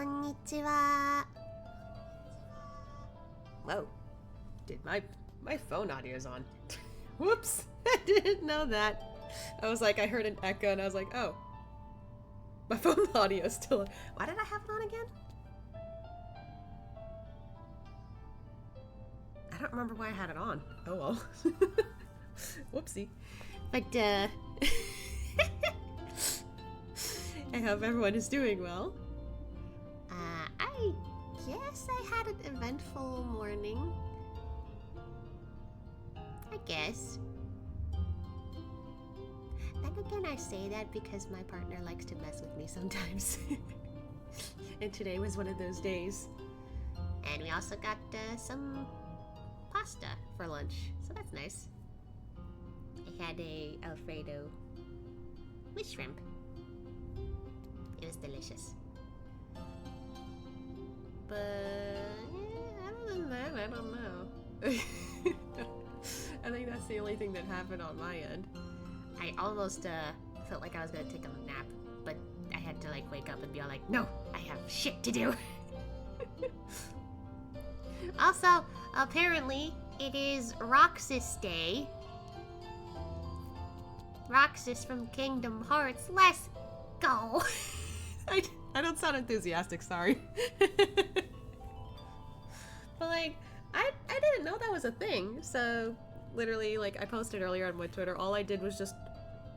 Konnichiwa. Whoa. Dude, my phone audio is on. Whoops. I didn't know that. I was like, I heard an echo and I was like, oh. My phone audio is still on. Why did I have it on again? I don't remember why I had it on. Oh well. Whoopsie. But, I hope everyone is doing well. I guess I had an eventful morning. I guess. Then again, I say that because my partner likes to mess with me sometimes. And today was one of those days. And we also got some pasta for lunch, so that's nice. I had a Alfredo with shrimp. It was delicious. But other than that, I don't know. I think that's the only thing that happened on my end. I almost felt like I was gonna take a nap, but I had to like wake up and be all like, no, I have shit to do. Also, apparently, it is Roxas Day. Roxas from Kingdom Hearts, let's go! I don't sound enthusiastic, sorry. But like, I didn't know that was a thing, so literally, like, I posted earlier on my Twitter, all I did was just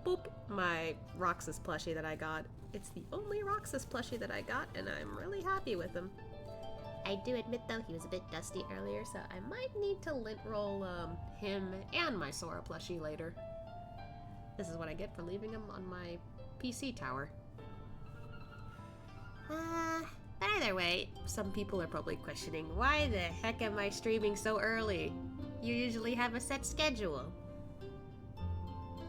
boop my Roxas plushie that I got. It's the only Roxas plushie that I got, and I'm really happy with him. I do admit, though, he was a bit dusty earlier, so I might need to lint roll him and my Sora plushie later. This is what I get for leaving him on my PC tower. But either way, some people are probably questioning, why the heck am I streaming so early? You usually have a set schedule.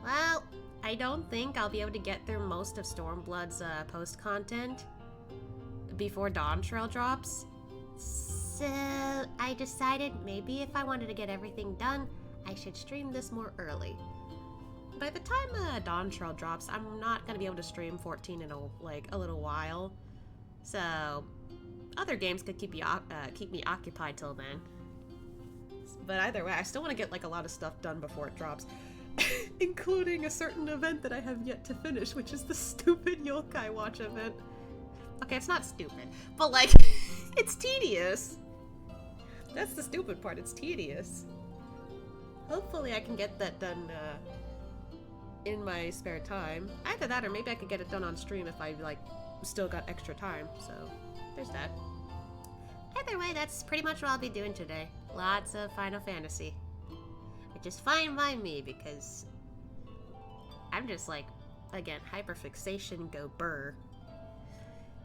Well, I don't think I'll be able to get through most of Stormblood's post content before Dawn Trail drops. So I decided maybe if I wanted to get everything done, I should stream this more early. By the time Dawn Trail drops, I'm not gonna be able to stream 14 in a little while. So other games could keep me occupied till then. But either way, I still want to get like a lot of stuff done before it drops, including a certain event that I have yet to finish, which is the stupid Yokai Watch event. Okay, it's not stupid, but like, it's tedious. That's the stupid part, it's tedious. Hopefully I can get that done in my spare time. Either that or maybe I could get it done on stream if I like still got extra time, so there's that. Either way, that's pretty much what I'll be doing today. Lots of Final Fantasy. Which is fine by me because I'm just like, again, hyperfixation go burr.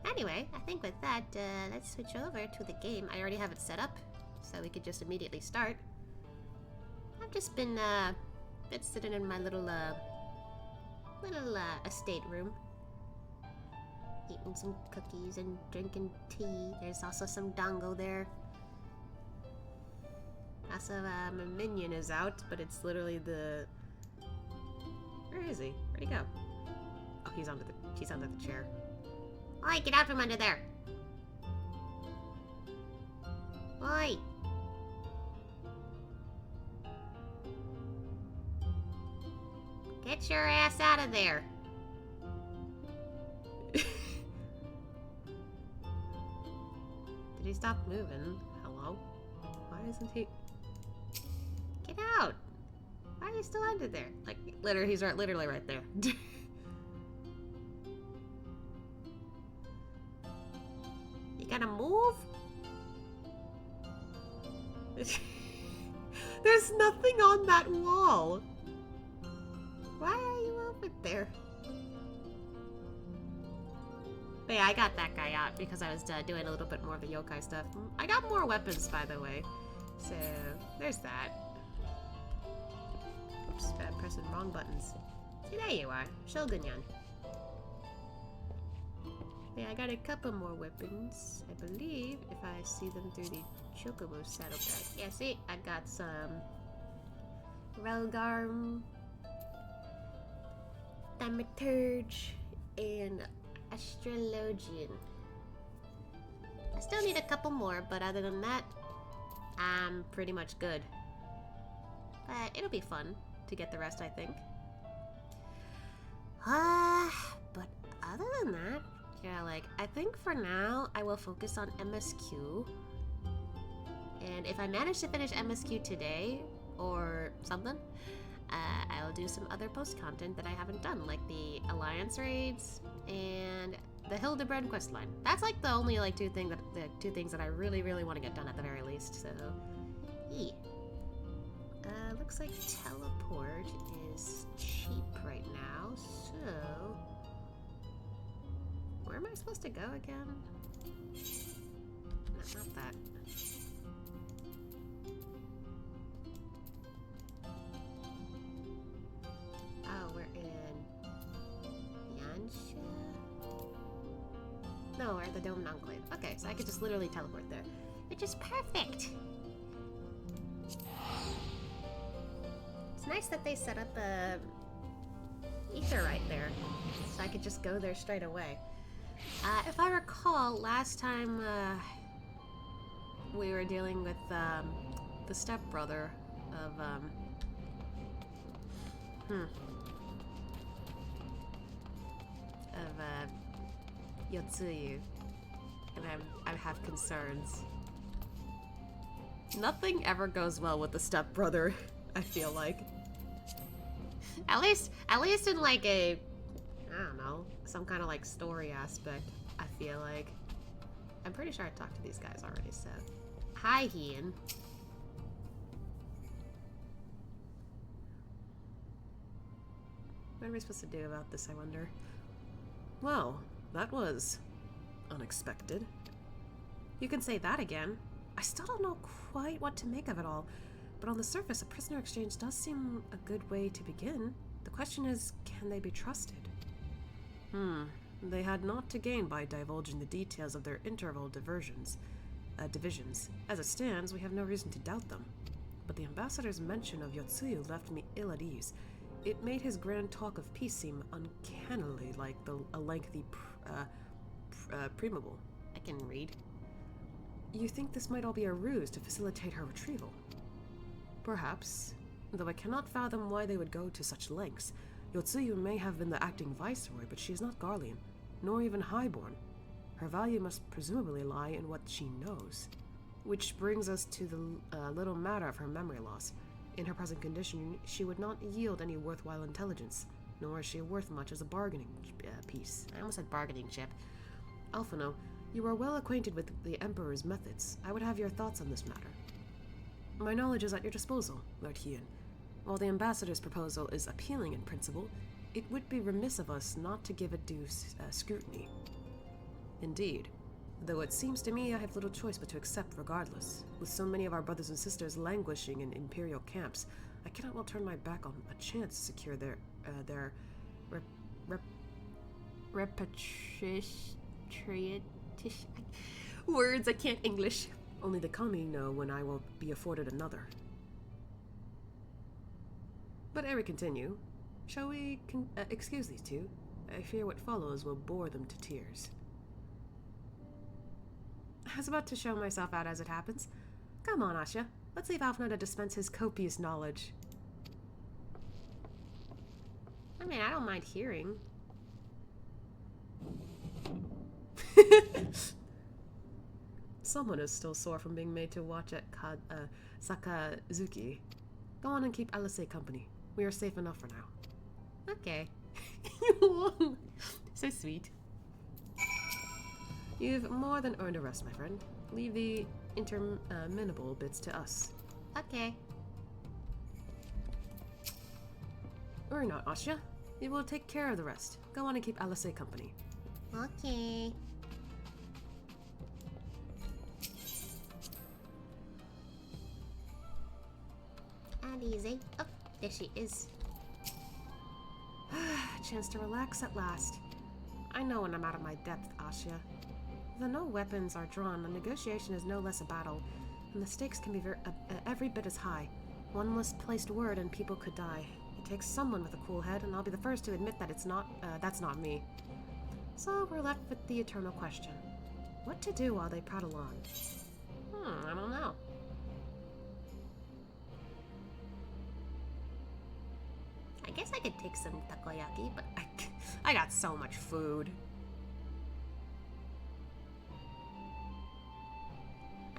Anyway, I think with that, let's switch over to the game. I already have it set up, so we could just immediately start. I've just been sitting in my little estate room, eating some cookies and drinking tea. There's also some dango there. Also, my minion is out, but it's literally the... Where is he? Where'd he go? Oh, he's under the chair. Oi, get out from under there! Oi! Get your ass out of there! Did he stop moving? Hello? Why isn't he... Get out! Why are you still under there? Like, literally, he's literally right there. You gotta move? There's nothing on that wall! Why are you over there? But yeah, I got that guy out because I was doing a little bit more of the yokai stuff. I got more weapons, by the way. So, there's that. Oops, bad pressing wrong buttons. See, there you are. Shogunyan. Yeah, I got a couple more weapons. I believe if I see them through the Chocobo saddlebag. Yeah, see, I got some Rogarm, Thaumaturge, and Astrologian. I still need a couple more, but other than that, I'm pretty much good. But it'll be fun to get the rest, I think. But other than that, yeah, like, I think for now, I will focus on MSQ. And if I manage to finish MSQ today, or something, I'll do some other post content that I haven't done, like the Alliance raids and the Hildebrand questline. That's like the only like two things that I really want to get done at the very least. So, yeah. Looks like teleport is cheap right now. So, where am I supposed to go again? No, not that. Oh, we're in Yansha? No, we're at the Dome Enclave. Okay, so I could just literally teleport there, which is perfect. It's nice that they set up a ether right there, so I could just go there straight away. If I recall, last time we were dealing with the stepbrother of Yotsuyu, and I have concerns. Nothing ever goes well with the stepbrother, I feel like. At least in like a, I don't know, some kind of like story aspect, I feel like. I'm pretty sure I talked to these guys already, so. Hi, Ian. What are we supposed to do about this, I wonder? Well, that was unexpected. You can say that again. I still don't know quite what to make of it all, but on the surface, a prisoner exchange does seem a good way to begin. The question is, can they be trusted? They had not to gain by divulging the details of their interval divisions. As it stands, we have no reason to doubt them. But the ambassador's mention of Yotsuyu left me ill at ease. It made his grand talk of peace seem uncannily like a lengthy preamble. I can read. You think this might all be a ruse to facilitate her retrieval? Perhaps, though I cannot fathom why they would go to such lengths. Yotsuyu may have been the acting viceroy, but she is not Garlean, nor even highborn. Her value must presumably lie in what she knows. Which brings us to the little matter of her memory loss. In her present condition, she would not yield any worthwhile intelligence, nor is she worth much as a bargaining piece. I almost said bargaining chip. Alphino, you are well acquainted with the Emperor's methods. I would have your thoughts on this matter. My knowledge is at your disposal, Lord Hien. While the ambassador's proposal is appealing in principle, it would be remiss of us not to give it due scrutiny. Indeed, though it seems to me I have little choice but to accept regardless. With so many of our brothers and sisters languishing in imperial camps, I cannot well turn my back on a chance to secure their repatriation. Words I can't English. Only the kami know when I will be afforded another. But ere we continue, shall we excuse these two? I fear what follows will bore them to tears. I was about to show myself out as it happens. Come on, Asha. Let's leave Alphino to dispense his copious knowledge. I mean, I don't mind hearing. Someone is still sore from being made to watch at Sakazuki. Go on and keep Alice company. We are safe enough for now. Okay. So sweet. You've more than earned a rest, my friend. Leave the interminable bits to us. Okay. Or not, Asha. We will take care of the rest. Go on and keep Alice company. Okay. Easy. Oh, there she is. Chance to relax at last. I know when I'm out of my depth, Asha. Though no weapons are drawn, the negotiation is no less a battle, and the stakes can be every bit as high. One misplaced word and people could die. It takes someone with a cool head, and I'll be the first to admit that that's not me. So we're left with the eternal question. What to do while they prattle on? I don't know. I guess I could take some takoyaki, but I got so much food.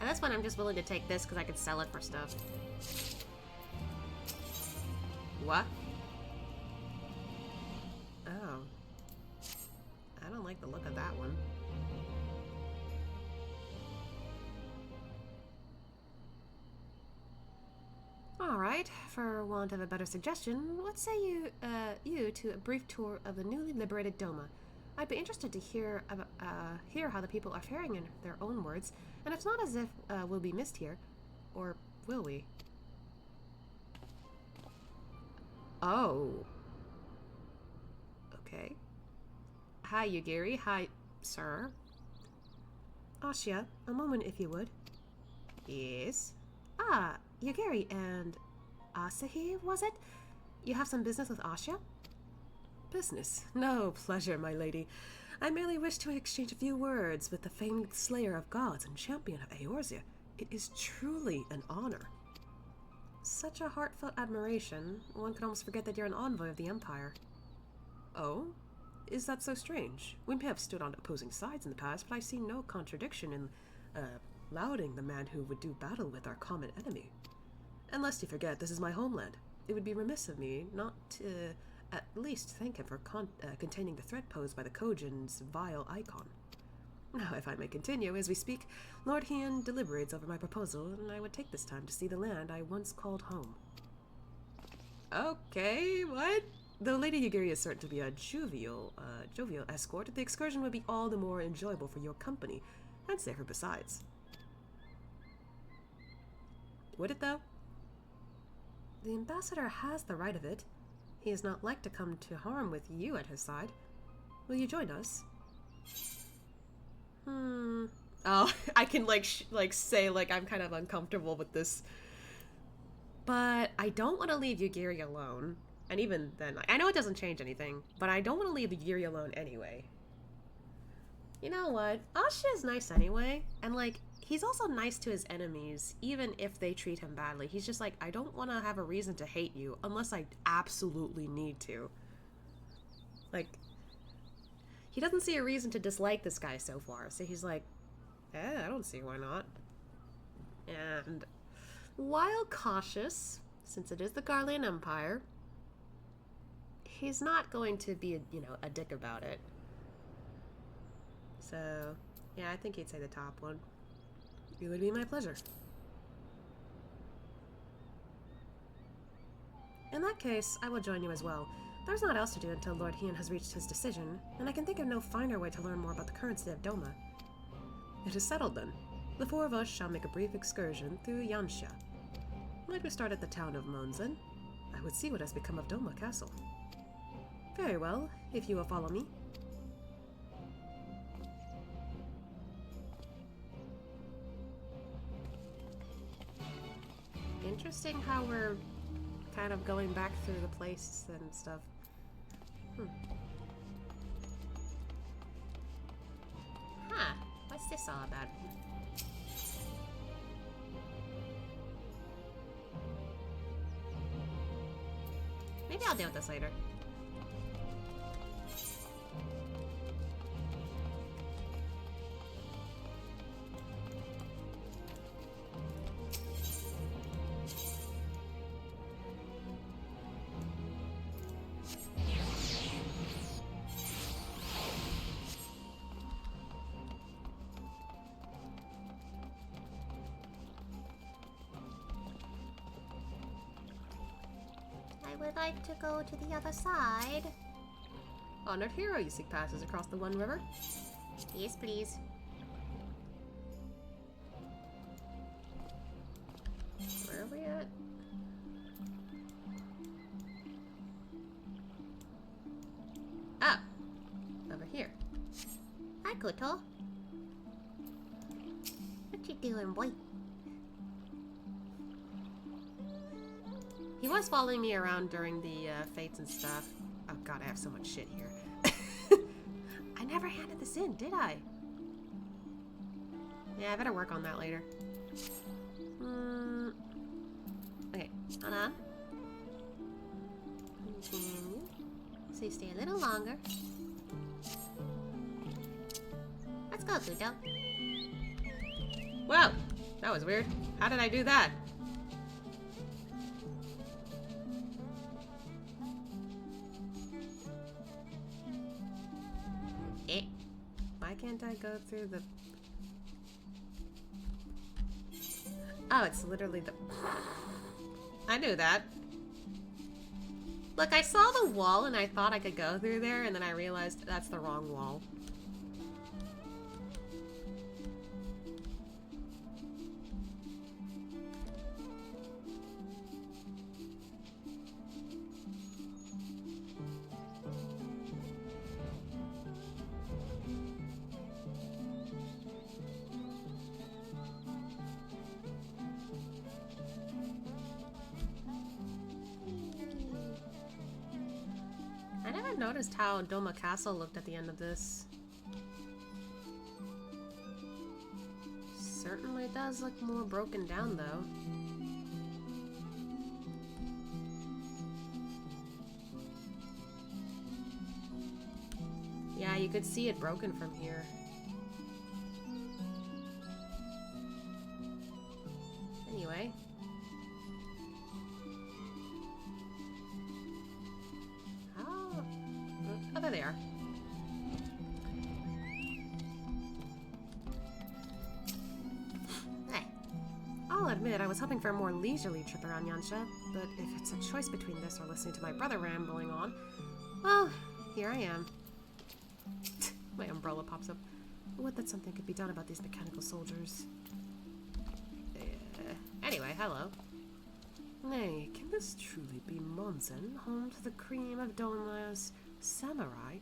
At this point, I'm just willing to take this because I could sell it for stuff. What? Oh. I don't like the look of that one. Alright, for want of a better suggestion, what say you to a brief tour of the newly liberated Doma? I'd be interested to hear how the people are faring in their own words, and it's not as if we'll be missed here. Or will we? Oh. Okay. Hi, Yugiri. Hi, sir. Asya, a moment if you would. Yes? Ah, Yugiri and Asahi, was it? You have some business with Asya? Business? No pleasure, my lady. I merely wish to exchange a few words with the famed slayer of gods and champion of Eorzea. It is truly an honor. Such a heartfelt admiration, one could almost forget that you're an envoy of the Empire. Oh? Is that so strange? We may have stood on opposing sides in the past, but I see no contradiction in, lauding the man who would do battle with our common enemy. And lest you forget, this is my homeland. It would be remiss of me not to at least thank him for containing the threat posed by the Kojin's vile icon. Now, if I may continue, as we speak, Lord Hien deliberates over my proposal, and I would take this time to see the land I once called home. Okay, what? Though Lady Yugiri is certain to be a jovial escort, the excursion would be all the more enjoyable for your company, and safer besides. Would it, though? The ambassador has the right of it. He is not like to come to harm with you at his side. Will you join us? Oh, I can say I'm kind of uncomfortable with this. But I don't want to leave Yugiri alone. And even then, I know it doesn't change anything, but I don't want to leave Yugiri alone anyway. You know what? Asya is nice anyway, and he's also nice to his enemies, even if they treat him badly. He's just I don't want to have a reason to hate you unless I absolutely need to. He doesn't see a reason to dislike this guy so far, so he's I don't see why not. And while cautious, since it is the Garlean Empire, he's not going to be a dick about it. So, yeah, I think he'd say the top one. It would be my pleasure. In that case, I will join you as well. There's not else to do until Lord Hien has reached his decision, and I can think of no finer way to learn more about the current state of Doma. It is settled then. The four of us shall make a brief excursion through Yanxia. Might we start at the town of Monzen? I would see what has become of Doma Castle. Very well, if you will follow me. Interesting how we're kind of going back through the place and stuff. Huh. What's this all about? Maybe I'll deal with this later. I would like to go to the other side. Honored hero, you seek passes across the One River? Yes, please. Where are we at? Ah! Over here. Hi, Koto. What you doing, boy? He was following me around during the fates and stuff. Oh god, I have so much shit here. I never handed this in, did I? Yeah, I better work on that later. Okay, hold on. Continue. So you stay a little longer. Let's go, Pluto. Whoa! That was weird. How did I do that? Why can't I go through the... Oh, it's literally the... I knew that. Look, I saw the wall and I thought I could go through there, and then I realized that's the wrong wall. I never noticed how Doma Castle looked at the end of this. Certainly does look more broken down, though. Yeah, you could see it broken from here. Anyway. Oh, there they are. Hey. I'll admit I was hoping for a more leisurely trip around Yansha, but if it's a choice between this or listening to my brother rambling on, well, here I am. My umbrella pops up. Would that something could be done about these mechanical soldiers? Anyway, hello. Nay, can this truly be Monzen, home to the cream of Doma's samurai?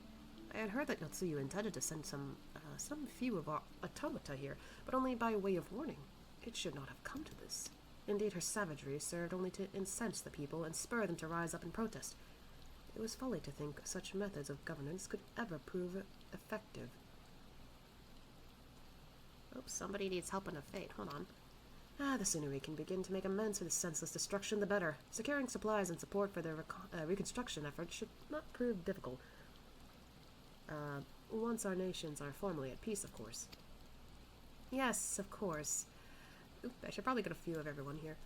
I had heard that Yotsuyu intended to send some few of our automata here, but only by way of warning. It should not have come to this. Indeed, her savagery served only to incense the people and spur them to rise up in protest. It was folly to think such methods of governance could ever prove effective. Oops, somebody needs help in a fate. Hold on. The sooner we can begin to make amends for this senseless destruction, the better. Securing supplies and support for their reconstruction efforts should not prove difficult. Once our nations are formally at peace, of course. Yes, of course. Oop, I should probably get a view of everyone here.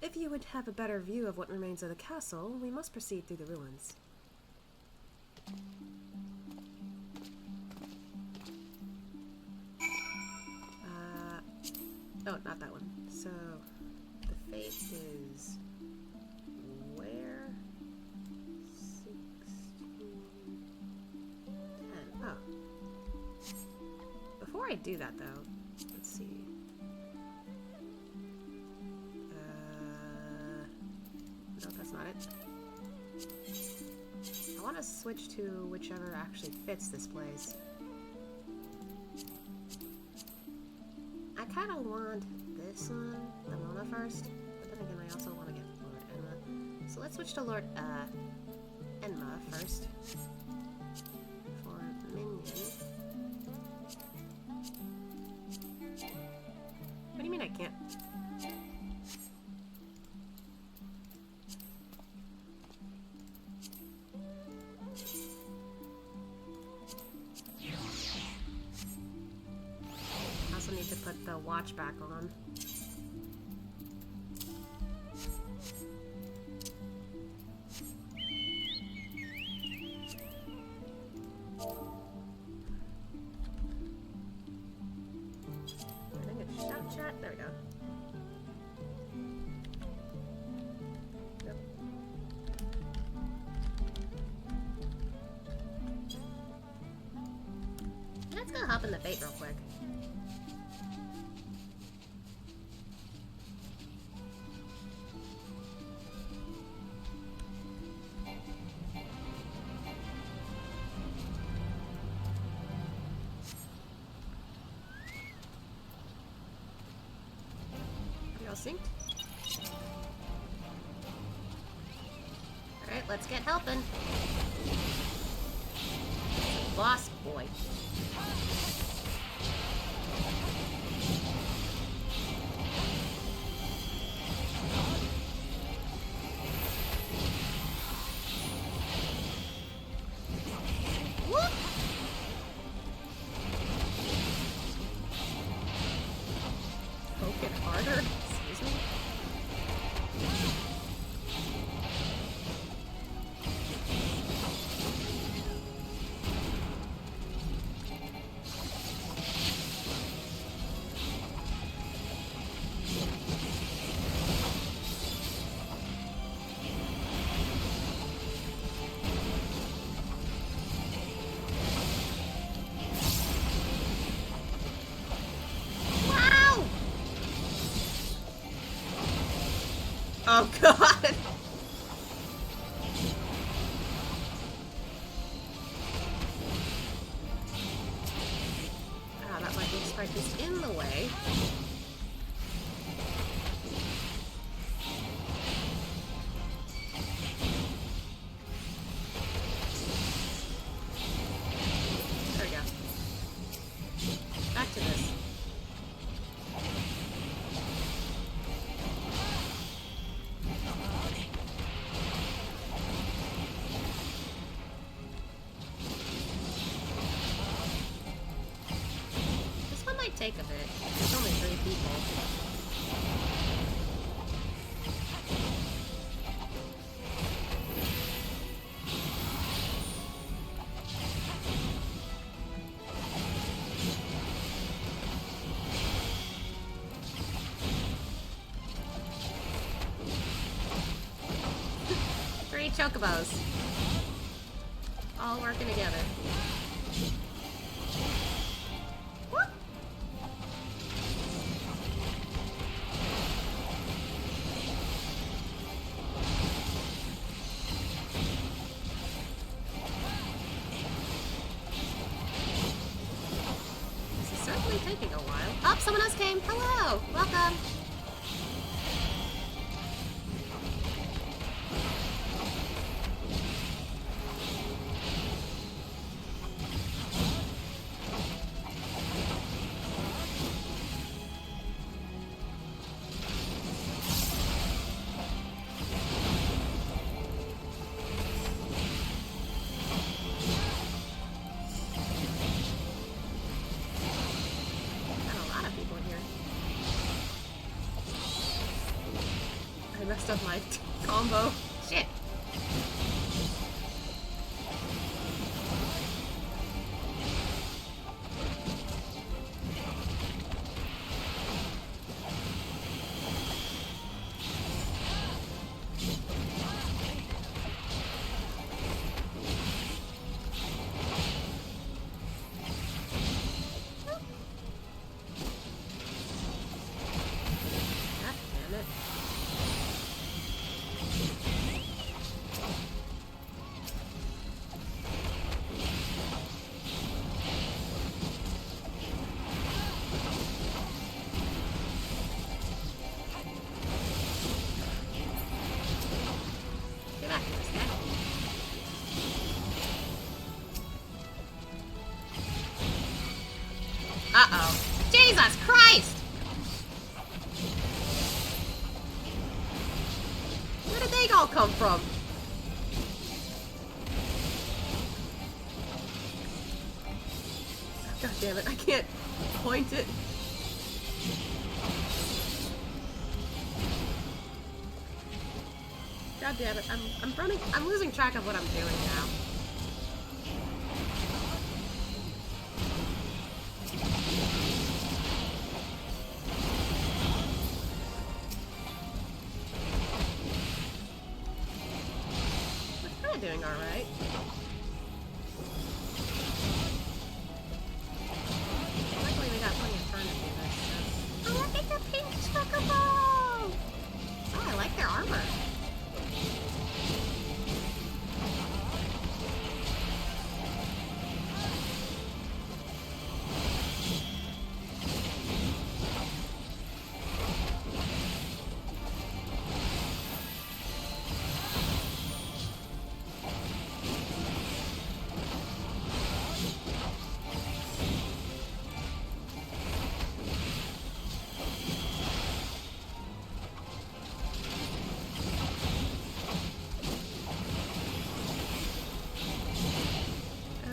If you would have a better view of what remains of the castle, we must proceed through the ruins. Oh, not that one. So, the fate is where? 16, 10. Oh. Before I do that, though, let's see. No, that's not it. I want to switch to whichever actually fits this place. I kind of want this one, the Mona first, but then again I also want to get Lord Enma. So let's switch to Lord Enma first. For minion. What do you mean I can't? Need to put the watch back on. I think it's shout chat. There we go. Yep. Let's go hop in the bait real quick. Synced. Alright, let's get helping. Boss boy. Oh god! Ah, that lightning strike is in the way. There we go. Back to this. This one might take a bit. There's only 3 people. Three chocobos. All working together. Whoop. This is certainly taking a while. Oh, someone else came. Hello. Welcome. Got a lot of people here. I messed up my combo. Shit. God damn it. Get back to this guy. Uh-oh. Jesus Christ! Where did they all come from? God damn it, I can't point it. God damn it, I'm losing track of what I'm doing now. We're kinda doing alright. Luckily we got plenty of time to do this. So. Oh, look at the pink chocobo! Oh, I like their armor.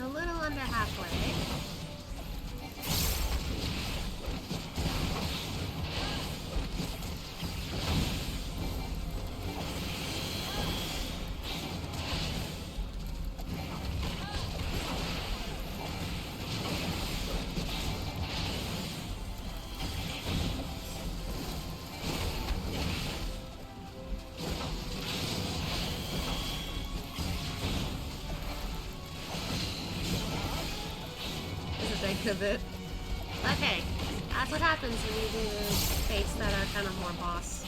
A little under halfway. Think of it. Okay, that's what happens when you do fates that are kind of more boss.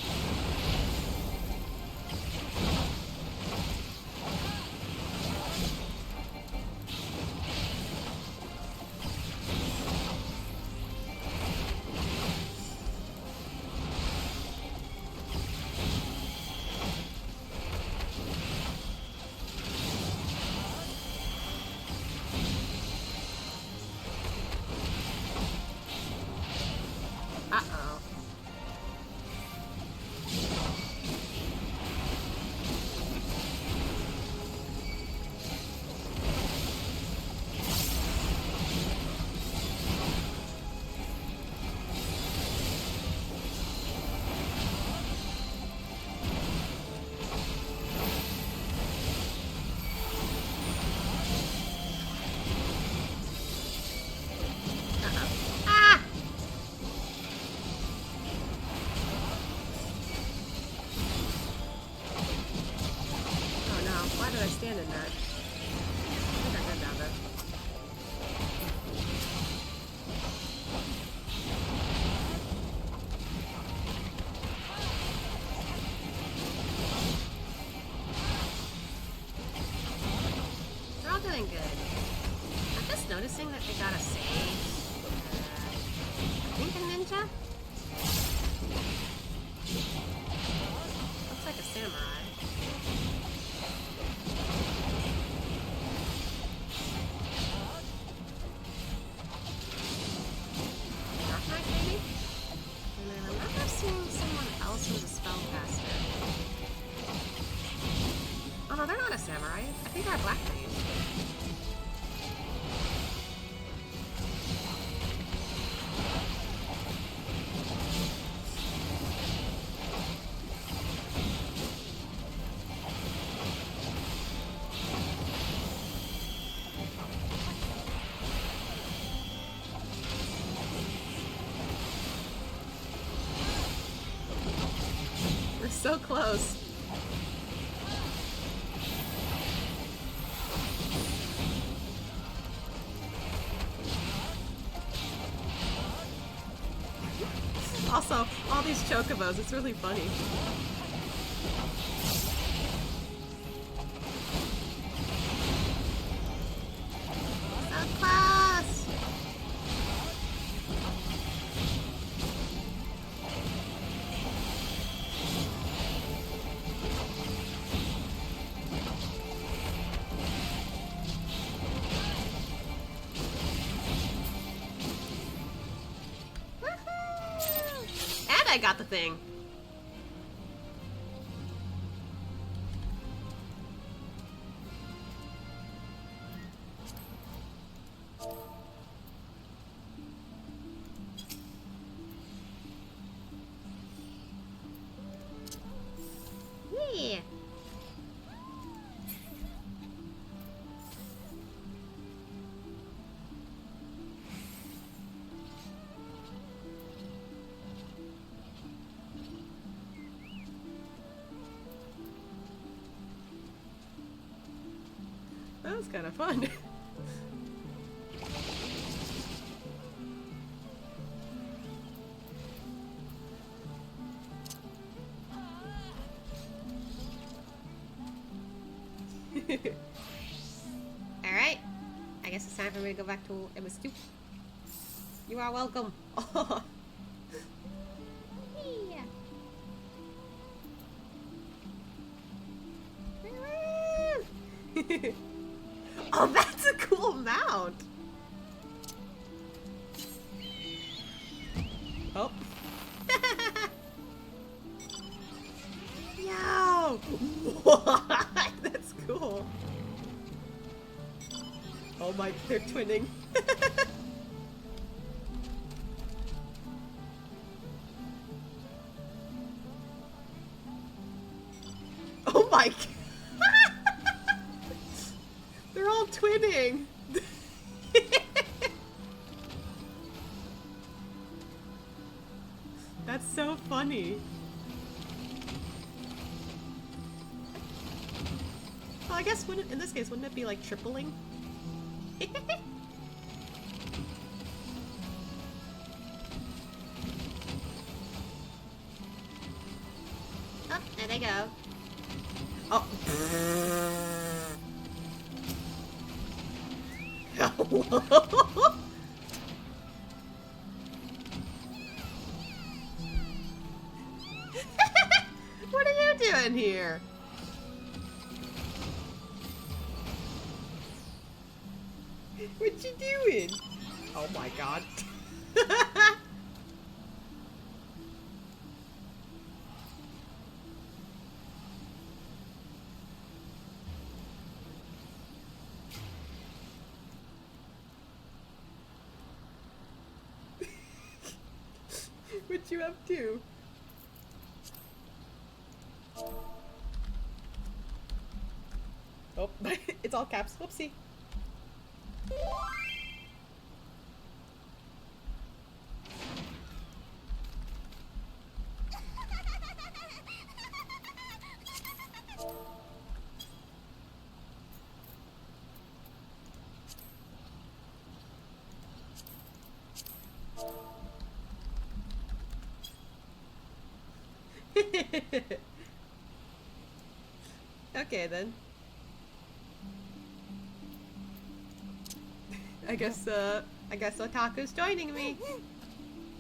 understanding that. I think I heard that though. They're all doing good. I'm just noticing that they got a save. I think a ninja? Looks like a samurai. Dark Knight, maybe? And then I remember seeing someone else who was a spellcaster. Oh no, they're not a samurai. I think they're a black mage. We're so close. Also, all these chocobos, it's really funny. So close! And I got the thing. Yeah. That was kind of fun. Alright. I guess it's time for me to go back to MS2. You are welcome. Yeah. Oh, that's a cool mount. Oh. Yo! What? That's cool. Oh my, they're twinning. Oh my god. They're all twinning. That's so funny. Well, I guess in this case, wouldn't it be like tripling? Oh, there they go. Oh. Hello? What are you doing here? What you doing? Oh my god. What you up to? Oh, it's all caps. Whoopsie. Okay then. I guess Otaku's joining me.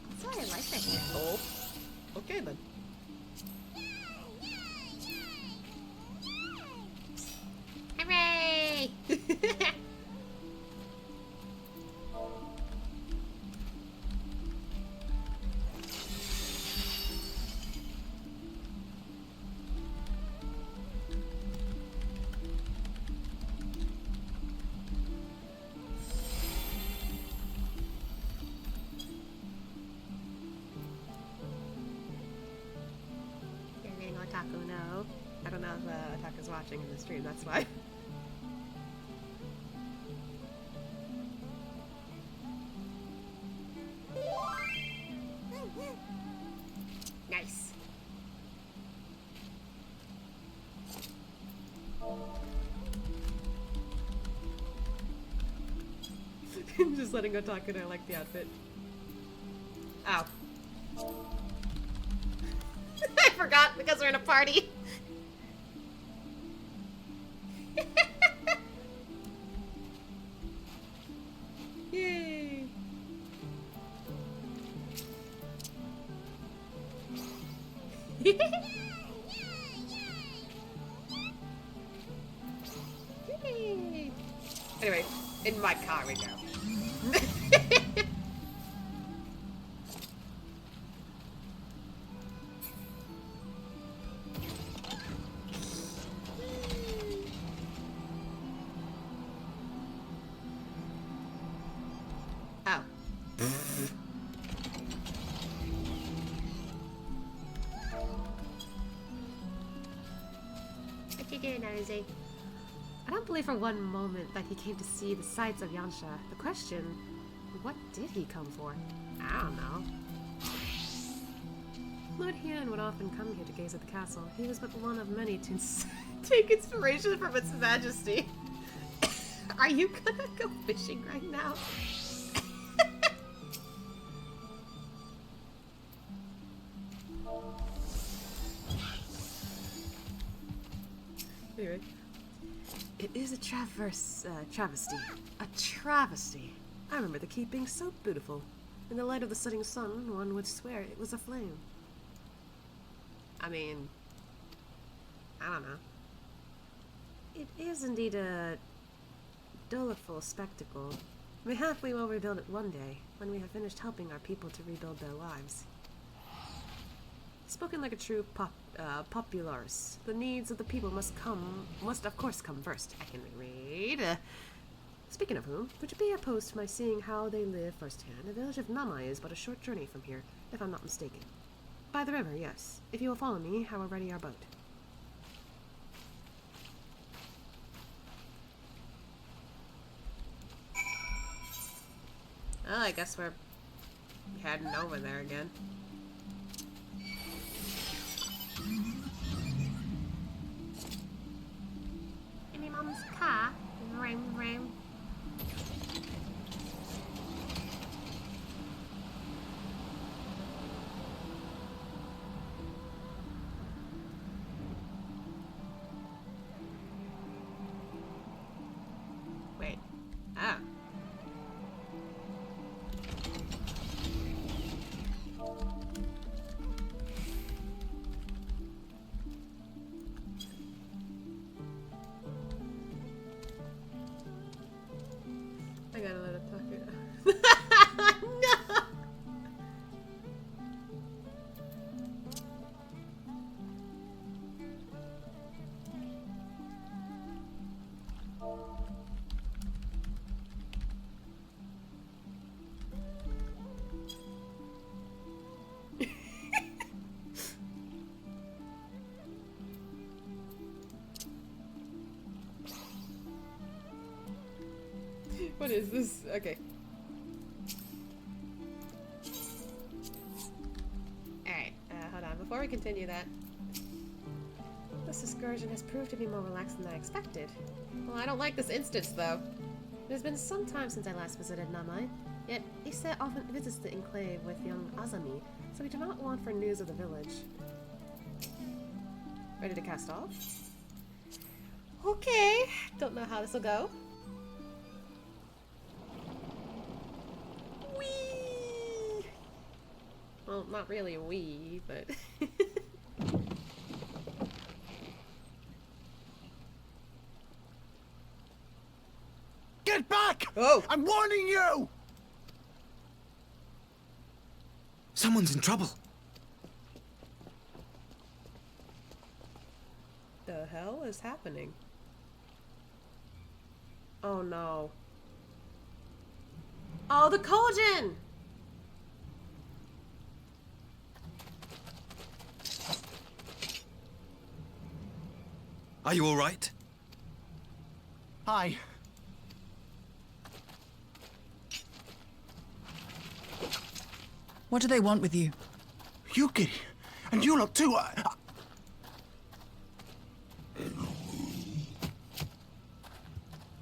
That's why I like that here. Oh. Okay then. Hooray! You're getting Otaku, no. I don't know if Otaku's watching in the stream, that's why. Nice. Just letting Otaku know I like the outfit. Ow. I forgot because we're in a party. Yay! Yay! Anyway, in my car we go. Oh. What you doing, Naruze? I don't believe for one moment that he came to see the sights of Yansha. The question, what did he come for? I don't know. Lord Hien would often come here to gaze at the castle. He was but one of many to Take inspiration from its majesty. Are you gonna go fishing right now? Anyway. It is a travesty. A travesty. I remember the keep being so beautiful. In the light of the setting sun, one would swear it was aflame. I mean, I don't know. It is indeed a doleful spectacle. Mayhap we will rebuild it one day, when we have finished helping our people to rebuild their lives. Spoken like a true popularis, the needs of the people must of course come first. I can read. Speaking of whom, would you be opposed to my seeing how they live firsthand? The village of Namai is but a short journey from here, if I'm not mistaken. By the river, yes. If you will follow me, I will ready our boat. Oh, I guess we're heading over there again. In my mom's car. Vroom, vroom. Wait. Ah. I gotta let it talk it. No! What is this? Okay. Alright, hold on. Before we continue that. This excursion has proved to be more relaxed than I expected. Well, I don't like this instance, though. It has been some time since I last visited Namai, yet Issa often visits the enclave with young Azami, so we do not want for news of the village. Ready to cast off? Okay. Don't know how this will go. Whee! Well, not really a wee, but... Get back! Oh! I'm warning you! Someone's in trouble. The hell is happening? Oh no. Oh, the Kojin! Are you all right? Hi. What do they want with you? Yuki, and you lot too.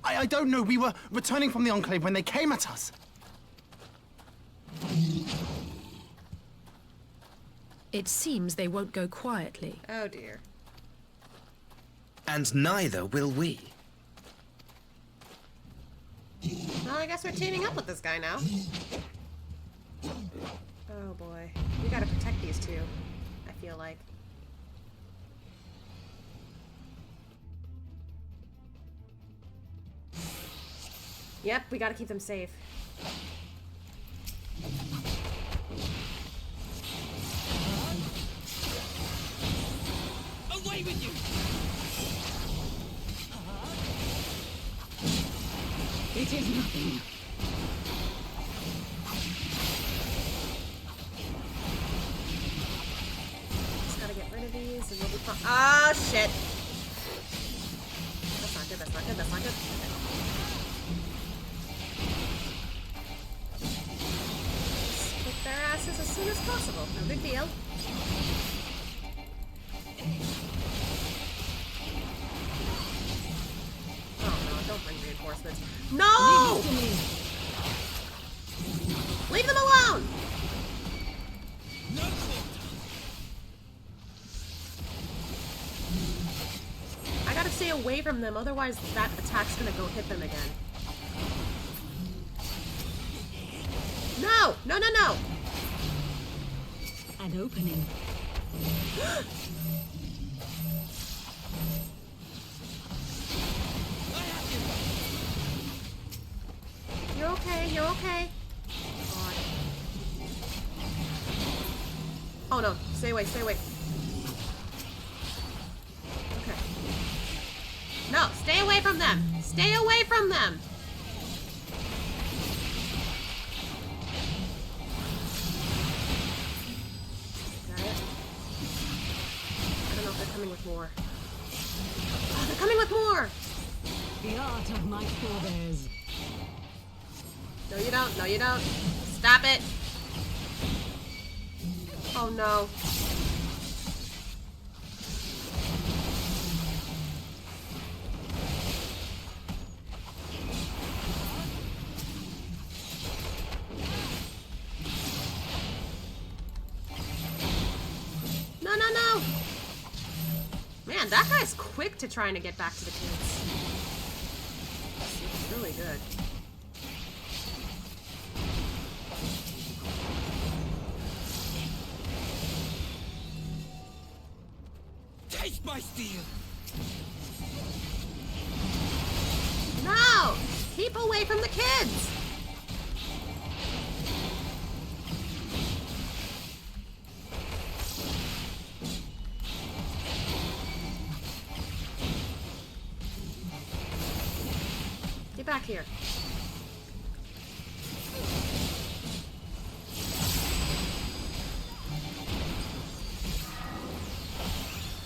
I don't know. We were returning from the Enclave when they came at us. It seems they won't go quietly. Oh dear. And neither will we. Well, I guess we're teaming up with this guy now. Oh boy. We gotta protect these two, I feel like. Yep, we gotta keep them safe. Away with you! It is nothing. Just gotta get rid of these and we'll be fine. Oh shit! That's not good, that's not good, that's not good. Just kick their asses as soon as possible. No big deal. Oh no, don't bring reinforcements. No! Leave them alone! I gotta stay away from them, otherwise that attack's gonna go hit them again. No! No, no, no! An opening. You're okay, you're okay. God. Oh no, stay away, stay away. Okay. No, stay away from them! Stay away from them! Got it? I don't know if they're coming with more. Oh, they're coming with more! The art of my forebears. No, you don't. No, you don't. Stop it. Oh, no. No, no, no. Man, that guy's quick to trying to get back to the kids. It's really good. Taste my steel! No! Keep away from the kids! Get back here.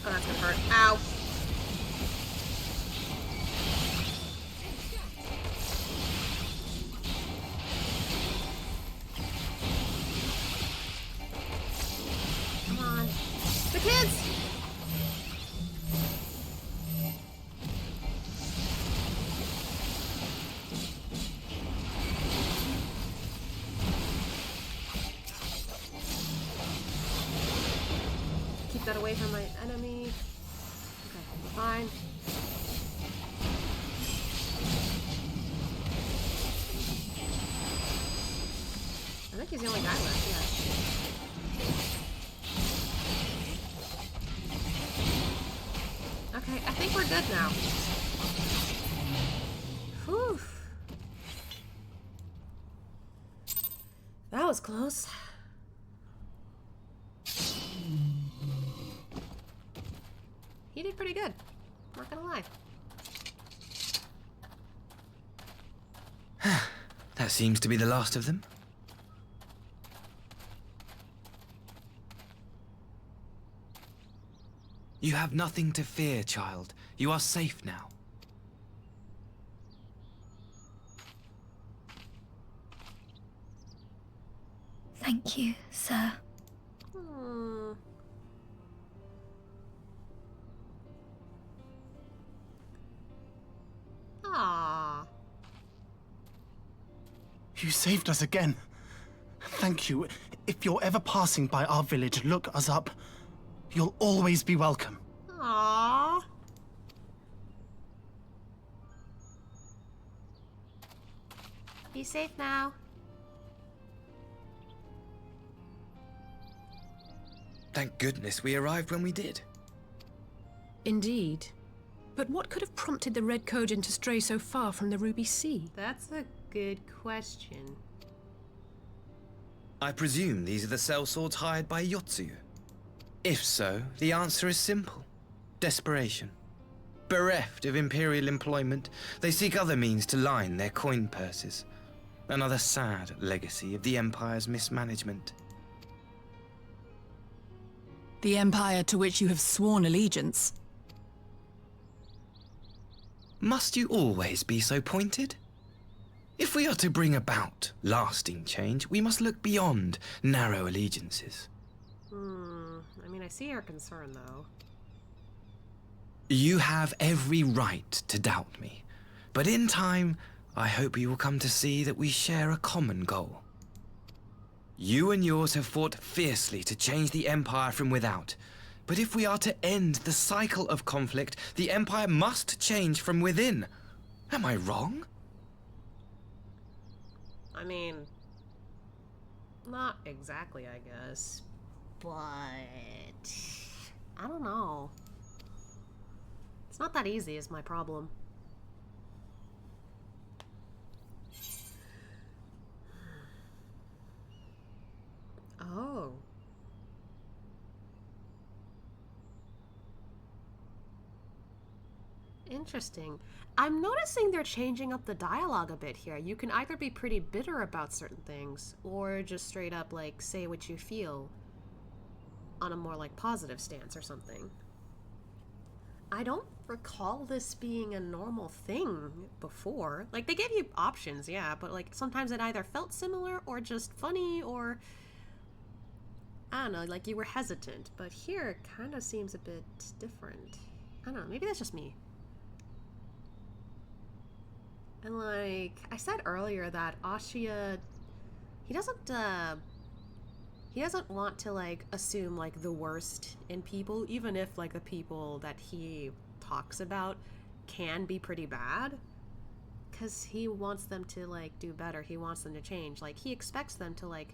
Oh, that's gonna hurt. Ow. Come on. The kids! Keep that away from my enemy. he's the only guy left, yeah. Okay, I think we're good now. Whew. That was close. He did pretty good. Not gonna lie. That seems to be the last of them. You have nothing to fear, child. You are safe now. Thank you, sir. Aww. You saved us again. Thank you. If you're ever passing by our village, look us up. You'll always be welcome. Aww. Be safe now. Thank goodness we arrived when we did. Indeed. But what could have prompted the Red Kojin to stray so far from the Ruby Sea? That's a good question. I presume these are the sellswords hired by Yotsuyu. If so, the answer is simple. Desperation. Bereft of imperial employment, they seek other means to line their coin purses. Another sad legacy of the Empire's mismanagement. The Empire to which you have sworn allegiance. Must you always be so pointed? If we are to bring about lasting change, we must look beyond narrow allegiances. I mean, I see your concern, though. You have every right to doubt me, but in time, I hope you will come to see that we share a common goal. You and yours have fought fiercely to change the Empire from without, but if we are to end the cycle of conflict, the Empire must change from within. Am I wrong? I mean, not exactly, I guess. But I don't know. It's not that easy is my problem. Oh. Interesting. I'm noticing they're changing up the dialogue a bit here. You can either be pretty bitter about certain things, or just straight up, like, say what you feel on a more, like, positive stance or something. I don't recall this being a normal thing before. Like, they gave you options, yeah, but, like, sometimes it either felt similar or just funny or... I don't know, like, you were hesitant. But here, it kind of seems a bit different. I don't know, maybe that's just me. And, like, I said earlier that Ashia, he doesn't want to, like, assume, like, the worst in people, even if, like, the people that he talks about can be pretty bad. Because he wants them to, like, do better. He wants them to change. Like, he expects them to, like,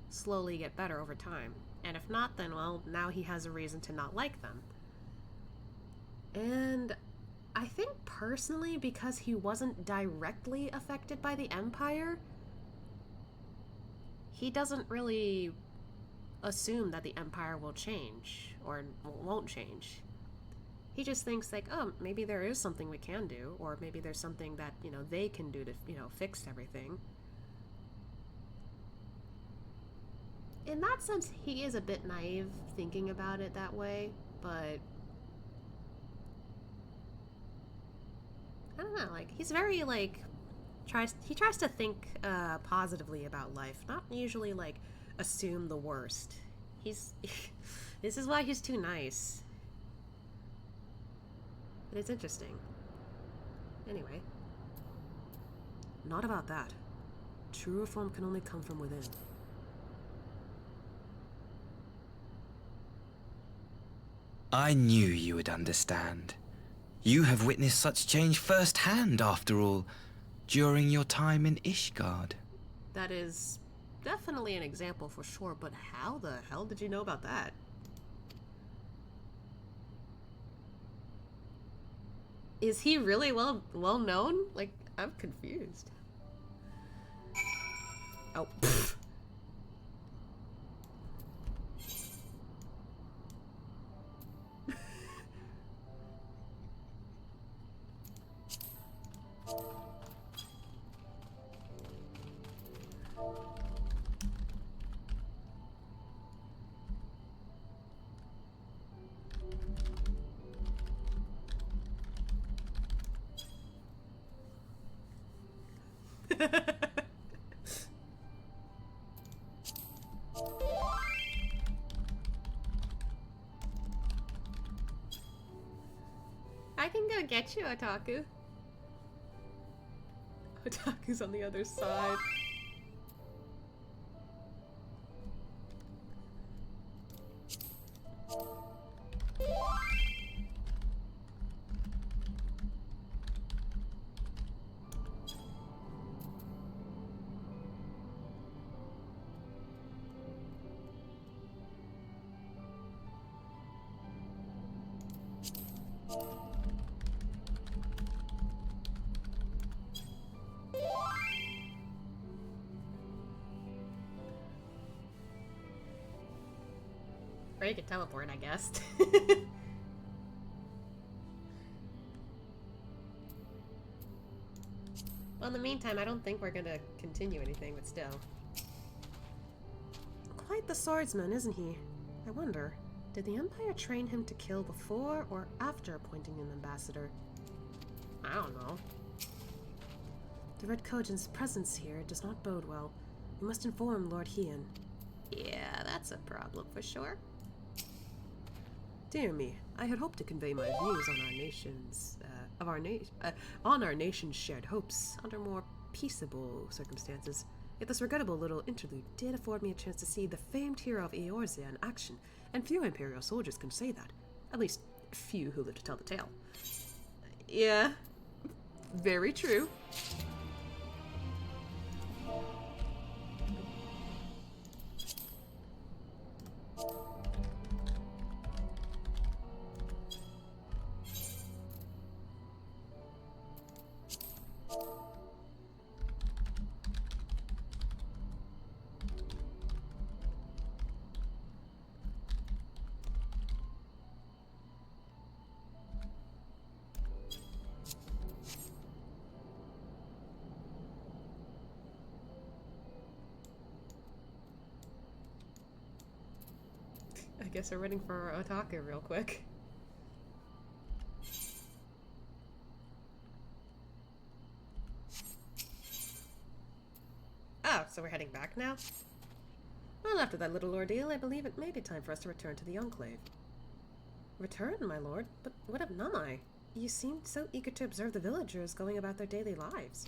slowly get better over time. And if not, then, well, now he has a reason to not like them. And I think personally, because he wasn't directly affected by the Empire, he doesn't really assume that the Empire will change or won't change. He just thinks like, oh, maybe there is something we can do, or maybe there's something that, you know, they can do to, you know, fix everything. In that sense, he is a bit naive thinking about it that way, but I don't know, like, he's very, like, he tries to think positively about life, not usually, like, assume the worst. This is why he's too nice. But it's interesting. Anyway. Not about that. True reform can only come from within. I knew you would understand. You have witnessed such change firsthand, after all, during your time in Ishgard. That is definitely an example for sure, but how the hell did you know about that? Is he really well known? Like, I'm confused. Oh. Pfft. I can go get you, Otaku. Otaku's on the other side. Or you could teleport, I guess. Well, in the meantime, I don't think we're gonna continue anything, but still. Quite the swordsman, isn't he? I wonder, did the Empire train him to kill before or after appointing an ambassador? I don't know. The Red Kojin's presence here does not bode well. We must inform Lord Hien. Yeah, that's a problem for sure. Dear me, I had hoped to convey my views on our nation's shared hopes under more peaceable circumstances. Yet this regrettable little interlude did afford me a chance to see the famed hero of Eorzea in action, and few Imperial soldiers can say that. At least, few who live to tell the tale. Yeah, very true. I guess we're waiting for Otaku real quick. Oh, so we're heading back now? Well, after that little ordeal, I believe it may be time for us to return to the Enclave. Return, my lord? But what of Namai? You seemed so eager to observe the villagers going about their daily lives.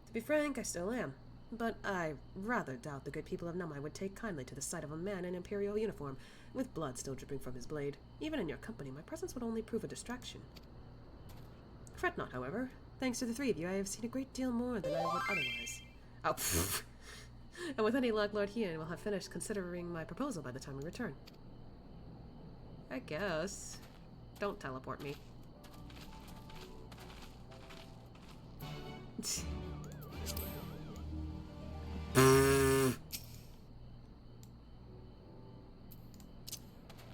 To be frank, I still am. But I rather doubt the good people of Namai would take kindly to the sight of a man in Imperial uniform, with blood still dripping from his blade. Even in your company, my presence would only prove a distraction. Fret not, however. Thanks to the three of you, I have seen a great deal more than I would otherwise. Oh, pfft. And with any luck, Lord Hien will have finished considering my proposal by the time we return. I guess. Don't teleport me.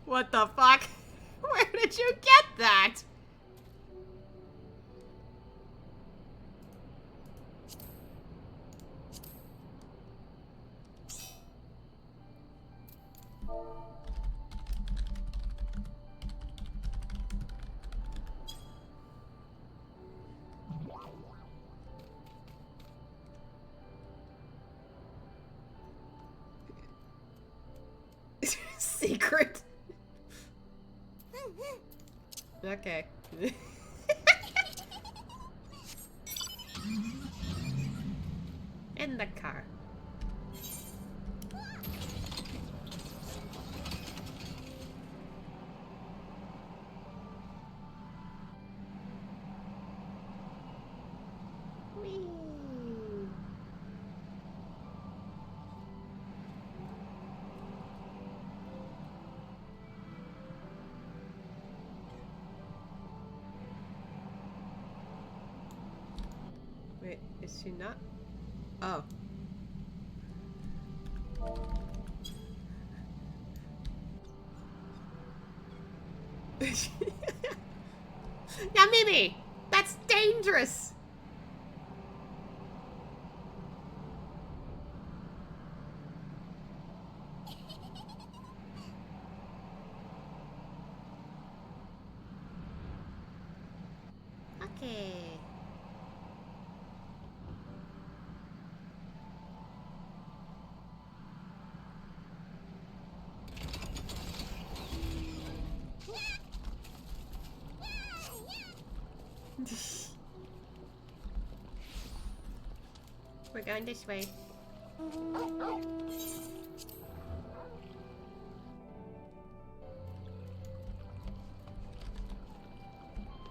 What the fuck? Where did you get that? Secret. Okay. In the car. Whee. Wait, is she not? Oh. Now, Mimi! That's dangerous! Okay. We're going this way.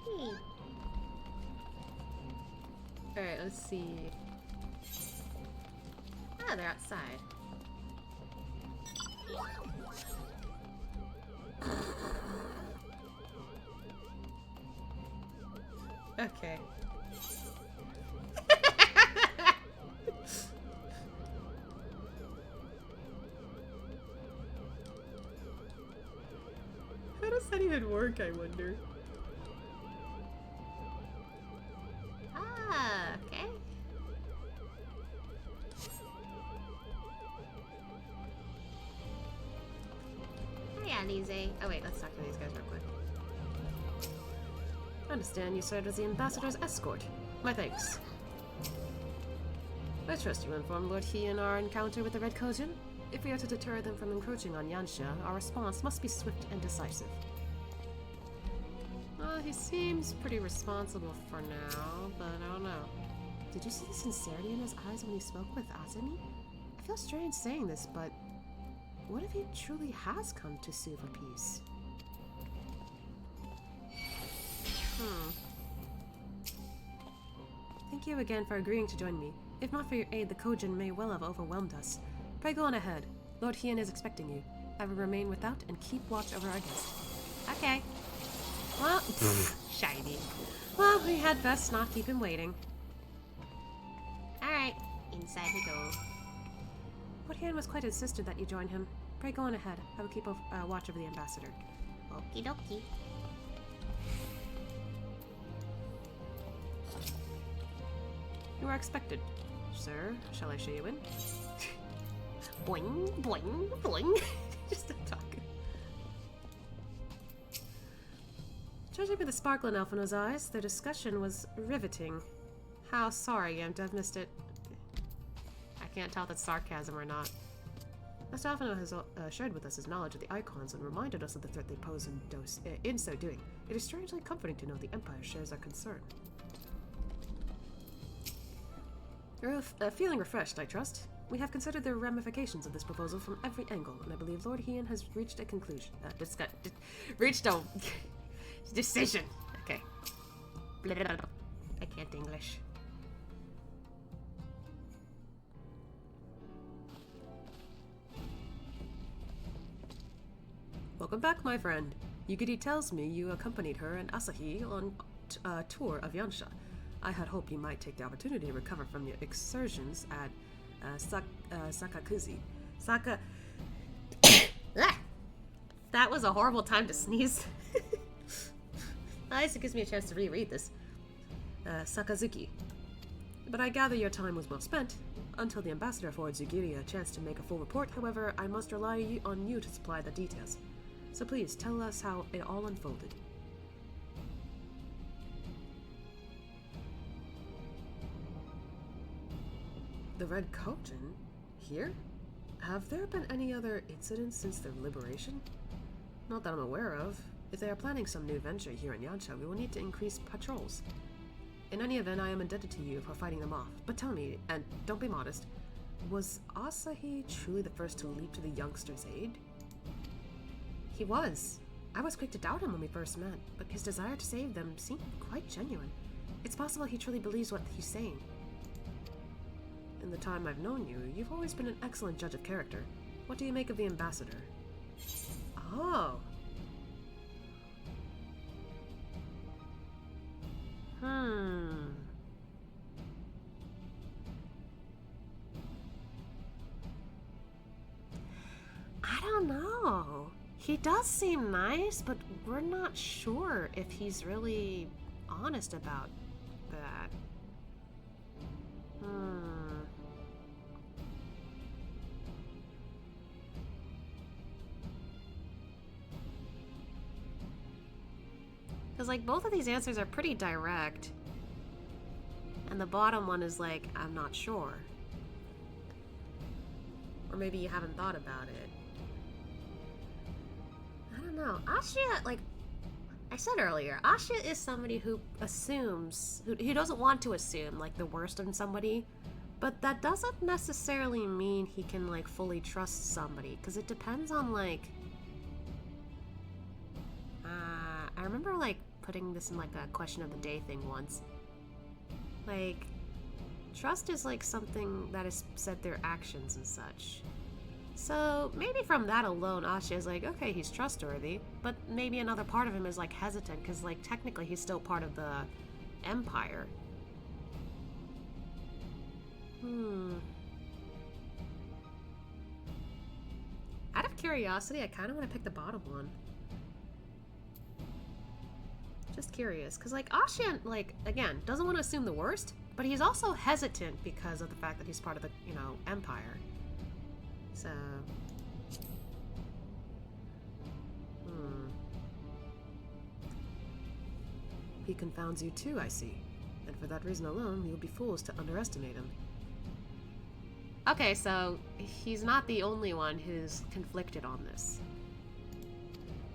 Hey. Alright, let's see. Ah, they're outside. Okay. How does that even work, I wonder? Ah, okay. Hi, Alize. Oh wait, let's talk to these guys real quick. I understand you served as the ambassador's escort. My thanks. I trust you informed Lord He in our encounter with the Red Kojin. If we are to deter them from encroaching on Yansha, our response must be swift and decisive. He seems pretty responsible for now, but I don't know. Did you see the sincerity in his eyes when he spoke with Azumi? I feel strange saying this, but what if he truly has come to sue for peace? Thank you again for agreeing to join me. If not for your aid, the Kojin may well have overwhelmed us. Pray go on ahead. Lord Hien is expecting you. I will remain without and keep watch over our guest. Okay. Well, Shiny. well, we had best not keep him waiting. Alright, inside we go. Lord Hien was quite insistent that you join him. Pray go on ahead. I will keep watch over the ambassador. Okie dokie. You are expected. Sir, shall I show you in? Boing, boing, boing. Just a talk. Judging by the sparkle in Alphino's eyes, their discussion was riveting. How sorry I am to have missed it. I can't tell if it's sarcasm or not. Master Alphino has shared with us his knowledge of the Icons and reminded us of the threat they pose in so doing. It is strangely comforting to know the Empire shares our concern. You're feeling refreshed, I trust. We have considered the ramifications of this proposal from every angle, and I believe Lord Hien has reached a conclusion. Reached a decision. Okay. I can't English. Welcome back, my friend. Yugiri tells me you accompanied her and Asahi on a tour of Yansha. I had hoped you might take the opportunity to recover from your excursions at Sakakuzi. Ah, that was a horrible time to sneeze. At least it gives me a chance to reread this. Sakazuki. But I gather your time was well spent. Until the ambassador affords Yugiri a chance to make a full report, however, I must rely on you to supply the details. So please, tell us how it all unfolded. The Red Kojin? Here? Have there been any other incidents since their liberation? Not that I'm aware of. If they are planning some new venture here in Yansha, we will need to increase patrols. In any event, I am indebted to you for fighting them off. But tell me, and don't be modest, was Asahi truly the first to leap to the youngster's aid? He was. I was quick to doubt him when we first met, but his desire to save them seemed quite genuine. It's possible he truly believes what he's saying. In the time I've known you, you've always been an excellent judge of character. What do you make of the ambassador? Oh. know. He does seem nice, but we're not sure if he's really honest about that. Because, like, both of these answers are pretty direct. And the bottom one is like, I'm not sure. Or maybe you haven't thought about it. I don't know. Asya, like I said earlier, Asya is somebody who assumes, who doesn't want to assume, like, the worst in somebody. But that doesn't necessarily mean he can, like, fully trust somebody. Because it depends on, like... I remember, like, putting this in, like, a question of the day thing once. Like, trust is, like, something that is said through actions and such. So, maybe from that alone, Asya is like, okay, he's trustworthy, but maybe another part of him is, like, hesitant, because, like, technically he's still part of the Empire. Out of curiosity, I kind of want to pick the bottom one. Just curious, because, like, Asya, like, again, doesn't want to assume the worst, but he's also hesitant because of the fact that he's part of the, you know, Empire. So... He confounds you too, I see. And for that reason alone, you'll be fools to underestimate him. Okay, so he's not the only one who's conflicted on this.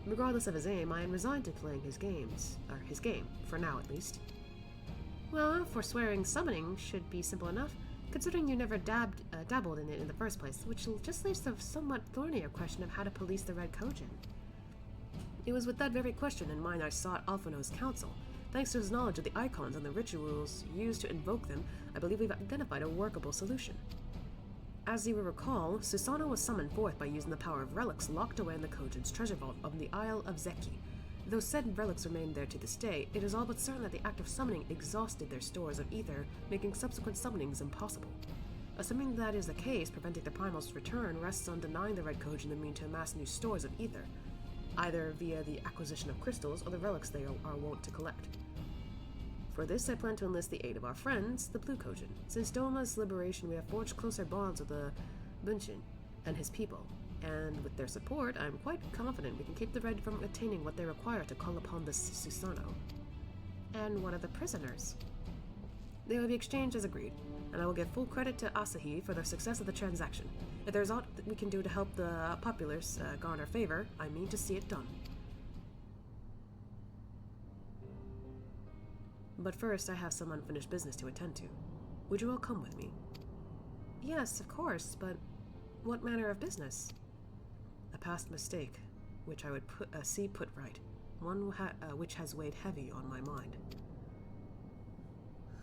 Regardless of his aim, I am resigned to playing his games. Or his game, for now at least. Well, forswearing summoning should be simple enough, considering you never dabbled in it in the first place, which just leaves the somewhat thornier question of how to police the Red Kojin. It was with that very question in mind I sought Alphino's counsel. Thanks to his knowledge of the icons and the rituals used to invoke them, I believe we've identified a workable solution. As you will recall, Susanoo was summoned forth by using the power of relics locked away in the Kojin's treasure vault of the Isle of Zeki. Though said relics remain there to this day, it is all but certain that the act of summoning exhausted their stores of ether, making subsequent summonings impossible. Assuming that is the case, preventing the Primal's return rests on denying the Red Kojin the means to amass new stores of ether, either via the acquisition of crystals or the relics they are wont to collect. For this, I plan to enlist the aid of our friends, the Blue Kojin. Since Doma's liberation, we have forged closer bonds with the Bunshin and his people, and with their support, I am quite confident we can keep the Red from attaining what they require to call upon the Susanoo. And what of the prisoners? They will be exchanged as agreed, and I will give full credit to Asahi for the success of the transaction. If there's aught that we can do to help the populace garner favor, I mean to see it done. But first, I have some unfinished business to attend to. Would you all come with me? Yes, of course, but what manner of business? A past mistake, which I would see put right. One which has weighed heavy on my mind.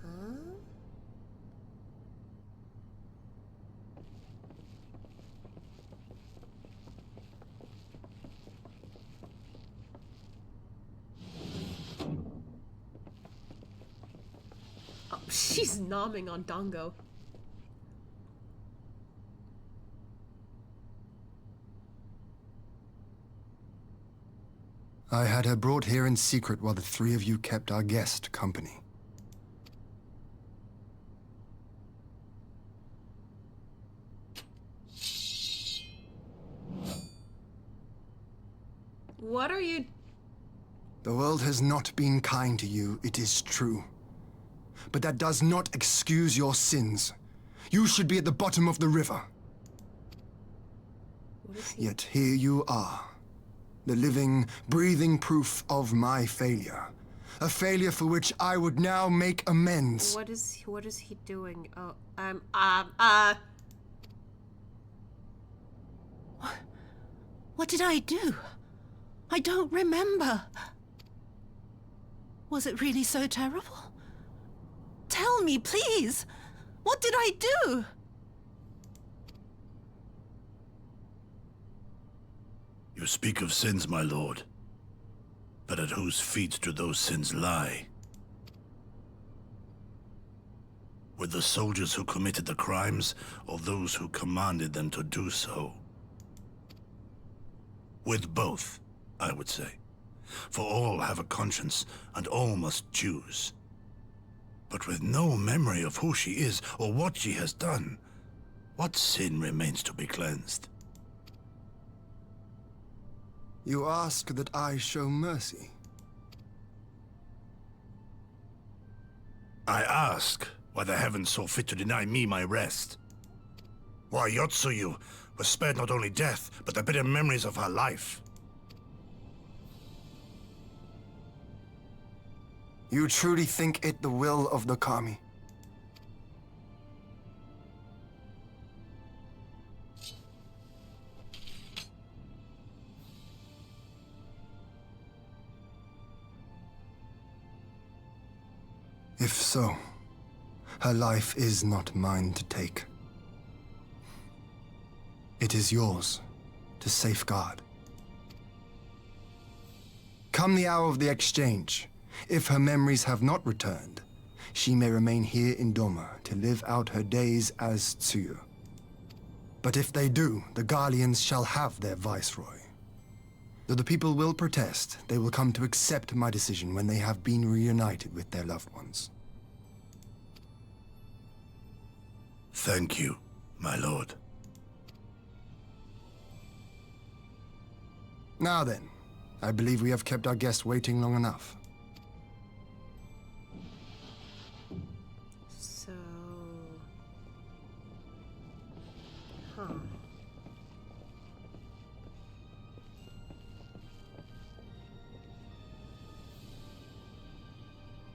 Huh? Oh, she's nomming on Dongo. I had her brought here in secret while the three of you kept our guest company. What are you... The world has not been kind to you, it is true. But that does not excuse your sins. You should be at the bottom of the river. Yet here you are. The living, breathing proof of my failure. A failure for which I would now make amends. What is he doing? Oh, What did I do? I don't remember. Was it really so terrible? Tell me, please! What did I do? You speak of sins, my lord. But at whose feet do those sins lie? With the soldiers who committed the crimes, or those who commanded them to do so? With both, I would say. For all have a conscience, and all must choose. But with no memory of who she is or what she has done, what sin remains to be cleansed? You ask that I show mercy? I ask why the heavens saw fit to deny me my rest. Why Yotsuyu was spared not only death, but the bitter memories of her life. You truly think it the will of the Kami? If so, her life is not mine to take. It is yours to safeguard. Come the hour of the exchange, if her memories have not returned, she may remain here in Doma to live out her days as Tsuyu. But if they do, the Guardians shall have their viceroy. Though the people will protest, they will come to accept my decision when they have been reunited with their loved ones. Thank you, my lord. Now then, I believe we have kept our guest waiting long enough. So... Huh.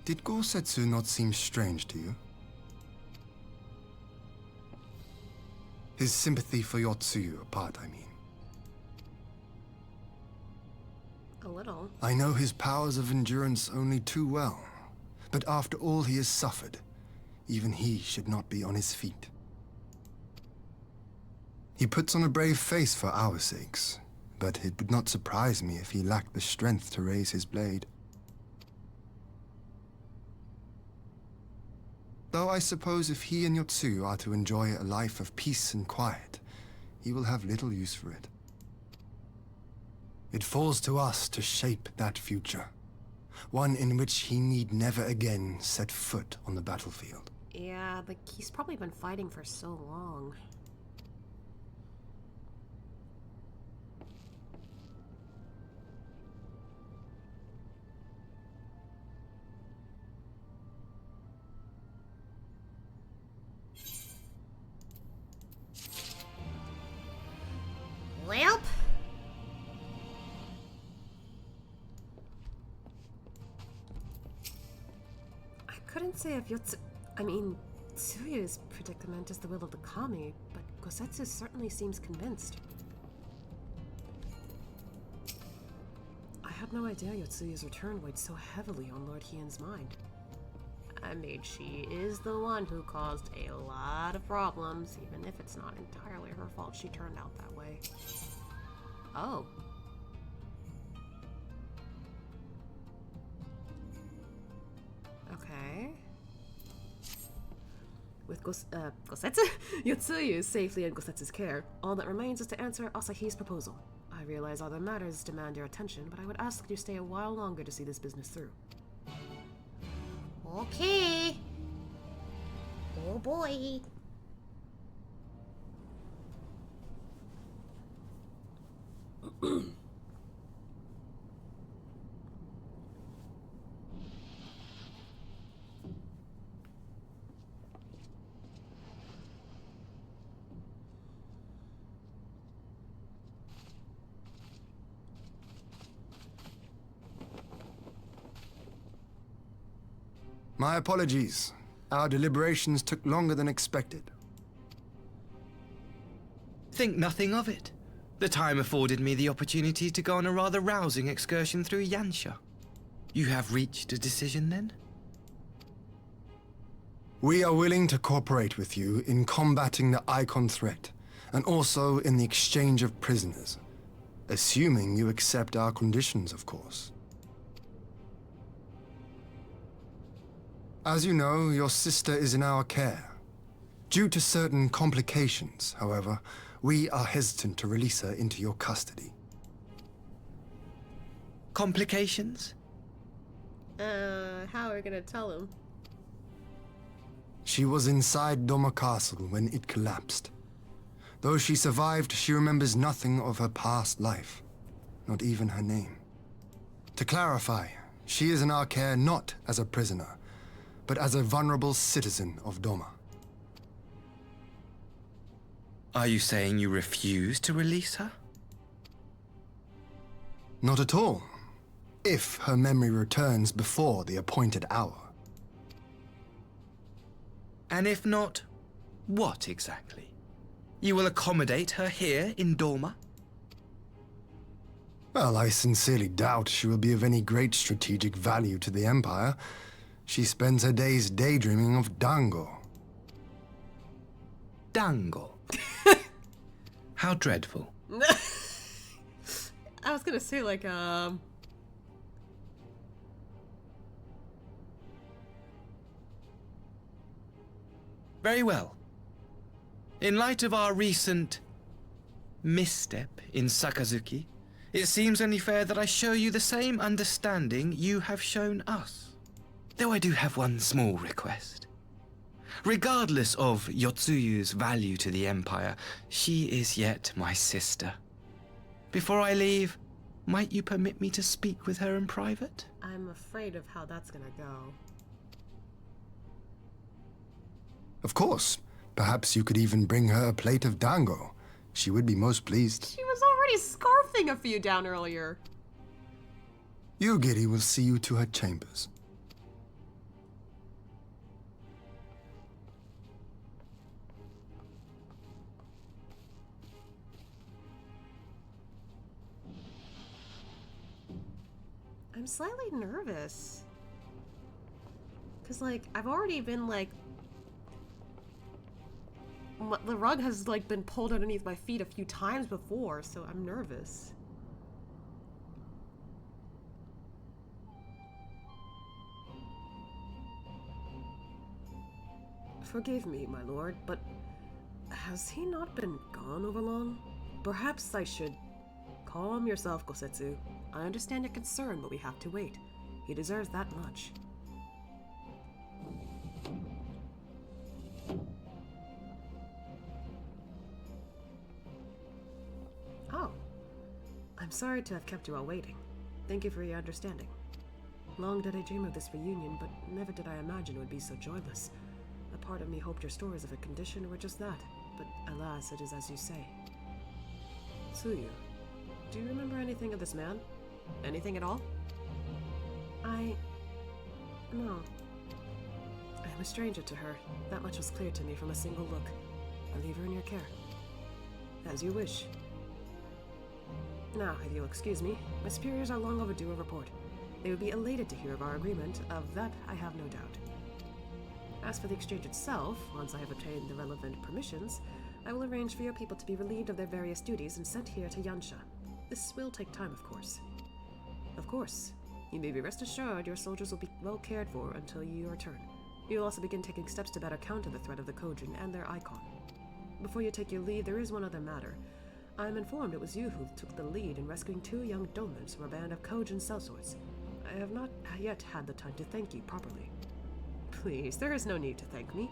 Did Gosetsu not seem strange to you? His sympathy for Yotsuyu apart, I mean. A little. I know his powers of endurance only too well, but after all he has suffered, even he should not be on his feet. He puts on a brave face for our sakes, but it would not surprise me if he lacked the strength to raise his blade. Though I suppose if he and Yotsuyu are to enjoy a life of peace and quiet, he will have little use for it. It falls to us to shape that future, one in which he need never again set foot on the battlefield. Yeah, but he's probably been fighting for so long. Welp. I couldn't say if Tsuyu's predicament is the will of the Kami, but Gosetsu certainly seems convinced. I had no idea Yotsuyu's return weighed so heavily on Lord Hien's mind. I mean, she is the one who caused a lot of problems, even if it's not entirely her fault she turned out that way. Oh. Okay. With Gosetsu? Yotsuyu safely in Gosetsu's care, all that remains is to answer Asahi's proposal. I realize other matters demand your attention, but I would ask that you stay a while longer to see this business through. Okay. Oh boy. My apologies. Our deliberations took longer than expected. Think nothing of it. The time afforded me the opportunity to go on a rather rousing excursion through Yansha. You have reached a decision, then? We are willing to cooperate with you in combating the Icon threat, and also in the exchange of prisoners. Assuming you accept our conditions, of course. As you know, your sister is in our care. Due to certain complications, however, we are hesitant to release her into your custody. Complications? How are we gonna tell him? She was inside Doma Castle when it collapsed. Though she survived, she remembers nothing of her past life, not even her name. To clarify, she is in our care not as a prisoner, but as a vulnerable citizen of Doma. Are you saying you refuse to release her? Not at all, if her memory returns before the appointed hour. And if not, what exactly? You will accommodate her here in Doma? Well, I sincerely doubt she will be of any great strategic value to the Empire. She spends her days daydreaming of Dango. Dango? How dreadful. I was gonna say, like, Very well. In light of our recent misstep in Sakazuki, it seems only fair that I show you the same understanding you have shown us. Though I do have one small request. Regardless of Yotsuyu's value to the Empire, she is yet my sister. Before I leave, might you permit me to speak with her in private? I'm afraid of how that's gonna go. Of course. Perhaps you could even bring her a plate of dango. She would be most pleased. She was already scarfing a few down earlier. Yugiri will see you to her chambers. I'm slightly nervous. Cause, like, I've already been, like... The rug has, like, been pulled underneath my feet a few times before, so I'm nervous. Forgive me, my lord, but has he not been gone over long? Perhaps I should... Calm yourself, Gosetsu. I understand your concern, but we have to wait. He deserves that much. Oh. I'm sorry to have kept you all waiting. Thank you for your understanding. Long did I dream of this reunion, but never did I imagine it would be so joyless. A part of me hoped your stories of a condition were just that, but alas, it is as you say. Tsuyu, do you remember anything of this man? Anything at all? No. I am a stranger to her. That much was clear to me from a single look. I leave her in your care. As you wish. Now, if you'll excuse me, my superiors are long overdue a report. They would be elated to hear of our agreement. Of that, I have no doubt. As for the exchange itself, once I have obtained the relevant permissions, I will arrange for your people to be relieved of their various duties and sent here to Yansha. This will take time, of course. Of course. You may be rest assured your soldiers will be well cared for until you return. You will also begin taking steps to better counter the threat of the Kojin and their icon. Before you take your leave, there is one other matter. I am informed it was you who took the lead in rescuing 2 young Domans from a band of Kojin sellswords. I have not yet had the time to thank you properly. Please, there is no need to thank me.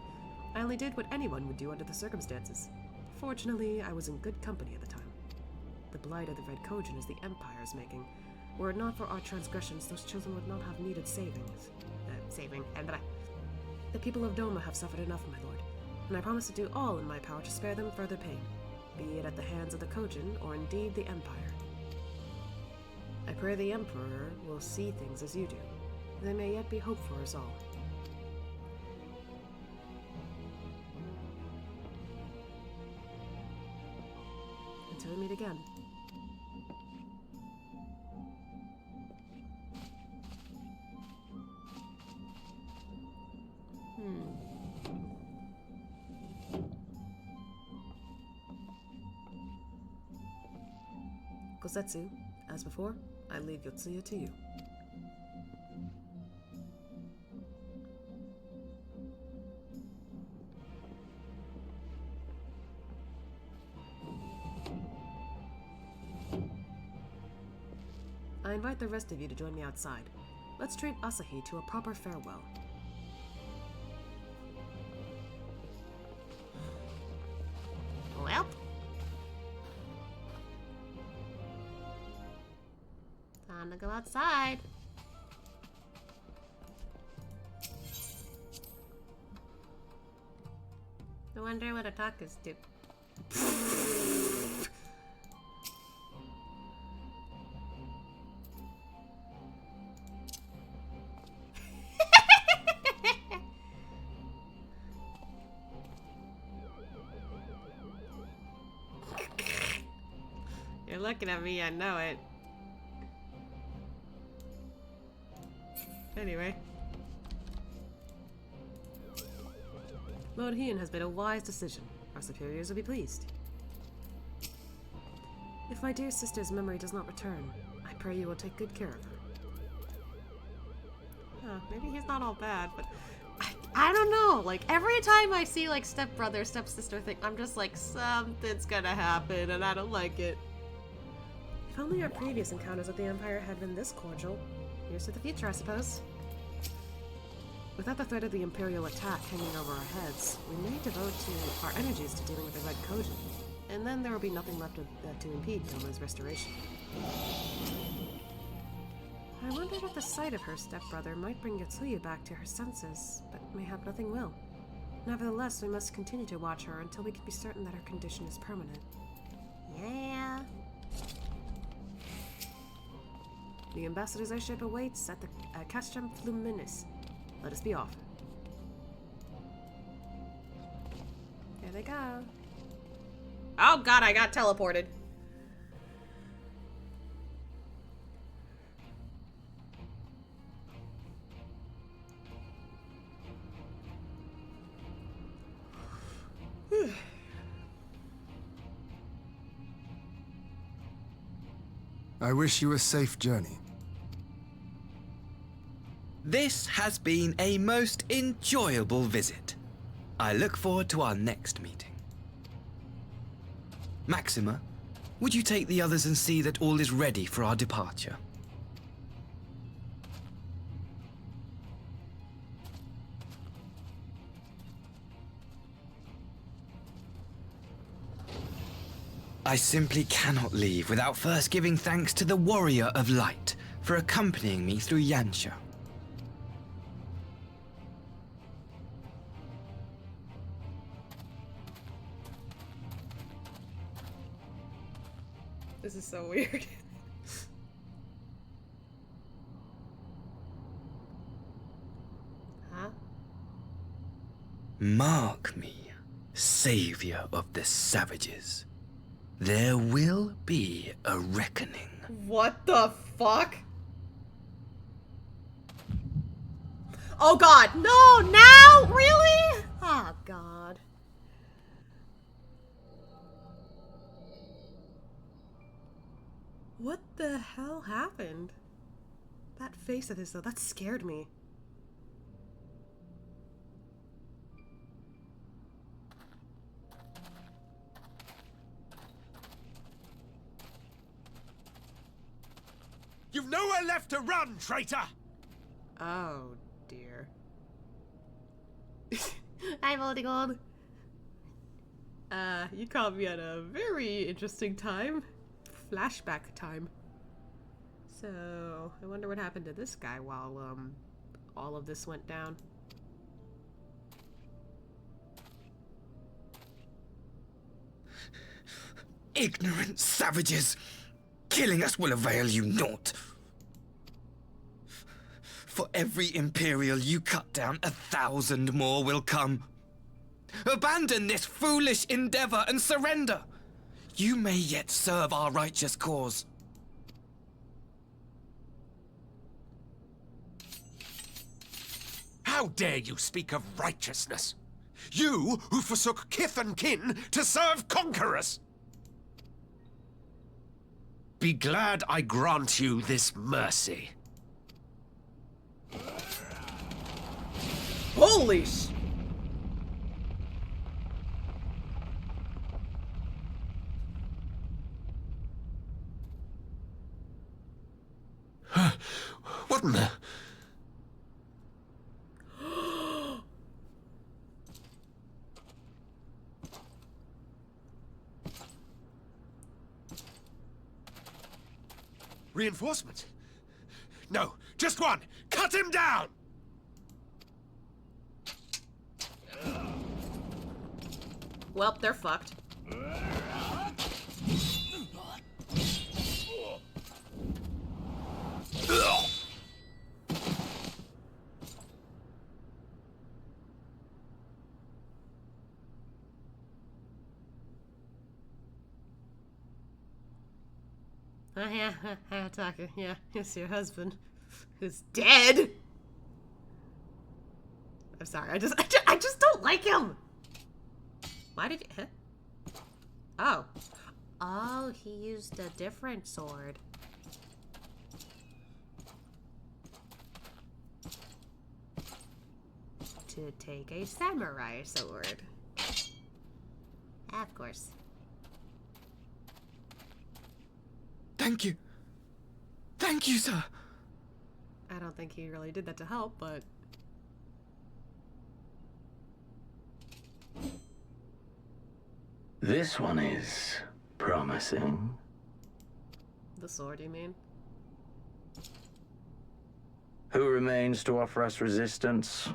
I only did what anyone would do under the circumstances. Fortunately, I was in good company at the time. The blight of the Red Kojin is the Empire's making. Were it not for our transgressions, those children would not have needed savings. The people of Doma have suffered enough, my lord, and I promise to do all in my power to spare them further pain, be it at the hands of the Kojin or indeed the Empire. I pray the Emperor will see things as you do. There may yet be hope for us all. Until we meet again. Kosetsu, as before, I leave Yotsuya to you. I invite the rest of you to join me outside. Let's treat Asahi to a proper farewell. Well. Time to go outside. I wonder what Ataka's do. You're looking at me, I know it. Anyway. Lord Hien has made a wise decision. Our superiors will be pleased. If my dear sister's memory does not return, I pray you will take good care of her. Huh, maybe he's not all bad, but I don't know. Like, every time I see, like, stepbrother, stepsister thing, I'm just like, something's gonna happen, and I don't like it. If only our previous encounters with the Empire had been this cordial. Here's to the future, I suppose. Without the threat of the Imperial attack hanging over our heads, we may devote our energies to dealing with the Red Kojin, and then there will be nothing left to impede Doma's restoration. I wondered if the sight of her stepbrother might bring Yotsuya back to her senses, but mayhap nothing will. Nevertheless, we must continue to watch her until we can be certain that her condition is permanent. Yeah. The ambassador's airship awaits at the Castrum Fluminis. Let us be off. There they go. Oh god, I got teleported. I wish you a safe journey. This has been a most enjoyable visit. I look forward to our next meeting. Maxima, would you take the others and see that all is ready for our departure? I simply cannot leave without first giving thanks to the Warrior of Light for accompanying me through Yansha. This is so weird. Huh? Mark me, savior of the savages. There will be a reckoning. What the fuck? Oh god, no, now? Really? Oh god. What the hell happened? That face of his, though, that scared me. You've nowhere left to run, traitor! Oh, dear. I'm holding on. You caught me at a very interesting time. Flashback time. So, I wonder what happened to this guy while, all of this went down. Ignorant savages! Killing us will avail you naught. For every Imperial you cut down, 1,000 more will come. Abandon this foolish endeavor and surrender. You may yet serve our righteous cause. How dare you speak of righteousness? You who forsook kith and kin to serve conquerors! Be glad I grant you this mercy. Holy sh... Reinforcements? No, just one! Cut him down! Well, they're fucked. Yeah, Taka, yeah, it's your husband, who's dead. I'm sorry, I just don't like him. Why did you... Huh? Oh, he used a different sword. To take a samurai sword. Of course. Thank you. Thank you, sir. I don't think he really did that to help, but... This one is promising. The sword, you mean? Who remains to offer us resistance?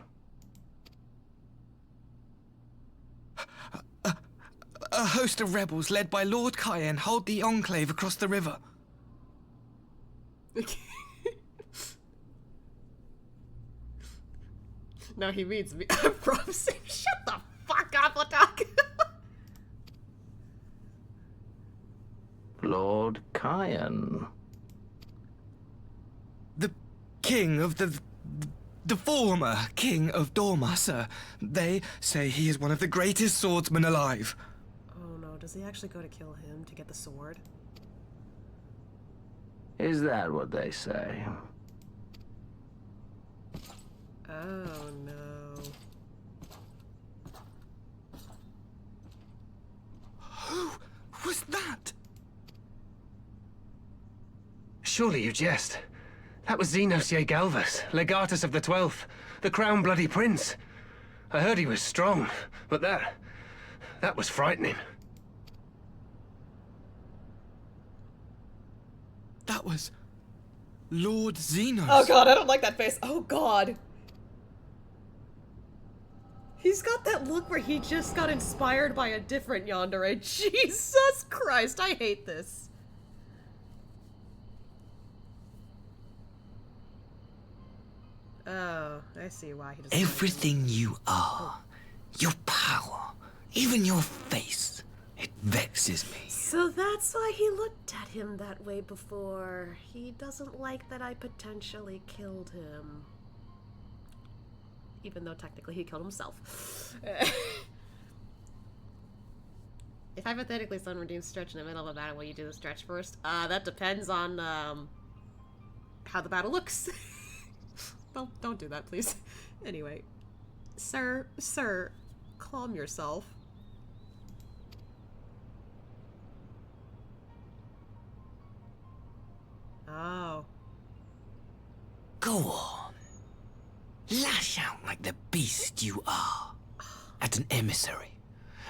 A host of rebels led by Lord Cayenne hold the enclave across the river. No, he reads me. I'm promising. Shut the fuck up, Latak. Lord Cayenne. The king of the former king of Doma, sir. They say he is one of the greatest swordsmen alive. Oh no, does he actually go to kill him to get the sword? Is that what they say? Oh no. Who was that? Surely you jest. That was Xenos Galvus, legatus of the 12th, the Crown Bloody Prince. I heard he was strong, but that was frightening. That was Lord Xenos. Oh god, I don't like that face. Oh god. He's got that look where he just got inspired by a different yandere. Jesus Christ, I hate this. Oh, I see why he doesn't. Everything you are, your power, even your face, it vexes me. So that's why he looked at him that way before. He doesn't like that I potentially killed him. Even though technically he killed himself. If hypothetically someone redeems stretch in the middle of a battle, will you do the stretch first? That depends on how the battle looks. Don't do that, please. Anyway, sir, calm yourself. Oh. Go on. Lash out like the beast you are at an emissary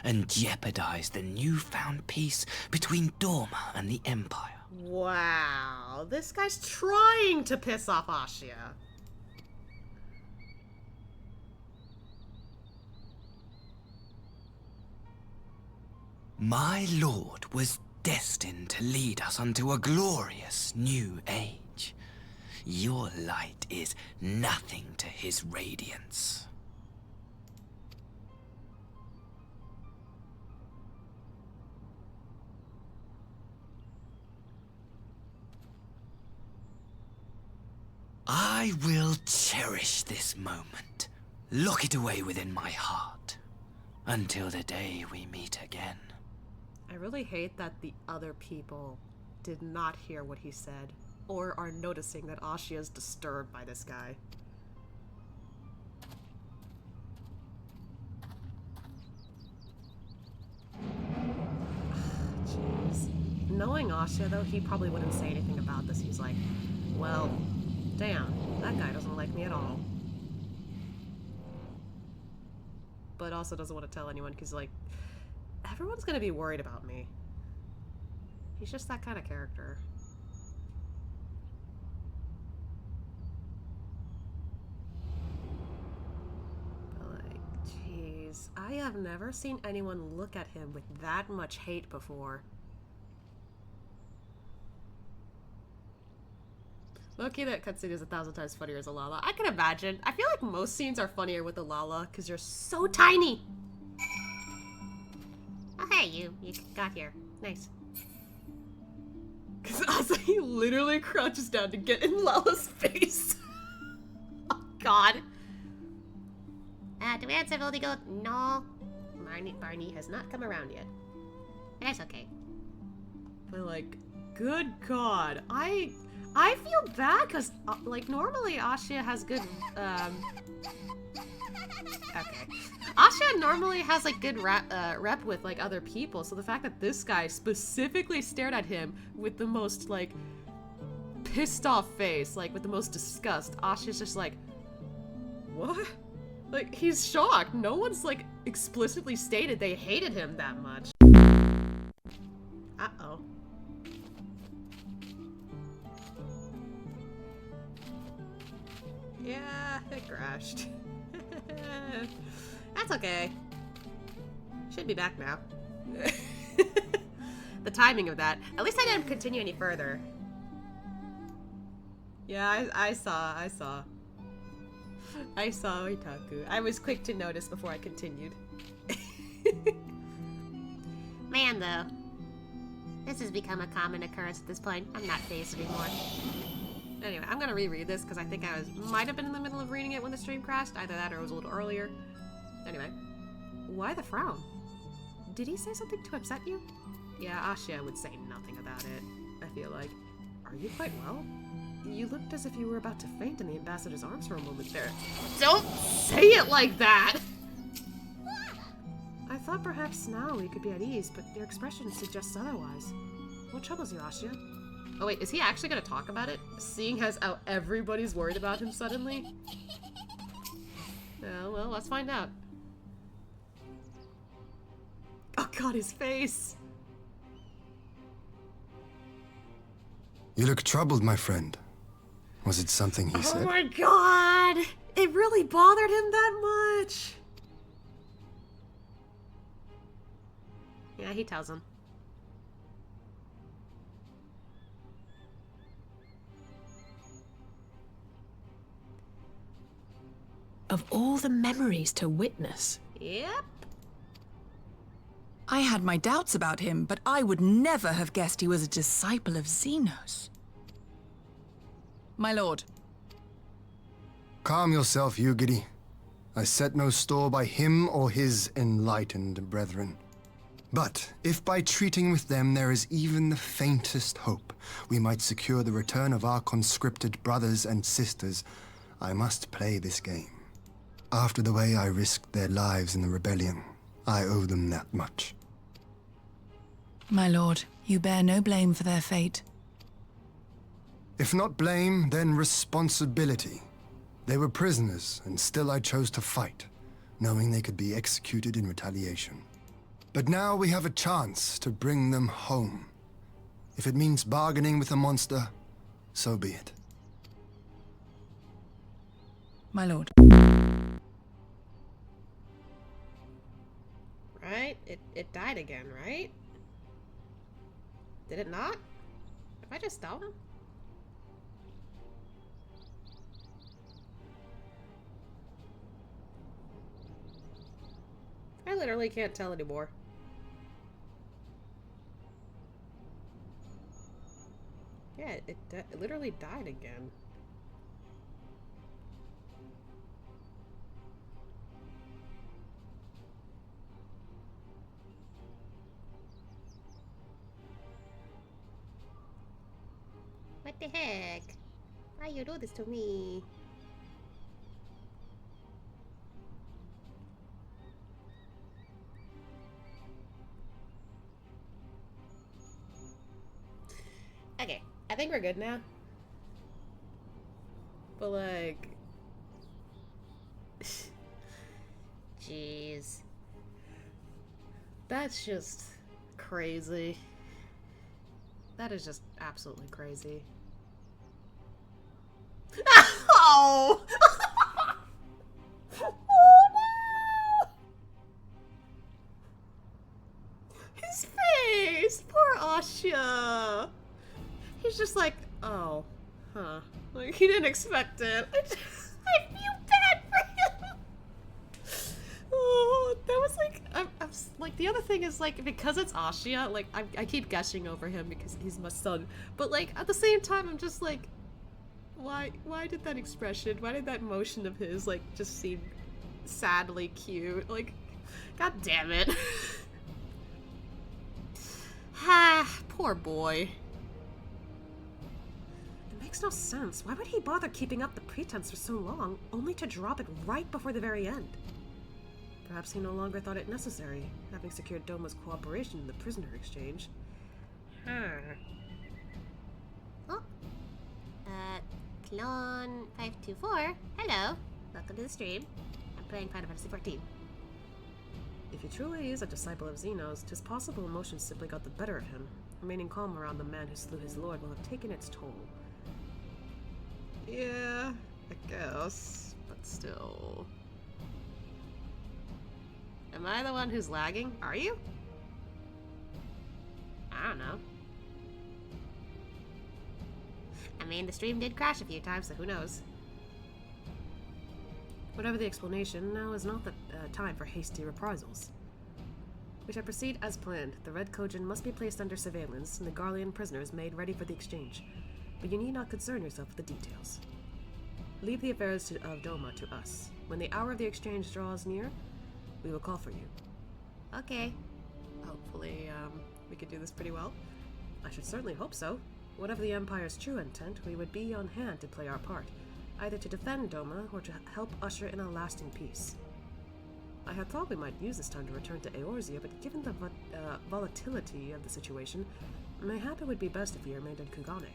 and jeopardize the newfound peace between Doma and the Empire. Wow, this guy's trying to piss off Ashia. My lord was destined to lead us unto a glorious new age. Your light is nothing to his radiance. I will cherish this moment, lock it away within my heart, until the day we meet again. I really hate that the other people did not hear what he said, or are noticing that Ashia is disturbed by this guy. Jeez. Knowing Ashia, though, he probably wouldn't say anything about this. He's like, well, damn, that guy doesn't like me at all. But also doesn't want to tell anyone, because, like, everyone's gonna be worried about me. He's just that kind of character. eyes. I have never seen anyone look at him with that much hate before. Loki, that cutscene is 1,000 times funnier as a Lala. I can imagine. I feel like most scenes are funnier with the Lala because you're so tiny. Oh, hey, you got here. Nice. Because also he literally crouches down to get in Lala's face. Oh, God. Do we have civility go? No. Barney has not come around yet. That's okay. But, like, good God. I feel bad because, like, normally Asha has good, okay. Asha normally has, like, good rep with, like, other people, so the fact that this guy specifically stared at him with the most, like, pissed off face, like, with the most disgust, Asha's just like, what? Like, he's shocked. No one's, like, explicitly stated they hated him that much. Uh-oh. Yeah, it crashed. That's okay. Should be back now. The timing of that. At least I didn't continue any further. Yeah, I saw. I saw Oitaku. I was quick to notice before I continued. Man, though. This has become a common occurrence at this point. I'm not phased anymore. Anyway, I'm gonna reread this because I think I might have been in the middle of reading it when the stream crashed. Either that or it was a little earlier. Anyway. Why the frown? Did he say something to upset you? Yeah, Asha would say nothing about it, I feel like. Are you quite well? You looked as if you were about to faint in the ambassador's arms for a moment there. Don't say it like that! I thought perhaps now we could be at ease, but your expression suggests otherwise. What troubles you, Asha? Oh wait, is he actually gonna talk about it? Seeing as how everybody's worried about him suddenly? Oh, well, let's find out. Oh God, his face! You look troubled, my friend. Was it something he said? Oh my God! It really bothered him that much! Yeah, he tells him. Of all the memories to witness. Yep. I had my doubts about him, but I would never have guessed he was a disciple of Xenos. My lord. Calm yourself, Yugiri. I set no store by him or his enlightened brethren. But if by treating with them there is even the faintest hope, we might secure the return of our conscripted brothers and sisters, I must play this game. After the way I risked their lives in the rebellion, I owe them that much. My lord, you bear no blame for their fate. If not blame, then responsibility. They were prisoners, and still I chose to fight, knowing they could be executed in retaliation. But now we have a chance to bring them home. If it means bargaining with a monster, so be it. My lord. Right? It died again, right? Did it not? If I just stone him? I literally can't tell anymore. Yeah, it literally died again. What the heck? Why you do this to me? Okay, I think we're good now. But like... Jeez. That's just crazy. That is just absolutely crazy. Oh! Oh no! was just like, oh, huh. Like, he didn't expect it. I feel bad for him. Oh, that was like, I'm like, the other thing is, like, because it's Ashia, like, I keep gushing over him because he's my son. But, like, at the same time, I'm just like, why did that expression, why did that motion of his, like, just seem sadly cute? Like, god damn it. Ah, poor boy. It makes no sense. Why would he bother keeping up the pretense for so long, only to drop it right before the very end? Perhaps he no longer thought it necessary, having secured Doma's cooperation in the prisoner exchange. Oh. Clone 524. Hello. Welcome to the stream. I'm playing Final Fantasy 14. If he truly is a disciple of Xenos, 'tis possible emotions simply got the better of him. Remaining calm around the man who slew his lord will have taken its toll. Yeah, I guess, but still. Am I the one who's lagging? Are you? I don't know. I mean, the stream did crash a few times, so who knows? Whatever the explanation, now is not the time for hasty reprisals. We shall proceed as planned. The Red Kojin must be placed under surveillance, and the Garlean prisoners made ready for the exchange. But you need not concern yourself with the details. Leave the affairs of Doma to us. When the hour of the exchange draws near, we will call for you. Okay. Hopefully, we could do this pretty well. I should certainly hope so. Whatever the Empire's true intent, we would be on hand to play our part, either to defend Doma or to help usher in a lasting peace. I had thought we might use this time to return to Eorzea, but given the volatility of the situation, mayhap it would be best if we remained in Kugane.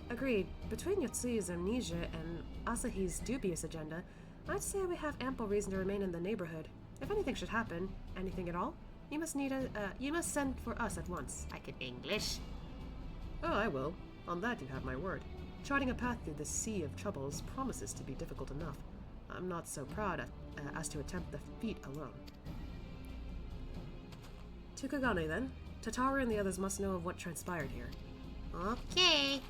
Agreed. Between Yotsui's amnesia and Asahi's dubious agenda, I'd say we have ample reason to remain in the neighborhood. If anything should happen, anything at all, you must send for us at once. I can English. Oh, I will. On that you have my word. Charting a path through the sea of troubles promises to be difficult enough. I'm not so proud as to attempt the feat alone. To Kugane, then. Tataru and the others must know of what transpired here. Okay.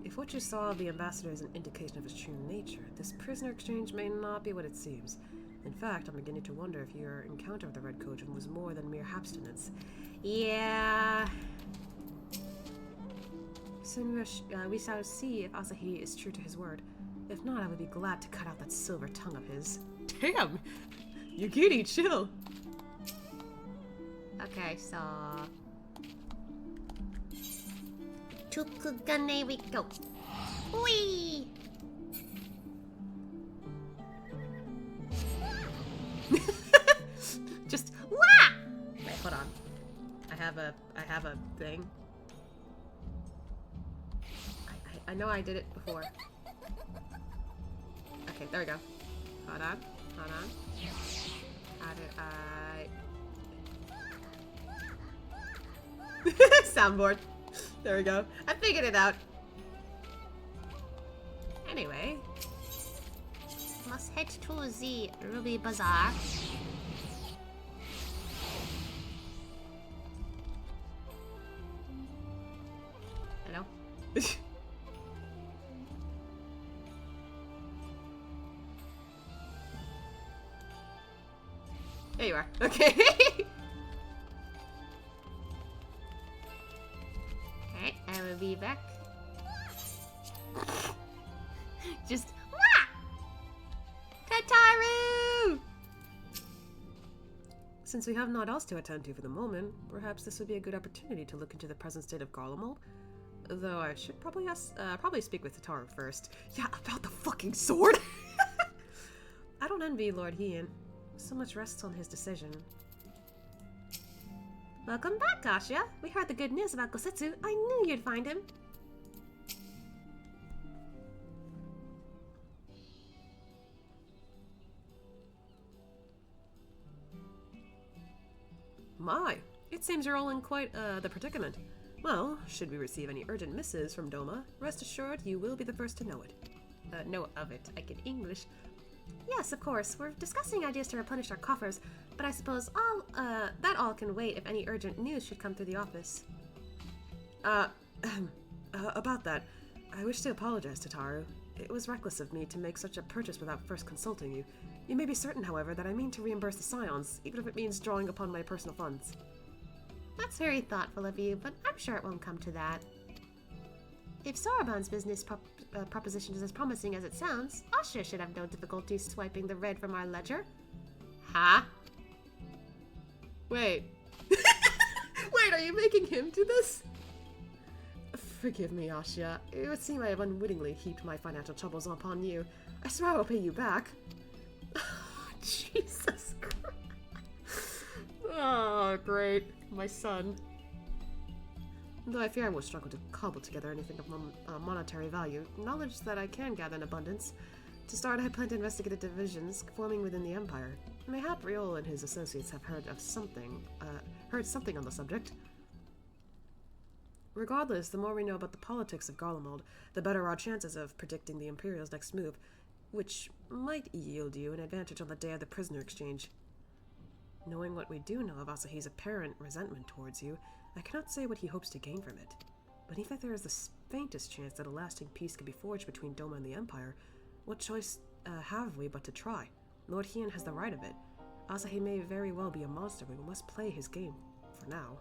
If what you saw of the ambassador is an indication of his true nature, this prisoner exchange may not be what it seems. In fact, I'm beginning to wonder if your encounter with the Red Kojin was more than mere abstinence. Yeah. Soon we shall see if Asahi is true to his word. If not, I would be glad to cut out that silver tongue of his. Damn! Yugiri, chill! Okay, so... to Kugane we go. Whee! Just wah! Wait, hold on. I have a thing. I know I did it before. Okay, there we go. Hold on. How did I... Soundboard. There we go. I figured it out. Anyway. Must head to the Ruby Bazaar. Hello? There you are. Okay. Alright, I will be back. Just wah! Tataru! Since we have naught else to attend to for the moment, perhaps this would be a good opportunity to look into the present state of Garlamald. Though I should probably speak with Tataru first. Yeah, about the fucking sword! I don't envy Lord Hien. So much rests on his decision. Welcome back, Kasia. We heard the good news about Gosetsu. I knew you'd find him. My, it seems you're all in quite the predicament. Well, should we receive any urgent missives from Doma, rest assured you will be the first to know it. Know of it. I can English. Yes, of course. We're discussing ideas to replenish our coffers, but I suppose that all can wait if any urgent news should come through the office. About that, I wish to apologize to Taru. It was reckless of me to make such a purchase without first consulting you. You may be certain, however, that I mean to reimburse the Scions, even if it means drawing upon my personal funds. That's very thoughtful of you, but I'm sure it won't come to that. If Soroban's business proposition is as promising as it sounds, Asha should have no difficulty swiping the red from our ledger. Huh? Wait. Wait, are you making him do this? Forgive me, Asha. It would seem I have unwittingly heaped my financial troubles upon you. I swear I will pay you back. Jesus Christ. Oh, great. My son. Though I fear I will struggle to cobble together anything of monetary value, knowledge that I can gather in abundance. To start, I plan to investigate the divisions forming within the Empire. Mayhap Riol and his associates have heard something on the subject. Regardless, the more we know about the politics of Garlamald, the better our chances of predicting the Imperial's next move, which might yield you an advantage on the day of the prisoner exchange. Knowing what we do know of Asahi's apparent resentment towards you, I cannot say what he hopes to gain from it. But even if there is the faintest chance that a lasting peace can be forged between Doma and the Empire, what choice have we but to try? Lord Hien has the right of it. Asahi may very well be a monster, but we must play his game for now.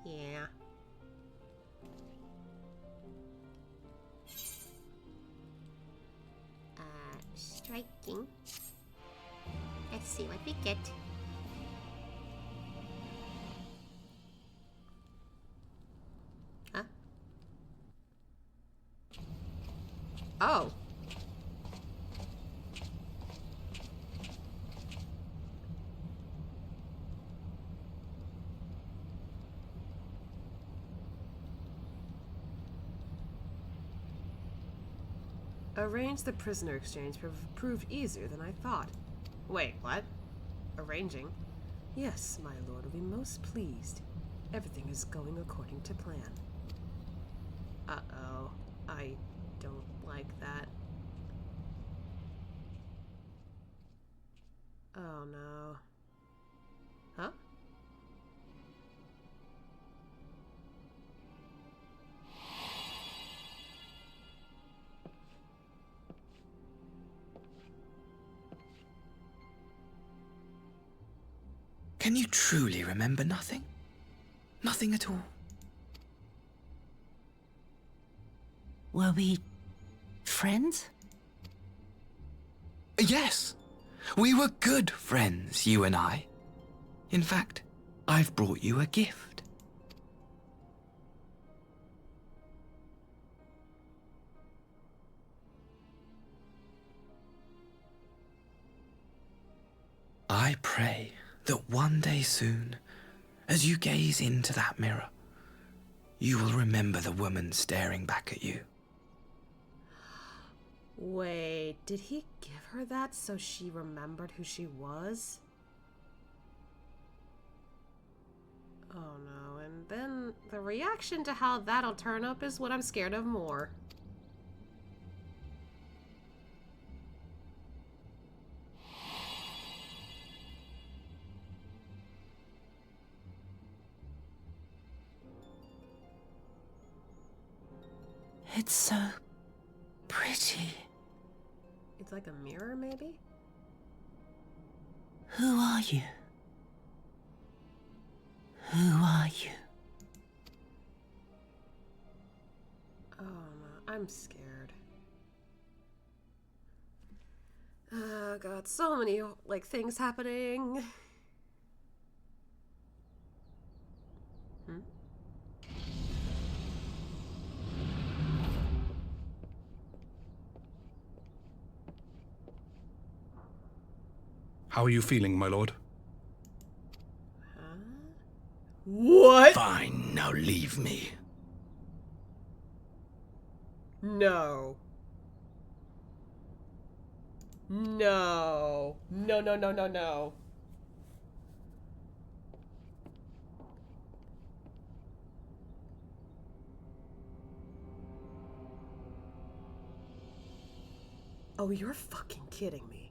Yeah. Striking. Let's see what we get. Huh? Oh. Arrange the prisoner exchange proved easier than I thought. Wait, what? Arranging? Yes, my lord will be most pleased. Everything is going according to plan. Uh-oh. I don't like that. Oh no. Huh? Can you truly remember nothing? Nothing at all? Were we friends? Yes. We were good friends, you and I. In fact, I've brought you a gift. I pray that one day soon, as you gaze into that mirror, you will remember the woman staring back at you. Wait, did he give her that so she remembered who she was? Oh no, and then the reaction to how that'll turn up is what I'm scared of more. It's so pretty. It's like a mirror, maybe? Who are you? Who are you? Oh no, I'm scared. Oh god, so many, like, things happening. How are you feeling, my lord? Huh? What? Fine, now leave me. No. No. No, no, no, no, no. Oh, you're fucking kidding me.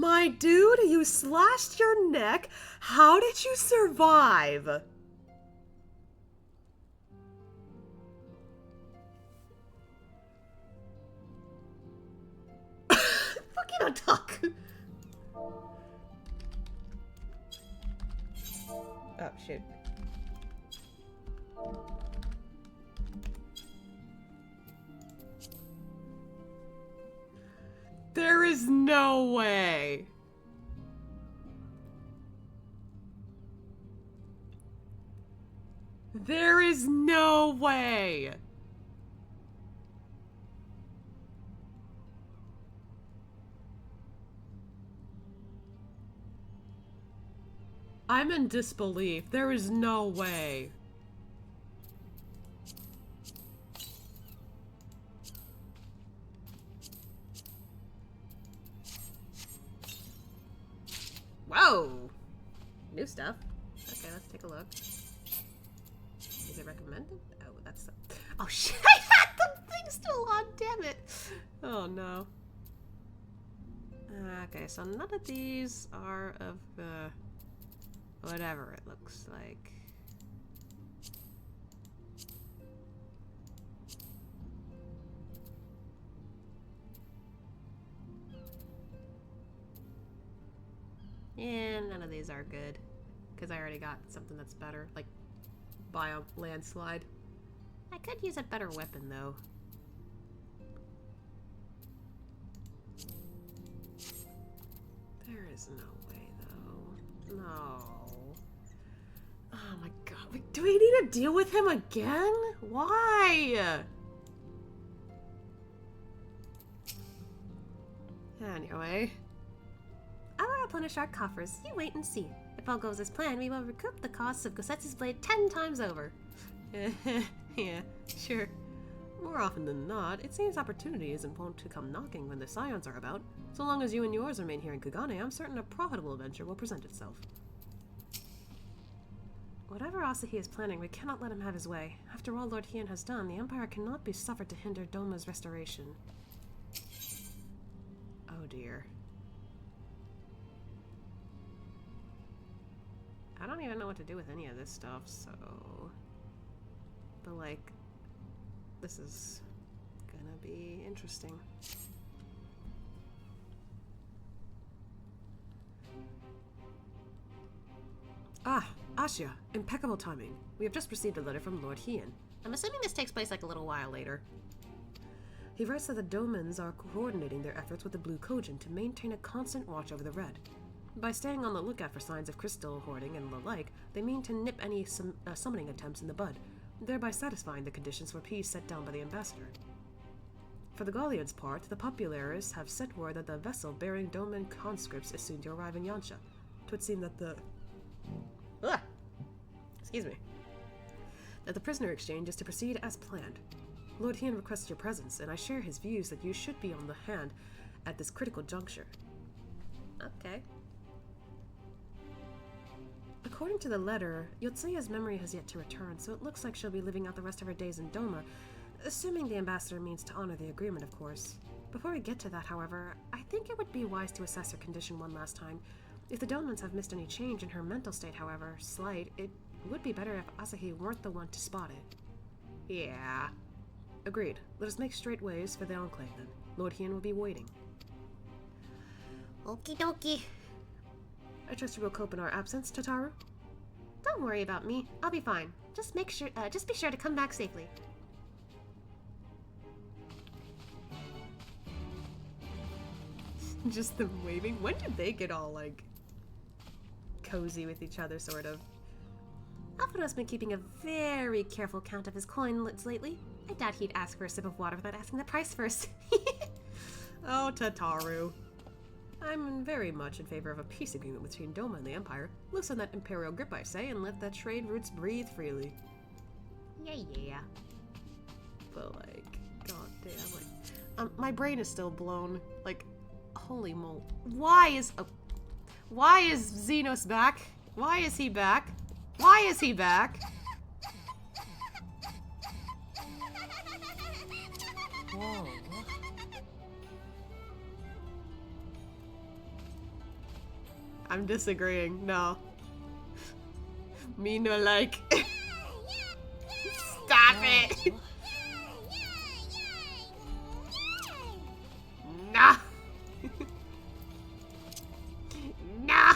My dude, you slashed your neck. How did you survive? Fucking don't talk. Oh, shit. There is no way. There is no way. I'm in disbelief. There is no way. Whoa! New stuff. Okay, let's take a look. Is it recommended? Oh, that's... Oh, shit! I had the thing still on, damn it! Oh, no. Okay, so none of these are of, whatever it looks like. And none of these are good. Because I already got something that's better. Like, by a landslide. I could use a better weapon, though. There is no way, though. No. Oh my god. Do we need to deal with him again? Why? Anyway. I will replenish our coffers. You wait and see. If all goes as planned, we will recoup the costs of Gosetsu's blade 10 times over. Yeah, sure. More often than not, it seems opportunity isn't wont to come knocking when the Scions are about. So long as you and yours remain here in Kugane, I'm certain a profitable adventure will present itself. Whatever Asahi is planning, we cannot let him have his way. After all Lord Hien has done, the Empire cannot be suffered to hinder Doma's restoration. Oh dear. I don't even know what to do with any of this stuff, so... But, like, this is gonna be interesting. Ah, Asya, impeccable timing. We have just received a letter from Lord Hien. I'm assuming this takes place like a little while later. He writes that the Domans are coordinating their efforts with the Blue Kojin to maintain a constant watch over the Red. By staying on the lookout for signs of crystal hoarding and the like, they mean to nip any summoning attempts in the bud, thereby satisfying the conditions for peace set down by the ambassador. For the Gallians' part, the populares have sent word that the vessel bearing Doman conscripts is soon to arrive in Yansha. Twould seem that the... Excuse me. That the prisoner exchange is to proceed as planned. Lord Hien requests your presence, and I share his views that you should be on the hand at this critical juncture. Okay. According to the letter, Yotsuya's memory has yet to return, so it looks like she'll be living out the rest of her days in Doma, assuming the ambassador means to honor the agreement, of course. Before we get to that, however, I think it would be wise to assess her condition one last time. If the Domans have missed any change in her mental state, however slight, it would be better if Asahi weren't the one to spot it. Yeah. Agreed. Let us make straight ways for the Enclave, then. Lord Hien will be waiting. Okie dokie. I trust you will cope in our absence, Tataru? Don't worry about me. I'll be fine. Just be sure to come back safely. Just them waving. When did they get all, like, cozy with each other, sort of? Alfredo's been keeping a very careful count of his coins lately. I doubt he'd ask for a sip of water without asking the price first. Oh, Tataru. I'm very much in favor of a peace agreement between Doma and the Empire. Loosen that imperial grip, I say, and let the trade routes breathe freely. Yeah. But, like, goddamn, like, my brain is still blown. Like, holy moly. Why is Xenos back? Why is he back? Why is he back? Whoa. I'm disagreeing. No. Me no like. Stop it! Nah! Nah!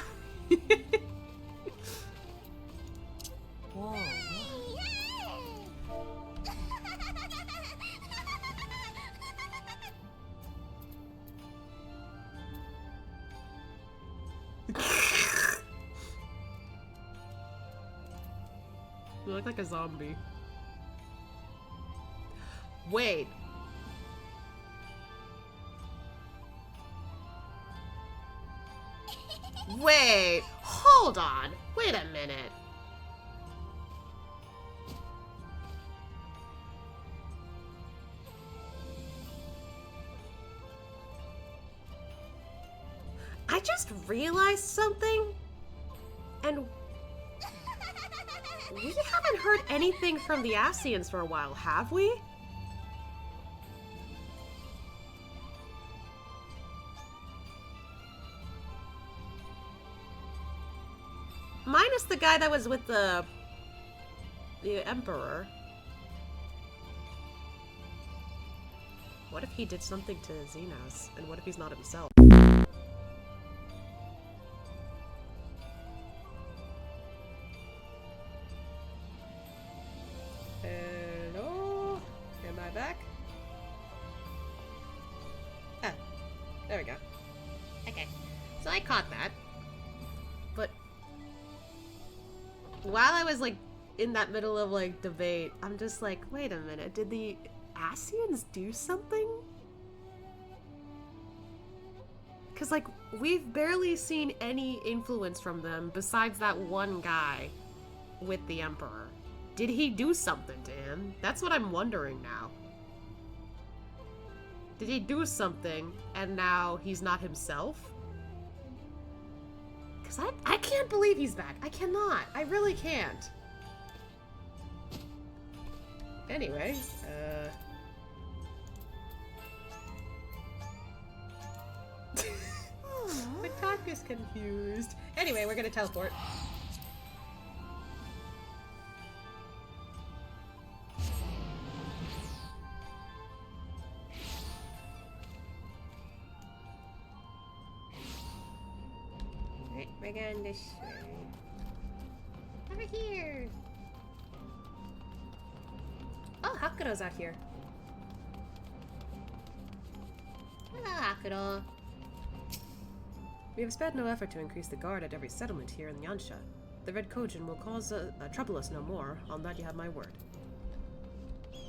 Whoa. You look like a zombie. Wait. Wait. Hold on. Wait a minute. I just realized something. And we haven't heard anything from the Scions for a while, have we? Minus the guy that was with the Emperor. What if he did something to Xenos? And what if he's not himself? Hello? Am I back? Ah, there we go. Okay, so I caught that. But while I was like in that middle of like debate, I'm just like, wait a minute, did the Scions do something? Because like we've barely seen any influence from them besides that one guy with the Emperor. Did he do something to him? That's what I'm wondering now. Did he do something and now he's not himself? Because I can't believe he's back. I cannot. I really can't. Anyway, my talk is confused. Anyway, we're gonna teleport. Right, we're going this way. Over here. Oh, Hakuro's out here. Hello, Hakuro. We have spared no effort to increase the guard at every settlement here in Yansha. The Red Kojin will cause trouble us no more. On that you have my word.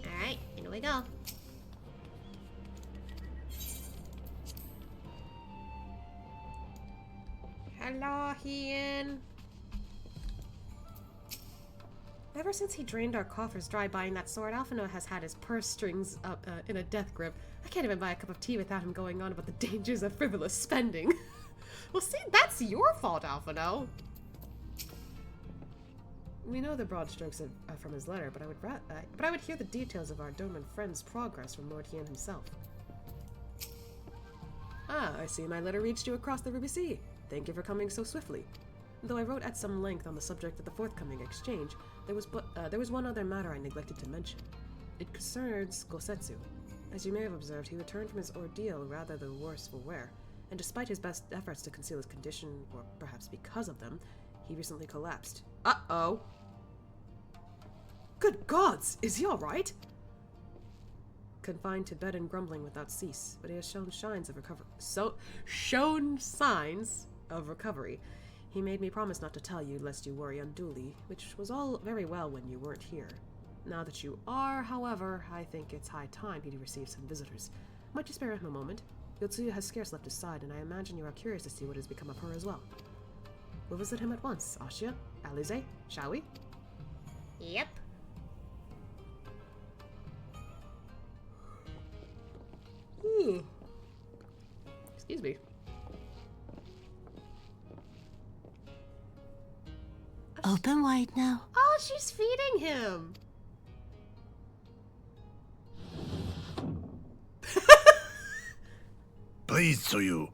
Alright, in we go. Hello, Hien. Ever since he drained our coffers dry buying that sword, Alphino has had his purse strings up in a death grip. I can't even buy a cup of tea without him going on about the dangers of frivolous spending. Well, see, that's your fault, Alphino. We know the broad strokes from his letter, but I would hear the details of our Doman friend's progress from Lord Hien himself. Ah, I see my letter reached you across the Ruby Sea. Thank you for coming so swiftly. Though I wrote at some length on the subject of the forthcoming exchange, there was one other matter I neglected to mention. It concerns Gosetsu. As you may have observed, he returned from his ordeal rather the worse for wear, and despite his best efforts to conceal his condition, or perhaps because of them, he recently collapsed. Uh-oh! Good gods! Is he alright? Confined to bed and grumbling without cease, but he has shown signs of recovery. He made me promise not to tell you, lest you worry unduly, which was all very well when you weren't here. Now that you are, however, I think it's high time he receive some visitors. Might you spare him a moment? Yotsuya has scarce left his side, and I imagine you are curious to see what has become of her as well. We'll visit him at once, Ashia, Alize, shall we? Yep. Ooh. Excuse me. Open wide now. Oh, she's feeding him. Please, Tsuyu.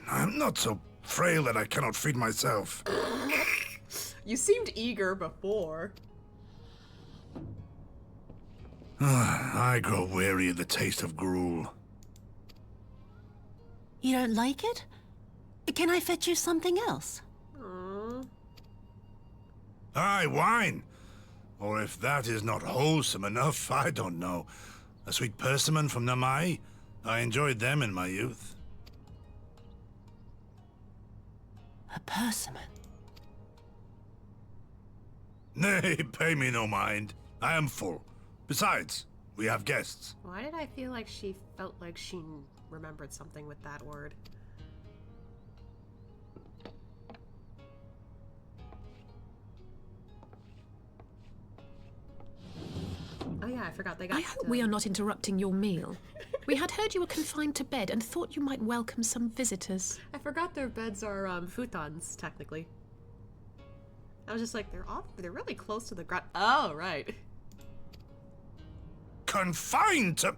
I'm not so frail that I cannot feed myself. You seemed eager before. I grow weary of the taste of gruel. You don't like it? Can I fetch you something else? Aye, wine. Or if that is not wholesome enough, I don't know. A sweet persimmon from Namai? I enjoyed them in my youth. A persimmon? Nay, pay me no mind. I am full. Besides, we have guests. Why did I feel like she felt like she remembered something with that word? Oh yeah, I forgot they got... I hope we are not interrupting your meal. We had heard you were confined to bed and thought you might welcome some visitors. I forgot their beds are futons, technically. I was just like, they're really close to the ground. Oh, right. Confined to...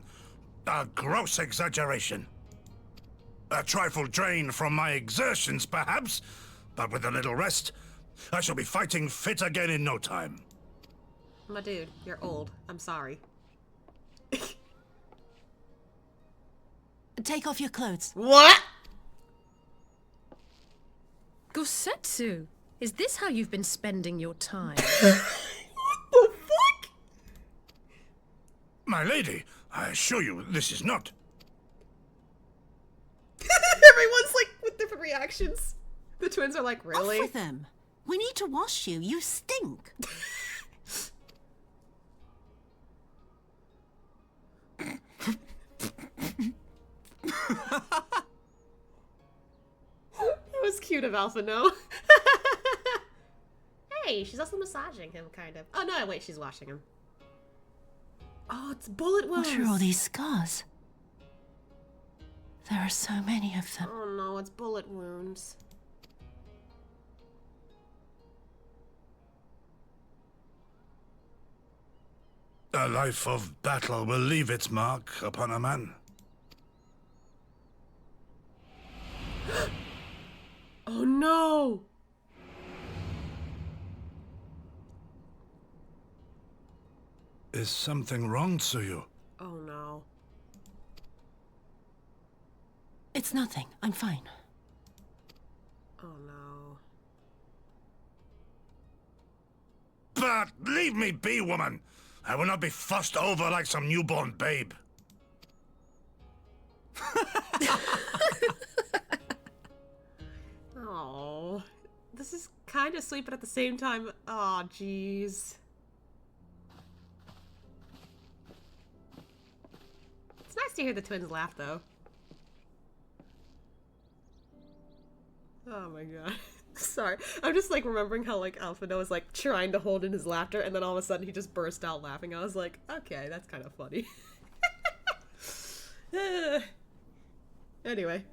A gross exaggeration. A trifle drained from my exertions, perhaps, but with a little rest, I shall be fighting fit again in no time. My dude, you're old. I'm sorry. Take off your clothes. What? Gosetsu, is this how you've been spending your time? What the fuck? My lady, I assure you, this is not. Everyone's like with different reactions. The twins are like, really? Off with them. We need to wash you. You stink. That was cute of Alpha, no? Hey, she's also massaging him, kind of. Oh, no, wait, she's washing him. Oh, it's bullet wounds. What are all these scars? There are so many of them. Oh, no, it's bullet wounds. A life of battle will leave its mark upon a man. Oh no! Is something wrong, Tsuyu? Oh no. It's nothing. I'm fine. Oh no. But leave me be, woman! I will not be fussed over like some newborn babe. Oh, this is kind of sweet, but at the same time, oh, jeez. It's nice to hear the twins laugh, though. Oh my god. Sorry. I'm just like remembering how like Alphino was like trying to hold in his laughter and then all of a sudden he just burst out laughing. I was like, okay, that's kind of funny. Anyway.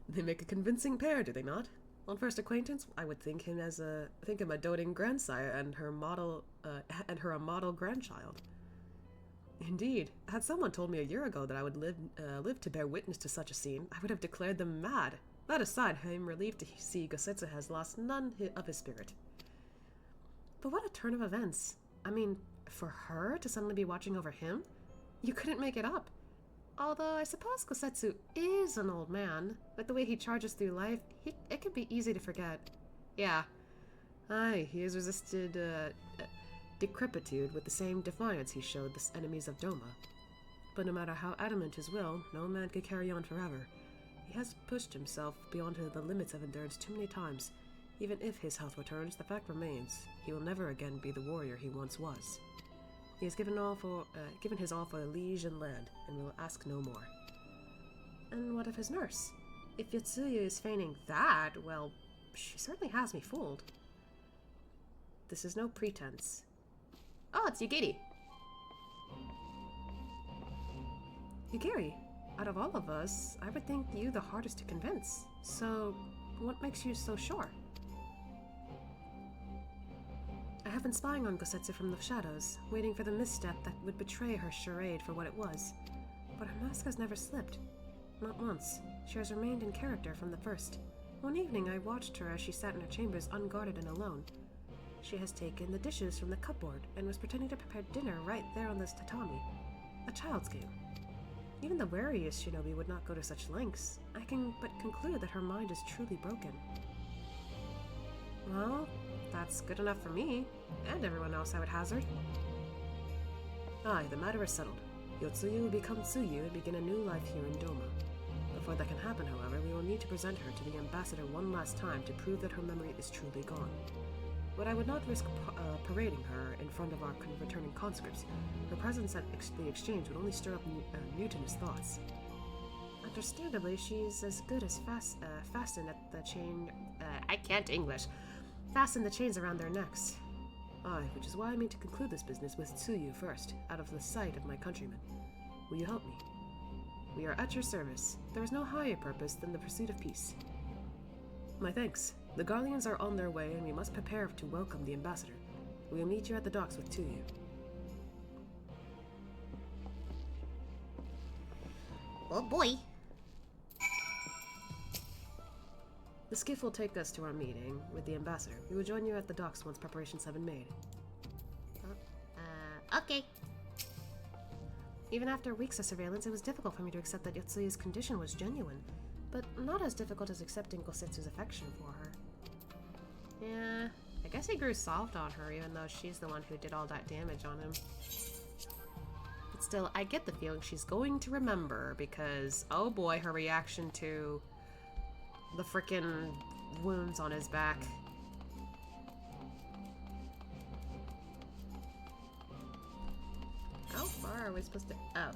They make a convincing pair, do they not? On first acquaintance, I would think him a doting grandsire and her a model grandchild. Indeed, had someone told me a year ago that I would live to bear witness to such a scene, I would have declared them mad. That aside, I am relieved to see Gosetsu has lost none of his spirit. But what a turn of events. I mean, for her to suddenly be watching over him? You couldn't make it up. Although, I suppose Gosetsu is an old man. With the way he charges through life, it can be easy to forget. Yeah. Aye, he has resisted, decrepitude with the same defiance he showed the enemies of Doma. But no matter how adamant his will, no man could carry on forever. He has pushed himself beyond the limits of endurance too many times. Even if his health returns, the fact remains, he will never again be the warrior he once was. He has given his all for liege and land, and will ask no more. And what of his nurse? If Yotsuyu is feigning that, well, she certainly has me fooled. This is no pretense. Oh, it's Yugiri! Yugiri, out of all of us, I would think you the hardest to convince. So, what makes you so sure? I have been spying on Gosetsu from the shadows, waiting for the misstep that would betray her charade for what it was. But her mask has never slipped. Not once. She has remained in character from the first. One evening I watched her as she sat in her chambers unguarded and alone. She has taken the dishes from the cupboard and was pretending to prepare dinner right there on this tatami. A child's game. Even the wariest shinobi would not go to such lengths. I can but conclude that her mind is truly broken. Well, that's good enough for me, and everyone else I would hazard. Aye, the matter is settled. Yotsuyu will become Tsuyu and begin a new life here in Doma. Before that can happen, however, we will need to present her to the ambassador one last time to prove that her memory is truly gone. But I would not risk parading her in front of our returning conscripts. Her presence at the exchange would only stir up mutinous thoughts. Understandably, she's as good as fastened at the chain... I can't English. Fasten the chains around their necks. Aye, which is why I mean to conclude this business with Tsuyu first, out of the sight of my countrymen. Will you help me? We are at your service. There is no higher purpose than the pursuit of peace. My thanks. The Garleans are on their way, and we must prepare to welcome the ambassador. We will meet you at the docks with Tsuyu. Oh boy. The skiff will take us to our meeting with the ambassador. We will join you at the docks once preparations have been made. Okay. Even after weeks of surveillance, it was difficult for me to accept that Yotsuyu's condition was genuine, but not as difficult as accepting Kosetsu's affection for her. Yeah, I guess he grew soft on her, even though she's the one who did all that damage on him. But still, I get the feeling she's going to remember, because, oh boy, her reaction to the frickin' wounds on his back. How far are we supposed to... Oh.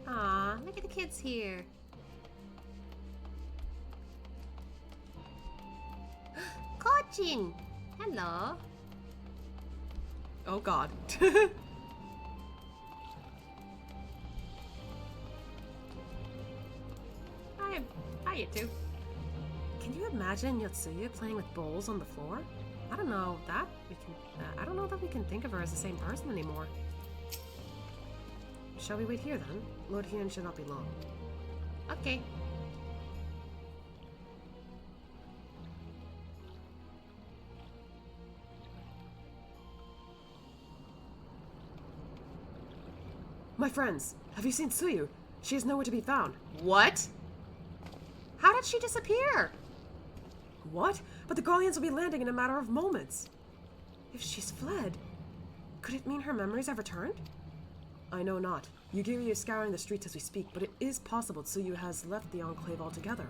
Aw, look at the kids here. Kochin! Hello. Oh god. Hi, you two. Can you imagine Yotsuyu playing with bowls on the floor? I don't know that we can. I don't know that we can think of her as the same person anymore. Shall we wait here then? Lord Hyun should not be long. Okay. My friends, have you seen Tsuyu? She is nowhere to be found. What? How did she disappear? What? But the Garleans will be landing in a matter of moments. If she's fled, could it mean her memories have returned? I know not. Yugiri is scouring the streets as we speak, but it is possible Tsuyu has left the Enclave altogether.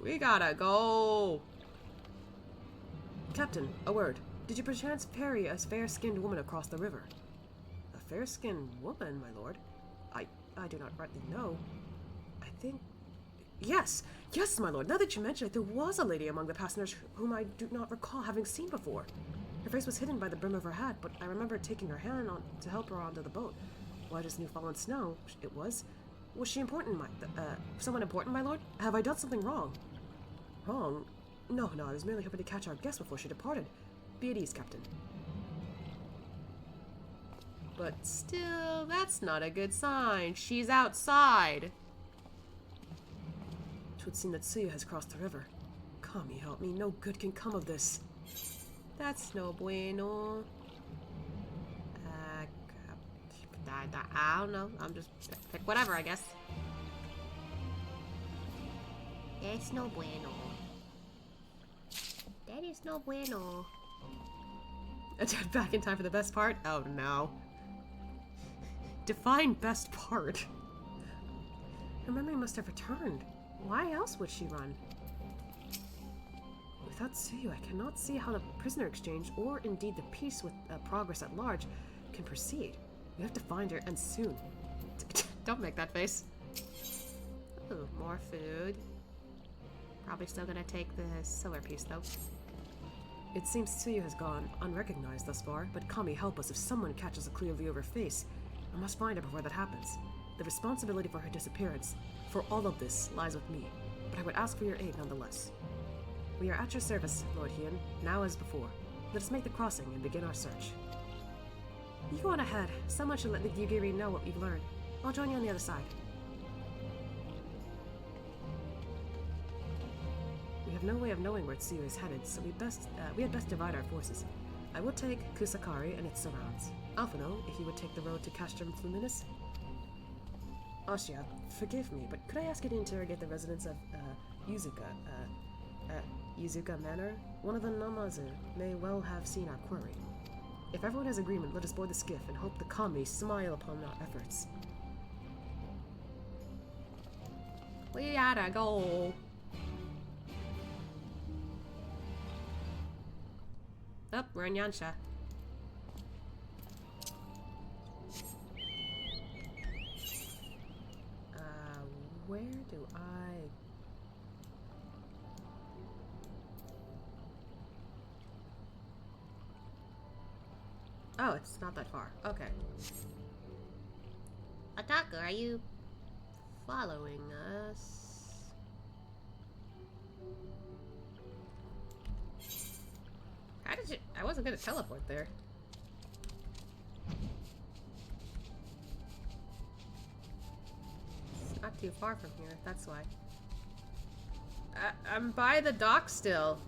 We gotta go. Captain, a word. Did you perchance ferry a fair-skinned woman across the river? A fair-skinned woman, my lord? I do not rightly know. I think... Yes! Yes, my lord! Now that you mention it, there was a lady among the passengers whom I do not recall having seen before. Her face was hidden by the brim of her hat, but I remember taking her hand on to help her onto the boat. White as new fallen snow, it was. Was she important, someone important, my lord? Have I done something wrong? Wrong? No, I was merely hoping to catch our guest before she departed. Be at ease, Captain. But still, that's not a good sign. She's outside. It would seem that Tsuyu has crossed the river. Kami, help me. No good can come of this. That's no bueno. I don't know. I'm just pick whatever, I guess. It's no bueno. That is no bueno. Back in time for the best part? Oh no. Define best part. Her memory must have returned. Why else would she run? Without Tsuyu, I cannot see how the prisoner exchange, or indeed the peace with progress at large, can proceed. We have to find her, and soon. Don't make that face. Ooh, more food. Probably still gonna take the silver piece, though. It seems Tsuyu has gone unrecognized thus far, but Kami, help us if someone catches a clear view of her face. I must find her before that happens. The responsibility for her disappearance, for all of this, lies with me. but I would ask for your aid nonetheless. We are at your service, Lord Hien, now as before. Let us make the crossing and begin our search. You go on ahead. Someone should let the Yugiri know what we've learned. I'll join you on the other side. We have no way of knowing where Tsuyu is headed, so we had best divide our forces. I will take Kusakari and its surrounds. Alphino, if you would take the road to Castrum Fluminus. Ashia, forgive me, but could I ask you to interrogate the residents of, Yuzuka Manor? One of the Namazu may well have seen our query. If everyone has agreement, let us board the skiff and hope the kami smile upon our efforts. We gotta go. Oh, we're in Yansha. Where do I... Oh, it's not that far. Okay. Ataka, are you following us? How did you... I wasn't gonna teleport there. It's not too far from here, that's why. I'm by the dock still.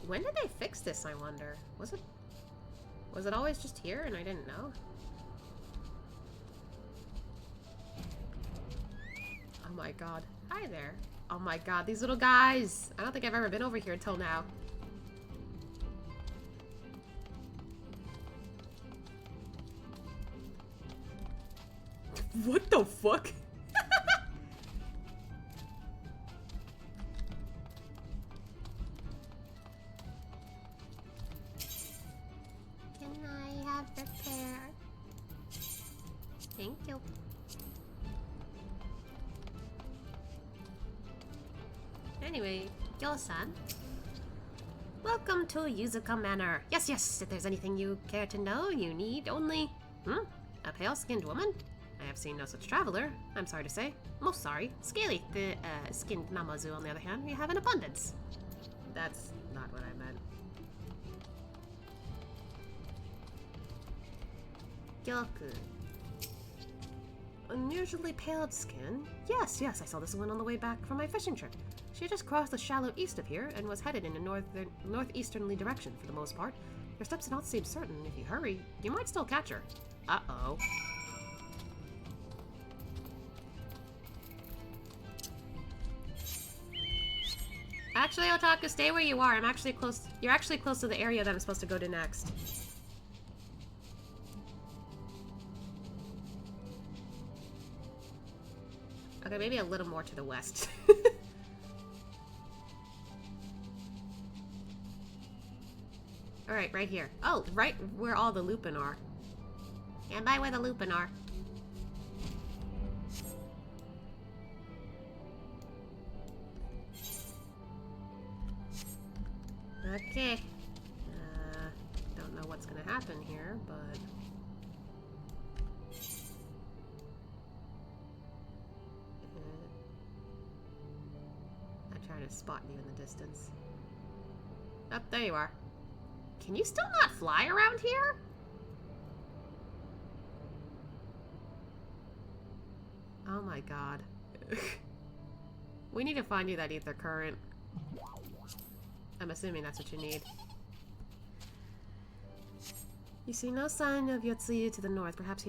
When did they fix this, I wonder? Was it always just here and I didn't know? Oh my god. Hi there. Oh my god, these little guys! I don't think I've ever been over here until now. What the fuck? Can I have repair? Thank you. Anyway, Yo-san. Welcome to Yuzuka Manor. Yes, if there's anything you care to know, you need only... A pale-skinned woman? I have seen no such traveler, I'm sorry to say. Most sorry. Scaly, the skinned Namazu, on the other hand, we have in abundance. That's not what I meant. Gyoku. Unusually pale skin? Yes, I saw this one on the way back from my fishing trip. She just crossed the shallow east of here and was headed in a northeasterly direction for the most part. Her steps do not seem certain. If you hurry, you might still catch her. Uh-oh. Actually, Otaku, stay where you are. I'm actually close. You're actually close to the area that I'm supposed to go to next. Okay, maybe a little more to the west. Alright, right here. Oh, right where all the Lupin are. And by where the Lupin are. Okay. Don't know what's gonna happen here, but... I'm trying to spot you in the distance. Oh, there you are. Can you still not fly around here? Oh my god. We need to find you that ether current. I'm assuming that's what you need. You see no sign of Yotsuyu to the north. Perhaps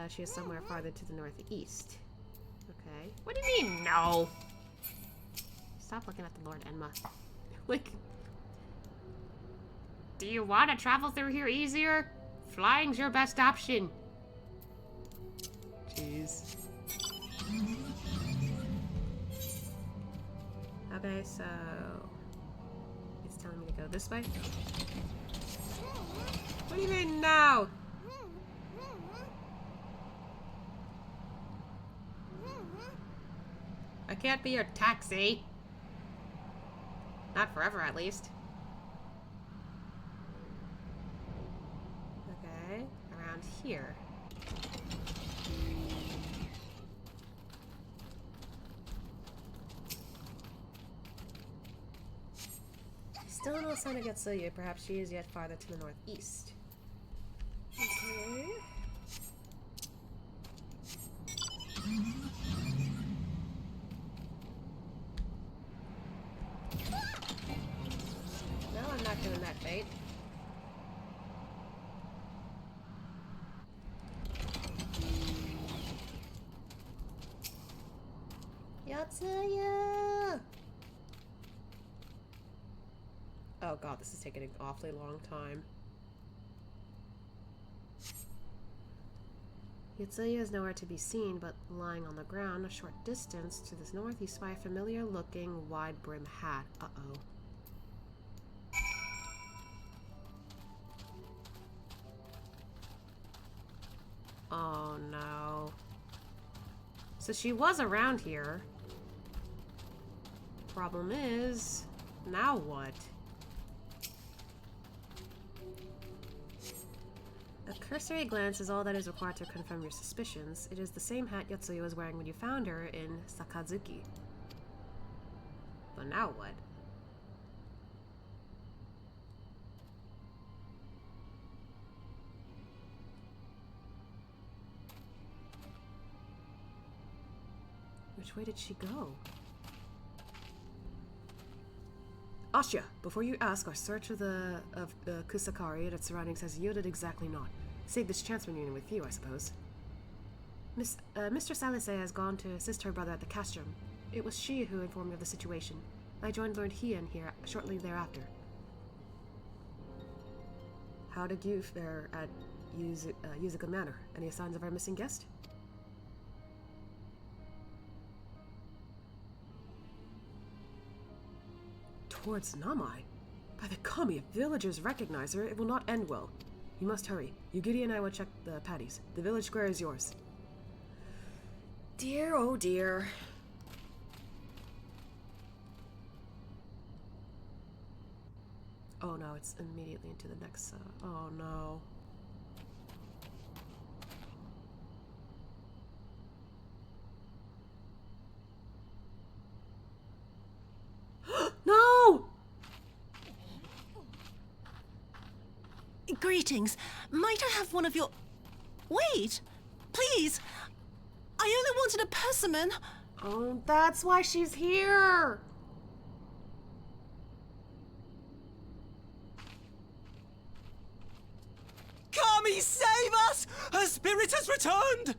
she is somewhere farther to the northeast. Okay. What do you mean, no? Stop looking at the Lord Enma. Like... Do you want to travel through here easier? Flying's your best option. Jeez. Okay, so... It's telling me to go this way? What do you mean now? I can't be your taxi. Not forever, at least. Okay, around here. Still no sign of Getsuya. Perhaps she is yet farther to the northeast. Okay. No, I'm not doing that, Fate. Yotsuya! Oh god, this is taking an awfully long time. Yotsuya is nowhere to be seen, but lying on the ground a short distance to the north, you spy a familiar-looking, wide-brim hat. Uh-oh. Oh no. So she was around here. Problem is, now what? A cursory glance is all that is required to confirm your suspicions. It is the same hat Yotsuya was wearing when you found her in Sakazuki. But now what? Which way did she go? Asya, before you ask, our search of the Kusakari and its surroundings has yielded exactly naught. Save this chance reunion with you, I suppose. Mr. Salise has gone to assist her brother at the castrum. It was she who informed me of the situation. I joined Lord Hien here shortly thereafter. How did you fare at Yuzuka Manor? Any signs of our missing guest? Towards Namai? By the kami, if villagers recognize her, it will not end well. You must hurry. Yugiri and I will check the patties. The village square is yours. Dear, oh dear. Oh no, it's immediately into the next, oh no. No! Greetings. Might I have one of your... Wait! Please! I only wanted a persimmon. Oh, that's why she's here! Kami, save us! Her spirit has returned!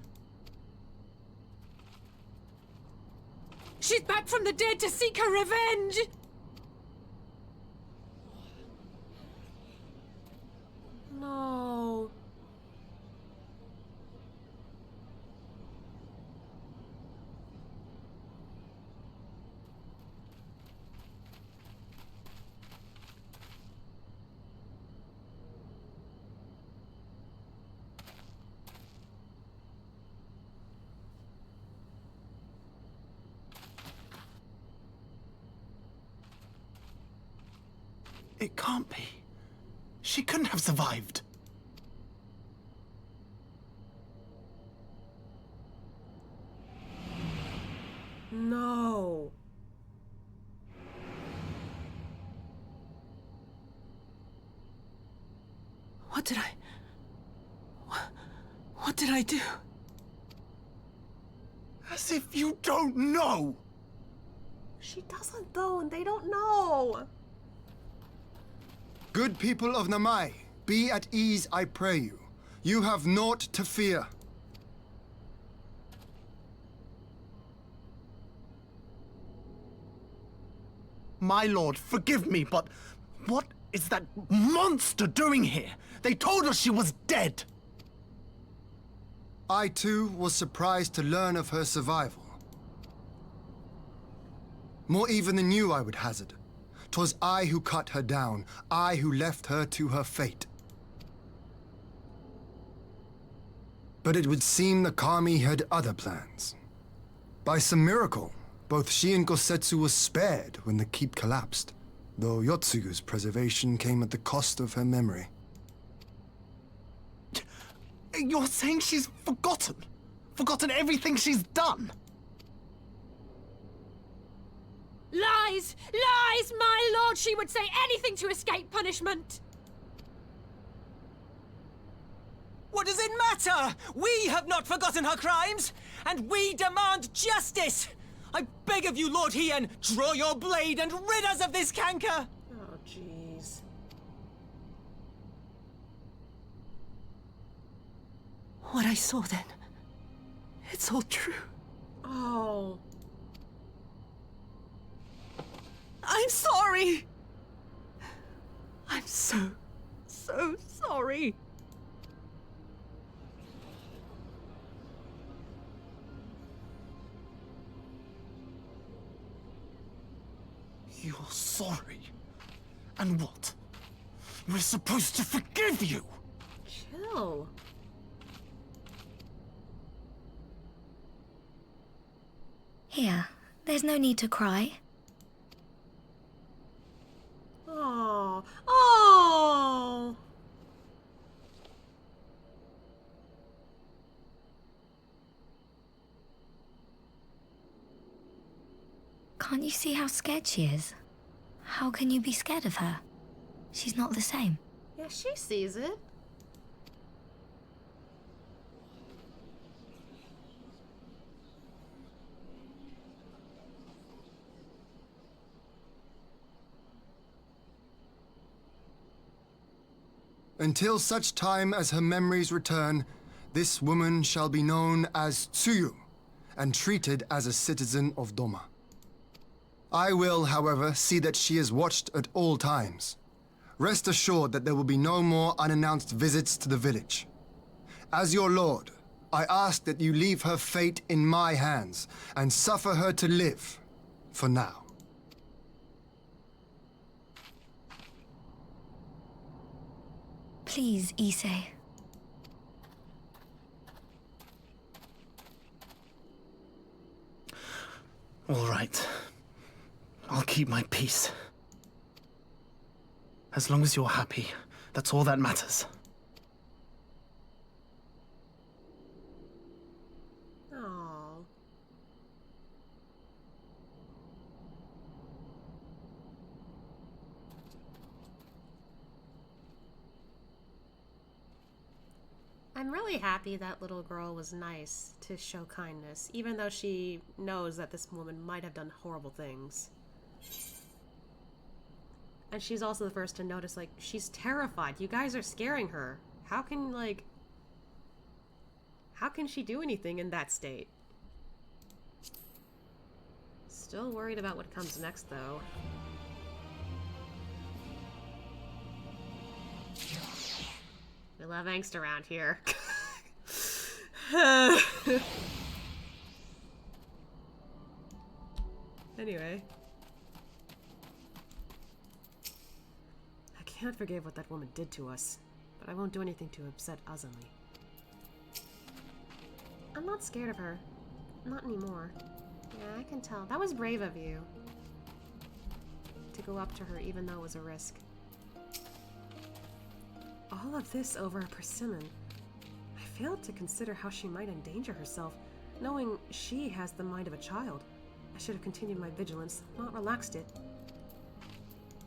She's back from the dead to seek her revenge! No. It can't be. She couldn't have survived. No. What did I... What did I do? As if you don't know! She doesn't though, and they don't know. Good people of Namai, be at ease, I pray you. You have naught to fear. My lord, forgive me, but what is that monster doing here? They told us she was dead. I too was surprised to learn of her survival. More even than you, I would hazard. 'Twas I who cut her down, I who left her to her fate. But it would seem the kami had other plans. By some miracle, both she and Gosetsu were spared when the keep collapsed, though Yotsuyu's preservation came at the cost of her memory. You're saying she's forgotten? Forgotten everything she's done? Lies! Lies! My lord, she would say anything to escape punishment! What does it matter? We have not forgotten her crimes, and we demand justice! I beg of you, Lord Hien, draw your blade and rid us of this canker! Oh, jeez. What I saw then, it's all true. Oh. I'm sorry! I'm so sorry. You're sorry? And what? We're supposed to forgive you! Chill. Here, there's no need to cry. Oh. Oh. Can't you see how scared she is? How can you be scared of her? She's not the same. Yeah, she sees it. Until such time as her memories return, this woman shall be known as Tsuyu and treated as a citizen of Doma. I will, however, see that she is watched at all times. Rest assured that there will be no more unannounced visits to the village. As your lord, I ask that you leave her fate in my hands and suffer her to live, for now. Please, Issei. All right. I'll keep my peace. As long as you're happy, that's all that matters. Oh. I'm really happy that little girl was nice to show kindness, even though she knows that this woman might have done horrible things. And she's also the first to notice, like, she's terrified. You guys are scaring her. How can, like... How can she do anything in that state? Still worried about what comes next, though. We love angst around here. Anyway. I can't forgive what that woman did to us, but I won't do anything to upset Azumi. I'm not scared of her. Not anymore. Yeah, I can tell. That was brave of you. To go up to her even though it was a risk. All of this over a persimmon. I failed to consider how she might endanger herself, knowing she has the mind of a child. I should have continued my vigilance, not relaxed it.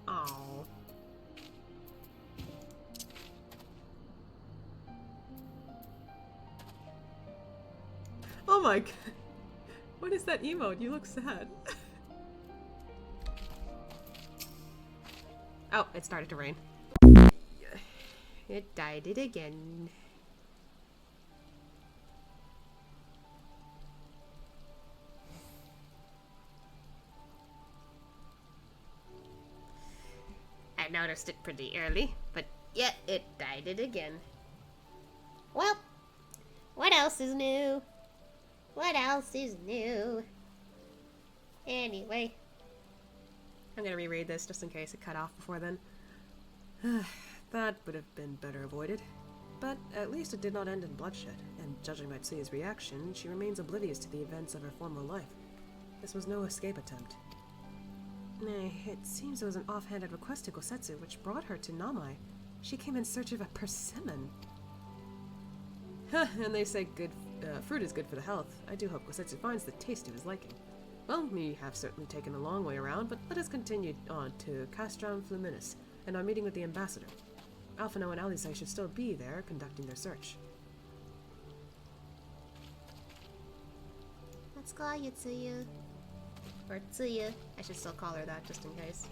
Oh. Oh my god. What is that emote? You look sad. Oh, it started to rain. It died it again. I noticed it pretty early, but yeah, it died it again. Well, what else is new? What else is new? Anyway. I'm gonna reread this just in case it cut off before then. That would have been better avoided. But at least it did not end in bloodshed, and judging by Tsuyu's reaction, she remains oblivious to the events of her former life. This was no escape attempt. Nay, it seems it was an offhanded request to Gosetsu which brought her to Namai. She came in search of a persimmon. And they say good fruit is good for the health. I do hope Gosetsu finds the taste of his liking. Well, we have certainly taken a long way around, but let us continue on to Castrum Fluminus, and our meeting with the ambassador. Alphino and Alice should still be there, conducting their search. Let's go, Yutsuyu. Or Tsuyu. I should still call her that, just in case.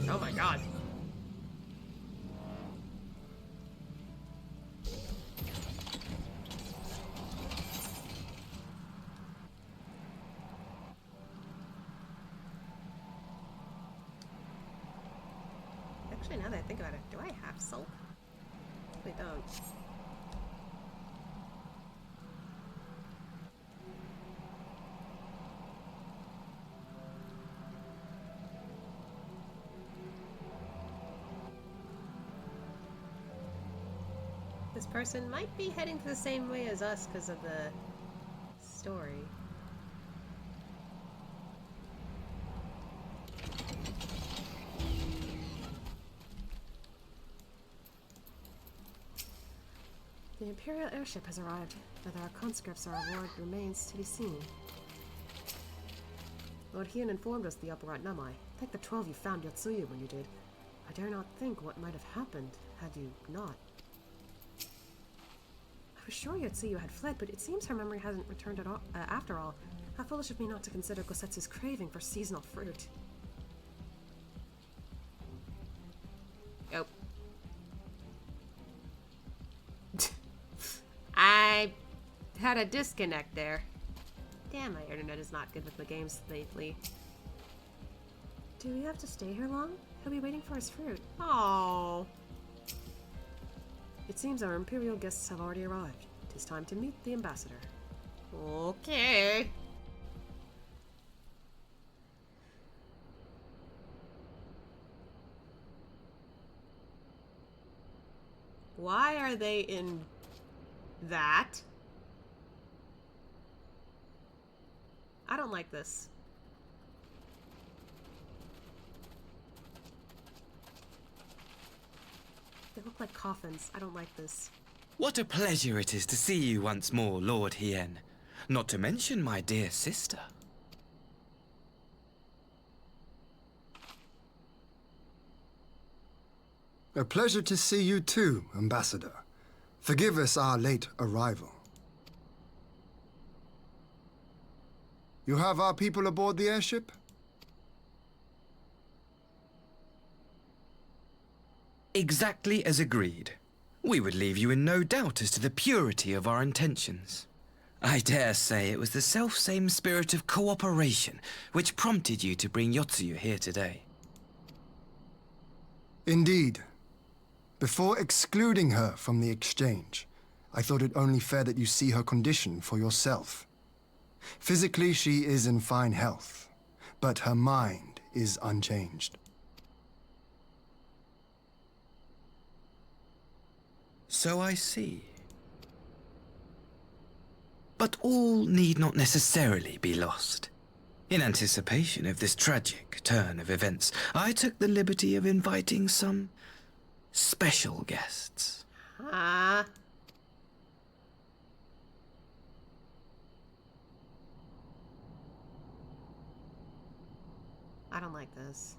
Oh my god. Actually, now that I think about it, do I have soap? I don't. This person might be heading the same way as us because of the story. The Imperial airship has arrived. Whether our conscripts are aboard remains to be seen. Lord Hien informed us the uproar at Namai. Thank the 12 you found Yotsuyu when you did. I dare not think what might have happened had you not. I was sure Yotsuyu had fled, but it seems her memory hasn't returned at all, after all. How foolish of me not to consider Gosetsu's craving for seasonal fruit. Oh. I had a disconnect there. Damn, my internet is not good with the games lately. Do we have to stay here long? He'll be waiting for his fruit. Oh. It seems our Imperial guests have already arrived. It is time to meet the ambassador. Okay. Why are they in that? I don't like this. They look like coffins. I don't like this. What a pleasure it is to see you once more, Lord Hien. Not to mention my dear sister. A pleasure to see you too, Ambassador. Forgive us our late arrival. You have our people aboard the airship? Exactly as agreed. We would leave you in no doubt as to the purity of our intentions. I dare say it was the self-same spirit of cooperation which prompted you to bring Yotsuyu here today. Indeed. Before excluding her from the exchange, I thought it only fair that you see her condition for yourself. Physically, she is in fine health, but her mind is unchanged. So I see. But all need not necessarily be lost. In anticipation of this tragic turn of events, I took the liberty of inviting some special guests. Ah. I don't like this.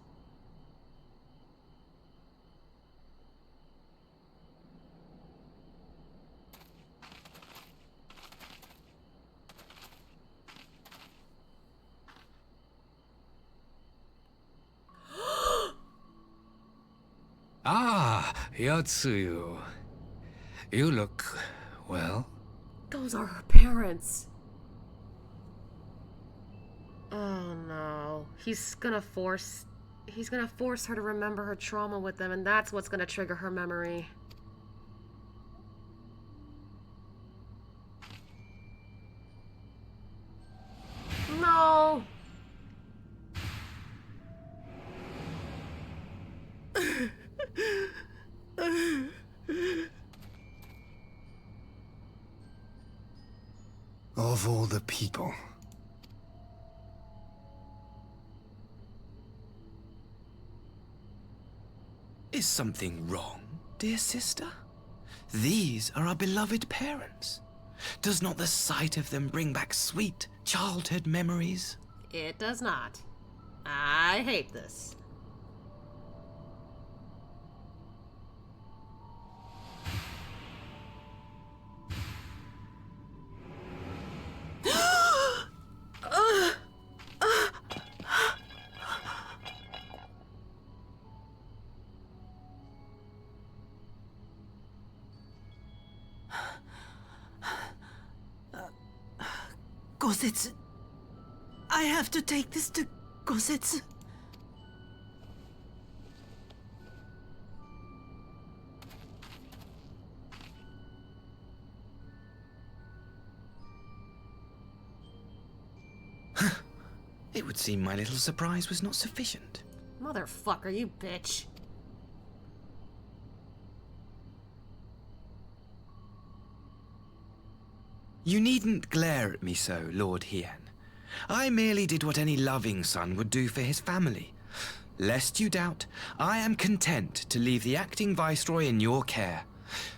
Ah, Yotsuyu. You look, well. Those are her parents. Oh no. He's gonna force her to remember her trauma with them, and that's what's gonna trigger her memory. No. Of all the people. Is something wrong, dear sister? These are our beloved parents. Does not the sight of them bring back sweet childhood memories? It does not. I hate this. Gosetsu. I have to take this to Gosetsu. It would seem my little surprise was not sufficient. Motherfucker, you bitch. You needn't glare at me so, Lord Hien. I merely did what any loving son would do for his family. Lest you doubt, I am content to leave the acting viceroy in your care.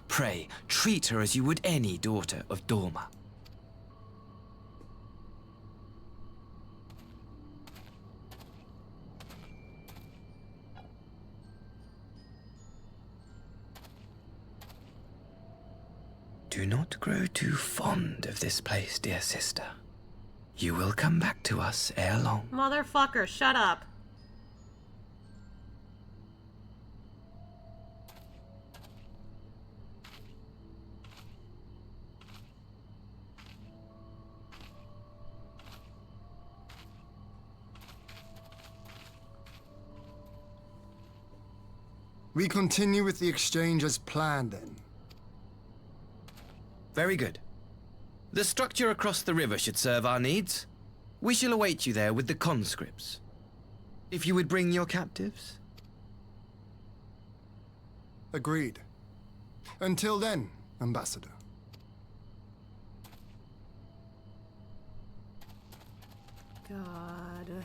Pray, treat her as you would any daughter of Doma. Do not grow too fond of this place, dear sister. You will come back to us ere long. Motherfucker, shut up. We continue with the exchange as planned, then. Very good. The structure across the river should serve our needs. We shall await you there with the conscripts. If you would bring your captives. Agreed. Until then, Ambassador. God.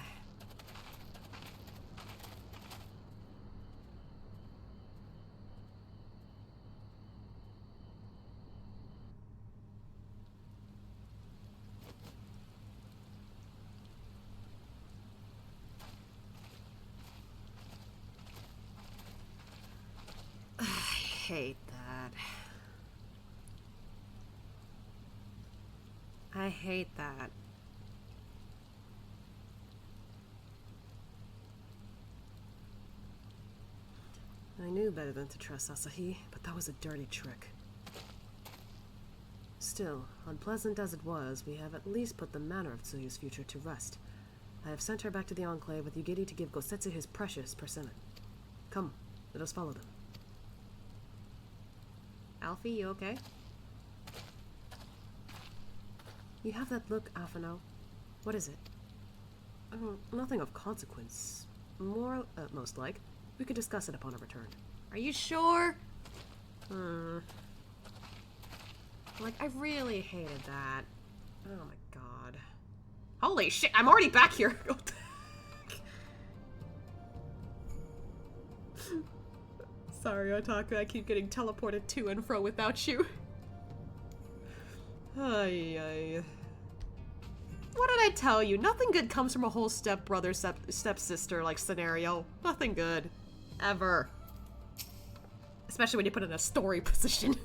I hate that. I hate that. I knew better than to trust Asahi, but that was a dirty trick. Still, unpleasant as it was, we have at least put the matter of Tsuyu's future to rest. I have sent her back to the Enclave with Yugiri to give Gosetsu his precious persimmon. Come, let us follow them. Alfie, you okay? You have that look, Afano. What is it? Nothing of consequence. More, most like. We could discuss it upon our return. Are you sure? Like, I really hated that. Oh my god. Holy shit, I'm already back here! What the heck? Sorry, Otaku, I keep getting teleported to and fro without you. Ay. What did I tell you? Nothing good comes from a whole stepbrother, stepsister like scenario. Nothing good. Ever. Especially when you put it in a story position.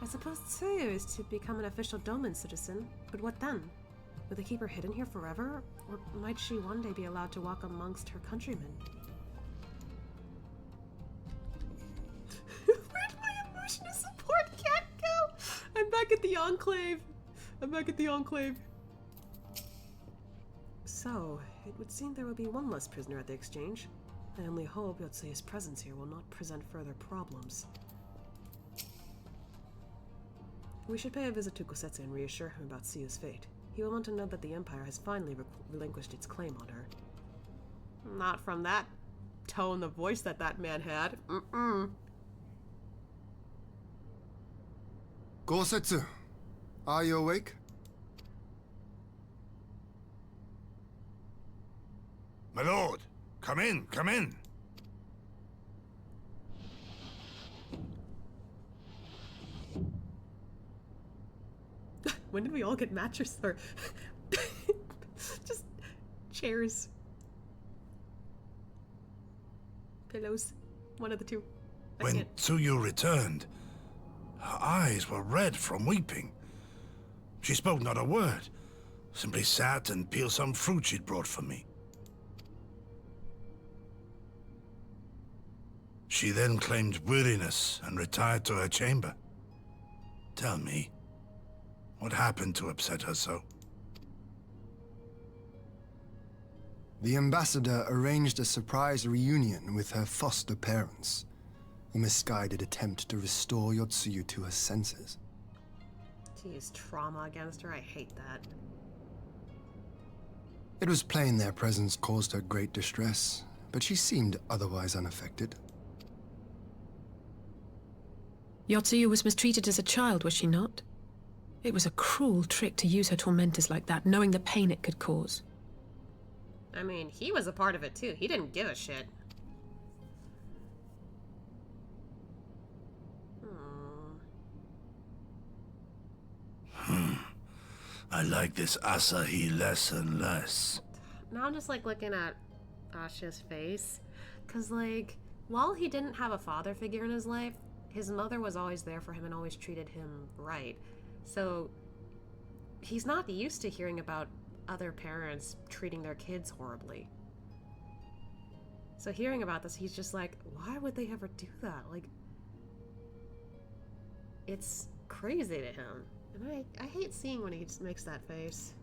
I suppose Tsuyu is to become an official Doman citizen, but what then? Will they keep her hidden here forever? Or might she one day be allowed to walk amongst her countrymen? Where'd my emotional support cat go? I'm back at the Enclave. I'm back at the Enclave. So, it would seem there will be one less prisoner at the exchange. I only hope Yotsuyu's presence here will not present further problems. We should pay a visit to Gosetsu and reassure him about Tsuyu's fate. He will want to know that the Empire has finally relinquished its claim on her. Not from that tone of voice that man had. Gosetsu, are you awake? My lord, come in, come in. When did we all get mattress or just chairs, pillows, one of the two. When Tsuyu returned, her eyes were red from weeping. She spoke not a word, simply sat and peeled some fruit she'd brought for me. She then claimed weariness and retired to her chamber. Tell me, what happened to upset her so? The ambassador arranged a surprise reunion with her foster parents. A misguided attempt to restore Yotsuyu to her senses. To use trauma against her, I hate that. It was plain their presence caused her great distress, but she seemed otherwise unaffected. Yotsuyu was mistreated as a child, was she not? It was a cruel trick to use her tormentors like that, knowing the pain it could cause. I mean, he was a part of it too. He didn't give a shit. I like this Asahi less and less. Now I'm just like looking at Asha's face. Cause like, while he didn't have a father figure in his life, his mother was always there for him and always treated him right. So he's not used to hearing about other parents treating their kids horribly. So hearing about this, he's just like, why would they ever do that? Like, it's crazy to him. And I hate seeing when he just makes that face.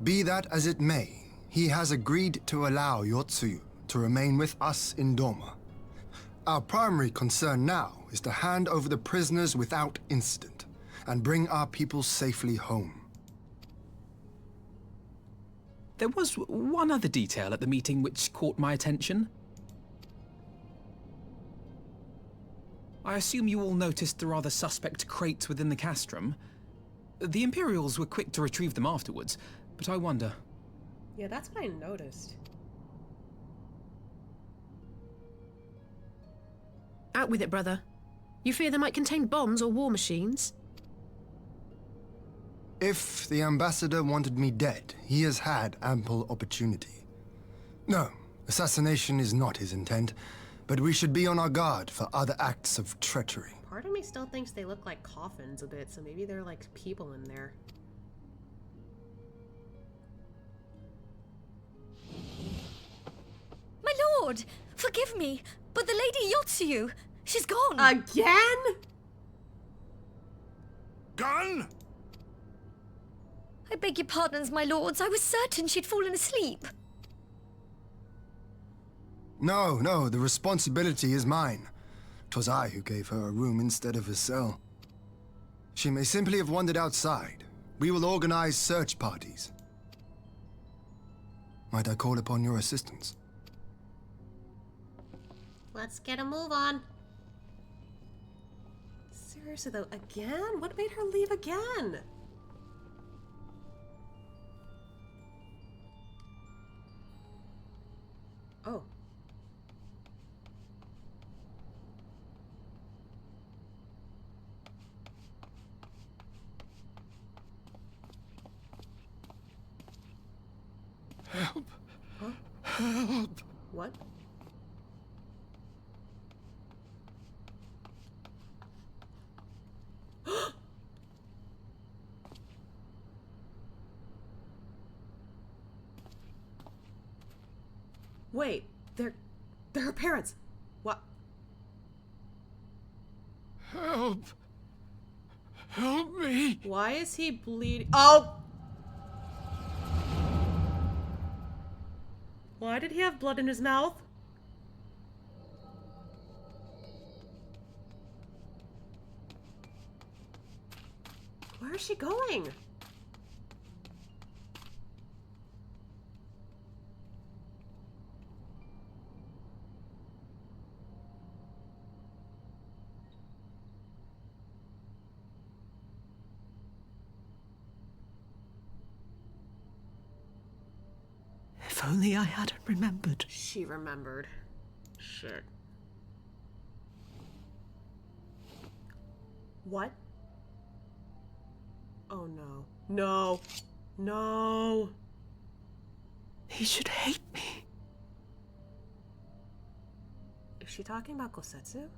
Be that as it may, he has agreed to allow Yotsuyu to remain with us in Doma. Our primary concern now is to hand over the prisoners without incident and bring our people safely home. There was one other detail at the meeting which caught my attention. I assume you all noticed the rather suspect crates within the castrum. The Imperials were quick to retrieve them afterwards, but I wonder... Yeah, that's what I noticed. Out with it, brother. You fear they might contain bombs or war machines? If the ambassador wanted me dead, he has had ample opportunity. No, assassination is not his intent, but we should be on our guard for other acts of treachery. Part of me still thinks they look like coffins a bit, so maybe they're like people in there. My lord! Forgive me, but the Lady Yotsuyu, she's gone! Again? Gone? I beg your pardons, my lords. I was certain she'd fallen asleep. No, the responsibility is mine. 'Twas I who gave her a room instead of a cell. She may simply have wandered outside. We will organize search parties. Might I call upon your assistance? Let's get a move on. Seriously though, again? What made her leave again? Oh. Help. Huh? Help. What? Wait, they're her parents. What? Help. Help me. Why is he bleeding? Oh! Why did he have blood in his mouth? Where is she going? If only I hadn't remembered. She remembered. Shit. What Oh no. No. No. He should hate me. Is she talking about Kosetsu?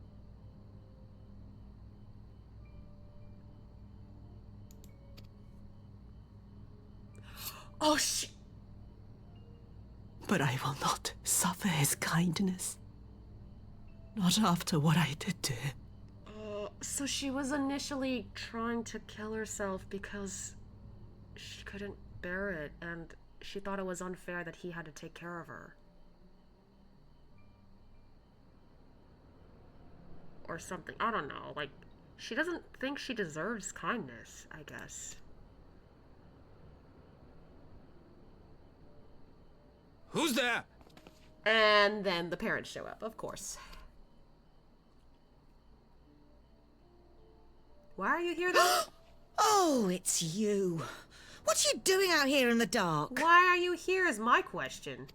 Oh, But I will not suffer his kindness. Not after what I did to him. So she was initially trying to kill herself because she couldn't bear it, and she thought it was unfair that he had to take care of her. Or something. I don't know. Like, she doesn't think she deserves kindness, I guess. Who's there? And then the parents show up, of course. Why are you here, though? Oh, it's you. What are you doing out here in the dark? Why are you here is my question.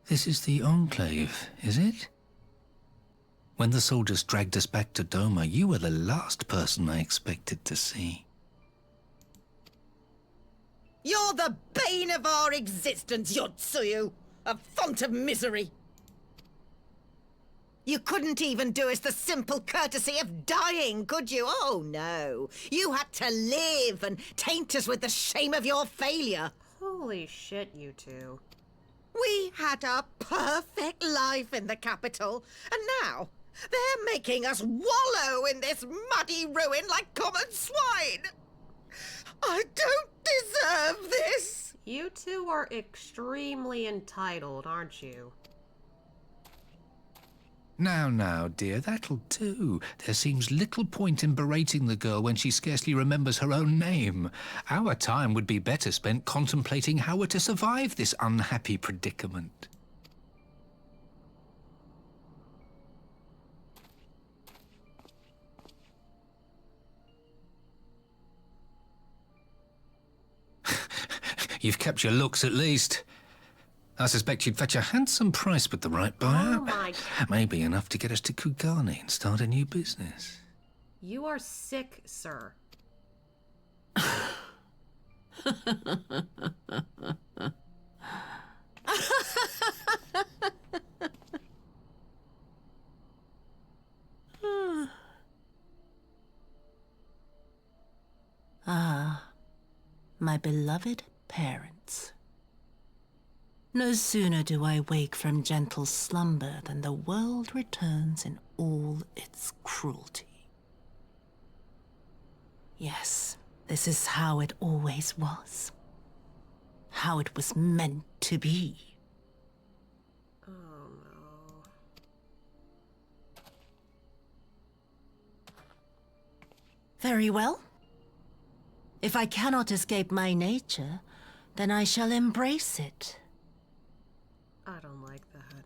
This is the Enclave, is it? When the soldiers dragged us back to Doma, you were the last person I expected to see. You're the bane of our existence, Yotsuyu. A font of misery. You couldn't even do us the simple courtesy of dying, could you? Oh, no. You had to live and taint us with the shame of your failure. Holy shit, you two. We had a perfect life in the capital, and now they're making us wallow in this muddy ruin like common swine. I don't deserve this. You two are extremely entitled, aren't you? Now, dear, that'll do. There seems little point in berating the girl when she scarcely remembers her own name. Our time would be better spent contemplating how we're to survive this unhappy predicament. You've kept your looks, at least. I suspect you'd fetch a handsome price with the right buyer. Oh my... Maybe enough to get us to Kugane and start a new business. You are sick, sir. Ah, my beloved parents. No sooner do I wake from gentle slumber than the world returns in all its cruelty. Yes, this is how it always was. How it was meant to be. Oh no. Very well. If I cannot escape my nature, then I shall embrace it. I don't like that.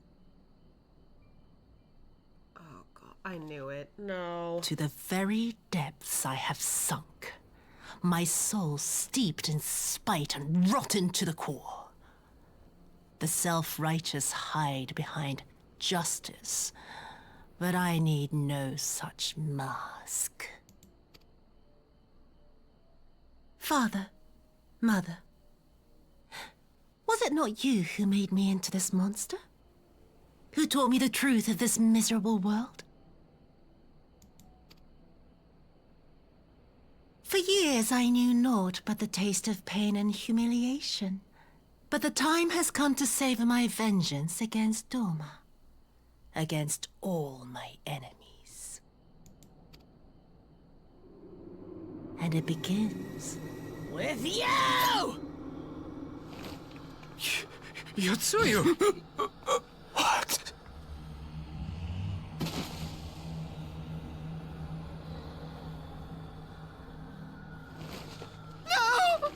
Oh god, I knew it. No. To the very depths I have sunk, my soul steeped in spite and rotten to the core. The self-righteous hide behind justice, but I need no such mask. Father, Mother, was it not you who made me into this monster? Who taught me the truth of this miserable world? For years I knew naught but the taste of pain and humiliation. But the time has come to savor my vengeance against Doma. Against all my enemies. And it begins... with you! Yotsuyu! What? No!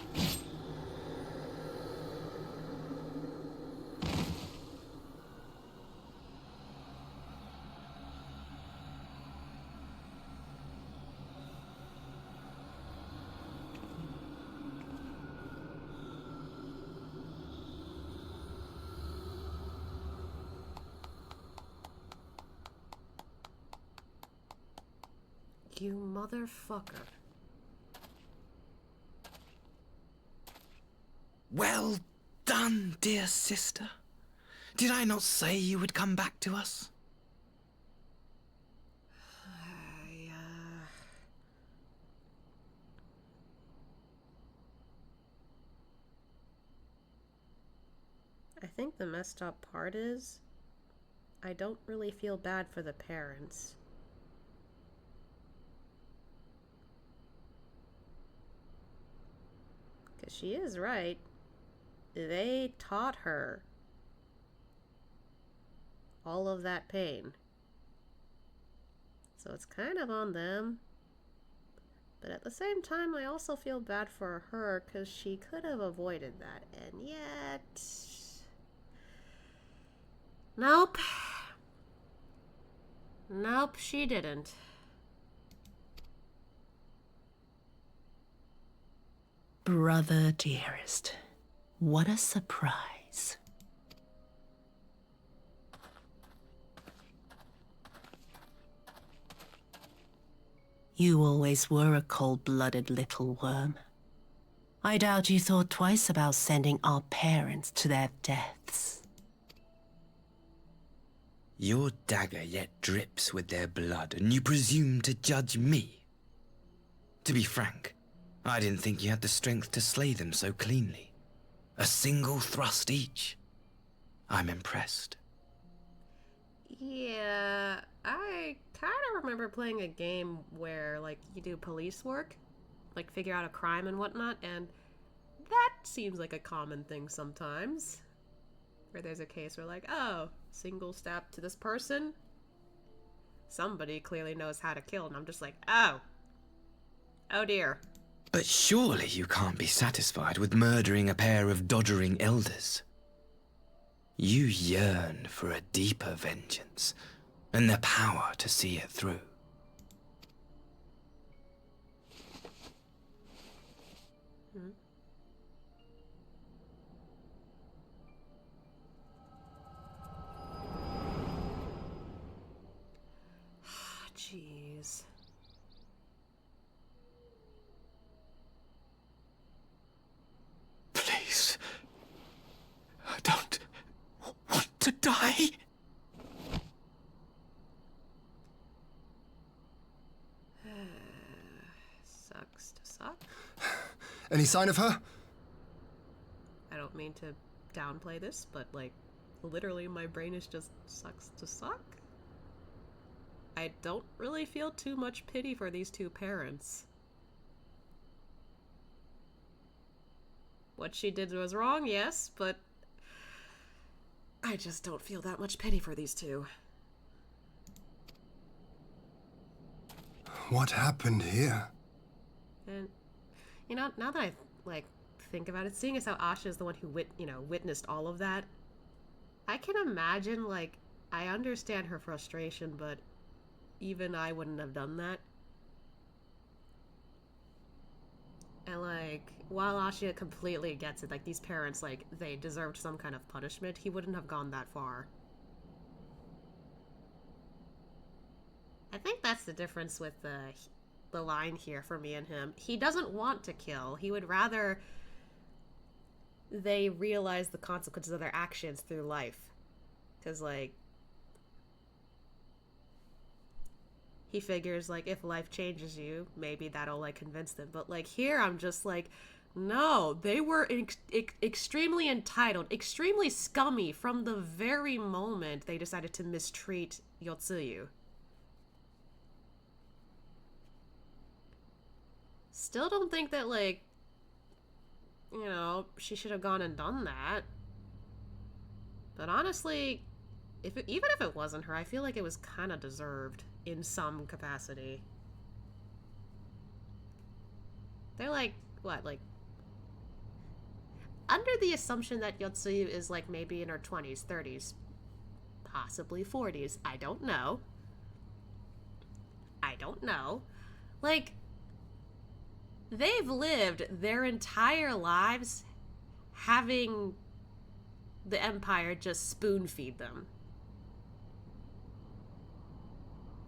You motherfucker. Well done, dear sister. Did I not say you would come back to us? I think the messed up part is, I don't really feel bad for the parents. Because she is right. They taught her all of that pain. So it's kind of on them. But at the same time, I also feel bad for her because she could have avoided that. And yet... Nope. Nope, she didn't. Brother dearest, what a surprise. You always were a cold-blooded little worm. I doubt you thought twice about sending our parents to their deaths. Your dagger yet drips with their blood, and you presume to judge me? To be frank, I didn't think you had the strength to slay them so cleanly. A single thrust each. I'm impressed. Yeah, I kind of remember playing a game where, like, you do police work, like figure out a crime and whatnot, and that seems like a common thing sometimes. Where there's a case where, like, oh, single stab to this person? Somebody clearly knows how to kill, and I'm just like, oh. Oh dear. But surely you can't be satisfied with murdering a pair of doddering elders. You yearn for a deeper vengeance, and the power to see it through. Jeez. Please. I don't want to die. Sucks to suck. Any sign of her? I don't mean to downplay this, but, like, literally my brain is just sucks to suck. I don't really feel too much pity for these two parents. What she did was wrong, yes, but I just don't feel that much pity for these two. What happened here? And, you know, now that I, like, think about it, seeing as how Asha is the one who witnessed all of that, I can imagine, like, I understand her frustration, but even I wouldn't have done that. And, like, while Asha completely gets it, like, these parents, like, they deserved some kind of punishment, he wouldn't have gone that far. I think that's the difference with the line here for me and him. He doesn't want to kill. He would rather they realize the consequences of their actions through life. Because, like, he figures, like, if life changes you, maybe that'll, like, convince them. But, like, here I'm just like, no, they were extremely entitled, extremely scummy from the very moment they decided to mistreat Yotsuyu. Still don't think that, like, you know, she should have gone and done that. But honestly, even if it wasn't her, I feel like it was kind of deserved in some capacity. They're like, what, like, under the assumption that Yotsuyu is, like, maybe in her 20s, 30s, possibly 40s. I don't know. I don't know. Like, they've lived their entire lives having the Empire just spoon-feed them.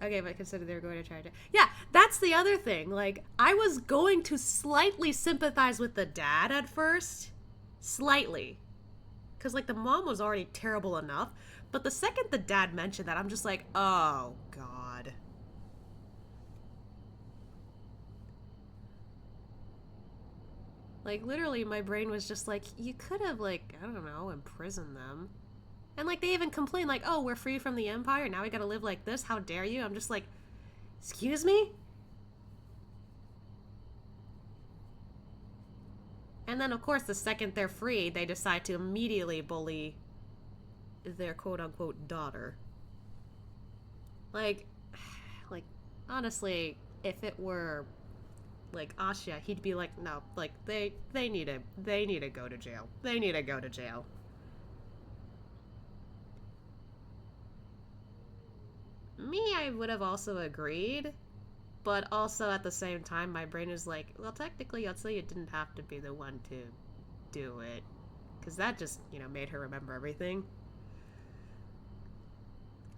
Okay, but consider they were going to try to... Yeah, that's the other thing. Like, I was going to slightly sympathize with the dad at first. Slightly. Because, like, the mom was already terrible enough. But the second the dad mentioned that, I'm just like, oh, God. Like, literally, my brain was just like, you could have, like, I don't know, imprisoned them. And, like, they even complain, like, oh, we're free from the Empire, now we gotta live like this, how dare you? I'm just like, excuse me? And then, of course, the second they're free, they decide to immediately bully their quote-unquote daughter. Like, honestly, if it were, like, Asya, he'd be like, no, like, they need to go to jail. They need to go to jail. Me, I would have also agreed, but also at the same time, my brain is like, well, technically, Yotsuya didn't have to be the one to do it. Because that just, you know, made her remember everything.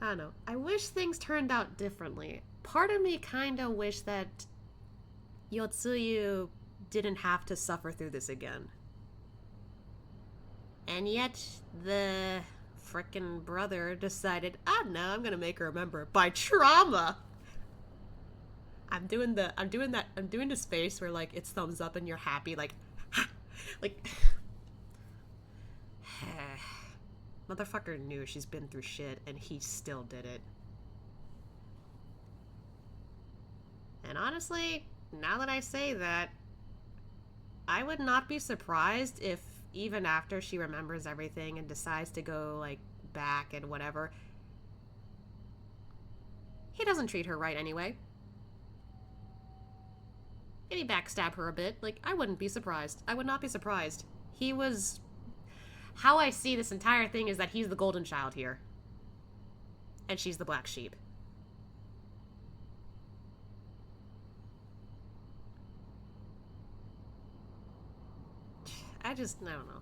I don't know. I wish things turned out differently. Part of me kind of wish that Yotsuyu didn't have to suffer through this again. And yet, the frickin' brother decided, no, I'm gonna make her remember by trauma. I'm doing the space where, like, it's thumbs up and you're happy, like, like, motherfucker knew she's been through shit and he still did it. And honestly, now that I say that, I would not be surprised if even after she remembers everything and decides to go, like, back and whatever, he doesn't treat her right anyway. Maybe backstab her a bit. Like, I wouldn't be surprised. I would not be surprised. He was... How I see this entire thing is that he's the golden child here. And she's the black sheep. I don't know.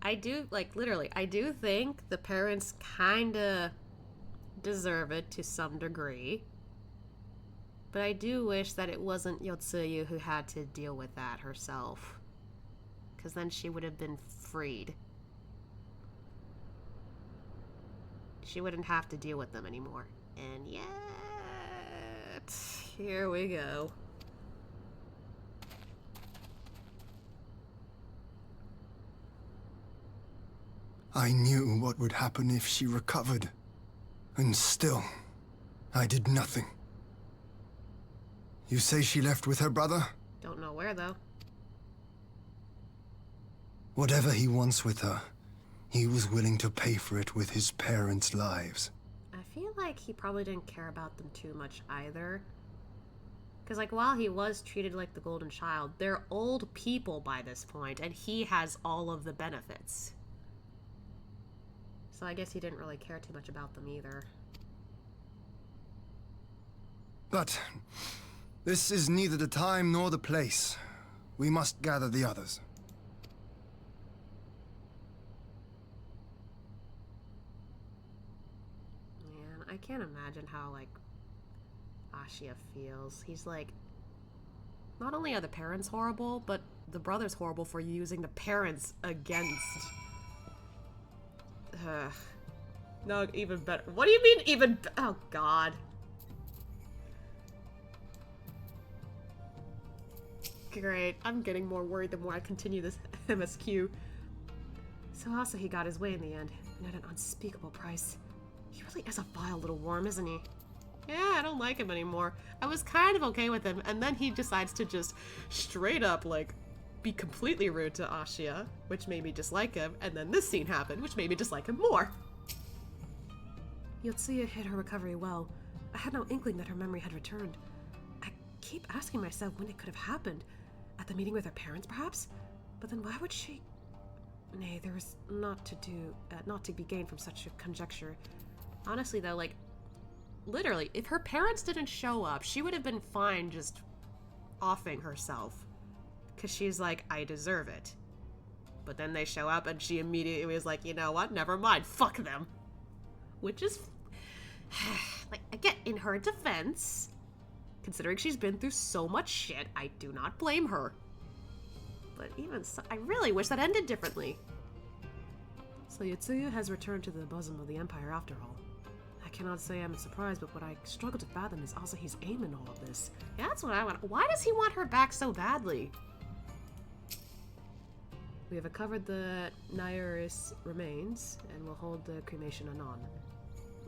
I do, like, literally, I do think the parents kinda deserve it to some degree. But I do wish that it wasn't Yotsuyu who had to deal with that herself. Because then she would have been freed. She wouldn't have to deal with them anymore. And yet... Here we go. I knew what would happen if she recovered. And still, I did nothing. You say she left with her brother? Don't know where, though. Whatever he wants with her, he was willing to pay for it with his parents' lives. I feel like he probably didn't care about them too much either. Because, like, while he was treated like the golden child, they're old people by this point, and he has all of the benefits. So I guess he didn't really care too much about them either. But this is neither the time nor the place. We must gather the others. Man, I can't imagine how, like, Asya feels. He's like, not only are the parents horrible, but the brother's horrible for using the parents against... No, even better. What do you mean even oh, God. Great. I'm getting more worried the more I continue this MSQ. So also he got his way in the end, and at an unspeakable price. He really is a vile little worm, isn't he? Yeah, I don't like him anymore. I was kind of okay with him, and then he decides to just straight up, like, be completely rude to Asya, which made me dislike him, and then this scene happened, which made me dislike him more. Yotsuya hid her recovery well. I had no inkling that her memory had returned. I keep asking myself when it could have happened. At the meeting with her parents, perhaps? But then why would she... Nay, there was not to be gained from such a conjecture. Honestly, though, like, literally, if her parents didn't show up, she would have been fine just offing herself. Because she's like, I deserve it. But then they show up and she immediately was like, you know what? Never mind. Fuck them. Which is... Like, again, in her defense, considering she's been through so much shit, I do not blame her. But even so, I really wish that ended differently. So Yotsuya has returned to the bosom of the Empire after all. I cannot say I'm surprised, but what I struggle to fathom is Asahi's aim in all of this. Yeah, that's what I want. Why does he want her back so badly? We have covered the Nairis remains, and will hold the cremation anon.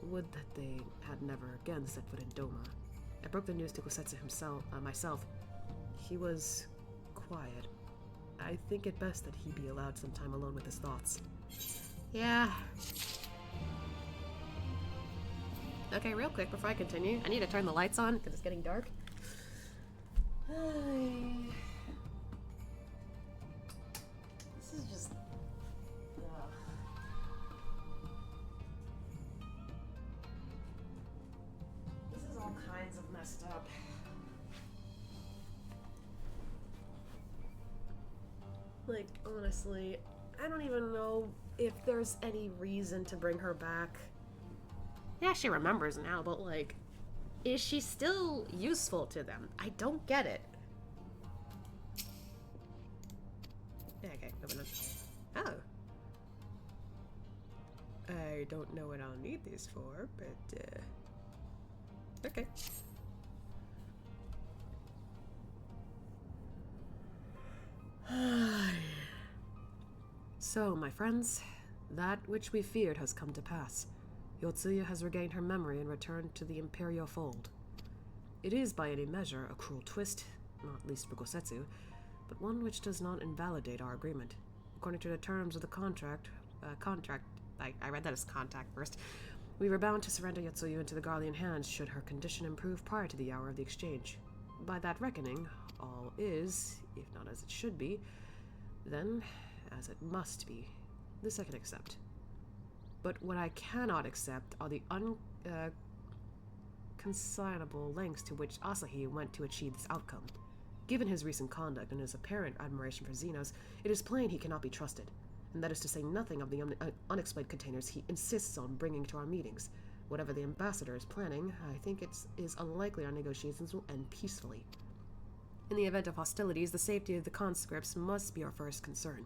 Would that they had never again set foot in Doma. I broke the news to Kosetsu myself. He was quiet. I think it best that he be allowed some time alone with his thoughts. Yeah. Okay, real quick before I continue, I need to turn the lights on because it's getting dark. This is just... This is all kinds of messed up. Like, honestly, I don't even know if there's any reason to bring her back. Yeah, she remembers now, but like, is she still useful to them? I don't get it. Yeah, okay, moving on. Oh. I don't know what I'll need these for, but, okay. So, my friends, that which we feared has come to pass. Yotsuya has regained her memory and returned to the Imperial fold. It is, by any measure, a cruel twist, not least for Kosetsu, but one which does not invalidate our agreement. According to the terms of the contract, I read that as contact first, we were bound to surrender Yotsuya into the Garlean hands should her condition improve prior to the hour of the exchange. By that reckoning, all is, if not as it should be, then as it must be. This I can accept. But what I cannot accept are the unconsignable lengths to which Asahi went to achieve this outcome. Given his recent conduct and his apparent admiration for Xenos, it is plain he cannot be trusted, and that is to say nothing of the unexplained containers he insists on bringing to our meetings. Whatever the ambassador is planning, I think it is unlikely our negotiations will end peacefully. In the event of hostilities, the safety of the conscripts must be our first concern.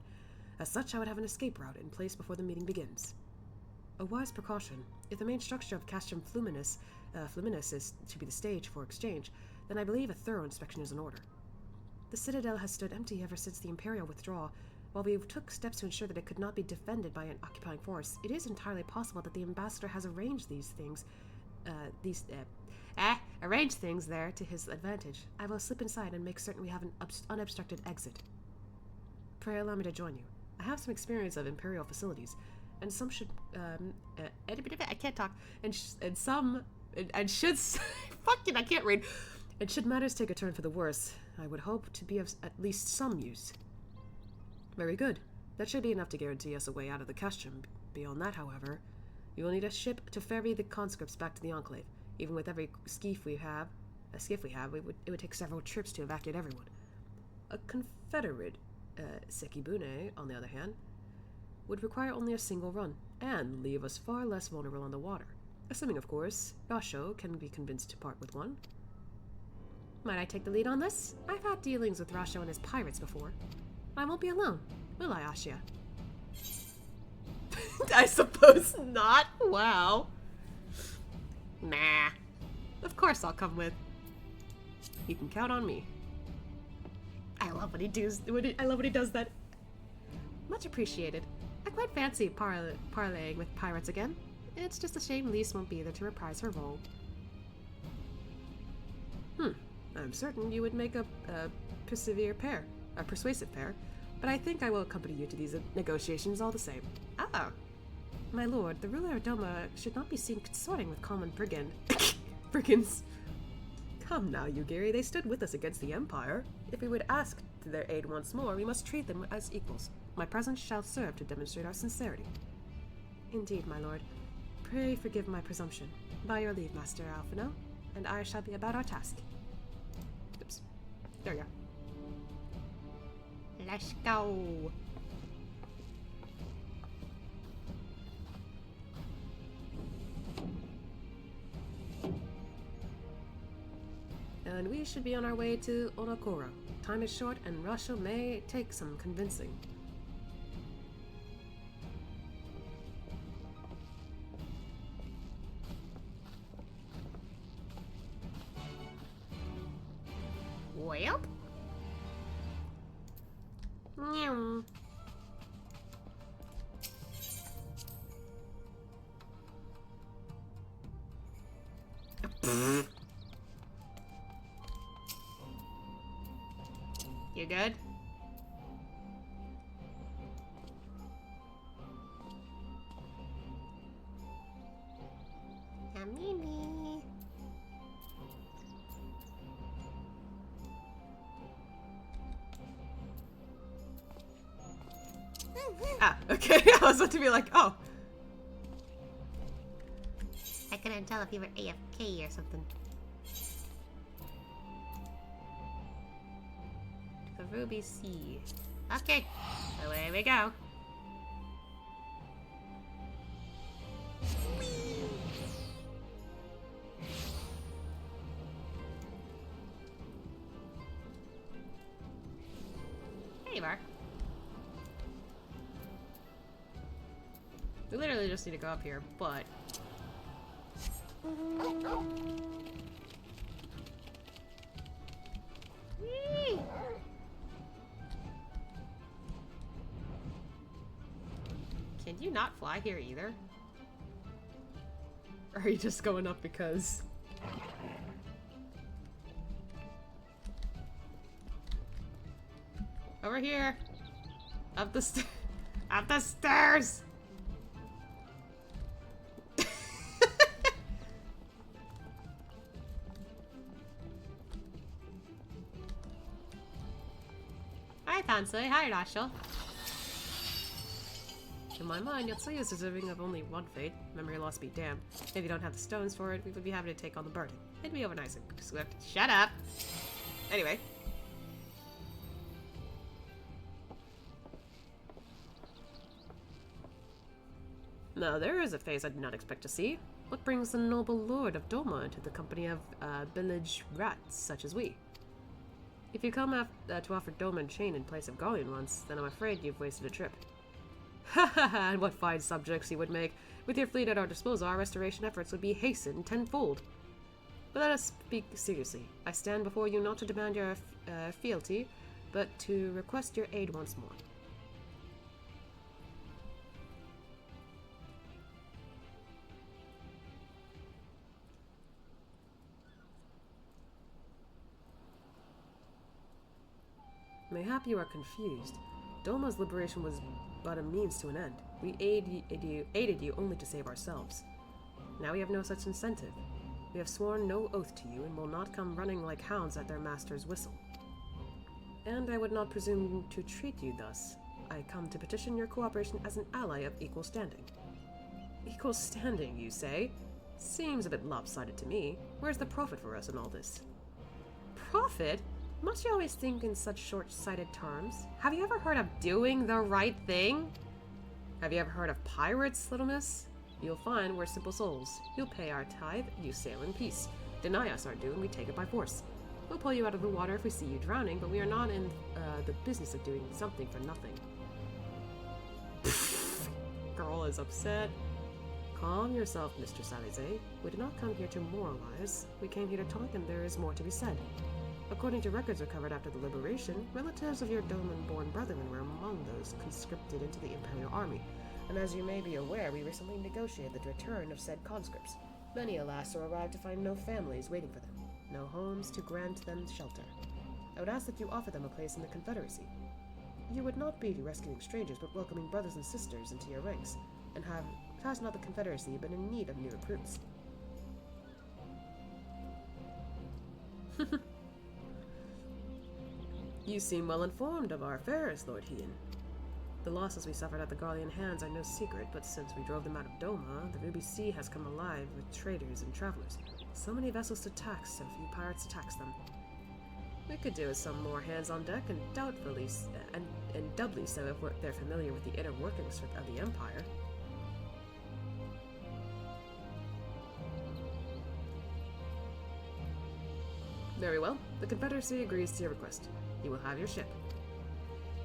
As such, I would have an escape route in place before the meeting begins. A wise precaution. If the main structure of Castrum Fluminis is to be the stage for exchange, then I believe a thorough inspection is in order. The citadel has stood empty ever since the Imperial withdrawal. While we took steps to ensure that it could not be defended by an occupying force, it is entirely possible that the ambassador has arranged arranged things there to his advantage. I will slip inside and make certain we have an unobstructed exit. Pray allow me to join you. I have some experience of Imperial facilities, and some should, I can't talk, and should, fucking, I can't read, and should matters take a turn for the worse, I would hope to be of at least some use. Very good. That should be enough to guarantee us a way out of the Castrum. Beyond that, however, we will need a ship to ferry the conscripts back to the Enclave. Even with every skiff we have, it would take several trips to evacuate everyone. A Confederate, Sekibune, on the other hand, would require only a single run, and leave us far less vulnerable on the water. Assuming, of course, Yasho can be convinced to part with one. Might I take the lead on this? I've had dealings with Rasho and his pirates before. I won't be alone, will I, Ashia? I suppose not. Wow. Nah. Of course I'll come with. You can count on me. I love when he does. I love when he does that. Much appreciated. I quite fancy parlaying with pirates again. It's just a shame Lise won't be there to reprise her role. I'm certain you would make a persuasive pair, but I think I will accompany you to these negotiations all the same. Ah, my lord, the ruler of Doma should not be seen consorting with common brigands. Come now, Yugiri, they stood with us against the Empire. If we would ask to their aid once more, we must treat them as equals. My presence shall serve to demonstrate our sincerity. Indeed, my lord. Pray forgive my presumption. By your leave, Master Alphino, and I shall be about our task. Oops. There we go. Let's go. We should be on our way to Onokoro. Time is short and Russia may take some convincing. Well. Meow. You good? Mimi. Ah, okay. I was about to be like, oh. I couldn't tell if you were AFK or something. The Ruby Sea. Okay, away we go. Hey, Mark. We literally just need to go up here, but... Whee! Can you not fly here either? Or are you just going up because... Over here! Up the up the stairs! Hi Tansei, hi Rachel. In my mind, Yotsuya is deserving of only one fate. Memory loss be damned. If you don't have the stones for it, we would be happy to take on the burden. It'd be over nice and swift. Shut up! Anyway. Now, there is a phase I did not expect to see. What brings the noble lord of Doma into the company of village rats such as we? If you come to offer Doma and Chain in place of Garlian once, then I'm afraid you've wasted a trip. Hahaha, and what fine subjects you would make. With your fleet at our disposal, our restoration efforts would be hastened tenfold. But let us speak seriously. I stand before you not to demand your fealty, but to request your aid once more. Mayhap you are confused. Doma's liberation was but a means to an end. We aided you only to save ourselves. Now we have no such incentive. We have sworn no oath to you and will not come running like hounds at their master's whistle. And I would not presume to treat you thus. I come to petition your cooperation as an ally of equal standing. Equal standing, you say? Seems a bit lopsided to me. Where's the profit for us in all this? Profit? Must you always think in such short-sighted terms? Have you ever heard of doing the right thing? Have you ever heard of pirates, little miss? You'll find we're simple souls. You'll pay our tithe, you sail in peace. Deny us our due, and we take it by force. We'll pull you out of the water if we see you drowning, but we are not in the business of doing something for nothing. Girl is upset. Calm yourself, Mr. Salize. We did not come here to moralize. We came here to talk, and there is more to be said. According to records recovered after the liberation, relatives of your Doman-born brethren were among those conscripted into the Imperial Army, and as you may be aware, we recently negotiated the return of said conscripts. Many, alas, are arrived to find no families waiting for them, no homes to grant them shelter. I would ask that you offer them a place in the Confederacy. You would not be rescuing strangers, but welcoming brothers and sisters into your ranks, and has not the Confederacy been in need of new recruits? You seem well informed of our affairs, Lord Hien. The losses we suffered at the Garlian hands are no secret, but since we drove them out of Doma, the Ruby Sea has come alive with traders and travelers. So many vessels to tax, so few pirates to tax them. We could do with some more hands on deck, and doubly so if they're familiar with the inner workings of the Empire. Very well. The Confederacy agrees to your request. You will have your ship.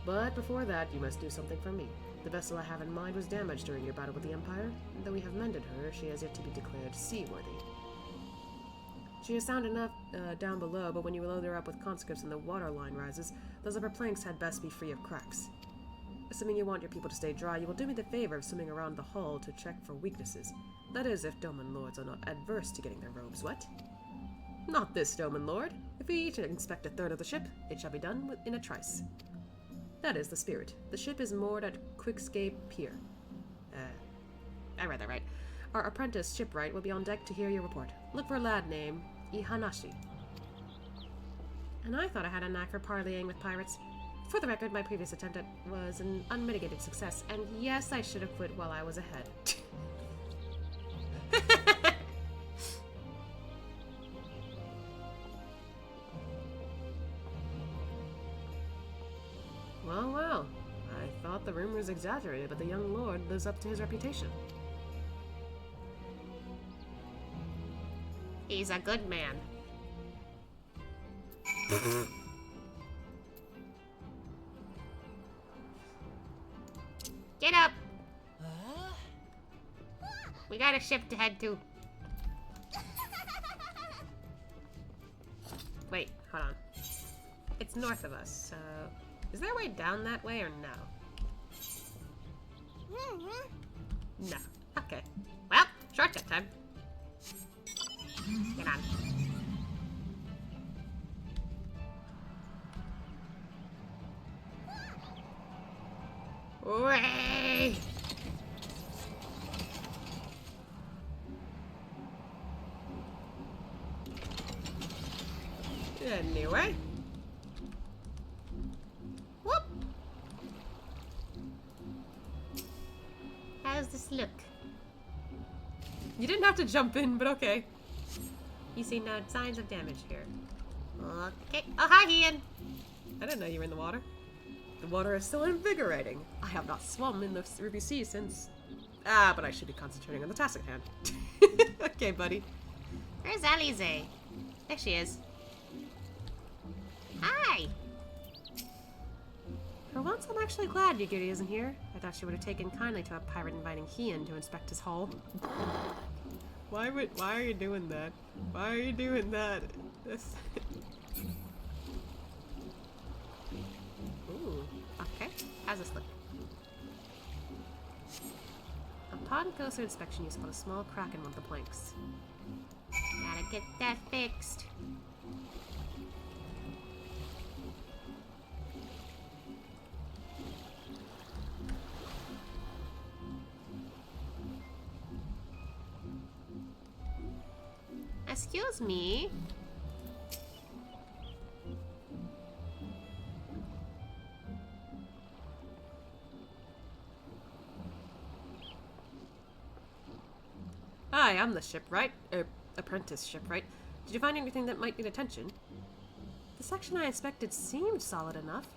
But before that, you must do something for me. The vessel I have in mind was damaged during your battle with the Empire. Though we have mended her, she has yet to be declared seaworthy. She is sound enough down below, but when you load her up with conscripts and the water line rises, those upper planks had best be free of cracks. Assuming you want your people to stay dry, you will do me the favor of swimming around the hull to check for weaknesses. That is, if Doman lords are not adverse to getting their robes wet. Not this, Doman lord. If we each inspect a third of the ship, it shall be done in a trice. That is the spirit. The ship is moored at Quickscape Pier. I read that right. Our apprentice shipwright will be on deck to hear your report. Look for a lad named Ihanashi. And I thought I had a knack for parleying with pirates. For the record, my previous attempt was an unmitigated success, and yes, I should have quit while I was ahead. Well, well. I thought the rumors exaggerated, but the young lord lives up to his reputation. He's a good man. Get up! We got a ship to head to. Wait, hold on. It's north of us, so... Is there a way down that way or no? No. Okay. Well, shortcut time. Get on. Way! Anyway. Whoop! How's this look? You didn't have to jump in, but okay. You see no signs of damage here. Okay. Oh, hi, Ian! I didn't know you were in the water. The water is so invigorating. I have not swum in the Ruby Sea since... but I should be concentrating on the task at hand. Okay, buddy. Where's Alize? There she is. Hi! For once, I'm actually glad Yagiri isn't here. I thought she would have taken kindly to a pirate inviting Heian to inspect his hull. Why are you doing that? Why are you doing that? Ooh, okay. How's this look? Upon closer inspection, you spot a small crack in one of the planks. Gotta get that fixed. Excuse me. Hi, I'm the shipwright. Apprentice shipwright. Did you find anything that might need attention? The section I inspected seemed solid enough.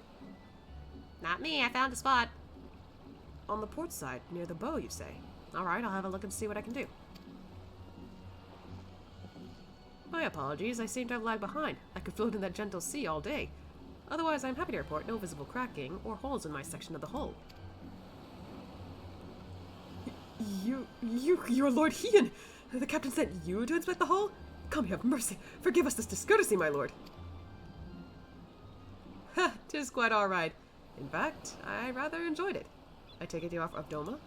Not me, I found a spot. On the port side, near the bow, you say? Alright, I'll have a look and see what I can do. My apologies, I seem to have lagged behind. I could float in that gentle sea all day. Otherwise, I'm happy to report no visible cracking or holes in my section of the hull. You're Lord Heian! The captain sent you to inspect the hull? Come, have mercy. Forgive us this discourtesy, my lord. Ha, 'tis quite all right. In fact, I rather enjoyed it. I take it you are of Doma?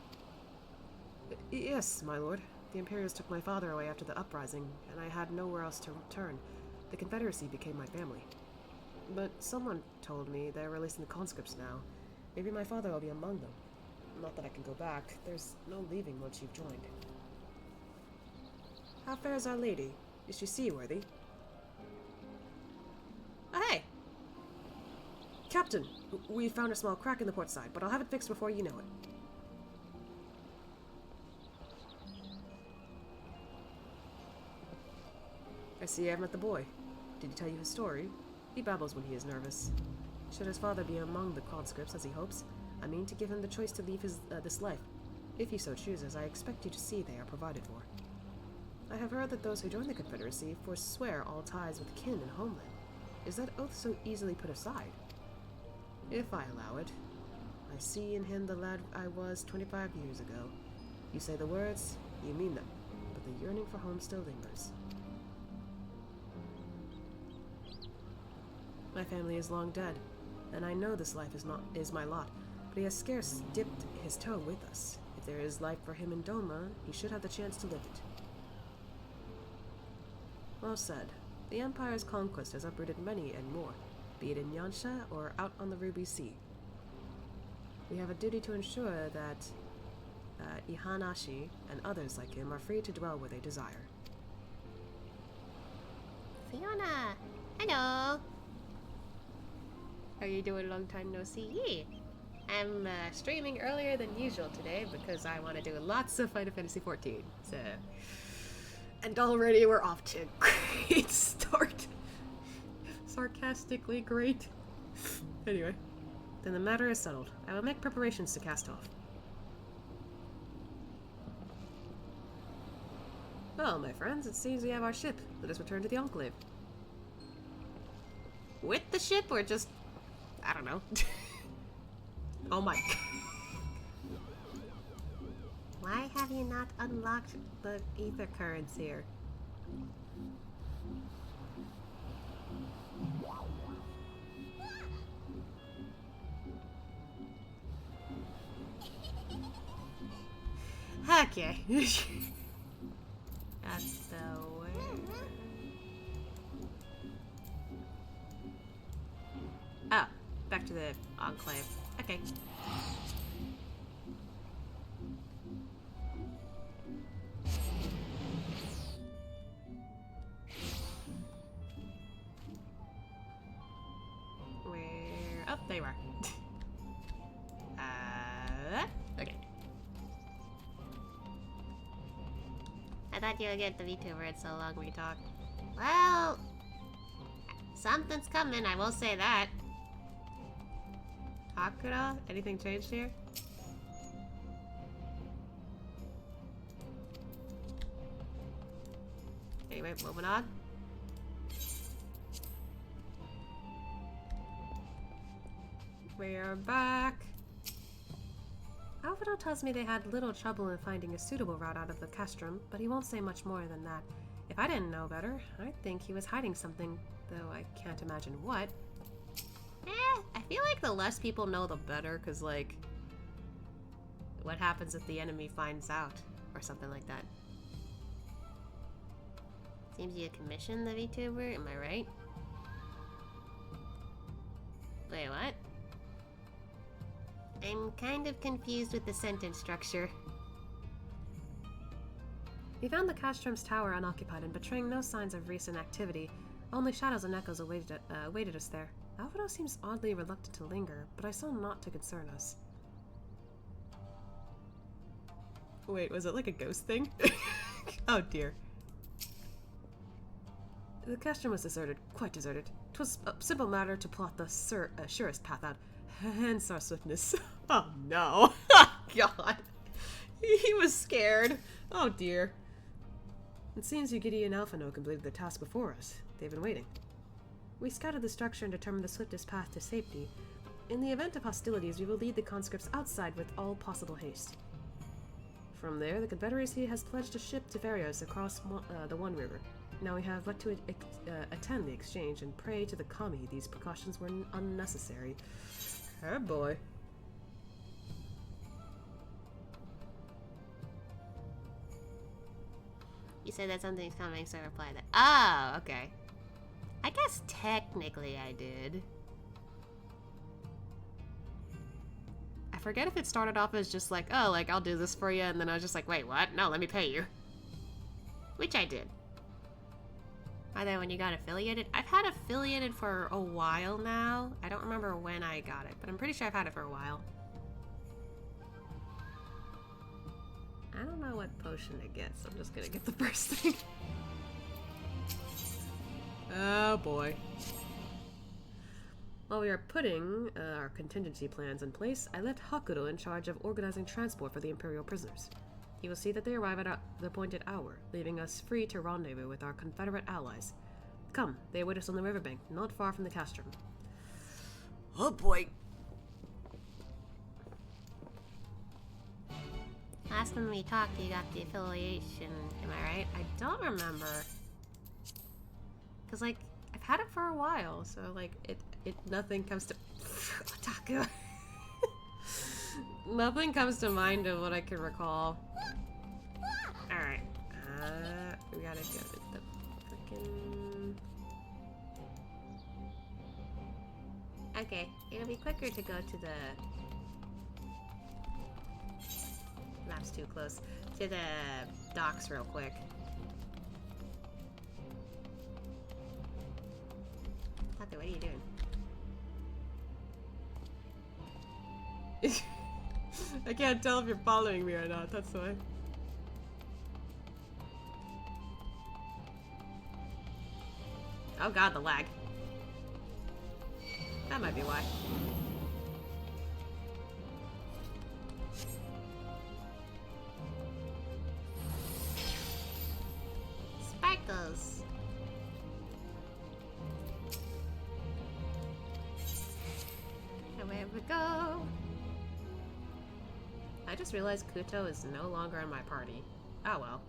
Yes, my lord. The Imperials took my father away after the uprising, and I had nowhere else to return. The Confederacy became my family. But someone told me they're releasing the conscripts now. Maybe my father will be among them. Not that I can go back. There's no leaving once you've joined. How fares our lady? Is she seaworthy? Oh, hey! Captain, we found a small crack in the port side, but I'll have it fixed before you know it. I see I've met the boy. Did he tell you his story? He babbles when he is nervous. Should his father be among the conscripts, as he hopes, I mean to give him the choice to leave this life. If he so chooses, I expect you to see they are provided for. I have heard that those who join the Confederacy forswear all ties with kin and homeland. is that oath so easily put aside? If I allow it, I see in him the lad I was 25 years ago. You say the words, you mean them, but the yearning for home still lingers. My family is long dead, and I know this life is my lot, but he has scarce dipped his toe with us. If there is life for him in Doma, he should have the chance to live it. Well said. The Empire's conquest has uprooted many and more, be it in Yansha or out on the Ruby Sea. We have a duty to ensure that Ihanashi and others like him are free to dwell where they desire. Fiona! Hello! How you doing? Long time no see. I'm streaming earlier than usual today because I want to do lots of Final Fantasy XIV. So, and already we're off to a great start. Sarcastically great. Anyway, then the matter is settled. I will make preparations to cast off. Well, my friends, it seems we have our ship. Let us return to the Enclave. With the ship, or just... I don't know. Oh my... Why have you not unlocked the ether currents here? Okay. That's the way. Oh, back to the Enclave. Okay. Where? Oh, there you are. Okay. I thought you would get the VTuber. It's so long we talked. Well, something's coming, I will say that. Hakura? Anything changed here? Anyway, moving on. We're back. Alvaro tells me they had little trouble in finding a suitable route out of the castrum, but he won't say much more than that. If I didn't know better, I'd think he was hiding something, though I can't imagine what. I feel like the less people know, the better, because, like, what happens if the enemy finds out, or something like that? Seems you commissioned the VTuber, am I right? Wait, what? I'm kind of confused with the sentence structure. We found the castrum's tower unoccupied and betraying no signs of recent activity. Only shadows and echoes awaited us there. Alvaro seems oddly reluctant to linger, but I saw naught to concern us. Wait, was it like a ghost thing? Oh dear. The castrum was deserted, quite deserted. 'Twas a simple matter to plot the surest path out, hence our swiftness. Oh no! God! He was scared. Oh dear. It seems Yugiti and Alphino completed the task before us. They've been waiting. We scouted the structure and determined the swiftest path to safety. In the event of hostilities, we will lead the conscripts outside with all possible haste. From there, the Confederacy has pledged a ship to ferry us across the One River. Now we have but to attend the exchange and pray to the Kami these precautions were unnecessary. Oh boy. You said that something's coming, so I replied that. Oh, okay. I guess technically I did. I forget if it started off as just like, oh, like, I'll do this for you, and then I was just like, wait, what? No, let me pay you. Which I did. Either when you got affiliated. I've had affiliated for a while now. I don't remember when I got it, but I'm pretty sure I've had it for a while. I don't know what potion it gets. I'm just gonna get the first thing. Oh boy. While we are putting our contingency plans in place, I left Hakuro in charge of organizing transport for the Imperial prisoners. He will see that they arrive at the appointed hour, leaving us free to rendezvous with our Confederate allies. Come, they await us on the riverbank, not far from the castrum. Oh boy. Last time we talked, you got the affiliation. Am I right? I don't remember. Cause like I've had it for a while, so like nothing comes to Otaku. Nothing comes to mind of what I can recall. All right, we gotta go to the freaking. Okay, it'll be quicker to go to the. Map's too close. To the docks real quick. Taku, what are you doing? I can't tell if you're following me or not, that's why. Oh god, the lag. That might be why. Sparkles. Away we go. I just realized Kuto is no longer in my party. Oh well.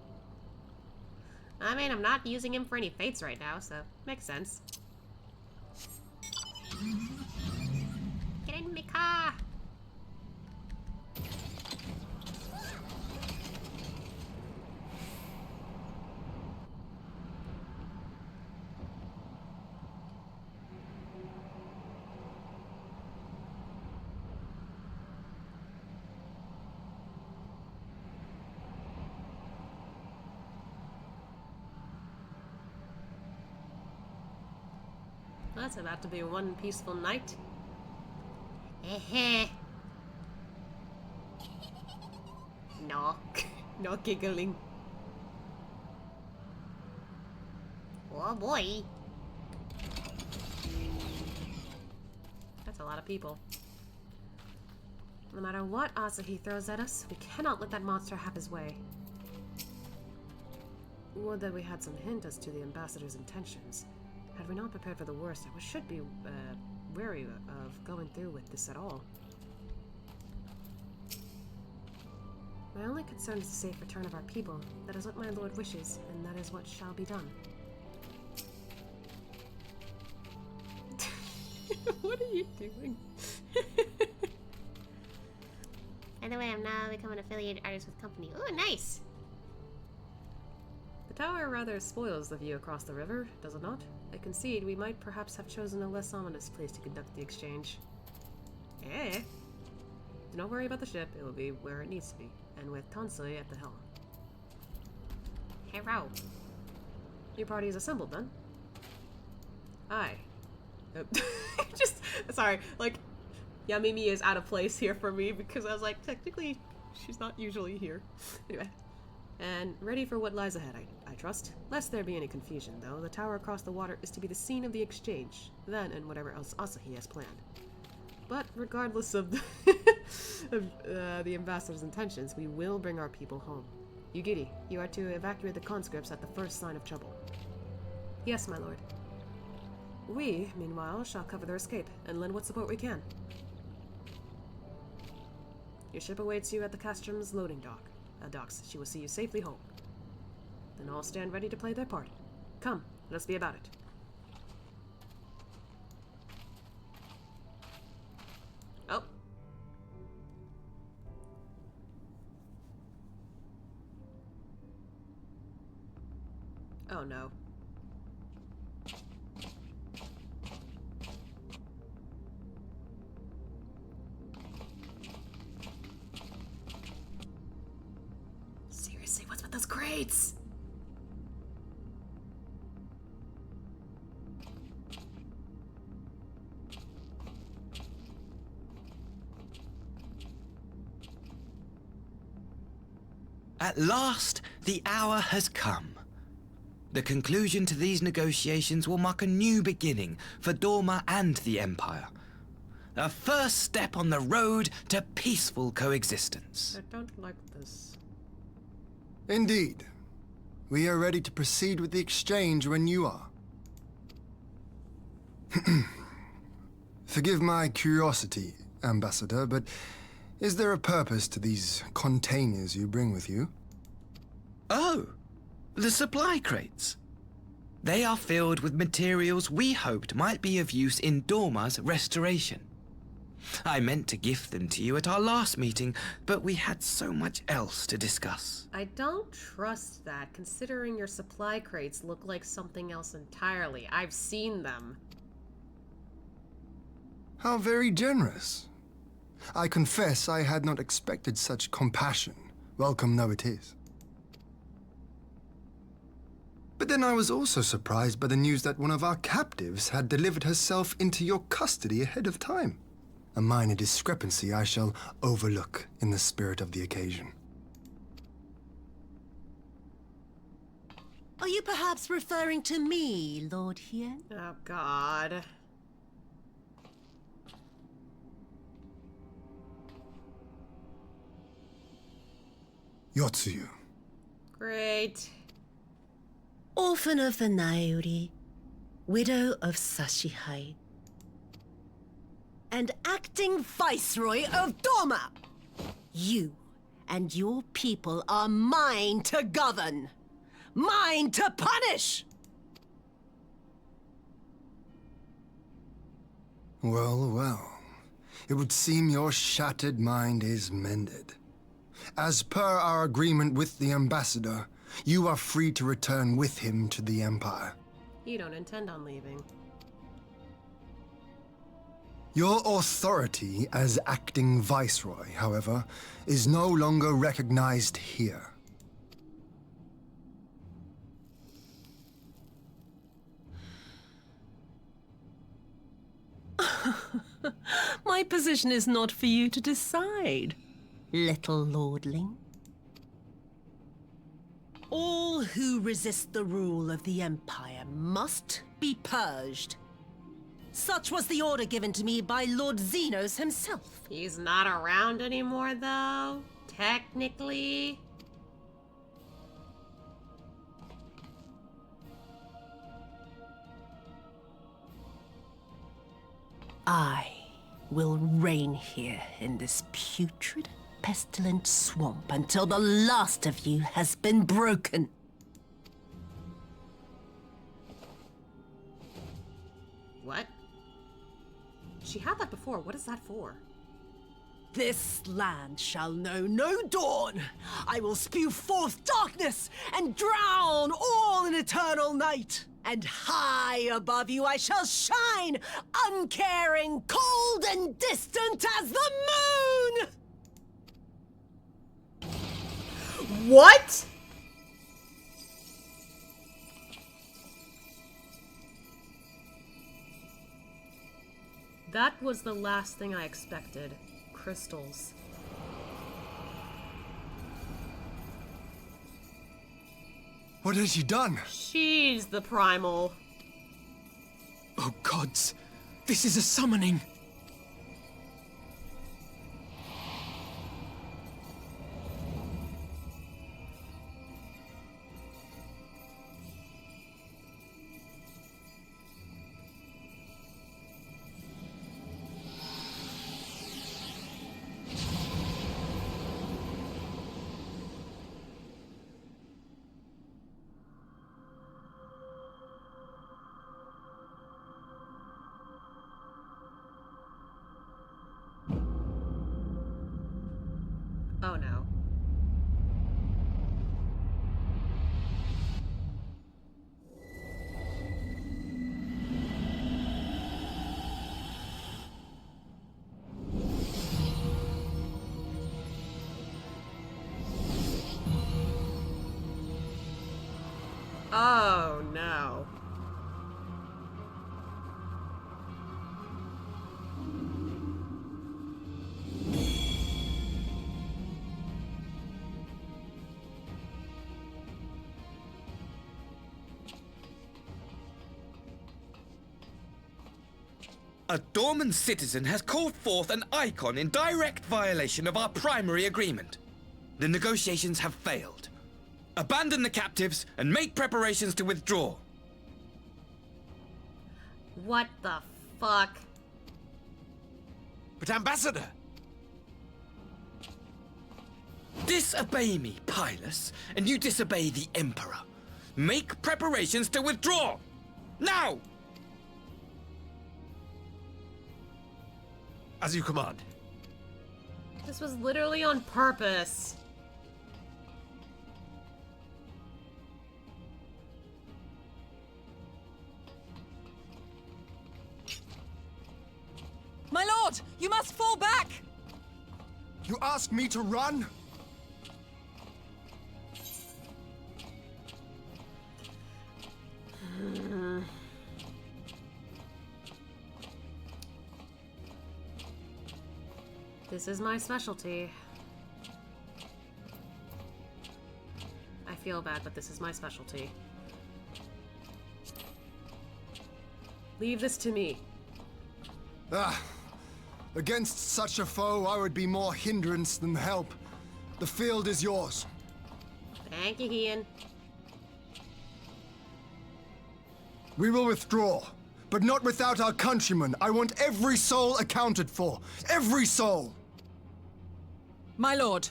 I mean, I'm not using him for any fates right now, so makes sense. Get in my car! That's about to be one peaceful night. No. No giggling. Oh boy. That's a lot of people. No matter what Asahi throws at us, we cannot let that monster have his way. Would that we had some hint as to the ambassador's intentions. Had we not prepared for the worst, I should be wary of going through with this at all. My only concern is the safe return of our people. That is what my lord wishes, and that is what shall be done. What are you doing? By the way, I'm now become an affiliated artist with company. Ooh, nice! The tower rather spoils the view across the river, does it not? I concede we might perhaps have chosen a less ominous place to conduct the exchange. Eh? Do not worry about the ship, it will be where it needs to be, and with Tansui at the helm. Hero. Your party is assembled, then? Aye. Just, sorry, like, Yamimi is out of place here for me, because I was like, technically, she's not usually here. Anyway. And ready for what lies ahead, I trust. Lest there be any confusion, though, the tower across the water is to be the scene of the exchange, then and whatever else Asahi has planned. But regardless of the ambassador's intentions, we will bring our people home. Yugiri, you are to evacuate the conscripts at the first sign of trouble. Yes, my lord. We, meanwhile, shall cover their escape and lend what support we can. Your ship awaits you at the Castrum's loading docks. She will see you safely home. Then all stand ready to play their part. Come, let us be about it. Oh. Oh no. Seriously, what's with those crates? At last, the hour has come. The conclusion to these negotiations will mark a new beginning for Doma and the Empire. A first step on the road to peaceful coexistence. I don't like this. Indeed. We are ready to proceed with the exchange when you are. Forgive my curiosity, Ambassador, but is there a purpose to these containers you bring with you? Oh, the supply crates. They are filled with materials we hoped might be of use in Doma's restoration. I meant to gift them to you at our last meeting, but we had so much else to discuss. I don't trust that, considering your supply crates look like something else entirely. I've seen them. How very generous. I confess I had not expected such compassion, welcome though it is. But then I was also surprised by the news that one of our captives had delivered herself into your custody ahead of time. A minor discrepancy I shall overlook in the spirit of the occasion. Are you perhaps referring to me, Lord Hien? Oh, God. Yotsuyu. Great. Orphan of the Nairi, widow of Sashihai, and acting Viceroy of Doma. You and your people are mine to govern, mine to punish! Well, well. It would seem your shattered mind is mended. As per our agreement with the Ambassador, you are free to return with him to the Empire. You don't intend on leaving. Your authority as acting Viceroy, however, is no longer recognized here. My position is not for you to decide, little lordling. All who resist the rule of the Empire must be purged. Such was the order given to me by Lord Xenos himself. He's not around anymore, though. Technically. I will reign here in this putrid, pestilent swamp until the last of you has been broken. What? She had that before. What is that for? This land shall know no dawn. I will spew forth darkness and drown all in eternal night. And high above you I shall shine, uncaring, cold and distant as the moon! What? That was the last thing I expected. Crystals. What has she done? She's the primal. Oh gods, this is a summoning. Oh no. Oh no. A Dorman citizen has called forth an icon in direct violation of our primary agreement. The negotiations have failed. Abandon the captives and make preparations to withdraw. What the fuck? But Ambassador! Disobey me, Pilus, and you disobey the Emperor. Make preparations to withdraw! Now! As you command. This was literally on purpose. My lord, you must fall back! You ask me to run? This is my specialty. I feel bad, but this is my specialty. Leave this to me. Against such a foe, I would be more hindrance than help. The field is yours. Thank you, Ian. We will withdraw, but not without our countrymen. I want every soul accounted for. Every soul! My lord.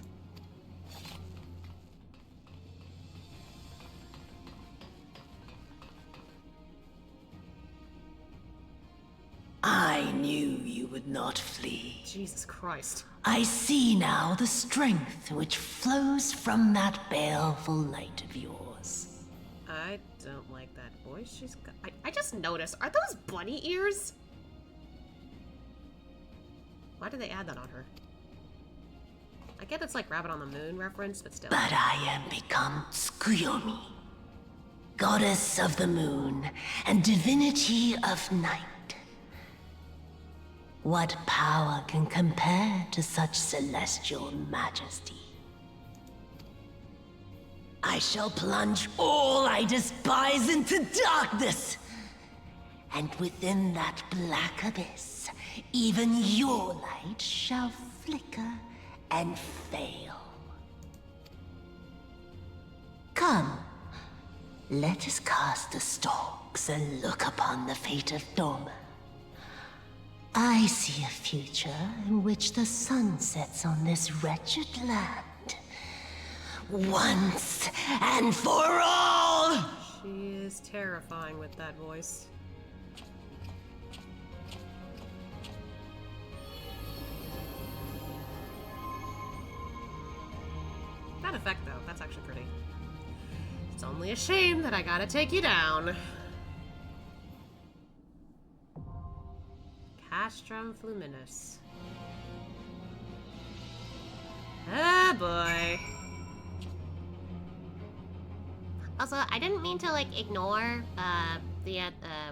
I knew you would not flee. Jesus Christ. I see now the strength which flows from that baleful light of yours. I don't like that voice she's got. I just noticed. Are those bunny ears? Why did they add that on her? I get it's like Rabbit on the Moon reference, but still. But I am become Tsukuyomi, goddess of the moon and divinity of night. What power can compare to such celestial majesty? I shall plunge all I despise into darkness. And within that black abyss, even your light shall flicker and fail. Come, let us cast the stalks and look upon the fate of Doma. I see a future in which the sun sets on this wretched land. Once and for all! She is terrifying with that voice. That effect, though, that's actually pretty. It's only a shame that I gotta take you down. Castrum Fluminus. Ah, boy. Also, I didn't mean to, like, ignore,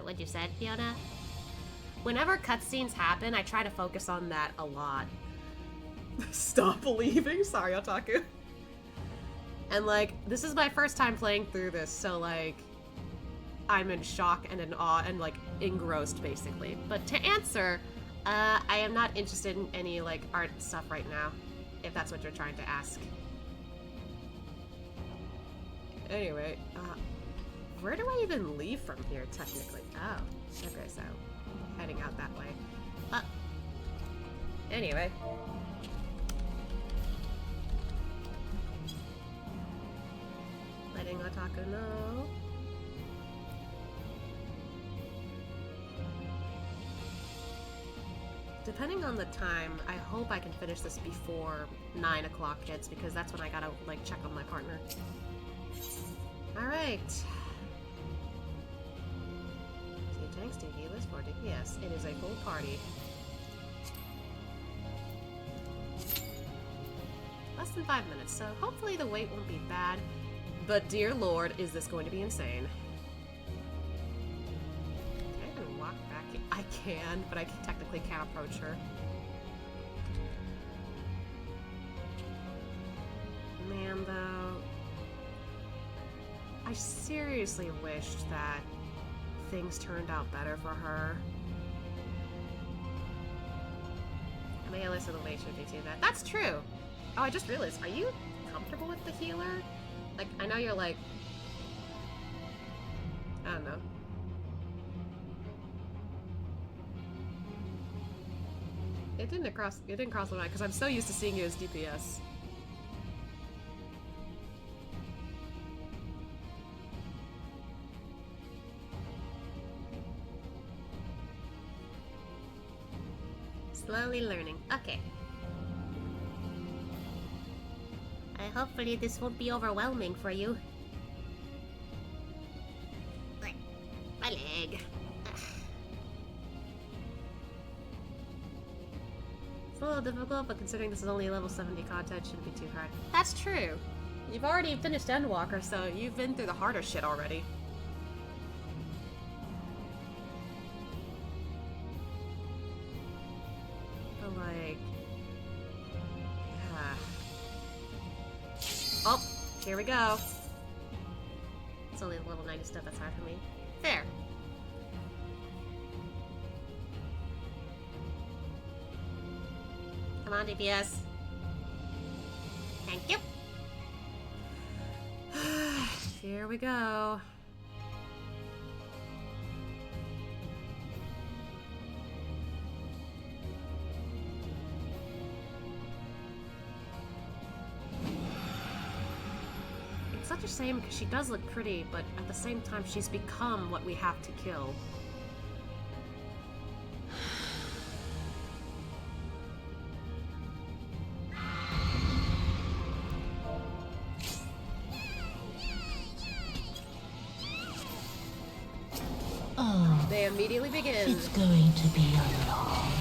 what you said, Fiona. Whenever cutscenes happen, I try to focus on that a lot. Stop believing. Sorry, Otaku. And, like, this is my first time playing through this, so, like, I'm in shock and in awe and, like, engrossed, basically. But to answer, I am not interested in any, like, art stuff right now, if that's what you're trying to ask. Anyway, where do I even leave from here, technically? Oh, okay, so heading out that way. Anyway. Letting Otaku know. Depending on the time, I hope I can finish this before 9 o'clock hits, because that's when I gotta, like, check on my partner. Alright. 2 tanks, 2 healers, 4 DPS. It is a full party. Less than 5 minutes, so hopefully the wait won't be bad. But dear lord, is this going to be insane. Can I even walk back? I can, but I technically can't approach her. Man, though. I seriously wished that things turned out better for her. I mean, listen, the way should be too bad. That's true! Oh, I just realized, are you comfortable with the healer? Like, I know you're like... I don't know. It didn't cross my mind because I'm so used to seeing you as DPS. Slowly learning. Okay. Hopefully this won't be overwhelming for you. My leg. It's a little difficult, but considering this is only level 70 content, shouldn't be too hard. That's true. You've already finished Endwalker, so you've been through the harder shit already. But like... Oh, here we go. It's only the level 90 stuff that's hard for me. Fair. Come on, DPS. Thank you. Here we go. It's such a shame because she does look pretty, but at the same time she's become what we have to kill. Oh, They immediately begin. it's going to be a long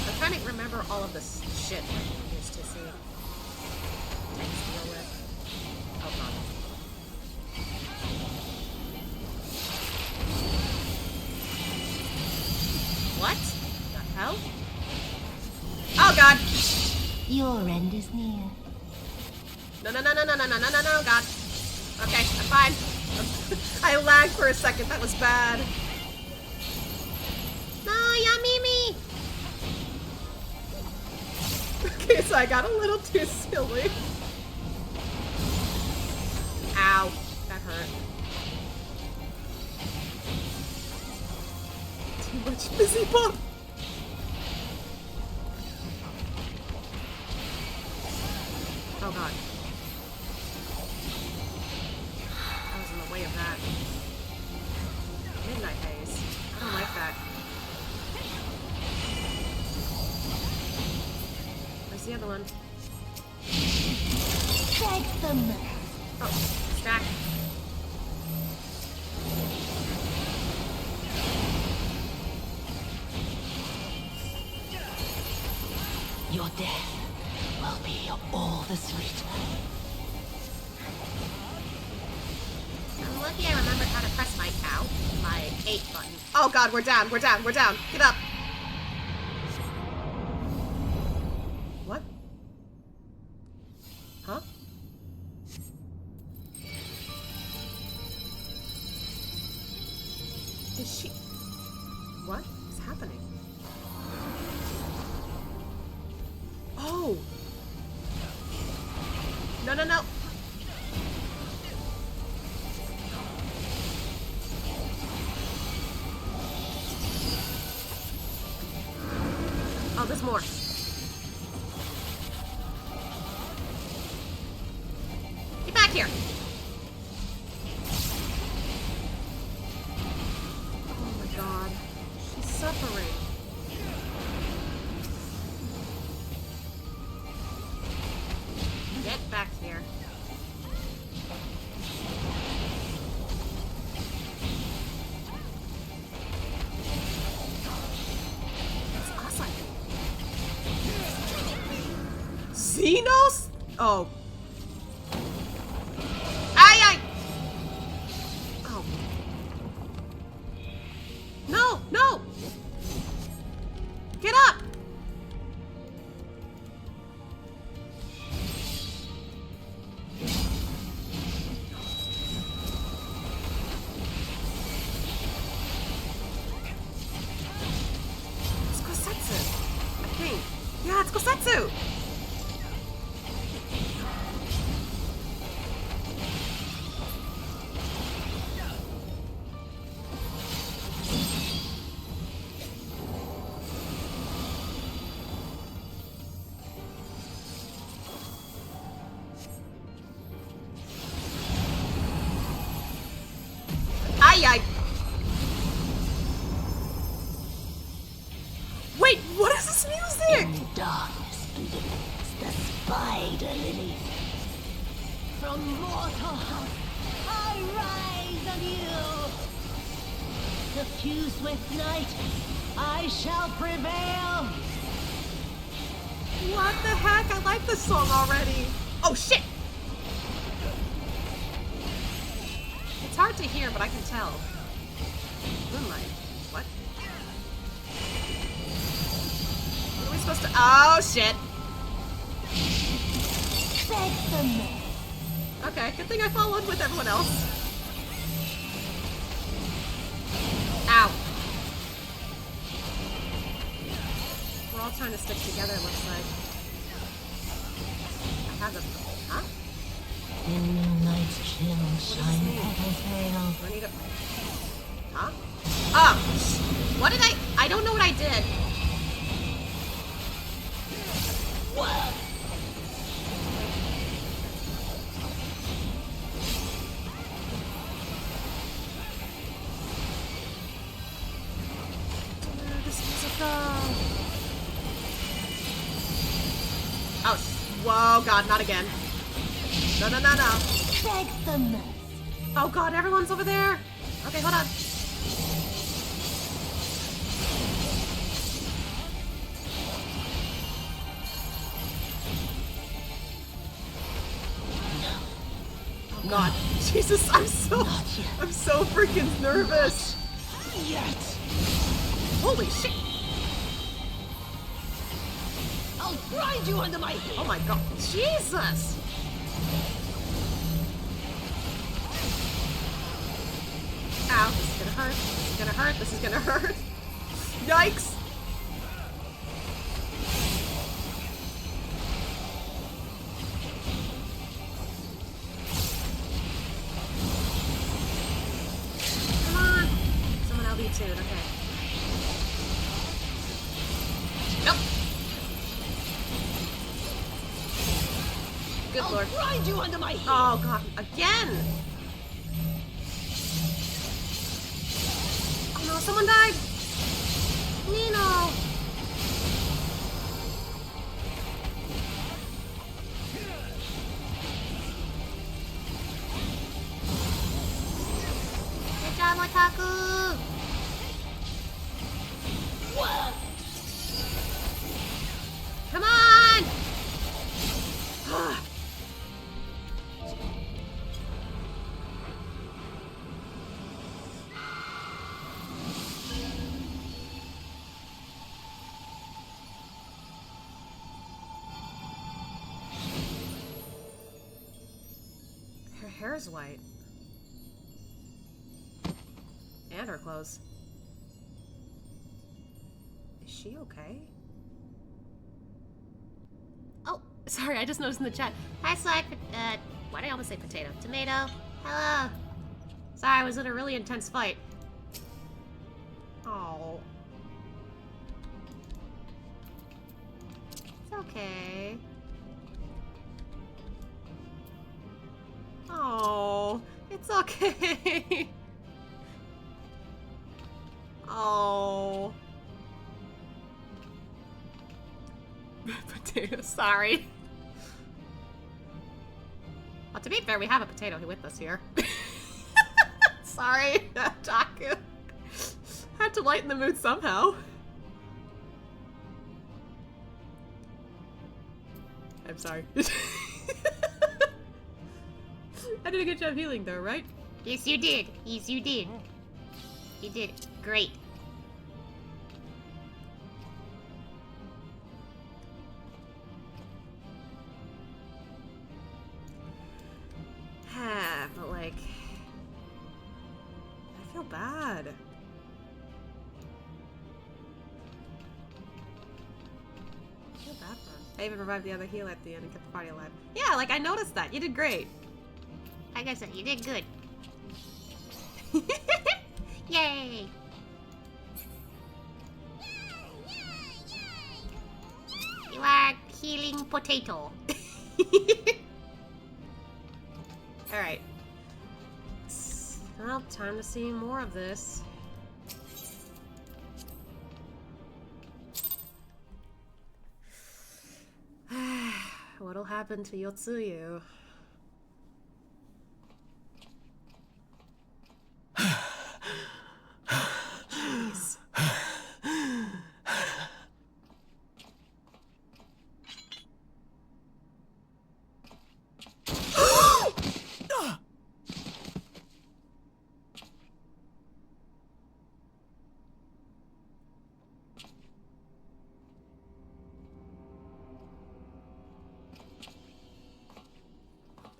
I'm trying to remember all of this shit that we used to see. Tanks deal with. Oh god. What the hell? Oh god! Your end is near. No, god. Okay, I'm fine. I lagged for a second, that was bad. No, Yamimi! Okay, so I got a little too silly. Ow. That hurt. Too much busy bump. Oh god. I was in the way of that. Midnight haze. I don't like that. Where's the other one? Drag them. Oh, stack. Your death will be all the sweeter. I'm lucky I remembered how to press my cow. My 8 button. Oh god, we're down, we're down, we're down. Get up. What? Huh? Is she... What is happening? Oh! No, no, no! Oh, there's more. Get back here! Oh my god. She's suffering. Get back here. It's us, I think. Xenos? Oh. Ay! Oh. No! No! Get up! It's Kosetsu. I think. Yeah, it's Kosetsu! ay. Wait, what is this music? In darkness begins the spider lily. From mortal house, I rise anew. Suffused with night, I shall prevail. What the heck? I like this song already. Oh shit! It's hard to hear, but I can tell. Moonlight. What? What are we supposed to? Oh shit! Okay, good thing I followed with everyone else. Ow. We're all trying to stick together, it looks like. I have a... Huh? In moonlight's chill, shine petals pale. I need a... Huh? Oh! What did I don't know what I did. What? Oh, whoa, God, not again. No, no, no, no. Oh, God, everyone's over there. Okay, hold on. Oh, God. Jesus, I'm so freaking nervous. Yet. Holy shit. I'll grind you under my heel. Oh my God. Jesus. Ow, this is gonna hurt. This is gonna hurt. This is gonna hurt. Yikes. Come on. Someone LB tuned. Okay. Nope. Good Lord. I'll grind you under my heel. Oh God, again! Oh no, someone died! Nino! Good job, Wataku! What? Come on! Her hair's white. And her clothes. Is she okay? Oh, sorry, I just noticed in the chat. Hi, Slack. Why did I almost say potato? Tomato. Hello. Sorry, I was in a really intense fight. Oh. It's okay. Oh, it's okay. Oh. Potato, sorry. Well, to be fair, we have a potato with us here. Sorry, Taku. Had to lighten the mood somehow. I'm sorry. I did a good job healing though, right? Yes, you did. Yes, you did. You did great. But like, I feel bad. I feel bad for him. I even revived the other heal at the end and kept the party alive. Yeah, like I noticed that. You did great. Like I said, you did good. Yay! You are healing potato. Alright. Well, time to see more of this. What'll happen to Yotsuyu? Jeez.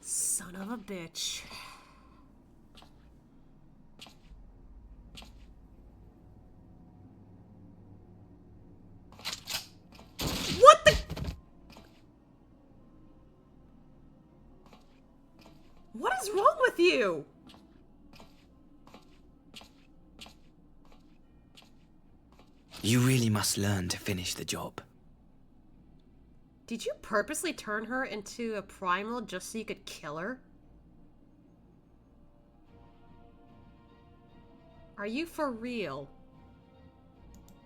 Son of a bitch. What the? What is wrong with you? You really must learn to finish the job. Did you purposely turn her into a primal just so you could kill her? Are you for real?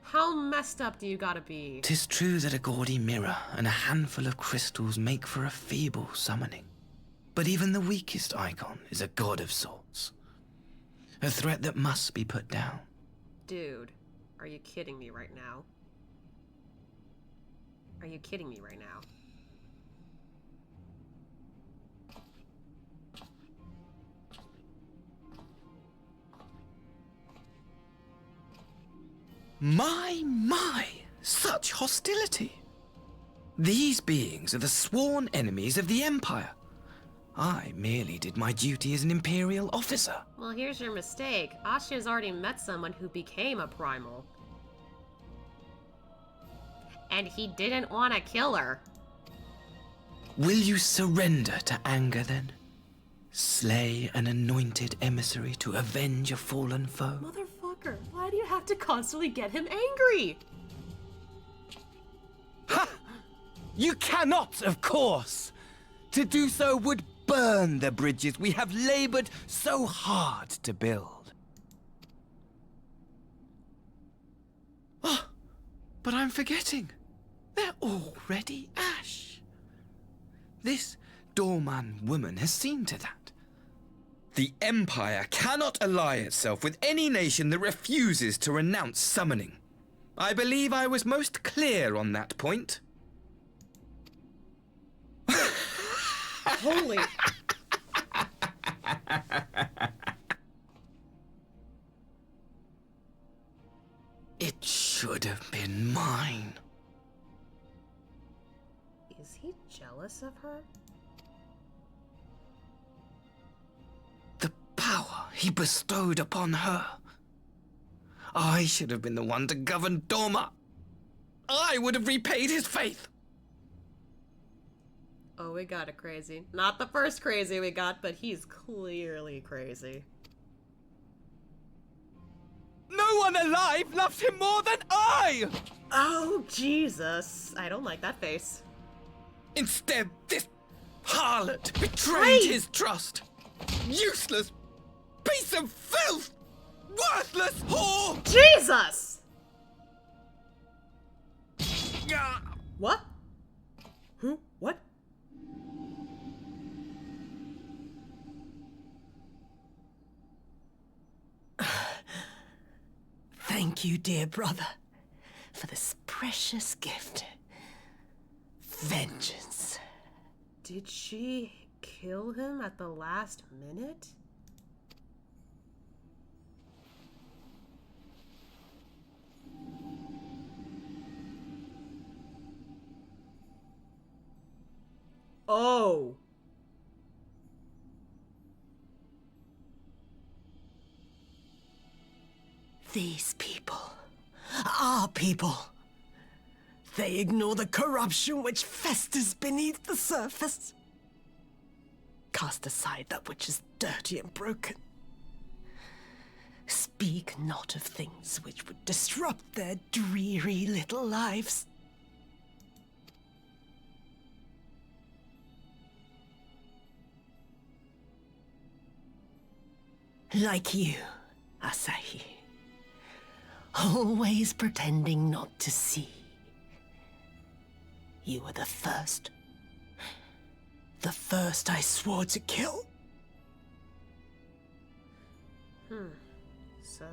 How messed up do you gotta be? 'Tis true that a gaudy mirror and a handful of crystals make for a feeble summoning. But even the weakest icon is a god of sorts. A threat that must be put down. Dude, are you kidding me right now? Are you kidding me right now? My, such hostility! These beings are the sworn enemies of the Empire. I merely did my duty as an Imperial officer. Well, here's your mistake. Ashia's already met someone who became a primal. And he didn't want to kill her. Will you surrender to anger then? Slay an anointed emissary to avenge a fallen foe? Motherfucker, why do you have to constantly get him angry? Ha! You cannot, of course! To do so would burn the bridges we have labored so hard to build. Oh, but I'm forgetting. They're already ash. This Dorman woman has seen to that. The Empire cannot ally itself with any nation that refuses to renounce summoning. I believe I was most clear on that point. Holy... It should have been mine. Is he jealous of her? The power he bestowed upon her. I should have been the one to govern Doma. I would have repaid his faith. Oh, we got it, crazy. Not the first crazy we got, but he's clearly crazy. No one alive loves him more than I! Oh, Jesus. I don't like that face. Instead, this harlot betrayed his trust. Useless piece of filth! Worthless whore! Jesus! What? Who? What? Thank you, dear brother, for this precious gift. Vengeance. Did she kill him at the last minute? Oh. These people, our people, they ignore the corruption which festers beneath the surface. Cast aside that which is dirty and broken. Speak not of things which would disrupt their dreary little lives. Like you, Asahi. Always pretending not to see. You were the first. The first I swore to kill. So...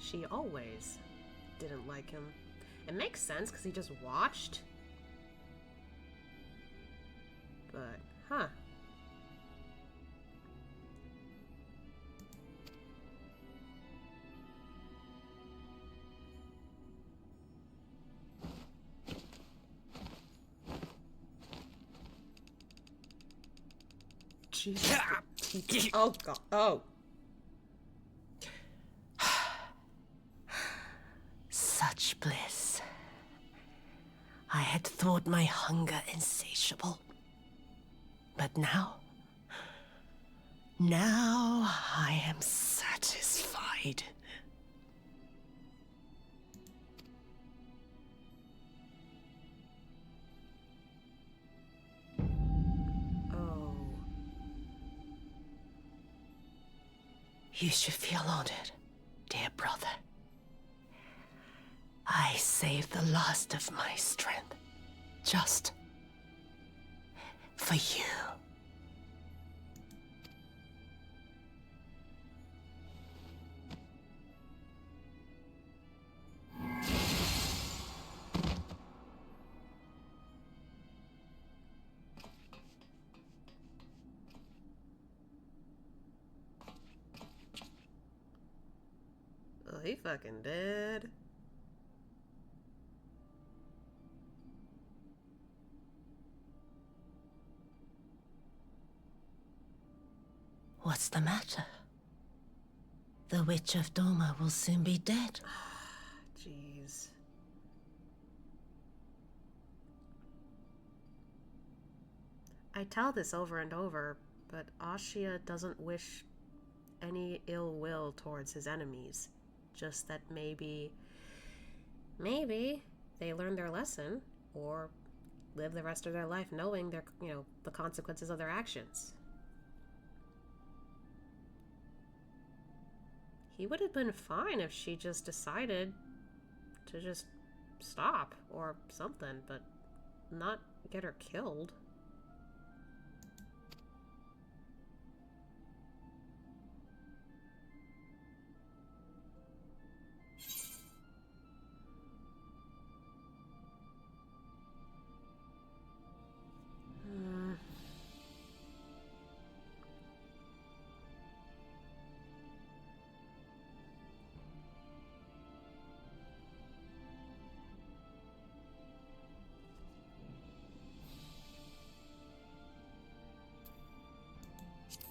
she always didn't like him. It makes sense because he just watched. But, huh. Jesus. Oh, God. Oh. Such bliss. I had thought my hunger insatiable. But now I am satisfied. Oh. You should feel honored, dear brother. I saved the last of my strength, just for you. Oh, he fucking dead. What's the matter? The Witch of Doma will soon be dead. Jeez. I tell this over and over, but Ashia doesn't wish any ill will towards his enemies. Just that maybe they learn their lesson or live the rest of their life knowing their, the consequences of their actions. He would have been fine if she just decided to just stop or something, but not get her killed.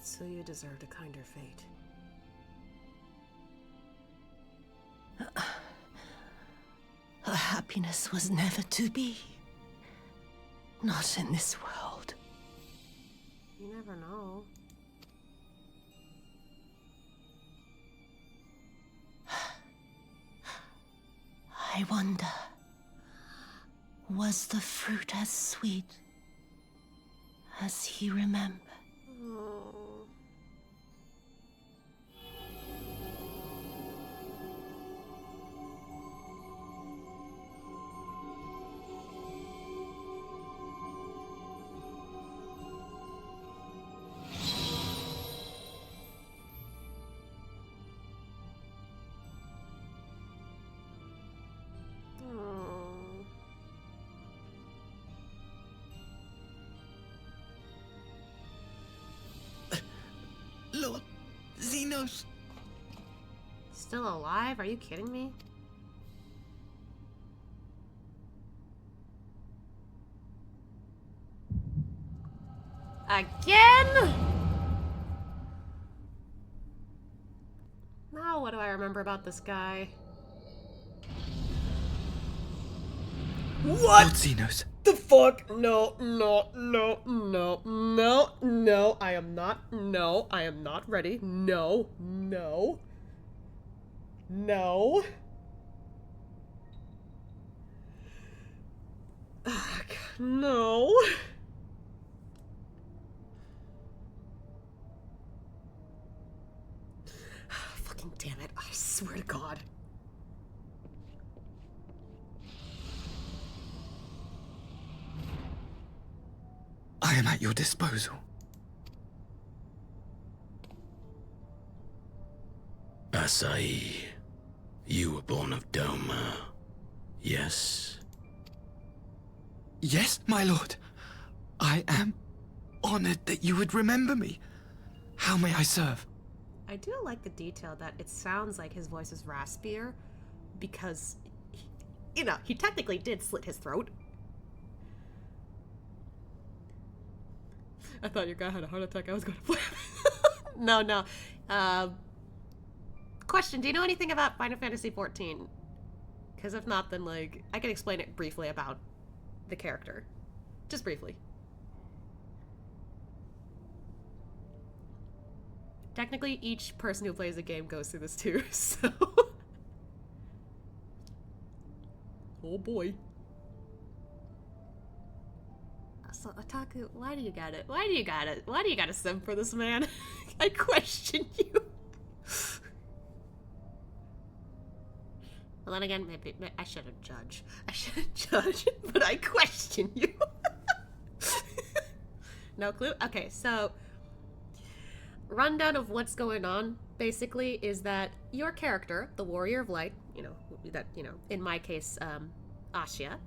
So you deserved a kinder fate. Her happiness was never to be. Not in this world. You never know. I wonder, was the fruit as sweet as he remembered? Oh. Lord Xenos. Still alive? Are you kidding me? Again? Now what do I remember about this guy? What? Lord Xenos. The fuck? No, I am not. No, I am not ready. No. Ugh, no. Fucking damn it, I swear to God. I am at your disposal. Asai, you were born of Doma, yes? Yes, my lord. I am honored that you would remember me. How may I serve? I do like the detail that it sounds like his voice is raspier because, you know, he technically did slit his throat. I thought your guy had a heart attack. I was going to flip. No. Question, do you know anything about Final Fantasy XIV? Because if not, then, like, I can explain it briefly about the character. Just briefly. Technically, each person who plays the game goes through this too, so... Oh boy. So, Otaku, why do you gotta simp for this man? I question you. Well, then again, maybe I shouldn't judge. But I question you. No clue? Okay, so... rundown of what's going on, basically, is that your character, the Warrior of Light, in my case, Asya,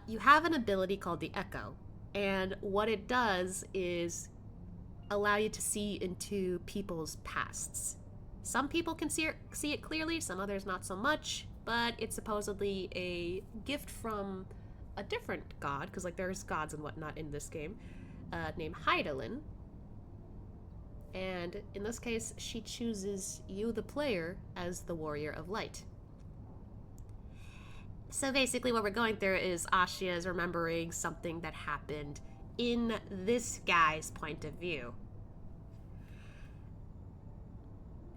you have an ability called the Echo. And what it does is allow you to see into people's pasts. Some people can see it clearly, some others not so much, but it's supposedly a gift from a different god, because like there's gods and whatnot in this game, named Hydaelyn. And in this case, she chooses you, the player, as the Warrior of Light. So basically what we're going through is Asya is remembering something that happened in this guy's point of view.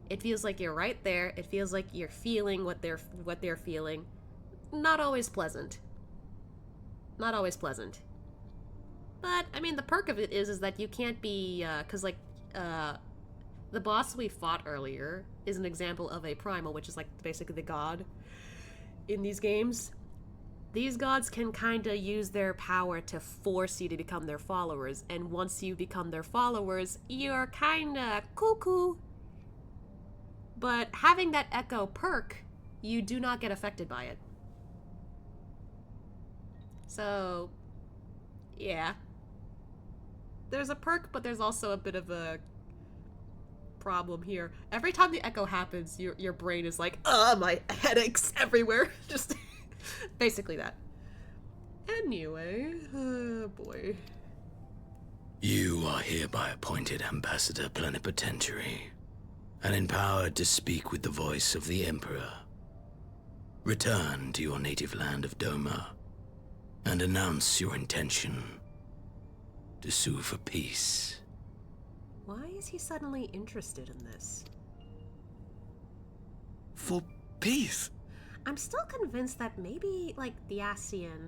It feels like you're right there. It feels like you're feeling what they're feeling. Not always pleasant. Not always pleasant. But, I mean, the perk of it is that you can't be, because, like, the boss we fought earlier is an example of a primal, which is like basically the god in these games. These gods can kind of use their power to force you to become their followers, and once you become their followers, you're kind of cuckoo. But having that Echo perk, you do not get affected by it. So, yeah. There's a perk, but there's also a bit of a problem here. Every time the Echo happens, your brain is like, my headaches everywhere. Just basically that. Anyway, oh boy. You are hereby appointed Ambassador Plenipotentiary and empowered to speak with the voice of the Emperor. Return to your native land of Doma and announce your intention to sue for peace. Why is he suddenly interested in this? For peace? I'm still convinced that maybe, like, the Ascian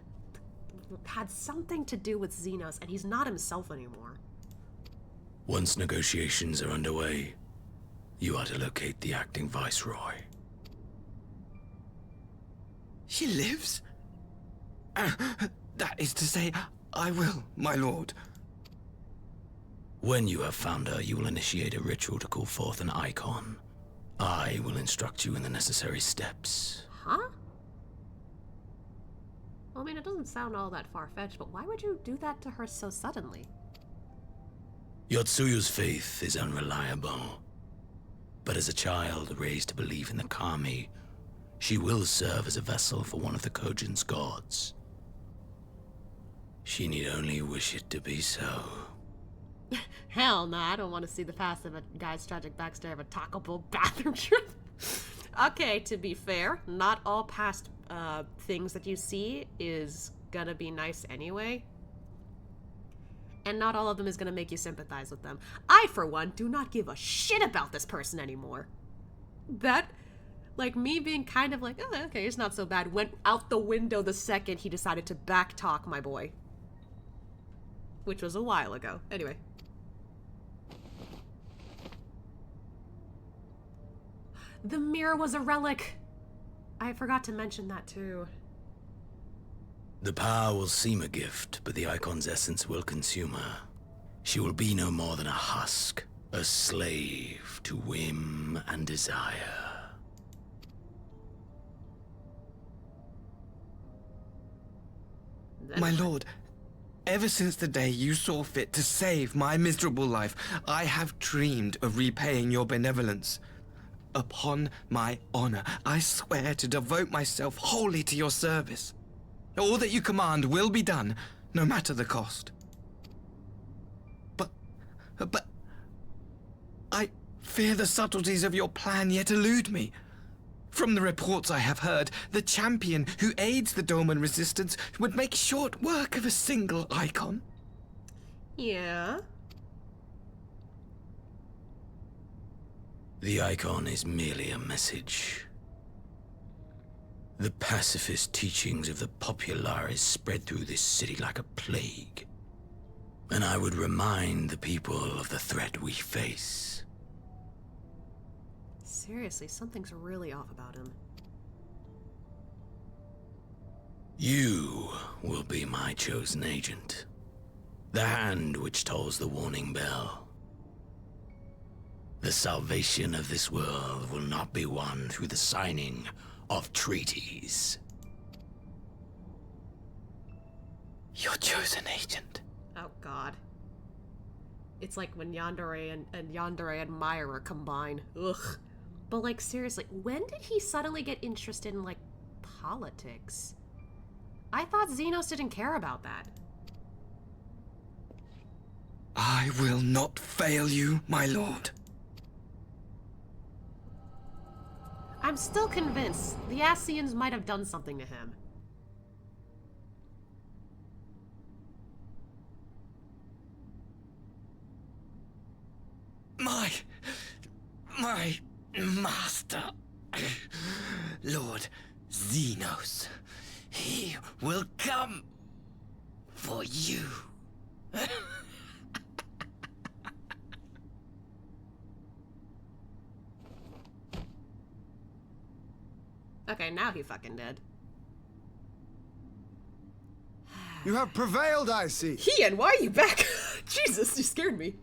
had something to do with Xenos, and he's not himself anymore. Once negotiations are underway, you are to locate the acting Viceroy. She lives? That is to say, I will, my lord. When you have found her, you will initiate a ritual to call forth an icon. I will instruct you in the necessary steps. Huh? Well, I mean, it doesn't sound all that far-fetched, but why would you do that to her so suddenly? Yotsuyu's faith is unreliable. But as a child raised to believe in the Kami, she will serve as a vessel for one of the Kojin's gods. She need only wish it to be so. Hell no, I don't want to see the past of a guy's tragic backstory of a Taco Bell bathroom trip. Okay, to be fair, not all past things that you see is gonna be nice anyway. And not all of them is gonna make you sympathize with them. I, for one, do not give a shit about this person anymore. That, like, me being kind of like, oh, okay, it's not so bad, went out the window the second he decided to backtalk my boy. Which was a while ago. Anyway. The mirror was a relic. I forgot to mention that too. The power will seem a gift, but the Icon's essence will consume her. She will be no more than a husk, a slave to whim and desire. My lord, ever since the day you saw fit to save my miserable life, I have dreamed of repaying your benevolence. Upon my honor, I swear to devote myself wholly to your service. All that you command will be done, no matter the cost. But I fear the subtleties of your plan yet elude me. From the reports I have heard, the champion who aids the Doman resistance would make short work of a single icon. Yeah. The Icon is merely a message. The pacifist teachings of the Populares spread through this city like a plague. And I would remind the people of the threat we face. Seriously, something's really off about him. You will be my chosen agent. The hand which tolls the warning bell. The salvation of this world will not be won through the signing of treaties. Your chosen agent. Oh god. It's like when Yandere and Myra combine. Ugh. But like seriously, when did he suddenly get interested in like politics? I thought Xenos didn't care about that. I will not fail you, my lord. I'm still convinced the Scions might have done something to him. My master, Lord Xenos, he will come for you. Okay, now he fucking did. You have prevailed, I see. Ian, why are you back? Jesus, you scared me.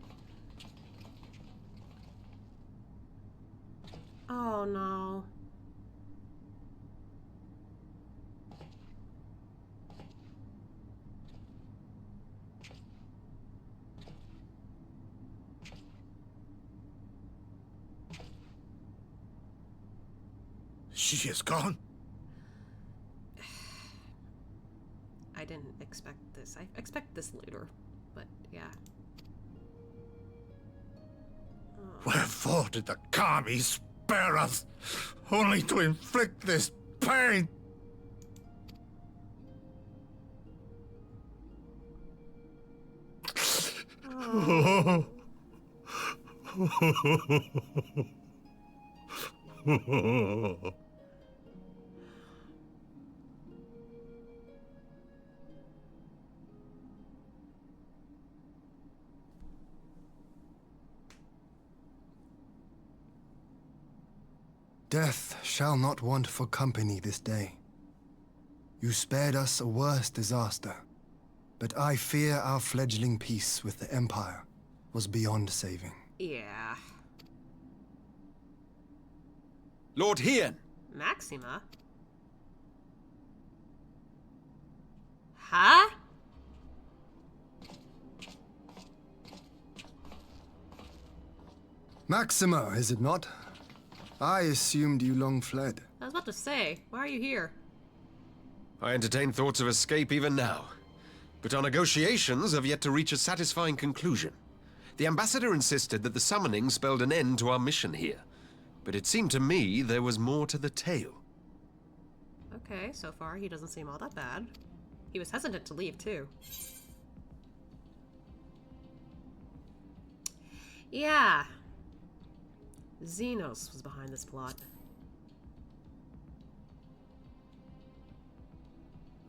Oh no. She is gone? I didn't expect this. I expect this later, but yeah. Wherefore did the Kami spare us, only to inflict this pain? Oh. Death shall not want for company this day. You spared us a worse disaster, but I fear our fledgling peace with the Empire was beyond saving. Yeah. Lord Hien! Maxima? Huh? Maxima, is it not? I assumed you long fled. I was about to say, why are you here? I entertain thoughts of escape even now. But our negotiations have yet to reach a satisfying conclusion. The ambassador insisted that the summoning spelled an end to our mission here. But it seemed to me there was more to the tale. Okay, so far he doesn't seem all that bad. He was hesitant to leave, too. Yeah. Xenos was behind this plot.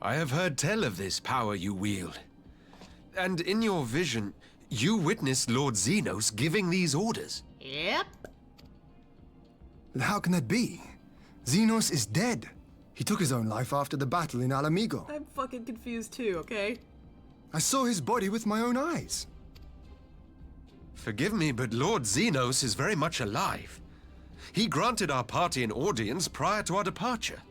I have heard tell of this power you wield. And in your vision, you witnessed Lord Xenos giving these orders. Yep. How can that be? Xenos is dead. He took his own life after the battle in Alamigo. I'm fucking confused too, okay? I saw his body with my own eyes. Forgive me, but Lord Xenos is very much alive. He granted our party an audience prior to our departure.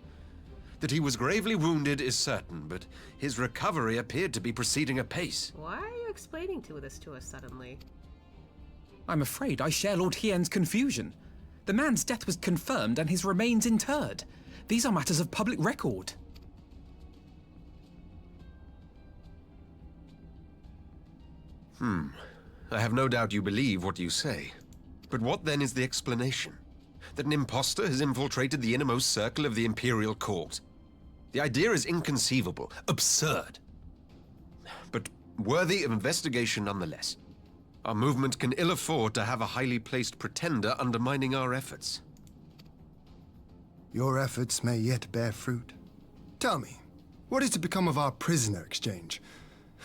That he was gravely wounded is certain, but his recovery appeared to be proceeding apace. Why are you explaining this to us suddenly? I'm afraid I share Lord Hien's confusion. The man's death was confirmed and his remains interred. These are matters of public record. I have no doubt you believe what you say. But what then is the explanation? That an impostor has infiltrated the innermost circle of the Imperial Court? The idea is inconceivable, absurd. But worthy of investigation nonetheless. Our movement can ill afford to have a highly placed pretender undermining our efforts. Your efforts may yet bear fruit. Tell me, what is to become of our prisoner exchange?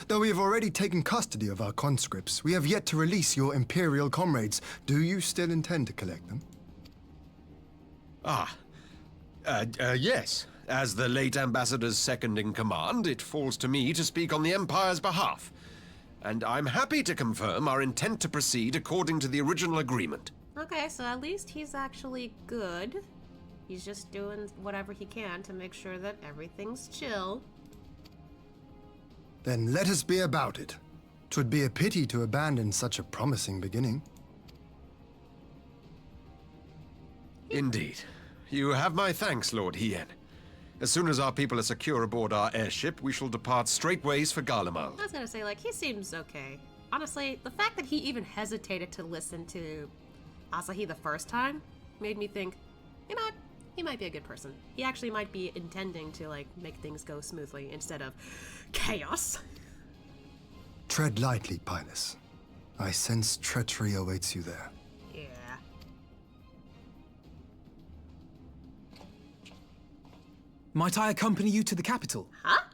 Though we have already taken custody of our conscripts, we have yet to release your Imperial comrades. Do you still intend to collect them? Yes. As the late Ambassador's second-in-command, it falls to me to speak on the Empire's behalf. And I'm happy to confirm our intent to proceed according to the original agreement. Okay, so at least he's actually good. He's just doing whatever he can to make sure that everything's chill. Then let us be about it. 'Twould be a pity to abandon such a promising beginning. Indeed. You have my thanks, Lord Hien. As soon as our people are secure aboard our airship, we shall depart straightways for Garlamald. I was gonna say, like, he seems okay. Honestly, the fact that he even hesitated to listen to Asahi the first time made me think, you know what? He might be a good person. He actually might be intending to, like, make things go smoothly instead of chaos. Tread lightly, Pilus. I sense treachery awaits you there. Yeah. Might I accompany you to the capital? Huh?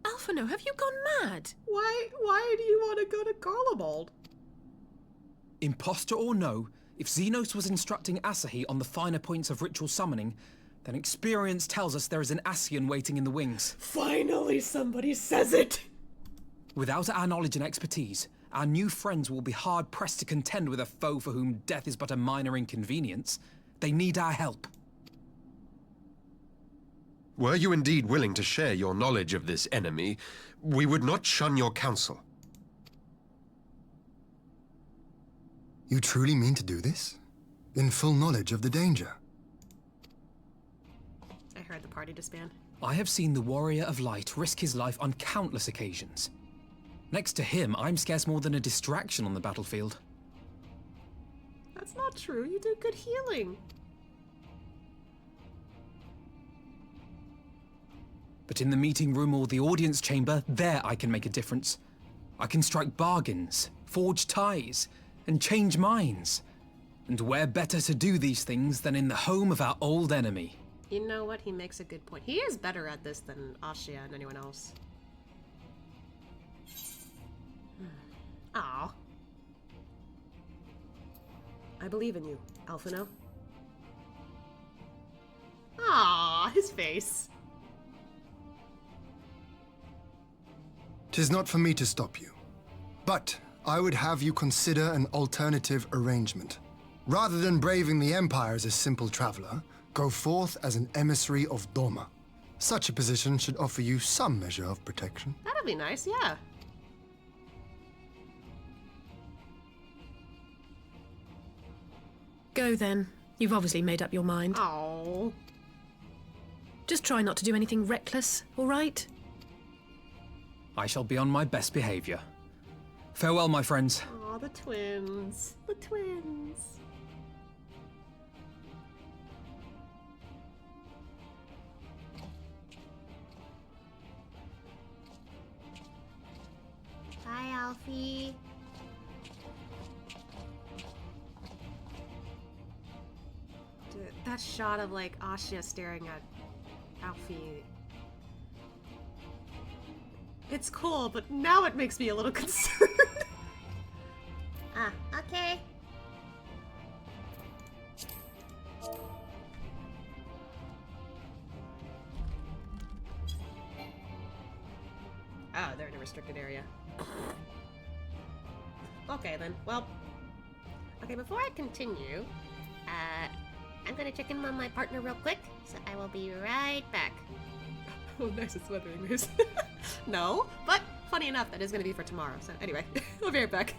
Alphino, have you gone mad? Why do you want to go to Garlamald? Imposter or no, if Xenos was instructing Asahi on the finer points of ritual summoning, then experience tells us there is an Ascian waiting in the wings. Finally somebody says it! Without our knowledge and expertise, our new friends will be hard-pressed to contend with a foe for whom death is but a minor inconvenience. They need our help. Were you indeed willing to share your knowledge of this enemy, we would not shun your counsel. You truly mean to do this? In full knowledge of the danger? I heard the party disband. I have seen the Warrior of Light risk his life on countless occasions. Next to him, I'm scarce more than a distraction on the battlefield. That's not true. You do good healing. But in the meeting room or the audience chamber, there I can make a difference. I can strike bargains, forge ties, and change minds. And where better to do these things than in the home of our old enemy? You know what? He makes a good point. He is better at this than Ashia and anyone else. Aw. I believe in you, Alphino. Aw, his face. 'Tis not for me to stop you. But I would have you consider an alternative arrangement. Rather than braving the Empire as a simple traveler, go forth as an emissary of Doma. Such a position should offer you some measure of protection. That'd be nice, yeah. Go then. You've obviously made up your mind. Oh. Just try not to do anything reckless, all right? I shall be on my best behavior. Farewell, my friends. Aw, the twins. The twins. Bye, Alfie. Dude, that shot of, like, Ashia staring at Alfie. It's cool, but now it makes me a little concerned. Okay. restricted area. Okay then, well. Okay, before I continue, I'm gonna check in on my partner real quick, so I will be right back. Oh, nice, it's weathering moves. No, but funny enough, that is gonna be for tomorrow, so anyway, I'll be right back.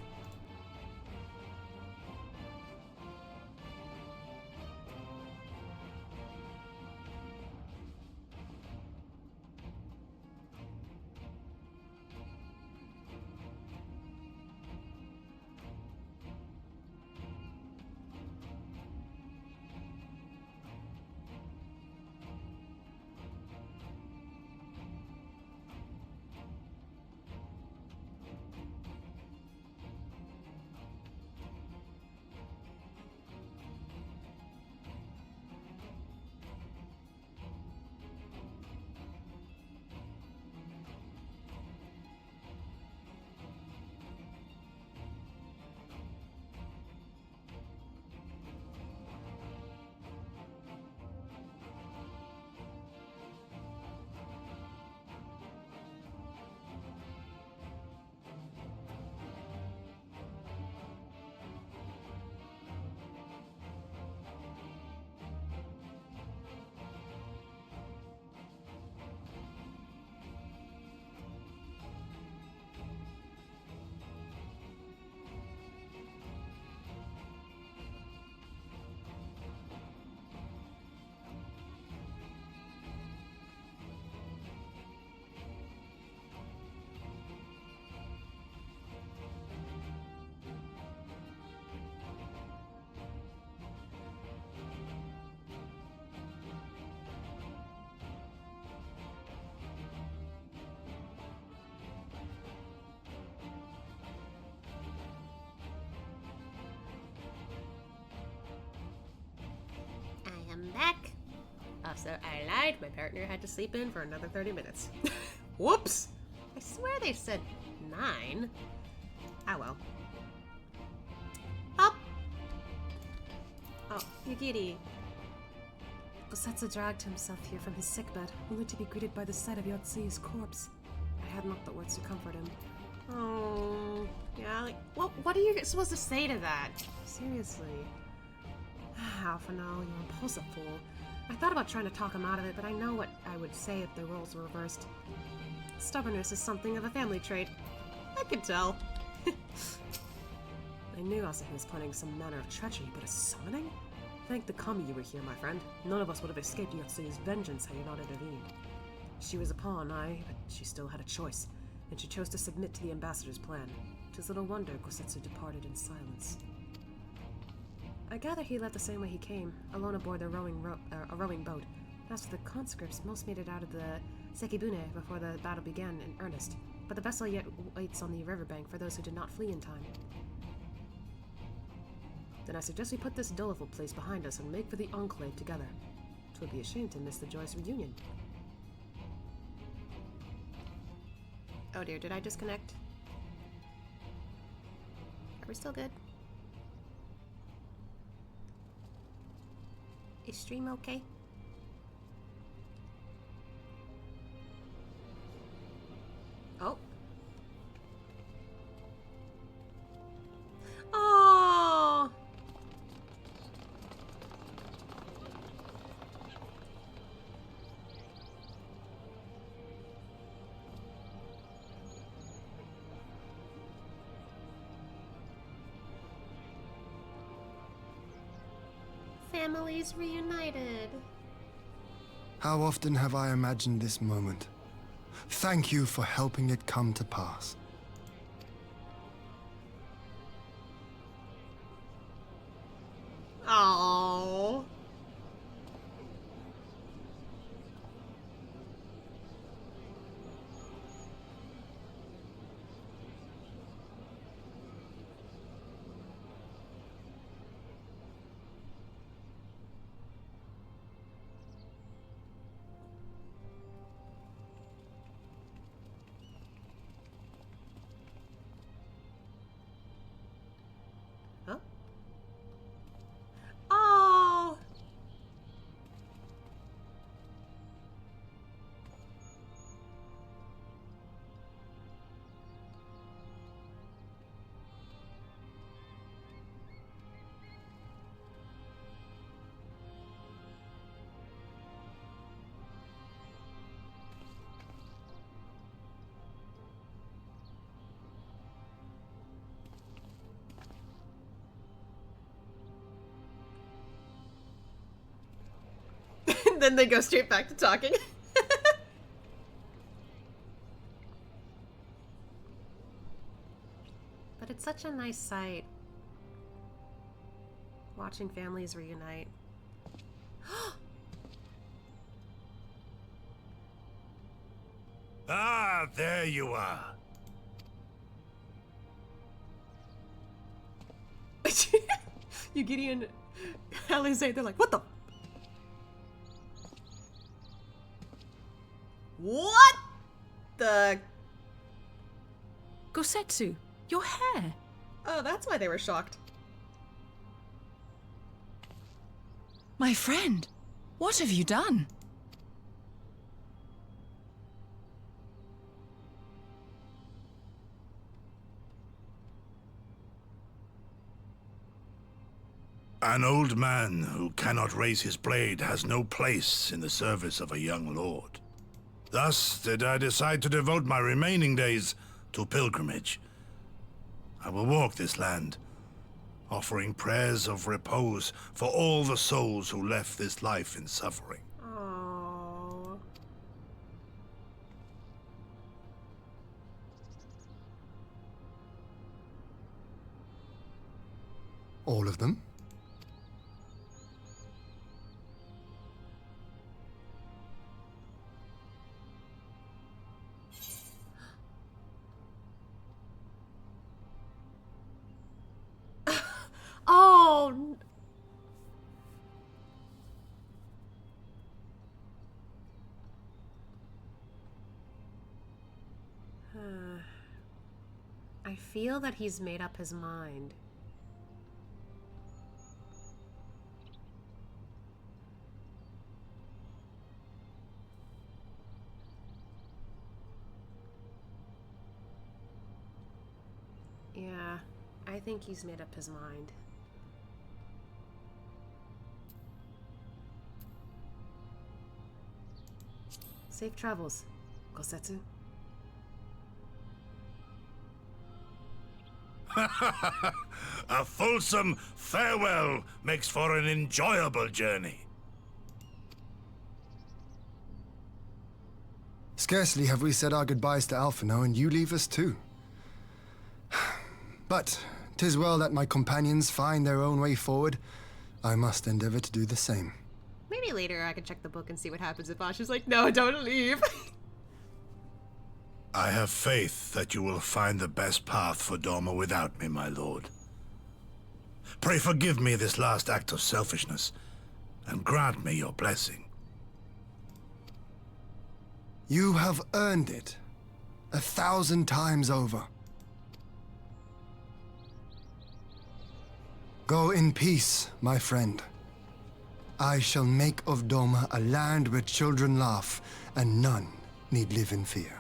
I'm back. Also, I lied. My partner had to sleep in for another 30 minutes. Whoops! I swear they said 9. Ah, well. Up! Oh, Yugiri. Gosetsu dragged himself here from his sickbed, only to be greeted by the sight of Yotsu's corpse. I had not the words to comfort him. Oh, yeah, like, what are you supposed to say to that? Seriously. Alphano, you impulsive fool. I thought about trying to talk him out of it, but I know what I would say if the roles were reversed. Stubbornness is something of a family trait. I could tell. I knew Asahi was planning some manner of treachery, but a summoning? Thank the kami you were here, my friend. None of us would have escaped Yotsu's vengeance had you not intervened. She was a pawn, aye, but she still had a choice, and she chose to submit to the ambassador's plan. 'Tis little wonder Gosetsu departed in silence. I gather he left the same way he came, alone aboard a rowing boat. As for the conscripts, most made it out of the Sekibune before the battle began in earnest, but the vessel yet waits on the riverbank for those who did not flee in time. Then I suggest we put this doleful place behind us and make for the Enclave together. 'Twould be a shame to miss the joyous reunion. Oh dear, did I disconnect? Are we still good? Is stream okay? Oh. Oh! Families reunited. How often have I imagined this moment? Thank you for helping it come to pass. Oh. And then they go straight back to talking. But it's such a nice sight. Watching families reunite. Ah, there you are. You Gideon, Alize, they're like, what the? What the? Gosetsu, your hair. Oh, that's why they were shocked. My friend, what have you done? An old man who cannot raise his blade has no place in the service of a young lord. Thus did I decide to devote my remaining days to pilgrimage. I will walk this land, offering prayers of repose for all the souls who left this life in suffering. Aww. All of them? Oh. I feel that he's made up his mind. Yeah, I think he's made up his mind. Safe travels, Gosetsu. A fulsome farewell makes for an enjoyable journey. Scarcely have we said our goodbyes to Alphino, and you leave us too. But 'tis well that my companions find their own way forward. I must endeavor to do the same. Maybe later I could check the book and see what happens if Asha's like, no, don't leave. I have faith that you will find the best path for Doma without me, my lord. Pray forgive me this last act of selfishness, and grant me your blessing. You have earned it 1,000 times over. Go in peace, my friend. I shall make of Doma a land where children laugh, and none need live in fear.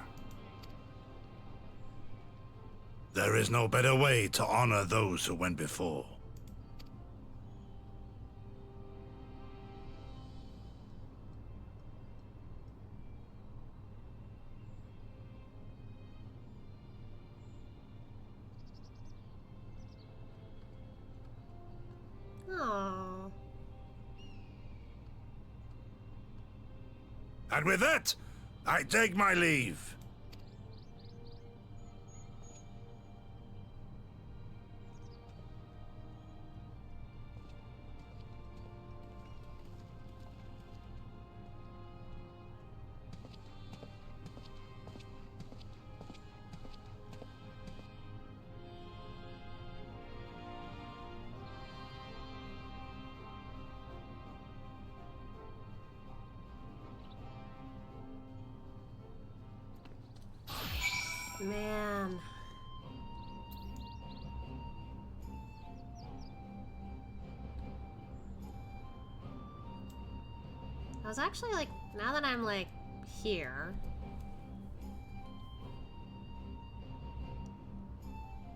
There is no better way to honor those who went before. Aww. And with that, I take my leave. Man. I was actually like, now that I'm like here,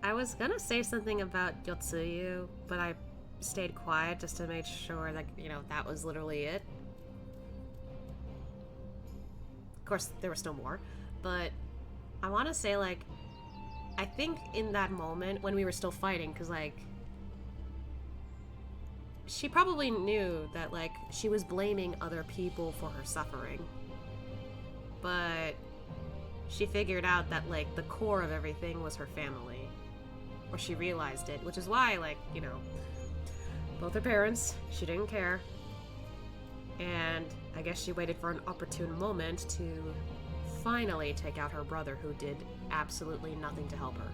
I was gonna say something about Yotsuyu, but I stayed quiet just to make sure that, you know, that was literally it. Of course, there was still more, but I want to say, like, I think in that moment when we were still fighting, because, like, she probably knew that, like, she was blaming other people for her suffering. But she figured out that, like, the core of everything was her family. Or she realized it, which is why, like, you know, both her parents, she didn't care. And I guess she waited for an opportune moment to finally take out her brother, who did absolutely nothing to help her.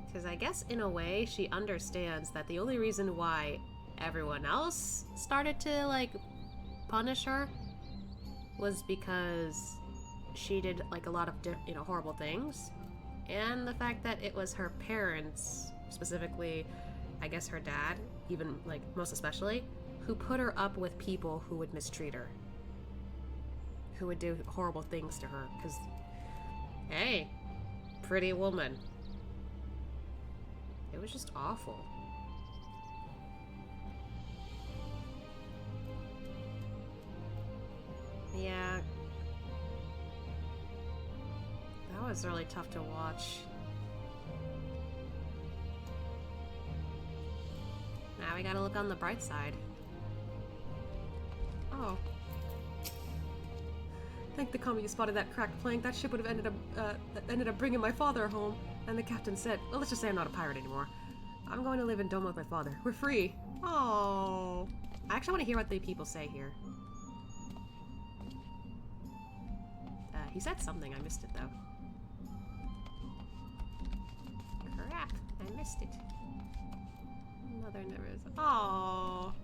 Because I guess, in a way, she understands that the only reason why everyone else started to, like, punish her was because she did, like, a lot of, you know, horrible things. And the fact that it was her parents, specifically, I guess her dad, even, like, most especially, who put her up with people who would mistreat her. Who would do horrible things to her. Because, hey, pretty woman. It was just awful. Yeah. That was really tough to watch. Now we gotta look on the bright side. Oh. Thank the commie you spotted that cracked plank. That ship would have ended up bringing my father home. And the captain said, well, let's just say I'm not a pirate anymore. I'm going to live in Doma with my father. We're free. Oh. I actually want to hear what the people say here. He said something. I missed it, though. Crap. I missed it. Mother never is. Oh.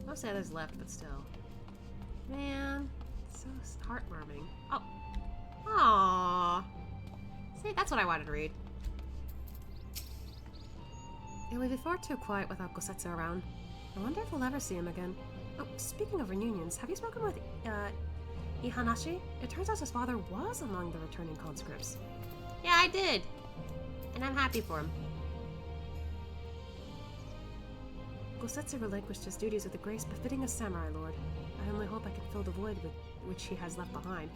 Most others left, but still. Man. So heartwarming. Oh. Aww. See, that's what I wanted to read. It would be far too quiet without Gosetsu around. I wonder if we'll ever see him again. Oh, speaking of reunions, have you spoken with, Ihanashi? It turns out his father was among the returning conscripts. Yeah, I did. And I'm happy for him. Gosetsu relinquished his duties with a grace befitting a samurai lord. I only hope I can fill the void which he has left behind.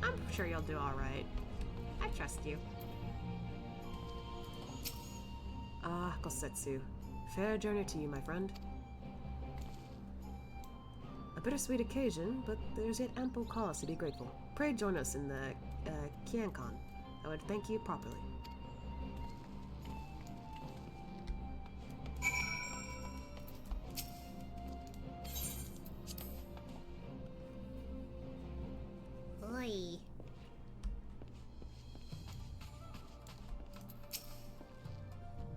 I'm sure you'll do alright. I trust you. Ah, Gosetsu. Fair journey to you, my friend. A bittersweet occasion, but there's yet ample cause to be grateful. Pray join us in the Kiankan. I would thank you properly. Oi.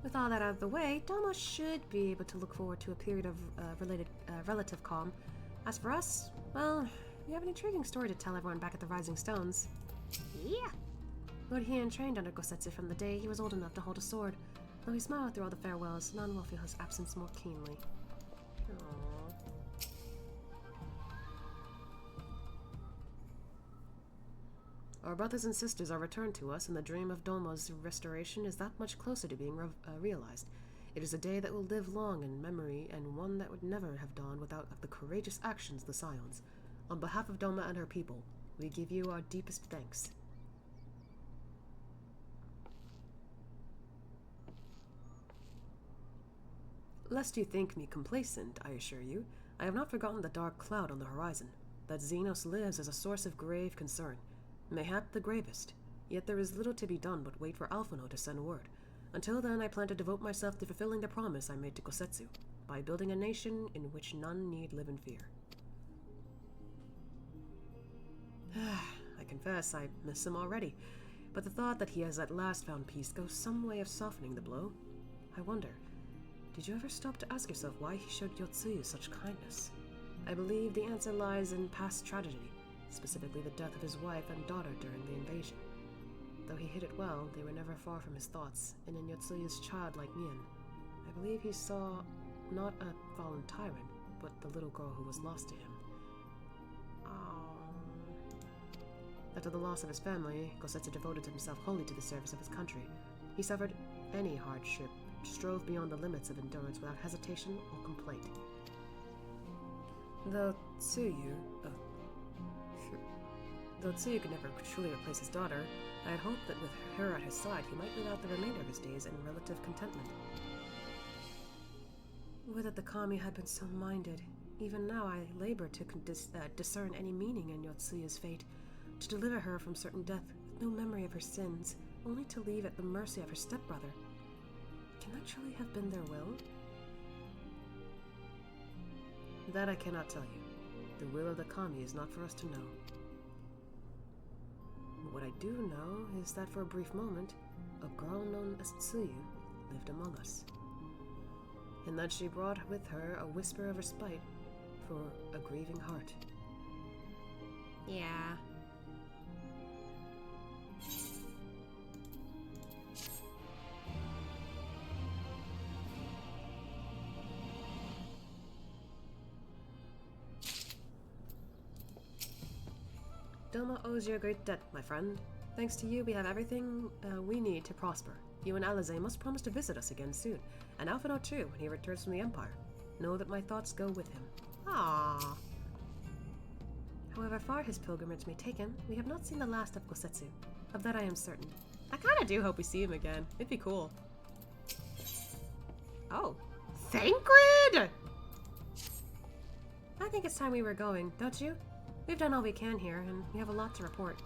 With all that out of the way, Doma should be able to look forward to a period of relative calm. As for us, well, we have an intriguing story to tell everyone back at the Rising Stones. Yeah. Lord Hien trained under Gosetsu from the day he was old enough to hold a sword. Though he smiled through all the farewells, none will feel his absence more keenly. Aww. Our brothers and sisters are returned to us, and the dream of Doma's restoration is that much closer to being realized. It is a day that will live long in memory, and one that would never have dawned without the courageous actions of the Scions. On behalf of Doma and her people, we give you our deepest thanks. Lest you think me complacent, I assure you, I have not forgotten the dark cloud on the horizon. That Xenos lives is a source of grave concern. Mayhap the gravest. Yet there is little to be done but wait for Alphino to send word. Until then, I plan to devote myself to fulfilling the promise I made to Gosetsu, by building a nation in which none need live in fear. I confess I miss him already, but the thought that he has at last found peace goes some way of softening the blow. I wonder, did you ever stop to ask yourself why he showed Yotsuyu such kindness? I believe the answer lies in past tragedy, specifically the death of his wife and daughter during the invasion. Though he hid it well, they were never far from his thoughts, and in Yotsuyu's childlike mien, I believe he saw not a fallen tyrant, but the little girl who was lost to him. After the loss of his family, Gosetsu devoted himself wholly to the service of his country. He suffered any hardship, strove beyond the limits of endurance without hesitation or complaint. Though Tsuyu, Though Tsuyu could never truly replace his daughter, I had hoped that with her at his side, he might live out the remainder of his days in relative contentment. Would that the kami had been so minded. Even now I labor to discern any meaning in Yotsuyu's fate, to deliver her from certain death with no memory of her sins, only to leave at the mercy of her stepbrother. Can that truly have been their will? That I cannot tell you. The will of the kami is not for us to know. But what I do know is that for a brief moment, a girl known as Tsuyu lived among us, and that she brought with her a whisper of respite for a grieving heart. Yeah. Doma owes you a great debt, my friend. Thanks to you, we have everything we need to prosper. You and Alize must promise to visit us again soon, and Alphino too, when he returns from the Empire. Know that my thoughts go with him. Aww. However far his pilgrimage may take him, we have not seen the last of Kosetsu. Of that I am certain. I kinda do hope we see him again. It'd be cool. Oh. Thancred! I think it's time we were going, don't you? We've done all we can here, and we have a lot to report.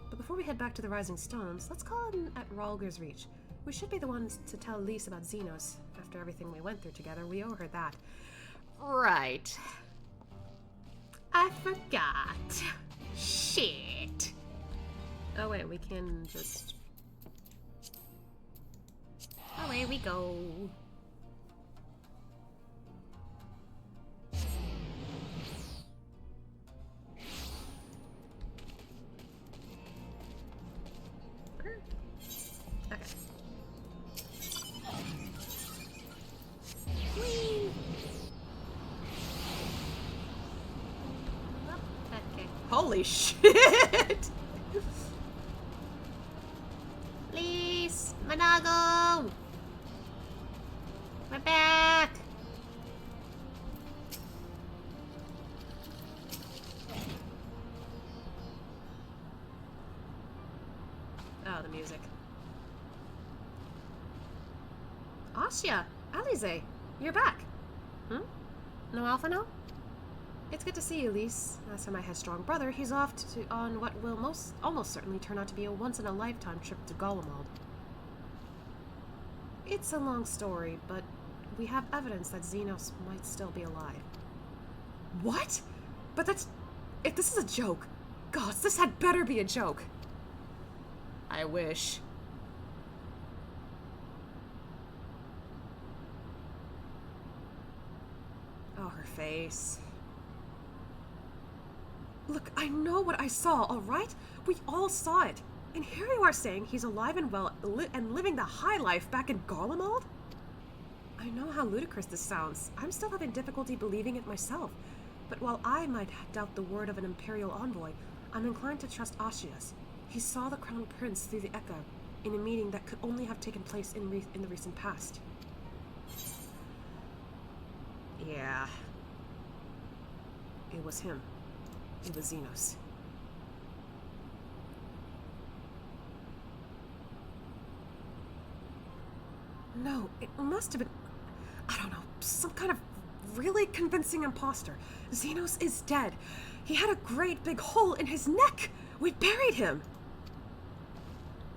But before we head back to the Rising Stones, let's call in at Ralger's Reach. We should be the ones to tell Lise about Xenos. After everything we went through together, we owe her that. Right. I forgot. Shit. Oh wait, we can just... Away we go. Holy shit! Please, Manago! We're back! Oh, the music. Asya! Alize! You're back! Hmm? No Alphino? It's good to see you, Lise. As for my headstrong brother, he's off on what will almost certainly turn out to be a once-in-a-lifetime trip to Garlamald. It's a long story, but we have evidence that Xenos might still be alive. What? But that's... If this is a joke... Gods, this had better be a joke. I wish. Oh, her face. Look, I know what I saw, all right? We all saw it. And here you are saying he's alive and well and living the high life back in Garlamald? I know how ludicrous this sounds. I'm still having difficulty believing it myself. But while I might doubt the word of an Imperial envoy, I'm inclined to trust Ashia's. He saw the Crown Prince through the Echo in a meeting that could only have taken place in the recent past. Yeah. It was him. It was Xenos. No, it must have been, I don't know, some kind of really convincing imposter. Xenos is dead. He had a great big hole in his neck. We buried him.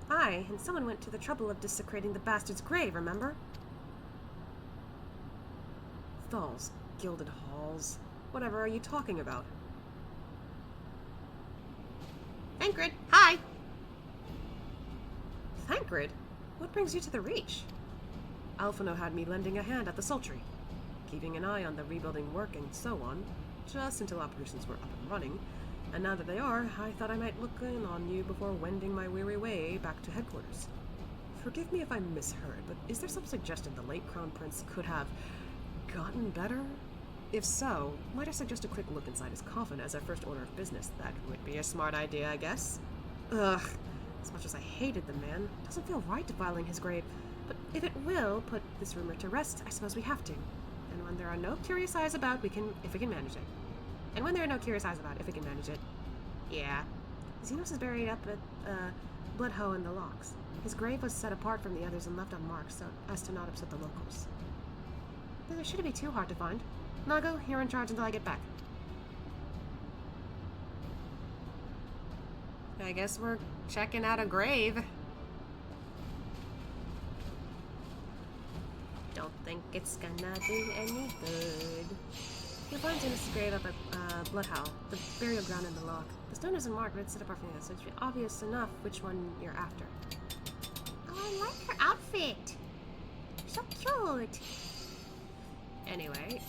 And someone went to the trouble of desecrating the bastard's grave, remember? Thal's gilded halls. Whatever are you talking about? Thancred, hi! Thancred? What brings you to the Reach? Alphino had me lending a hand at the Sultry, keeping an eye on the rebuilding work and so on, just until operations were up and running. And now that they are, I thought I might look in on you before wending my weary way back to headquarters. Forgive me if I misheard, but is there some suggestion the late Crown Prince could have gotten better? If so, might I suggest a quick look inside his coffin as a first order of business? That would be a smart idea, I guess. Ugh. As much as I hated the man, it doesn't feel right defiling his grave. But if it will put this rumor to rest, I suppose we have to. And when there are no curious eyes about, if we can manage it. And when there are no curious eyes about, if we can manage it. Yeah. Xenos is buried up at Bloodhoe in the Locks. His grave was set apart from the others and left unmarked so as to not upset the locals. It shouldn't be too hard to find. Nago, you're in charge until I get back. I guess we're checking out a grave. Don't think it's gonna do any good. You'll find Xenos' grave up at Bloodhowe, the burial ground in the lock. The stone isn't marked, but it's set apart from the others, so it should be obvious enough which one you're after. Oh, I like her outfit. So cute. Anyway,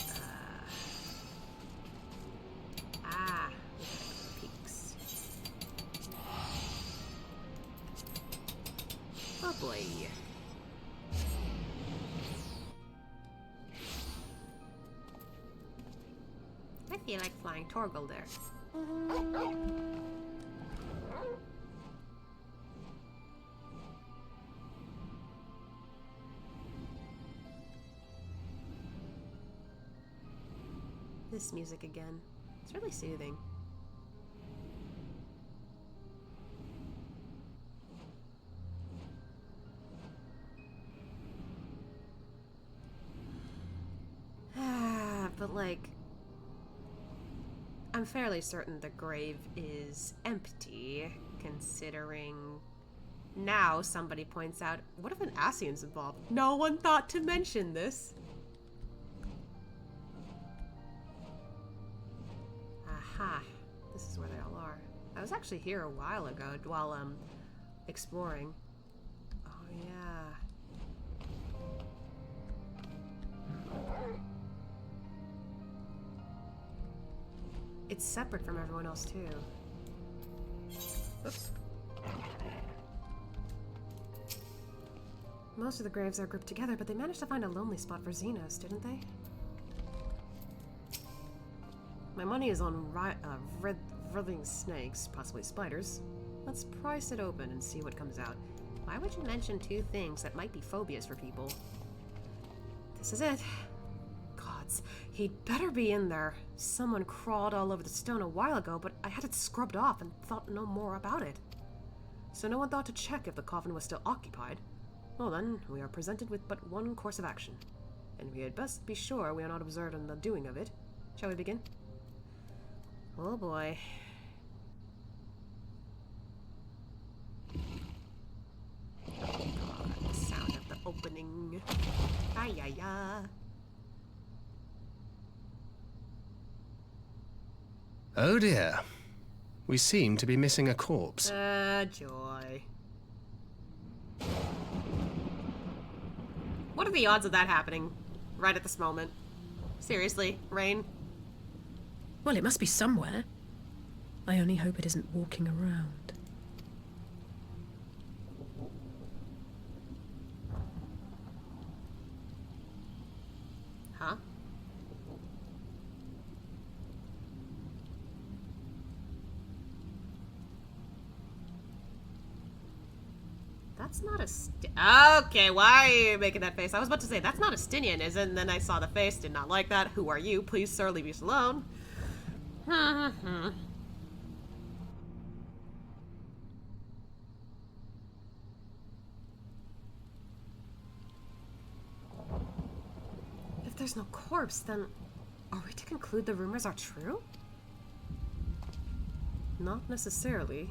peaks. Oh boy. I feel like flying Torgal there. This music again. It's really soothing. But like, I'm fairly certain the grave is empty, considering now somebody points out, what if an Ascian's involved? No one thought to mention this. Aha, this is where they all are. I was actually here a while ago while exploring. Oh yeah. It's separate from everyone else too. Oops. Most of the graves are grouped together, but they managed to find a lonely spot for Xenos, didn't they? My money is on writhing snakes, possibly spiders. Let's price it open and see what comes out. Why would you mention two things that might be phobias for people? This is it. Gods, he'd better be in there. Someone crawled all over the stone a while ago, but I had it scrubbed off and thought no more about it. So no one thought to check if the coffin was still occupied. Well then, we are presented with but one course of action. And we had best be sure we are not observed in the doing of it. Shall we begin? Oh boy. God, the sound of the opening. Ay, ay, ay. Oh dear. We seem to be missing a corpse. Joy. What are the odds of that happening right at this moment? Seriously, Rain? Well, it must be somewhere. I only hope it isn't walking around. Huh? That's not a Okay, why are you making that face? I was about to say, that's not a Stinian, is it? And then I saw the face, did not like that. Who are you? Please, sir, leave us alone. If there's no corpse, then are we to conclude the rumors are true? Not necessarily.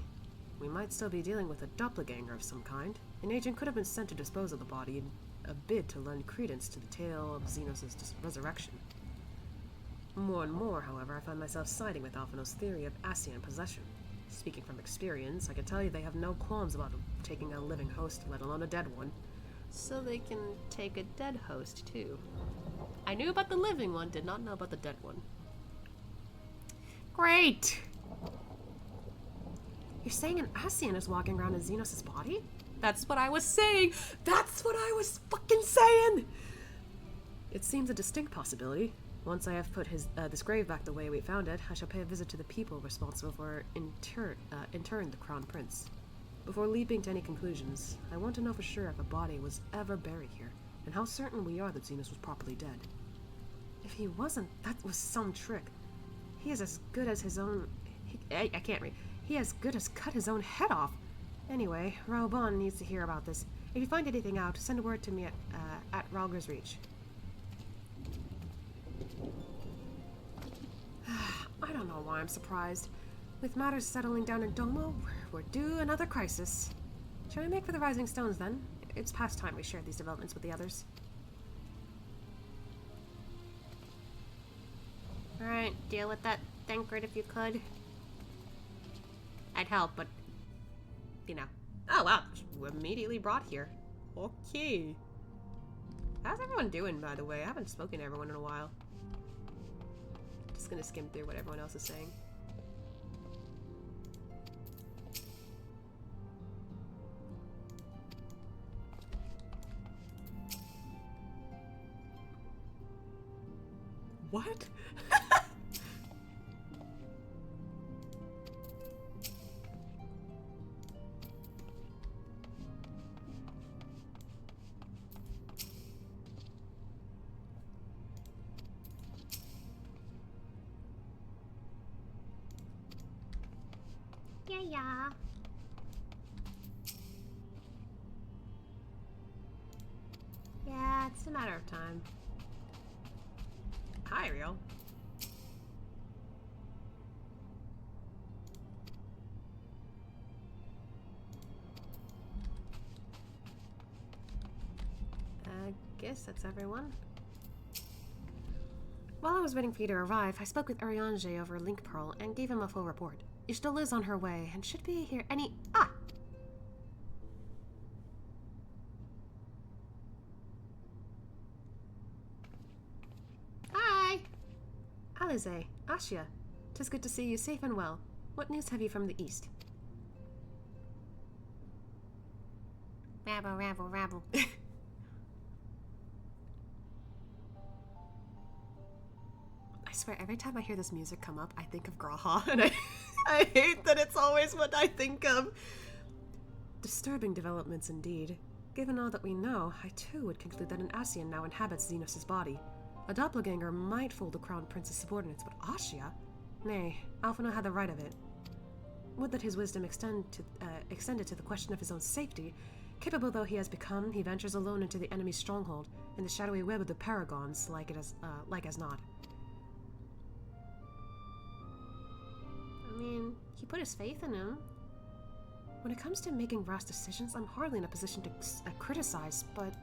We might still be dealing with a doppelganger of some kind. An agent could have been sent to dispose of the body in a bid to lend credence to the tale of Xenos' resurrection. More and more, however, I find myself siding with Alphino's theory of Ascian possession. Speaking from experience, I can tell you they have no qualms about taking a living host, let alone a dead one. So they can take a dead host, too. I knew about the living one, did not know about the dead one. Great! You're saying an Ascian is walking around in Xenos' body? That's what I was saying! That's what I was fucking saying! It seems a distinct possibility. Once I have put this grave back the way we found it, I shall pay a visit to the people responsible for interring the Crown Prince. Before leaping to any conclusions, I want to know for sure if a body was ever buried here, and how certain we are that Xenos was properly dead. If he wasn't, that was some trick. He is as good as his own... I can't read. He as good as cut his own head off. Anyway, Raoban needs to hear about this. If you find anything out, send word to me at Ralger's Reach. I don't know why I'm surprised. With matters settling down in Doma, we're due another crisis. Shall we make for the Rising Stones then? It's past time we shared these developments with the others. Alright, deal with that Thancred if you could. I'd help, but... you know. Oh wow, we're immediately brought here. Okay. How's everyone doing, by the way? I haven't spoken to everyone in a while. Just gonna skim through what everyone else is saying. What? Yeah. Yeah, it's a matter of time. Hi, Ariel. I guess that's everyone. While I was waiting for you to arrive, I spoke with Urianger over Link Pearl and gave him a full report. Ishtal is on her way and should be here any— Ah! Hi! Alize, Ashia, 'tis good to see you safe and well. What news have you from the east? Rabble, rabble, rabble. I swear, every time I hear this music come up, I think of Graha, and I hate that it's always what I think of. Disturbing developments indeed. Given all that we know, I too would conclude that an Ascian now inhabits Xenos' body. A doppelganger might fool the Crown Prince's subordinates, but Ashia? Nay, Alphino had the right of it. Would that his wisdom extended to the question of his own safety. Capable though he has become, he ventures alone into the enemy's stronghold, in the shadowy web of the Paragons, like as not. I mean, he put his faith in him. When it comes to making rash decisions, I'm hardly in a position to criticize, but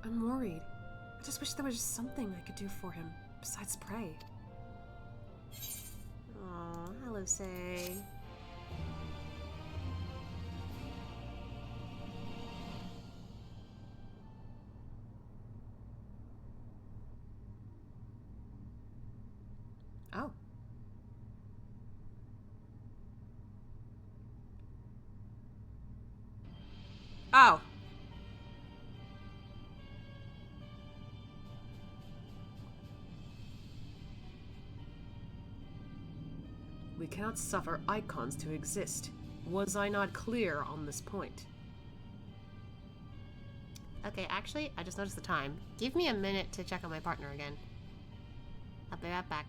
I'm worried. I just wish there was just something I could do for him, besides pray. Aw, hello, Say. Oh. Oh. We cannot suffer icons to exist. Was I not clear on this point? Okay, actually, I just noticed the time. Give me a minute to check on my partner again. I'll be right back.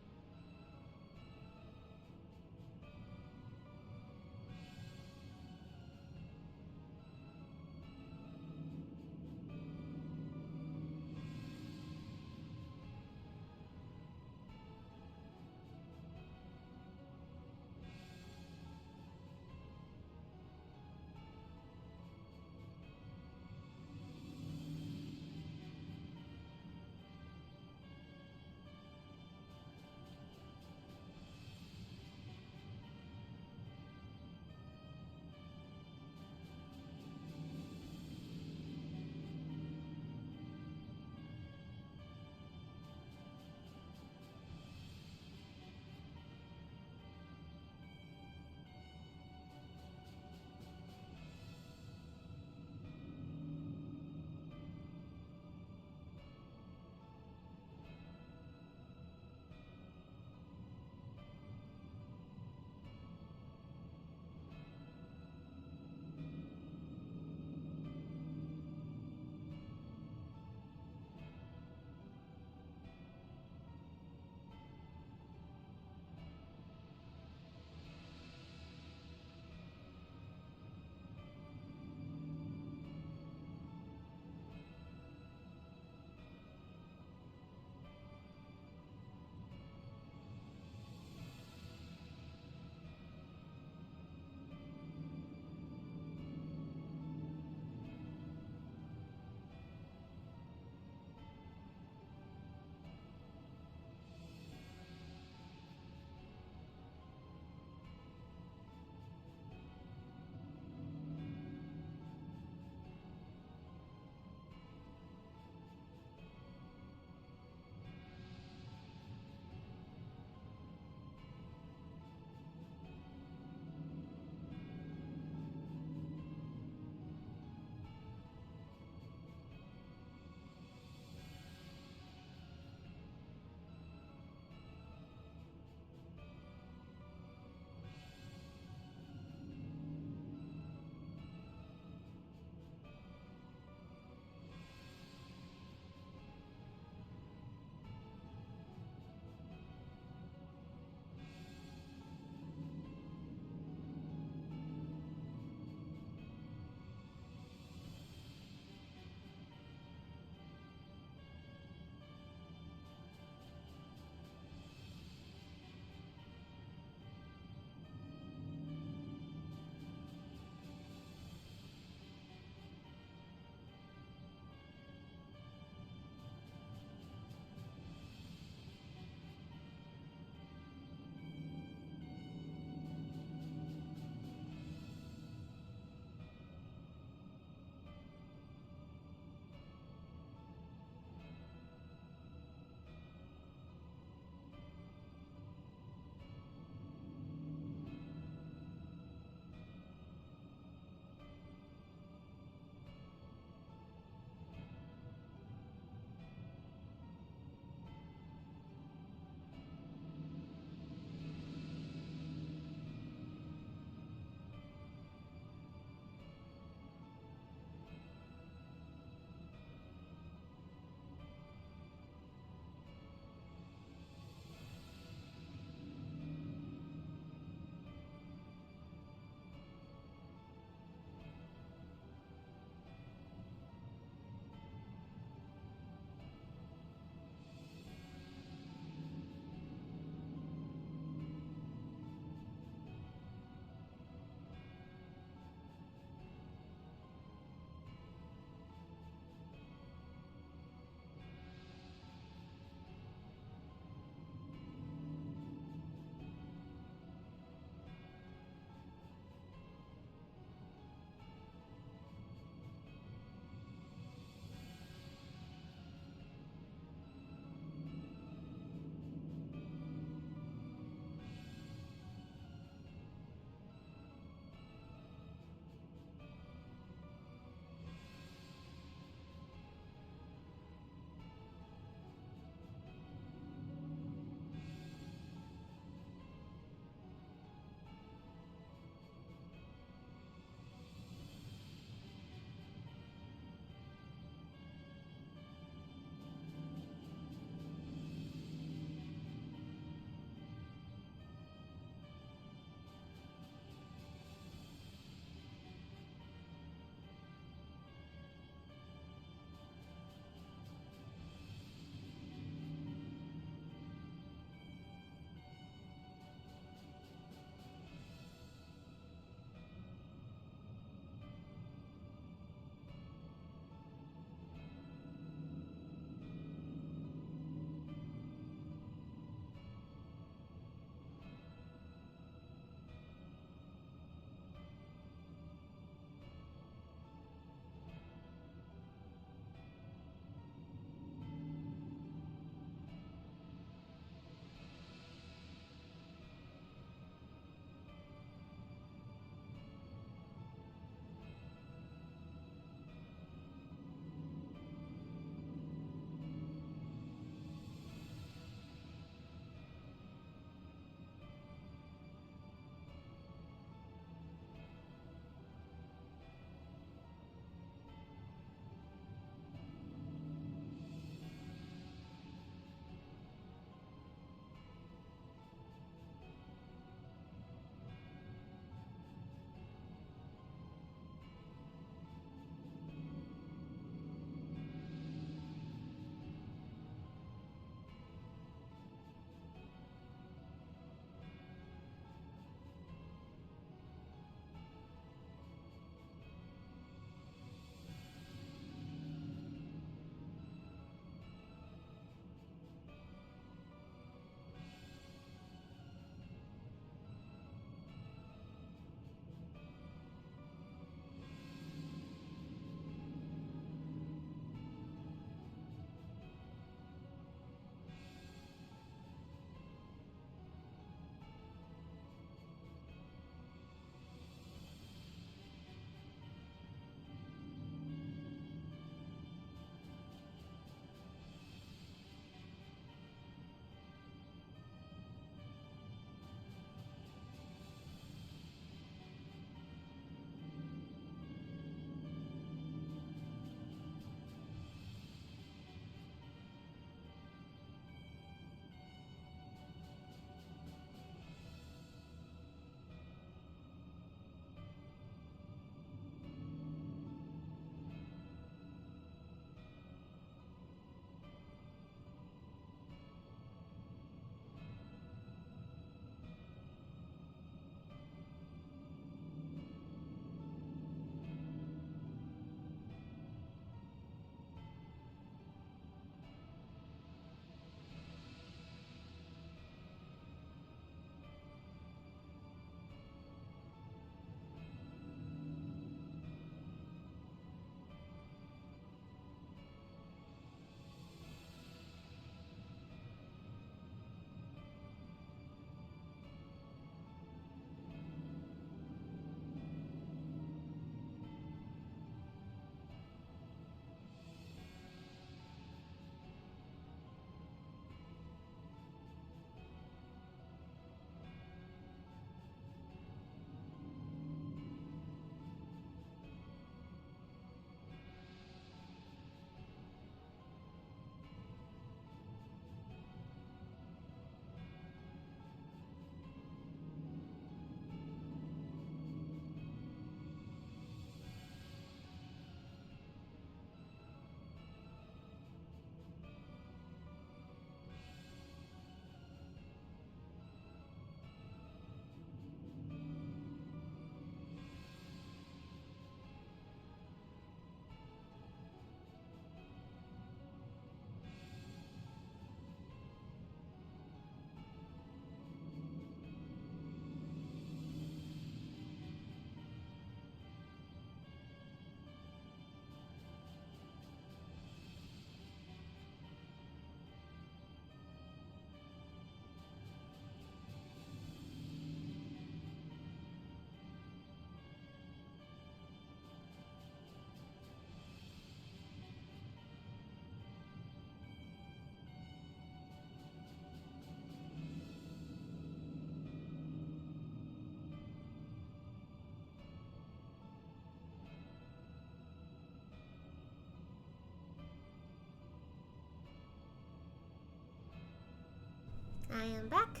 am back.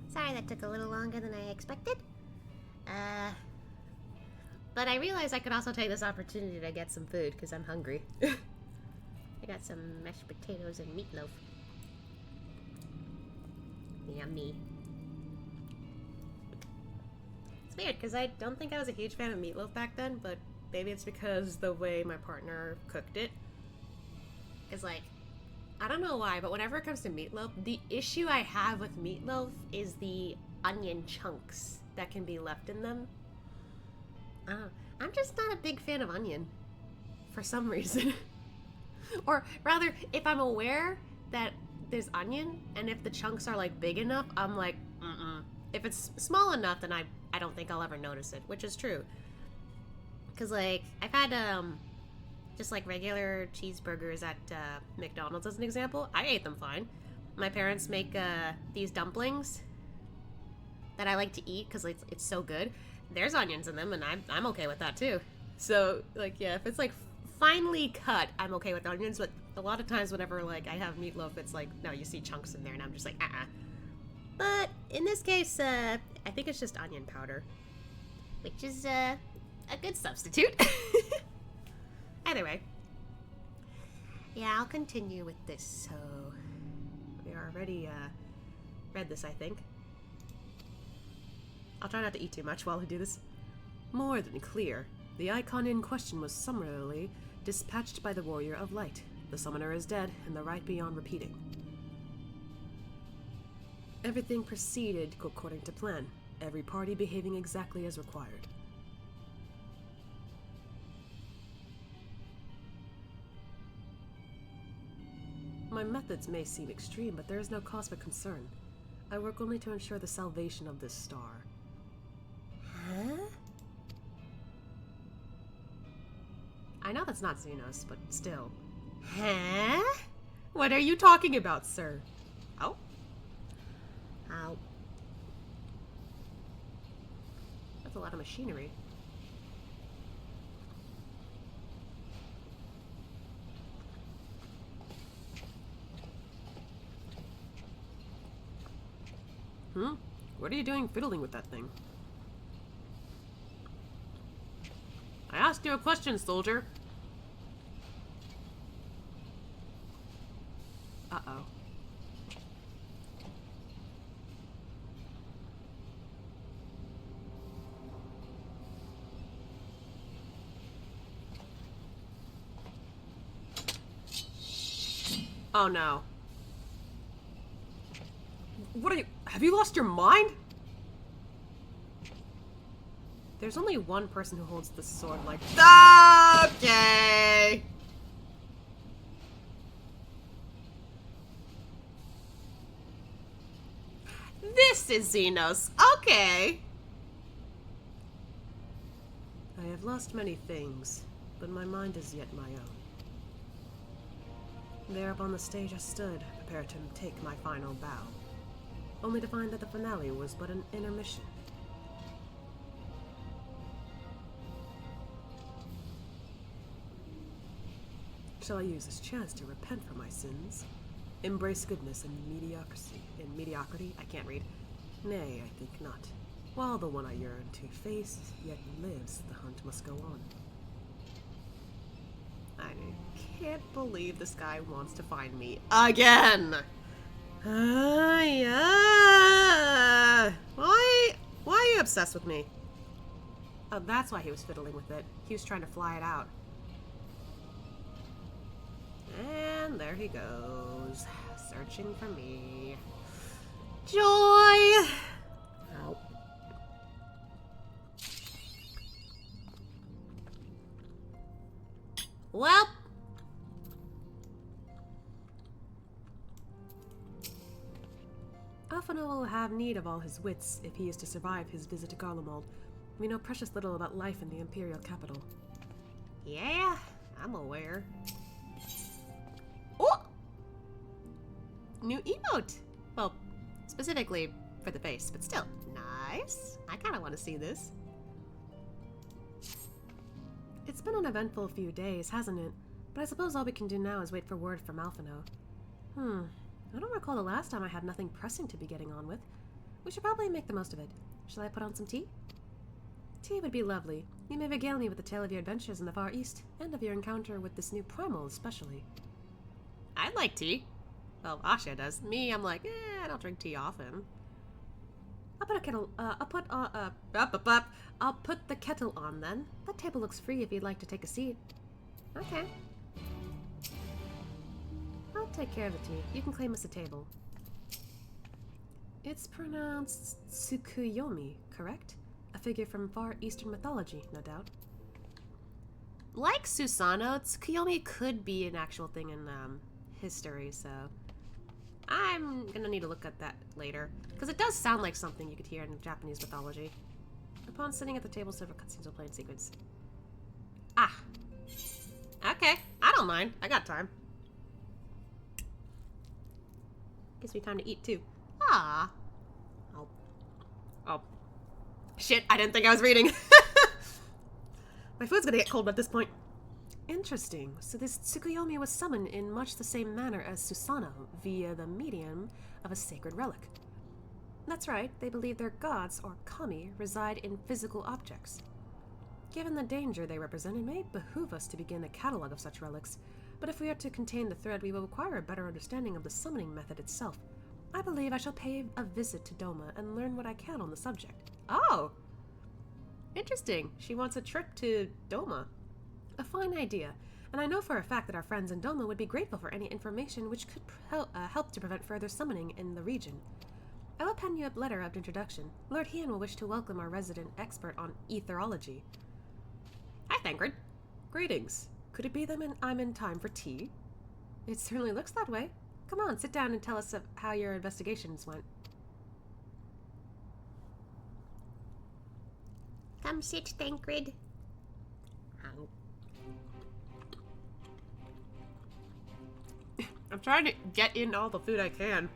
Sorry that took a little longer than I expected. But I realized I could also take this opportunity to get some food because I'm hungry. I got some mashed potatoes and meatloaf. Yummy. It's weird because I don't think I was a huge fan of meatloaf back then, but maybe it's because the way my partner cooked it is like, I don't know why, but whenever it comes to meatloaf, the issue I have with meatloaf is the onion chunks that can be left in them. I'm just not a big fan of onion for some reason. Or rather, if I'm aware that there's onion and if the chunks are like big enough, I'm like, If it's small enough, then I don't think I'll ever notice it, which is true. Cause like I've had just like regular cheeseburgers at McDonald's as an example. I ate them fine. My parents make these dumplings that I like to eat because it's so good. There's onions in them, and I'm okay with that too. So like yeah, if it's like finely cut, I'm okay with onions. But a lot of times, whenever like I have meatloaf, it's like no, you see chunks in there, and I'm just like But in this case, I think it's just onion powder, which is a good substitute. Either way, yeah, I'll continue with this. So we already read this, I think. I'll try not to eat too much while I do this. More than clear. The icon in question was summarily dispatched by the Warrior of Light. The summoner is dead, and the right beyond repeating. Everything proceeded according to plan. Every party behaving exactly as required. My methods may seem extreme, but there is no cause for concern. I work only to ensure the salvation of this star. Huh? I know that's not Xenos, but still. Huh? What are you talking about, sir? Oh? Ow. That's a lot of machinery. What are you doing fiddling with that thing? I asked you a question, soldier. Uh-oh. Oh no. What are you? Have you lost your mind? There's only one person who holds the sword like. Okay! This is Xenos. Okay! I have lost many things, but my mind is yet my own. There upon the stage I stood, prepared to take my final bow, only to find that the finale was but an intermission. Shall I use this chance to repent for my sins? Embrace goodness and mediocrity. In mediocrity, I can't read. Nay, I think not. While the one I yearn to face yet lives, the hunt must go on. I can't believe this guy wants to find me again! Yeah. Why are you obsessed with me? Oh, that's why he was fiddling with it. He was trying to fly it out. And there he goes, searching for me. Joy! Ow. Well. Alphino will have need of all his wits if he is to survive his visit to Garlamald. We know precious little about life in the Imperial capital. Yeah, I'm aware. Oh! New emote! Well, specifically for the face, but still. Nice. I kind of want to see this. It's been an eventful few days, hasn't it? But I suppose all we can do now is wait for word from Alphino. I don't recall the last time I had nothing pressing to be getting on with. We should probably make the most of it. Shall I put on some tea? Tea would be lovely. You may regale me with the tale of your adventures in the Far East, and of your encounter with this new primal especially. I like tea. Well, Asha does. Me, I'm like, I don't drink tea often. I'll put the kettle on then. The table looks free if you'd like to take a seat. Okay. I'll take care of the tea. You can claim us a table. It's pronounced Tsukuyomi, correct? A figure from Far Eastern mythology, no doubt. Like Susanoo, Tsukuyomi could be an actual thing in history, so I'm gonna need to look at that later, because it does sound like something you could hear in Japanese mythology. Upon sitting at the table, several cutscenes will play in sequence. Ah. Okay, I don't mind. I got time. Gives me time to eat too. Ah. Oh. Shit, I didn't think I was reading. My food's gonna get cold at this point. Interesting. So this Tsukuyomi was summoned in much the same manner as Susanoo, via the medium of a sacred relic. That's right, they believe their gods, or kami, reside in physical objects. Given the danger they represent, it may behoove us to begin a catalog of such relics, but if we are to contain the thread, we will require a better understanding of the summoning method itself. I believe I shall pay a visit to Doma and learn what I can on the subject. Oh! Interesting. She wants a trip to Doma. A fine idea, and I know for a fact that our friends in Doma would be grateful for any information which could help to prevent further summoning in the region. I will pen you a letter of introduction. Lord Hien will wish to welcome our resident expert on etherology. Hi, Thancred. Greetings. Could it be that I'm in time for tea? It certainly looks that way. Come on, sit down and tell us how your investigations went. Come sit, Thancred. I'm trying to get in all the food I can.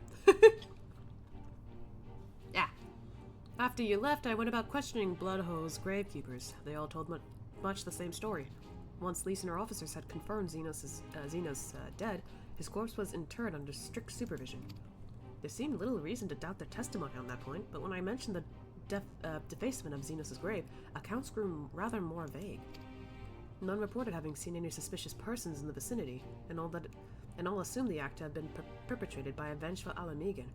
Yeah. After you left, I went about questioning Bloodhole's gravekeepers. They all told much the same story. Once Leeson and her officers had confirmed Xenos dead, his corpse was interred under strict supervision. There seemed little reason to doubt their testimony on that point, but when I mentioned the defacement of Xenos' grave, accounts grew rather more vague. None reported having seen any suspicious persons in the vicinity, and all assumed the act to have been perpetrated by a vengeful Alamegan.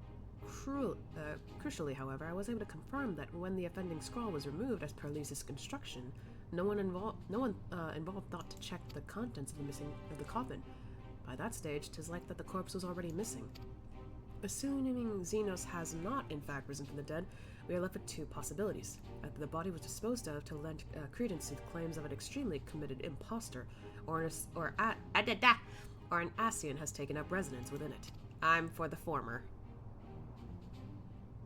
Crucially, however, I was able to confirm that when the offending scrawl was removed as per Lee's instruction, no one involved thought to check the contents of the coffin. By that stage, 'tis like that the corpse was already missing. Assuming Xenos has not, in fact, risen from the dead, we are left with two possibilities. Either the body was disposed of to lend credence to the claims of an extremely committed imposter, or an Ascian has taken up residence within it. I'm for the former.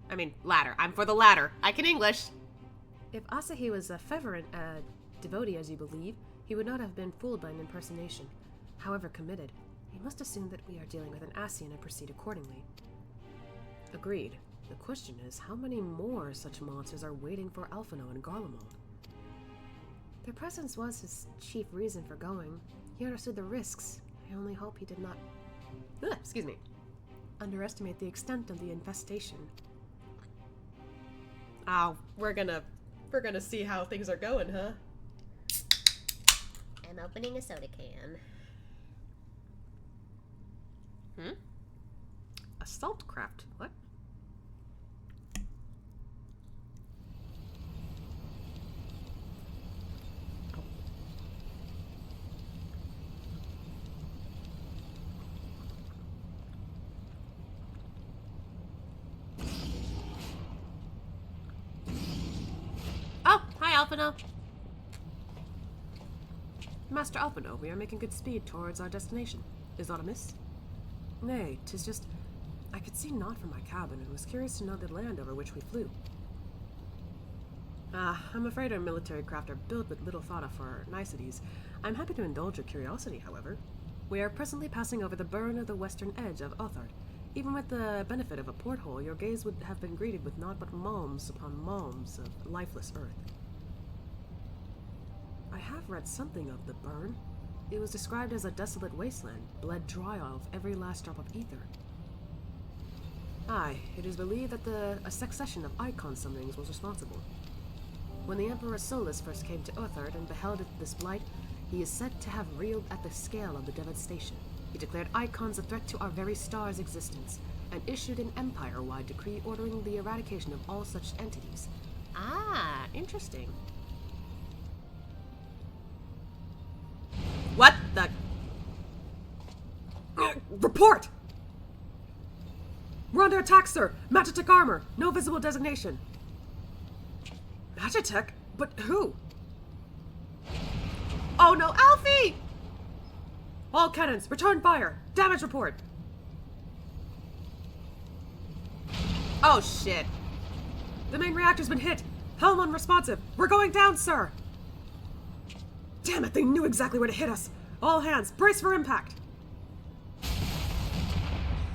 I mean, latter. I'm for the latter. I can English. If Asahi was a fervent devotee, as you believe, he would not have been fooled by an impersonation. However committed, he must assume that we are dealing with an Ascian and proceed accordingly. Agreed. The question is, how many more such monsters are waiting for Alphino and Garlamald? Their presence was his chief reason for going. He understood the risks. I only hope he did not underestimate the extent of the infestation. Oh, we're gonna see how things are going, huh? I'm opening a soda can. Assault craft? What? Oh, hi, Alphino. Master Alphino, we are making good speed towards our destination. Is aught amiss? Nay, 'tis just... I could see naught from my cabin, and was curious to know the land over which we flew. I'm afraid our military craft are built with little thought of for niceties. I'm happy to indulge your curiosity, however. We are presently passing over the burn of the western edge of Othard. Even with the benefit of a porthole, your gaze would have been greeted with naught but malms upon malms of lifeless earth. I have read something of the burn. It was described as a desolate wasteland, bled dry of every last drop of ether. Aye, it is believed that a succession of icon summonings was responsible. When the Emperor Solus first came to Earthard and beheld this blight, he is said to have reeled at the scale of the devastation. He declared icons a threat to our very star's existence, and issued an empire-wide decree ordering the eradication of all such entities. Ah, interesting. What the... Report! We're under attack, sir! Magitech armor! No visible designation. Magitech? But who? Oh no, Alfie! All cannons, return fire! Damage report! Oh shit. The main reactor's been hit! Helm unresponsive! We're going down, sir! Damn it, they knew exactly where to hit us! All hands, brace for impact!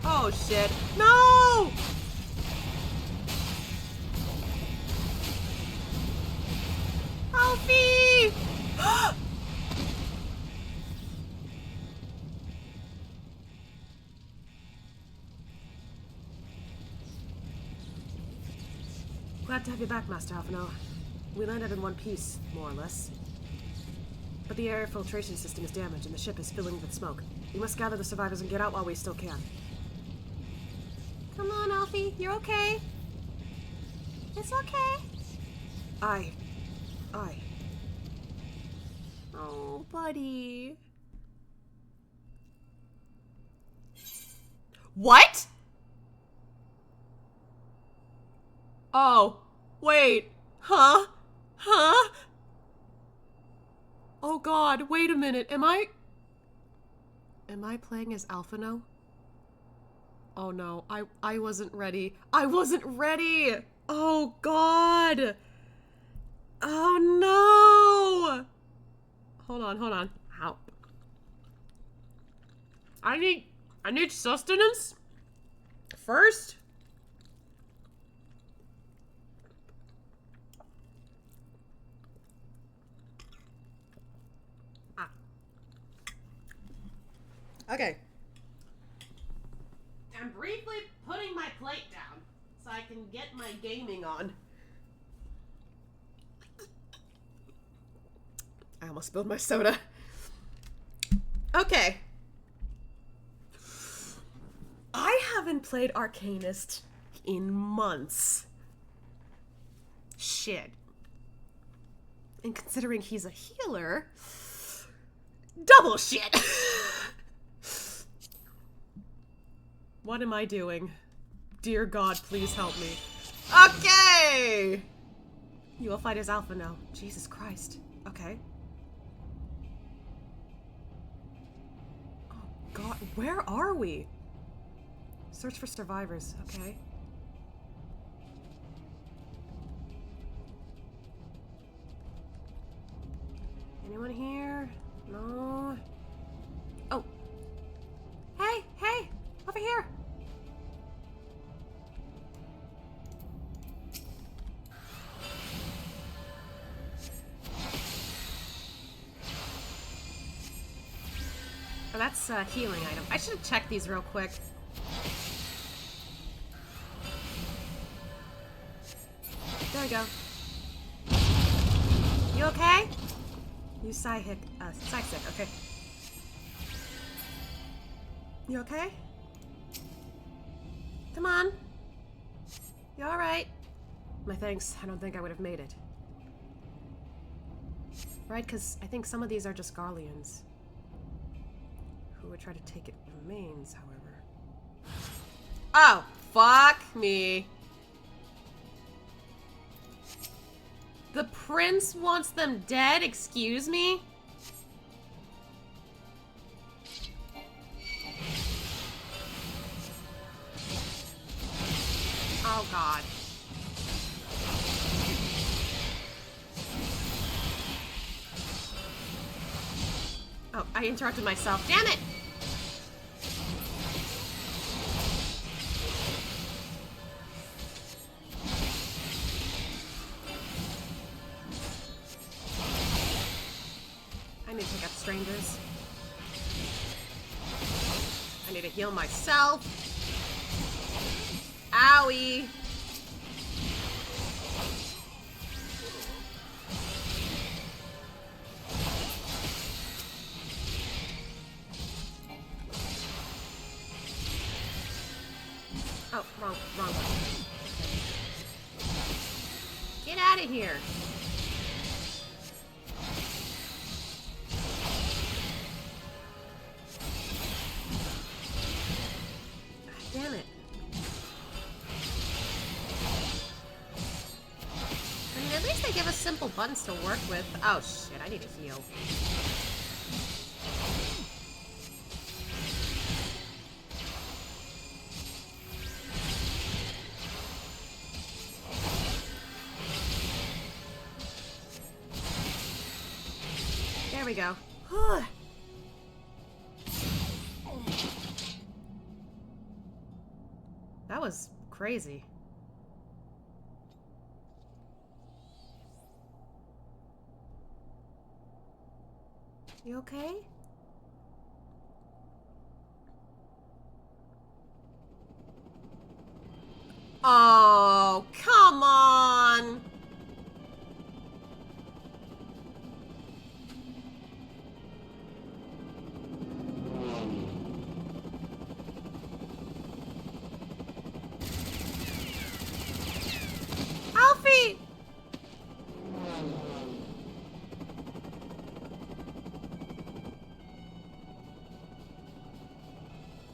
Oh shit. No! Alfie! Glad to have you back, Master Alphino. We landed in one piece, more or less. But the air filtration system is damaged and the ship is filling with smoke. We must gather the survivors and get out while we still can. Come on, Alfie. You're okay. It's okay. Aye. Oh, buddy. What? Oh, wait. Huh? Oh god, wait a minute. Am I playing as Alphino? Oh no, I wasn't ready. I wasn't ready! Oh god! Oh no! Hold on. Ow. I need sustenance? First? Okay. I'm briefly putting my plate down so I can get my gaming on. I almost spilled my soda. Okay. I haven't played Arcanist in months. Shit. And considering he's a healer, double shit. What am I doing? Dear God, please help me. Okay! You will fight as Alpha now. Jesus Christ. Okay. Oh God, where are we? Search for survivors. Okay. Anyone here? No. Oh. Hey! Over here! Oh, that's a healing item. I should have checked these real quick. There we go. You okay? You Psychic, okay. You okay? Come on. You alright? My thanks. I don't think I would have made it. Right, because I think some of these are just Garleans. Who would try to take it remains, however. Oh, fuck me. The prince wants them dead? Excuse me? Oh god. Oh, I interrupted myself. Damn it! I need to pick up strangers. I need to heal myself. Owie! Oh, wrong one. Get out of here. Damn it. I mean, at least they give us simple buttons to work with. Oh shit, I need to heal. There we go. That was crazy. You okay? Oh, come on! Alfie!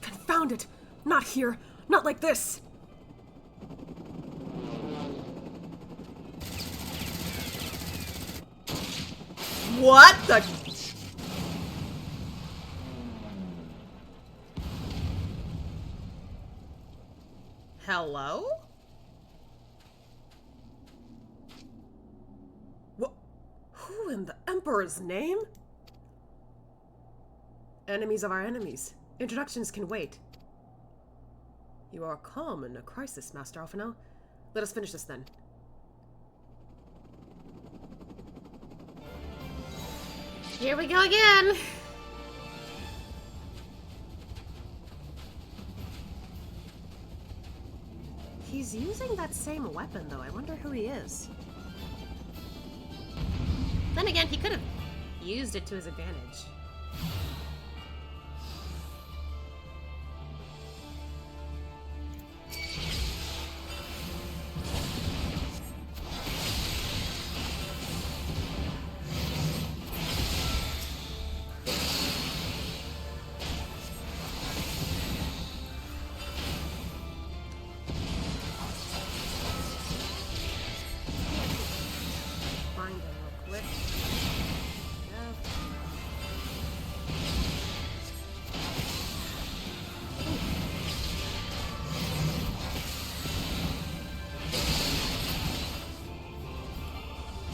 Confound it! Not here! Not like this! What the? Hello? What? Who in the Emperor's name? Enemies of our enemies. Introductions can wait. You are calm in a crisis, Master Alphino. Let us finish this then. Here we go again. He's using that same weapon, though. I wonder who he is. Then again, he could have used it to his advantage.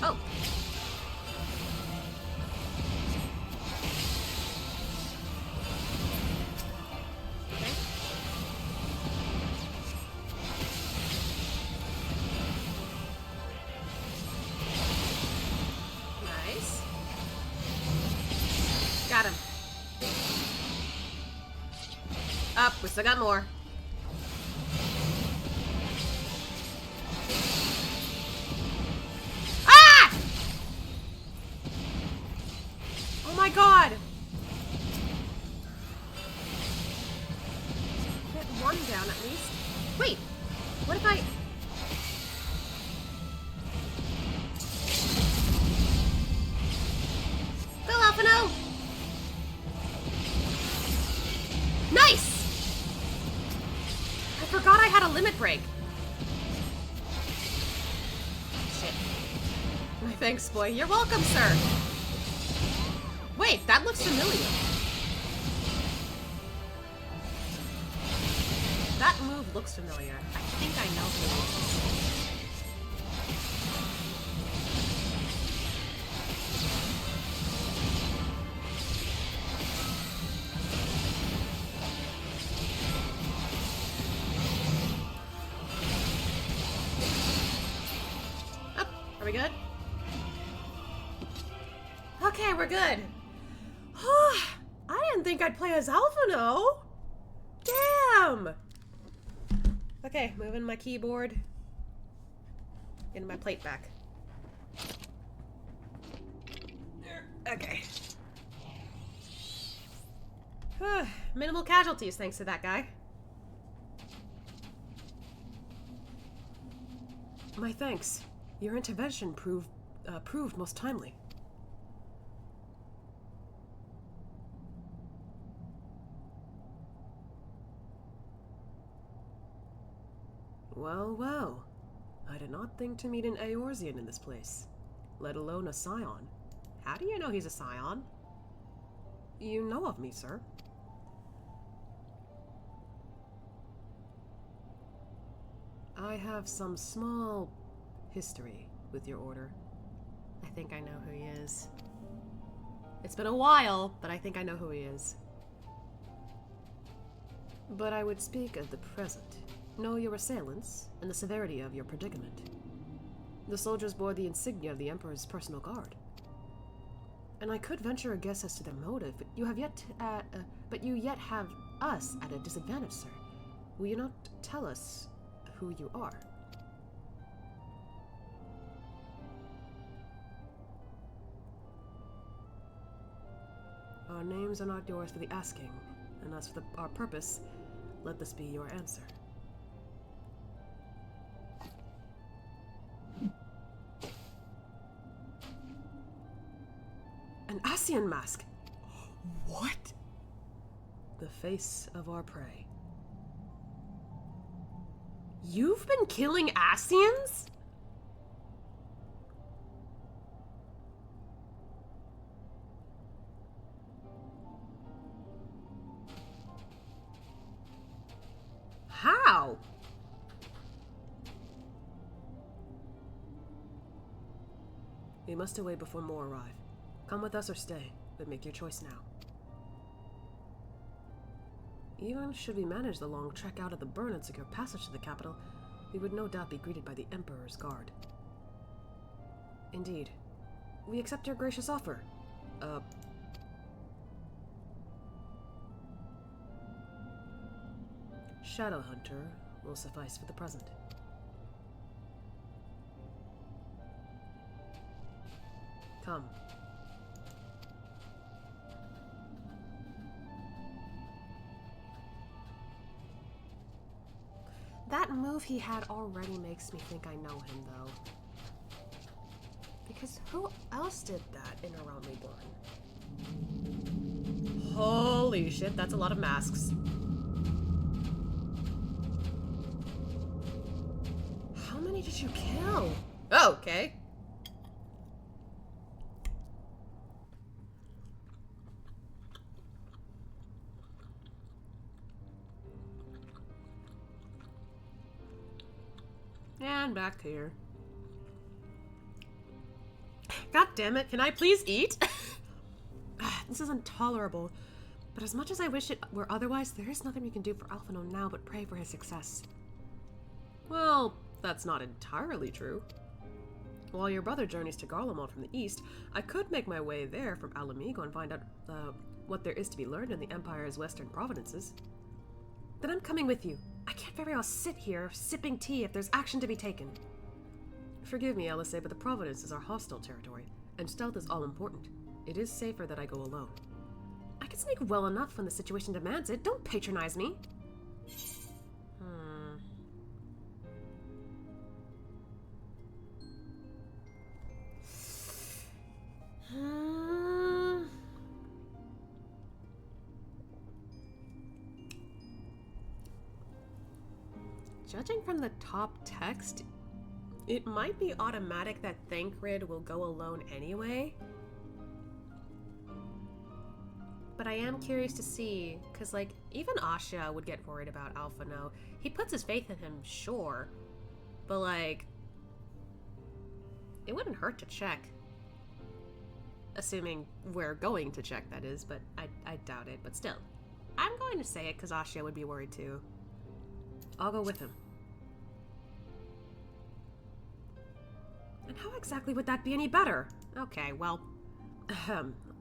Oh. Nice. Got him. Up, we still got more. Oh my god! Get one down at least. Wait, what if I... Go, Alphino! Nice! I forgot I had a limit break. Shit. My thanks, boy. You're welcome, sir. Wait, that looks familiar. That move looks familiar. I think I know who it is. Oh, are we good? Okay, we're good. I didn't think I'd play as Alphino. Damn. Okay, moving my keyboard. Getting my plate back. Okay. Minimal casualties thanks to that guy. My thanks. Your intervention proved most timely. Well, well. I did not think to meet an Eorzean in this place, let alone a Scion. How do you know he's a Scion? You know of me, sir. I have some small history with your order. I think I know who he is. It's been a while, but I think I know who he is. But I would speak of the present. Know your assailants and the severity of your predicament. The soldiers bore the insignia of the Emperor's personal guard. And I could venture a guess as to their motive, but you yet have us at a disadvantage, sir. Will you not tell us who you are? Our names are not yours for the asking, and as for our purpose, let this be your answer. An Ascian mask! What? The face of our prey. You've been killing Ascians? How? We must away before more arrive. Come with us or stay, but make your choice now. Even should we manage the long trek out of the burn and secure passage to the capital, we would no doubt be greeted by the Emperor's guard. Indeed. We accept your gracious offer. Shadowhunter will suffice for the present. Come. That move he had already makes me think I know him, though. Because who else did that in A Realm Reborn? Holy shit, that's a lot of masks. How many did you kill? Oh, okay. And back here. God damn it, can I please eat? This is intolerable. But as much as I wish it were otherwise, there is nothing we can do for Alphinaud now but pray for his success. Well, that's not entirely true. While your brother journeys to Garlamald from the east, I could make my way there from Alamigo and find out what there is to be learned in the Empire's western provinces. Then I'm coming with you. I can't very well sit here, sipping tea if there's action to be taken. Forgive me, Alice, but the provinces are hostile territory, and stealth is all important. It is safer that I go alone. I can sneak well enough when the situation demands it. Don't patronize me. Judging from the top text, it might be automatic that Thancred will go alone anyway. But I am curious to see, because, like, even Asha would get worried about Alphinaud. He puts his faith in him, sure. But, like, it wouldn't hurt to check. Assuming we're going to check, that is, but I doubt it. But still, I'm going to say it because Asha would be worried too. I'll go with him. And how exactly would that be any better? Okay, well...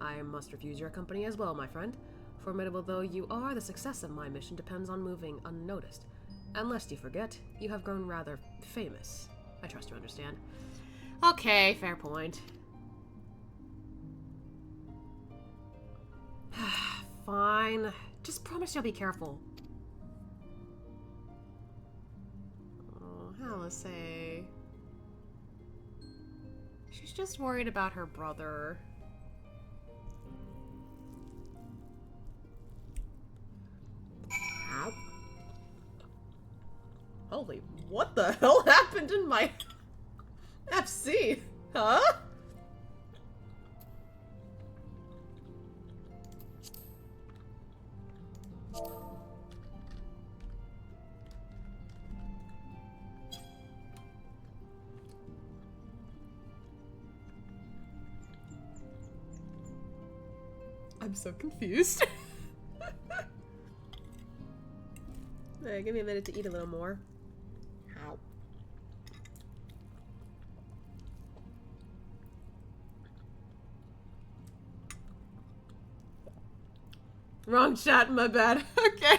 I must refuse your company as well, my friend. Formidable though you are, the success of my mission depends on moving unnoticed. Unless you forget, you have grown rather famous. I trust you understand. Okay, fair point. Fine. Just promise you'll be careful. Oh, Alice. She's just worried about her brother. Ow. Holy, what the hell happened in my FC? Huh? I'm so confused. Alright, give me a minute to eat a little more. Ow. Wrong chat, my bad. Okay.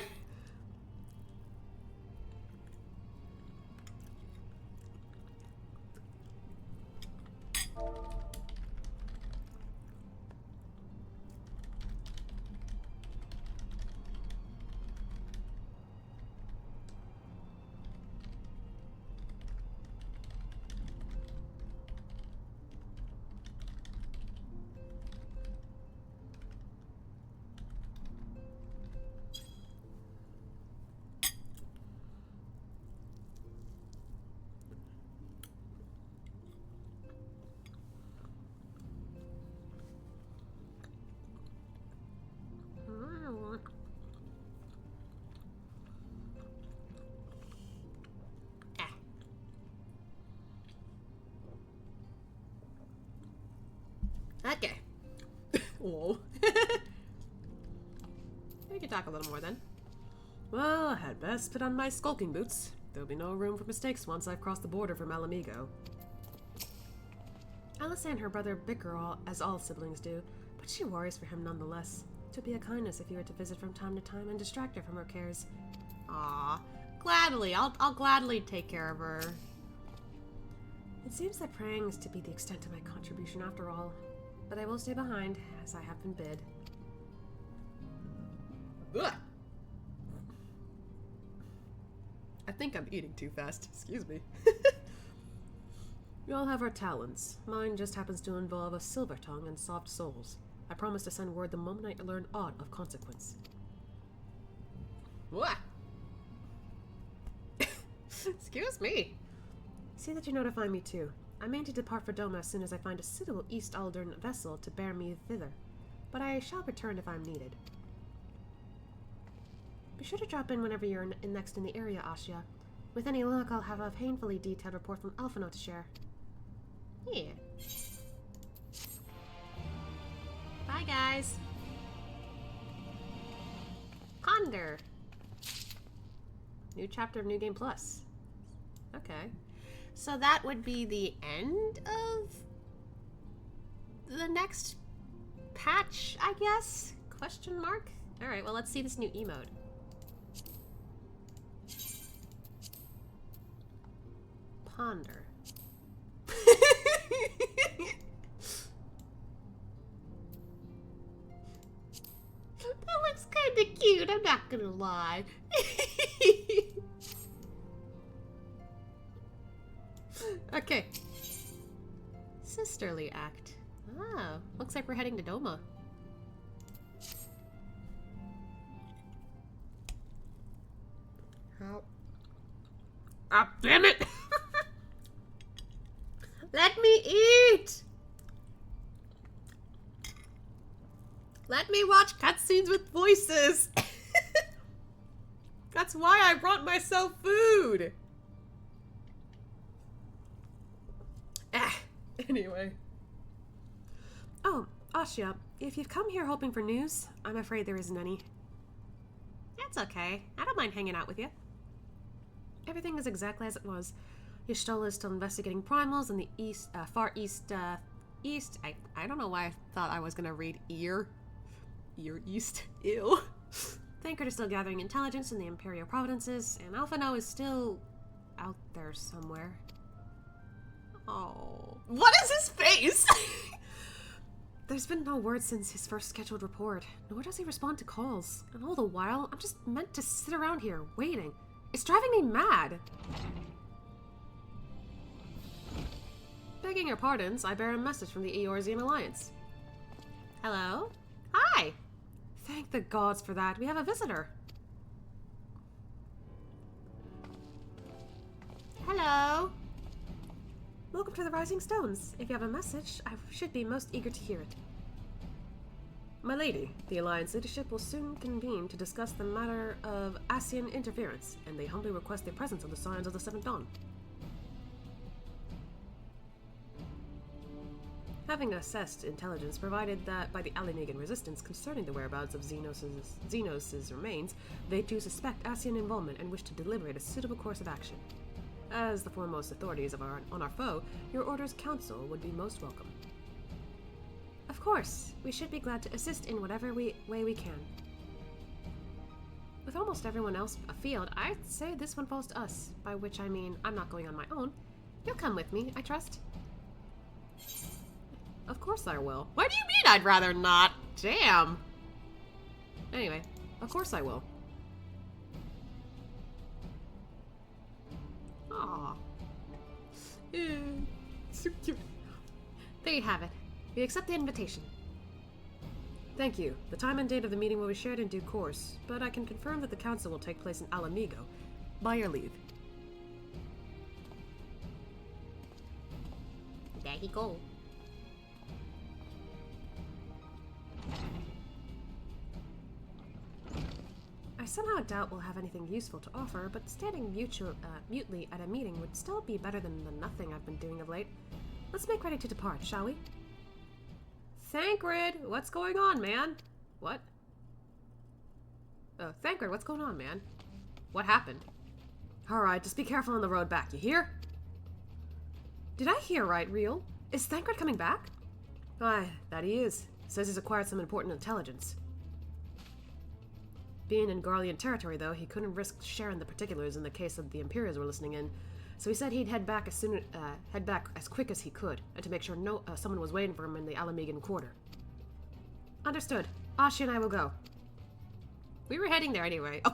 Okay. Whoa. We can talk a little more then. Well, I had best put on my skulking boots. There'll be no room for mistakes once I've crossed the border from Alamigo. Alice and her brother bicker as all siblings do, but she worries for him nonetheless. It'd be a kindness if you were to visit from time to time and distract her from her cares. Aw, gladly. I'll gladly take care of her. It seems that praying is to be the extent of my contribution after all, but I will stay behind, as I have been bid. Ugh. I think I'm eating too fast. Excuse me. We all have our talents. Mine just happens to involve a silver tongue and soft souls. I promise to send word the moment I learn aught of consequence. What? Excuse me. See that you notify me too. I mean to depart for Doma as soon as I find a suitable East Aldern vessel to bear me thither, but I shall return if I'm needed. Be sure to drop in whenever you're next in the area, Asya. With any luck, I'll have a painfully detailed report from Alphino to share. Yeah. Bye, guys. Ponder. New chapter of New Game Plus. Okay. So that would be the end of the next patch, I guess? Question mark? Alright, well, let's see this new emote. Ponder. That looks kind of cute, I'm not gonna lie. Okay. Sisterly act. Ah, looks like we're heading to Doma. How? Ah, damn it! Let me eat! Let me watch cutscenes with voices! That's why I brought myself food! Anyway. Oh, Asya, if you've come here hoping for news, I'm afraid there isn't any. That's okay. I don't mind hanging out with you. Everything is exactly as it was. Y'shtola is still investigating primals in the far east, I don't know why I thought I was gonna read ear. Ear east. Ew. Thancred is still gathering intelligence in the Imperial provinces, and Alpha No is still out there somewhere. Oh. What is his face? There's been no word since his first scheduled report, nor does he respond to calls. And all the while, I'm just meant to sit around here, waiting. It's driving me mad. Begging your pardons, I bear a message from the Eorzean Alliance. Hello? Hi! Thank the gods for that. We have a visitor. Hello? Welcome to the Rising Stones. If you have a message, I should be most eager to hear it. My lady, the Alliance leadership will soon convene to discuss the matter of Ascian interference, and they humbly request the presence of the Scions of the Seventh Dawn. Having assessed intelligence provided that by the Alamegan resistance concerning the whereabouts of Xenos' remains, they too suspect Ascian involvement and wish to deliberate a suitable course of action. As the foremost authorities on our foe, your Order's counsel would be most welcome. Of course, we should be glad to assist in whatever way we can. With almost everyone else afield, I'd say this one falls to us, by which I mean I'm not going on my own. You'll come with me, I trust. Of course I will. What do you mean I'd rather not? Damn. Anyway, of course I will. Aww. So cute. There you have it. We accept the invitation. Thank you. The time and date of the meeting will be shared in due course, but I can confirm that the council will take place in Alamigo. By your leave. There he go. I somehow doubt we'll have anything useful to offer, but standing mutely at a meeting would still be better than the nothing I've been doing of late. Let's make ready to depart, shall we? Thancred, what's going on, man? What? Oh, Thancred, what's going on, man? What happened? Alright, just be careful on the road back, you hear? Did I hear right, Real? Is Thancred coming back? Aye, that he is. Says he's acquired some important intelligence. Being in Garlean territory, though, he couldn't risk sharing the particulars in the case of the Imperials were listening in, so he said he'd head back as quick as he could, and to make sure someone was waiting for him in the Alamegan quarter. Understood. Ashi and I will go. We were heading there anyway. Oh,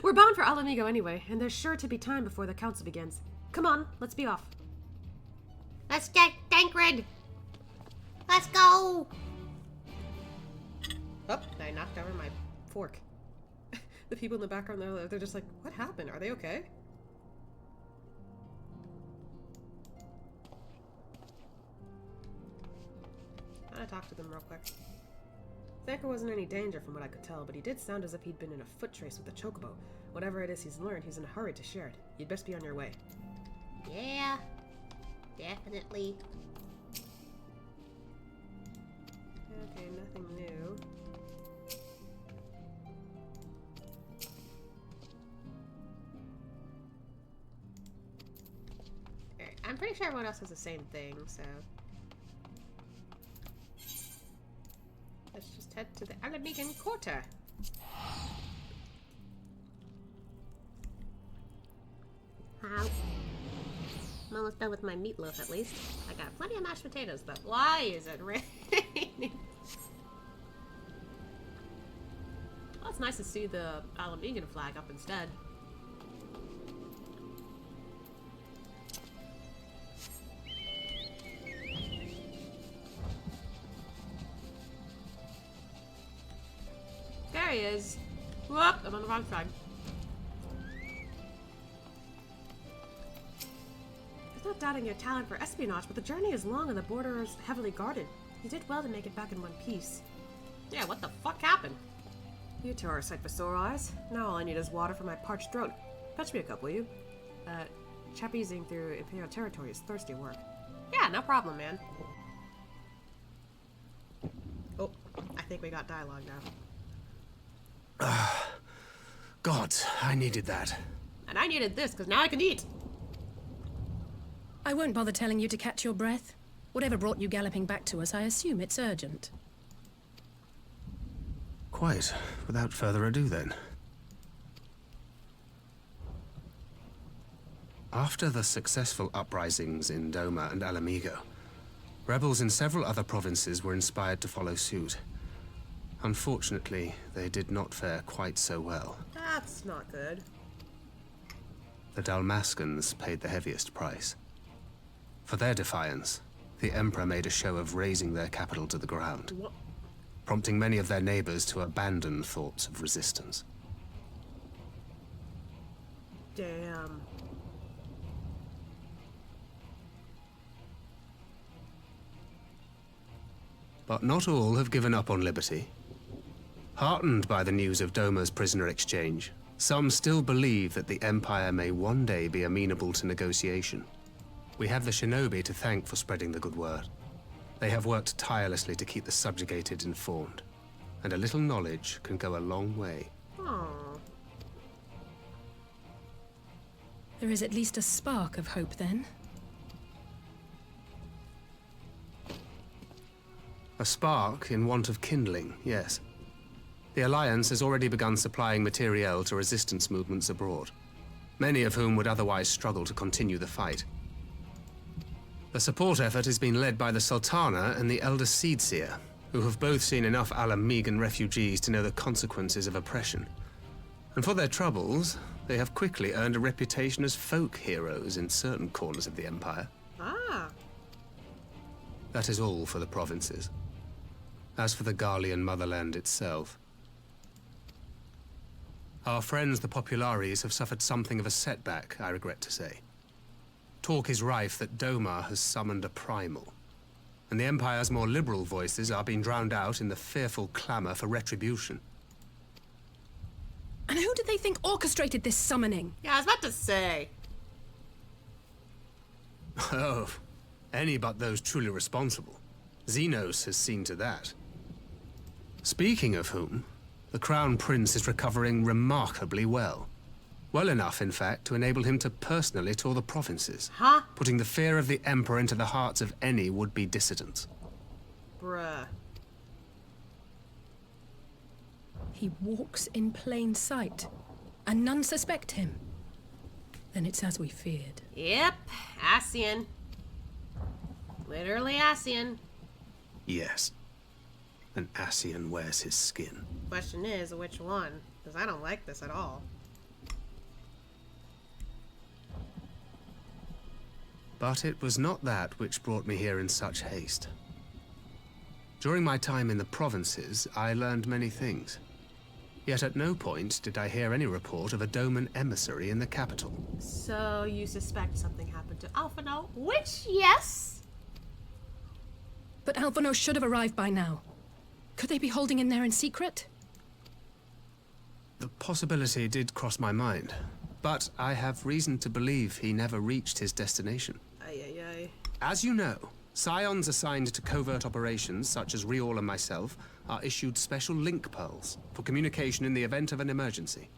we're bound for Alamigo anyway, and there's sure to be time before the council begins. Come on, let's be off. Let's get Thancred! Let's go! Oh, I knocked over my fork. The people in the background, they're just like, what happened? Are they okay? I'm gonna talk to them real quick. Thancred wasn't in any danger from what I could tell, but he did sound as if he'd been in a foot trace with the chocobo. Whatever it is he's learned, he's in a hurry to share it. You'd best be on your way. Yeah, definitely. Okay, nothing new. Alright, I'm pretty sure everyone else has the same thing, so... let's just head to the Alamegan Quarter. How? I'm almost done with my meatloaf, at least. I got plenty of mashed potatoes, but why is it raining? Well, it's nice to see the Alamegan flag up instead. There he is. Whoop! I'm on the wrong side. There's no doubting your talent for espionage, but the journey is long and the border is heavily guarded. You did well to make it back in one piece. Yeah, what the fuck happened? You two are a sight for sore eyes. Now all I need is water for my parched throat. Fetch me a cup, will you? Chappyzing through Imperial territory is thirsty work. Yeah, no problem, man. Oh, I think we got dialogue now. God, I needed that. And I needed this, because now I can eat. I won't bother telling you to catch your breath. Whatever brought you galloping back to us, I assume it's urgent. Quite. Without further ado, then. After the successful uprisings in Doma and Alamigo, rebels in several other provinces were inspired to follow suit. Unfortunately, they did not fare quite so well. That's not good. The Dalmascans paid the heaviest price. For their defiance, the Emperor made a show of razing their capital to the ground, prompting many of their neighbors to abandon thoughts of resistance. Damn. But not all have given up on liberty. Heartened by the news of Doma's prisoner exchange, some still believe that the Empire may one day be amenable to negotiation. We have the shinobi to thank for spreading the good word. They have worked tirelessly to keep the subjugated informed, and a little knowledge can go a long way. Aww. There is at least a spark of hope, then. A spark in want of kindling, yes. The Alliance has already begun supplying materiel to resistance movements abroad, many of whom would otherwise struggle to continue the fight. The support effort has been led by the Sultana and the Elder Seedseer, who have both seen enough Alamigan refugees to know the consequences of oppression. And for their troubles, they have quickly earned a reputation as folk heroes in certain corners of the Empire. Ah. That is all for the provinces. As for the Garlean motherland itself, our friends the Populares have suffered something of a setback, I regret to say. Talk is rife that Doma has summoned a primal, and the Empire's more liberal voices are being drowned out in the fearful clamor for retribution. And who do they think orchestrated this summoning? Yeah, I was about to say. Oh, any but those truly responsible. Xenos has seen to that. Speaking of whom, the Crown Prince is recovering remarkably well. Well enough, in fact, to enable him to personally tour the provinces. Huh? Putting the fear of the Emperor into the hearts of any would-be dissidents. Bruh. He walks in plain sight, and none suspect him. Then it's as we feared. Yep, Ascian. Literally Ascian. Yes. An Ascian wears his skin. Question is, which one? Because I don't like this at all. But it was not that which brought me here in such haste. During my time in the provinces, I learned many things. Yet at no point did I hear any report of a Doman emissary in the capital. So you suspect something happened to Alphino? Which, yes. But Alphino should have arrived by now. Could they be holding him there in secret? The possibility did cross my mind, but I have reason to believe he never reached his destination. Ay. As you know, Scions assigned to covert operations, such as Riol and myself, are issued special link pearls for communication in the event of an emergency.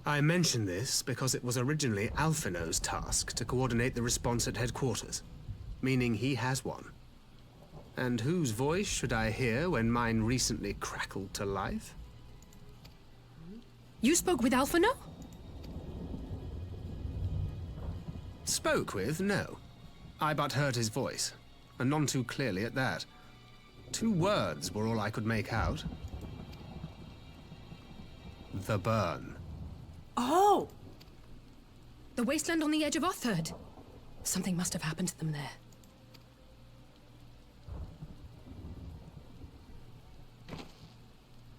I mention this because it was originally Alphino's task to coordinate the response at headquarters, meaning he has one. And whose voice should I hear when mine recently crackled to life? You spoke with Alphino? Spoke with? No. I but heard his voice, and none too clearly at that. 2 words were all I could make out. The burn. Oh! The wasteland on the edge of Otherd. Something must have happened to them there.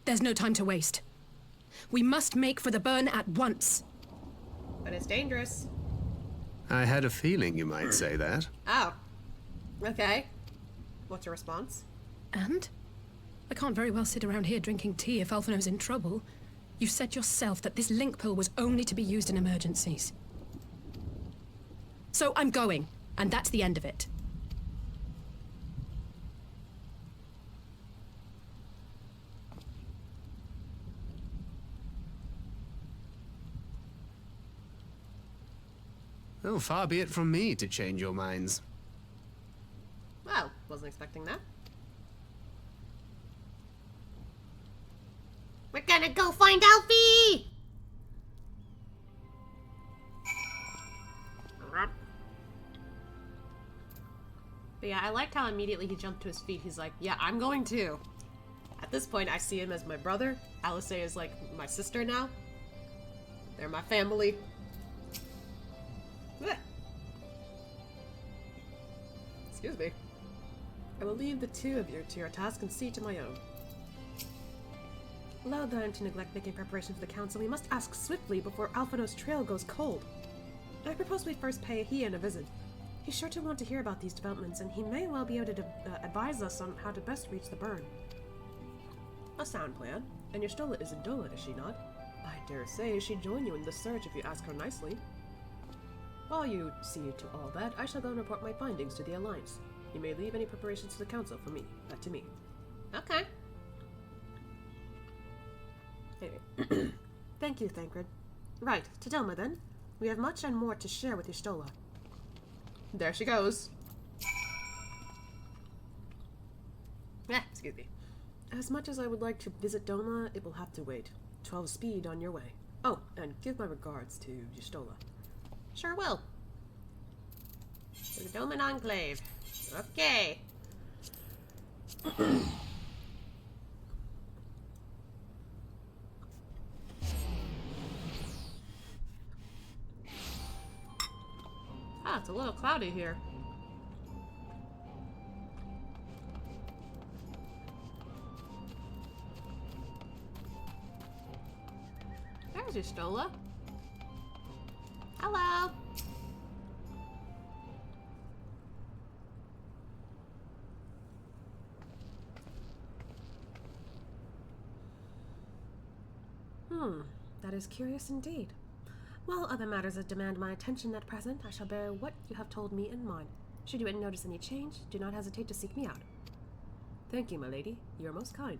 There's no time to waste. We must make for the burn at once. But it's dangerous. I had a feeling you might say that. Oh. Okay. What's your response? And? I can't very well sit around here drinking tea if Alphino's in trouble. You said yourself that this link pill was only to be used in emergencies. So I'm going, and that's the end of it. Oh, far be it from me to change your minds. Well, wasn't expecting that. We're gonna go find Alfie! But yeah, I liked how immediately he jumped to his feet. He's like, yeah, I'm going too. At this point, I see him as my brother. Alice is like my sister now. They're my family. Blech. Excuse me. I will leave the two of you to your task and see to my own. Allow them to neglect making preparation for the council. We must ask swiftly before Alphino's trail goes cold. I propose we first pay Hien a visit. He's sure to want to hear about these developments, and he may well be able to advise us on how to best reach the burn. A sound plan. And your Stola is in Doma, is she not? I dare say she'd join you in the search if you ask her nicely. While you see to all that, I shall go and report my findings to the Alliance. You may leave any preparations to the Council for me, to me. Okay. Anyway. Thank you, Thancred. Right, to Doma then. We have much and more to share with your Stola. There she goes. Excuse me. As much as I would like to visit Doma, it will have to wait. 12 speed on your way. Oh, and give my regards to Y'shtola. Sure will. To the Doman Enclave. Okay. It's a little cloudy here. There's Y'shtola. Hello. That is curious indeed. While other matters that demand my attention at present, I shall bear what you have told me in mind. Should you notice any change, do not hesitate to seek me out. Thank you, my lady. You are most kind.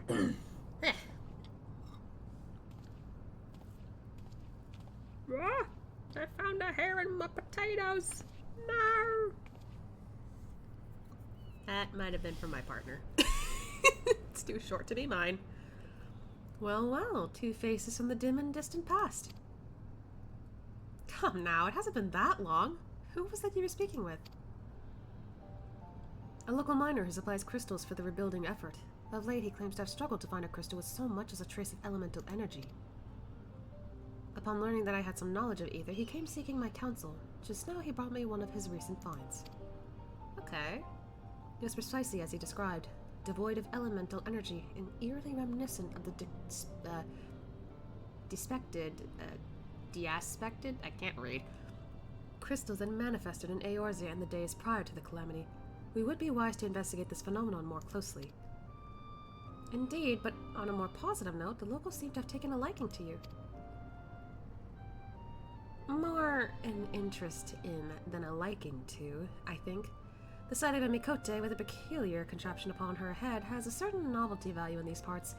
I found a hair in my potatoes. No. That might have been from my partner. It's too short to be mine. Well, well, two faces from the dim and distant past. Come now, it hasn't been that long. Who was that you were speaking with? A local miner who supplies crystals for the rebuilding effort. Of late, he claims to have struggled to find a crystal with so much as a trace of elemental energy. Upon learning that I had some knowledge of ether, he came seeking my counsel. Just now, he brought me one of his recent finds. Okay. It was precisely as he described. Devoid of elemental energy and eerily reminiscent of the deaspected, I can't read, crystals that manifested in Eorzea in the days prior to the calamity. We would be wise to investigate this phenomenon more closely. Indeed, but on a more positive note, the locals seem to have taken a liking to you. More an interest in than a liking to, I think. The sight of a Mikote with a peculiar contraption upon her head has a certain novelty value in these parts.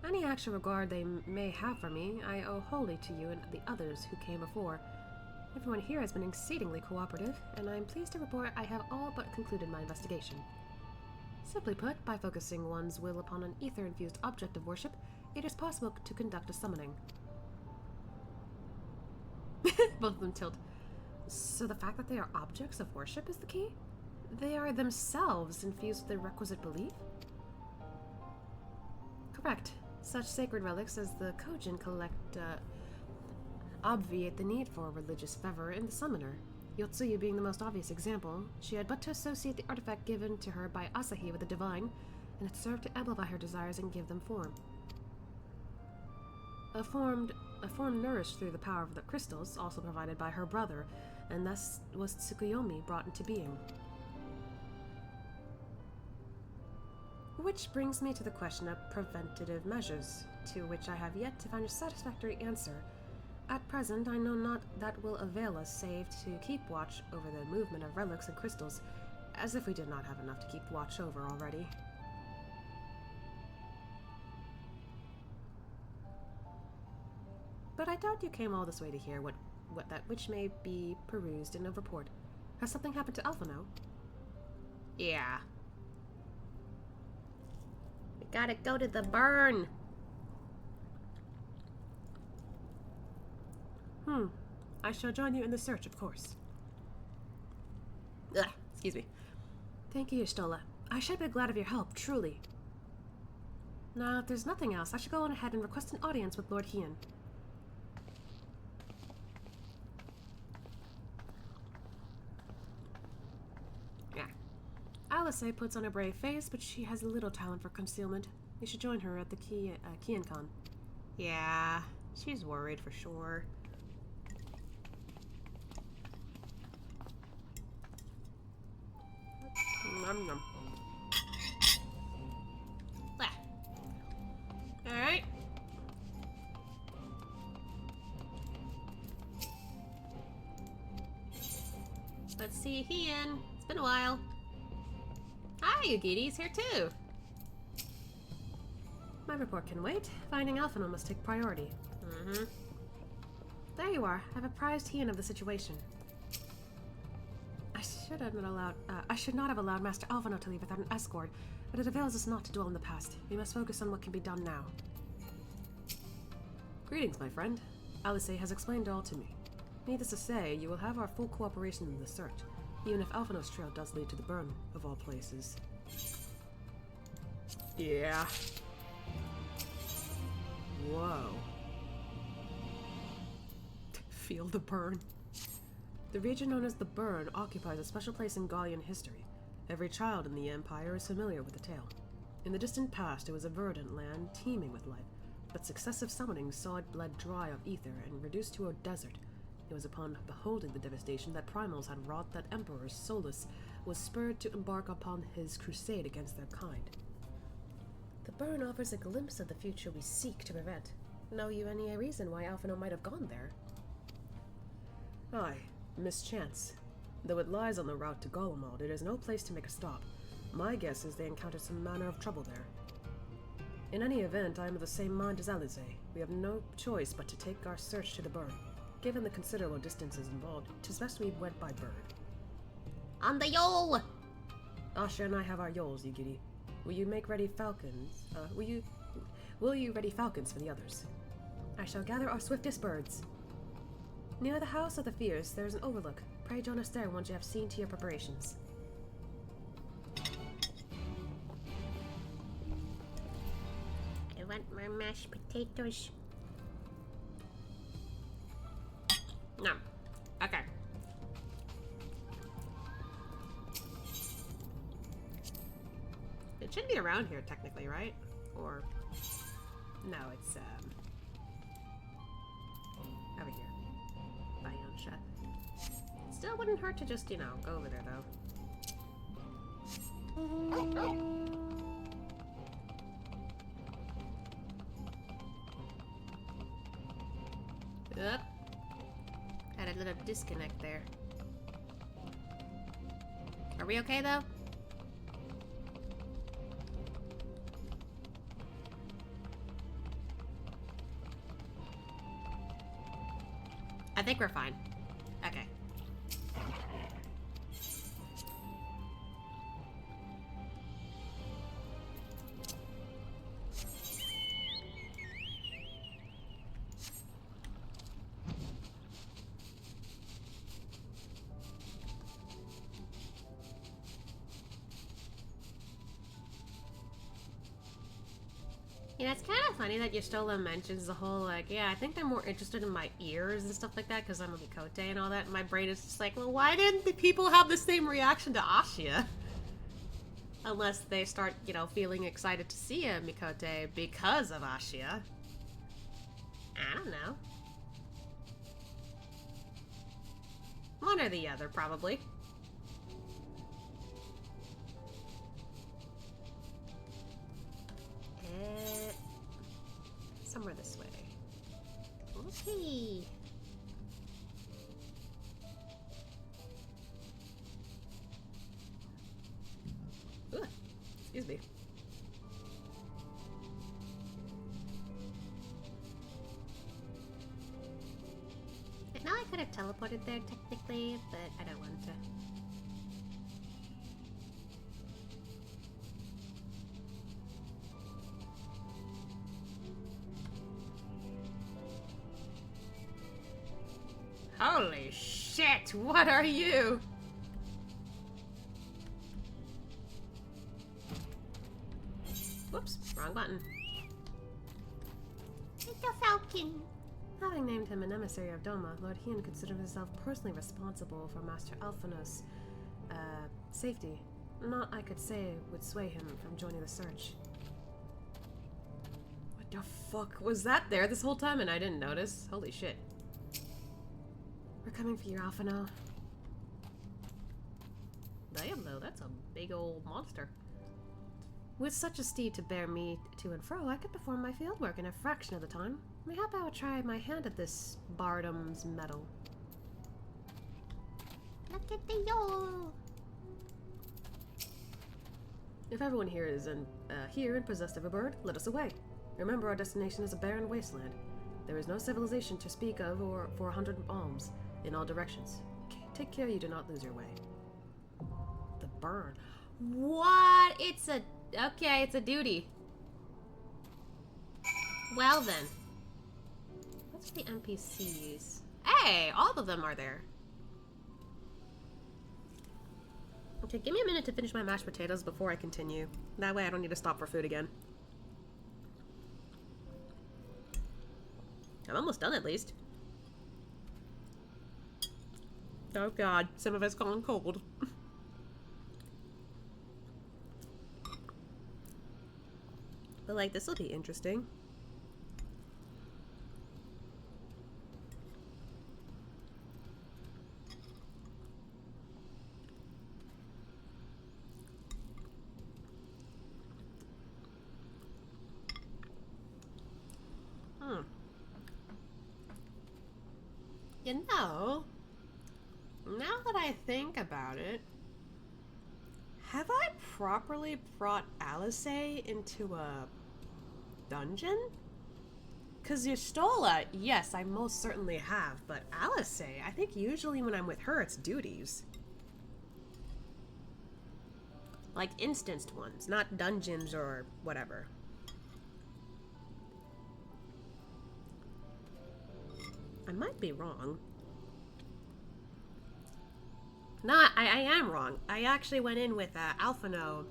Any actual regard they may have for me, I owe wholly to you and the others who came before. Everyone here has been exceedingly cooperative, and I am pleased to report I have all but concluded my investigation. Simply put, by focusing one's will upon an ether-infused object of worship, it is possible to conduct a summoning. Both of them tilt. So the fact that they are objects of worship is the key? They are themselves infused with the requisite belief? Correct. Such sacred relics as the Kojin collect obviate the need for religious fervor in the summoner. Yotsuyu being the most obvious example, she had but to associate the artifact given to her by Asahi with the divine, and it served to amplify her desires and give them form. A form nourished through the power of the crystals, also provided by her brother, and thus was Tsukuyomi brought into being. Which brings me to the question of preventative measures, to which I have yet to find a satisfactory answer. At present, I know not that will avail us save to keep watch over the movement of relics and crystals, as if we did not have enough to keep watch over already. But I doubt you came all this way to hear what that which may be perused in a report. Has something happened to Alphino? Yeah. Gotta go to the burn. I shall join you in the search, of course. Ugh, excuse me. Thank you, Stola. I should be glad of your help, truly. Now, if there's nothing else, I should go on ahead and request an audience with Lord Hien. Yeah. Alice puts on a brave face, but she has little talent for concealment. You should join her at the Kian-Con. Yeah, she's worried for sure. Nom nom. Alright. Let's see Hien. It's been a while. Hi, Yugidi's here too. My report can wait. Finding Alphino must take priority. There you are. I've apprised Hien of the situation. I should not have allowed Master Alphino to leave without an escort, but it avails us not to dwell in the past. We must focus on what can be done now. Greetings, my friend. Alice has explained all to me. Needless to say, you will have our full cooperation in the search, even if Alphino's trail does lead to the burn, of all places. Yeah. Whoa. Feel the burn. The region known as the Burn occupies a special place in Gallian history. Every child in the Empire is familiar with the tale. In the distant past, it was a verdant land teeming with life, but successive summonings saw it bled dry of ether and reduced to a desert. It was upon beholding the devastation that Primals had wrought that Emperor Solus was spurred to embark upon his crusade against their kind. The Burn offers a glimpse of the future we seek to prevent. Know you any reason why Alphino might have gone there? Aye. Mischance. Though it lies on the route to Garlamald, it is no place to make a stop. My guess is they encountered some manner of trouble there. In any event, I am of the same mind as Alize. We have no choice but to take our search to the burn. Given the considerable distances involved, 'tis best we went by bird. On the yole! Asha and I have our yoles, Yugiri. Will you make ready falcons? Will you ready falcons for the others? I shall gather our swiftest birds. Near the House of the Fierce, there is an overlook. Pray join us there once you have seen to your preparations. I want my mashed potatoes. No. Okay. It should be around here, technically, right? Or... No, it's, over here. Bayonsha. Still wouldn't hurt to just, you know, go over there, though. Yep. Had a little disconnect there. Are we okay, though? I think we're fine. Okay. You know, it's kind of funny that Y'shtola mentions the whole, like, yeah, I think they're more interested in my ears and stuff like that because I'm a Mikote and all that. And my brain is just like, well, why didn't the people have the same reaction to Ashia? Unless they start, you know, feeling excited to see a Mikote because of Ashia. I don't know. One or the other, probably. Somewhere this way. Okay. Ooh, excuse me. Now I could have teleported there technically, but I don't want to. Holy shit, what are you? Whoops, wrong button. Little falcon. Having named him an emissary of Doma, Lord Hien considered himself personally responsible for Master Alphinaud's safety. Not, I could say, would sway him from joining the search. What the fuck? Was that there this whole time and I didn't notice? Holy shit. We're coming for you, Alphinaud. Damn, though, that's a big old monster. With such a steed to bear me to and fro, I could perform my fieldwork in a fraction of the time. Mayhap I will try my hand at this Bardom's medal. Look at the yo. If everyone here is here and possessed of a bird, let us away. Remember, our destination is a barren wasteland. There is no civilization to speak of or for 100 alms in all directions. Take care you do not lose your way. The burn. What? It's a... Okay, it's a duty. Well then. What's the NPCs? Hey, all of them are there. Okay, give me a minute to finish my mashed potatoes before I continue. That way I don't need to stop for food again. I'm almost done at least. Oh god, some of it's gone cold. But like, this will be interesting. You know, now that I think about it, have I properly brought Alice into a dungeon? Because Yustola, yes, I most certainly have, but Alice, I think usually when I'm with her, it's duties. Like instanced ones, not dungeons or whatever. I might be wrong. No, I am wrong. I actually went in with Alphinaud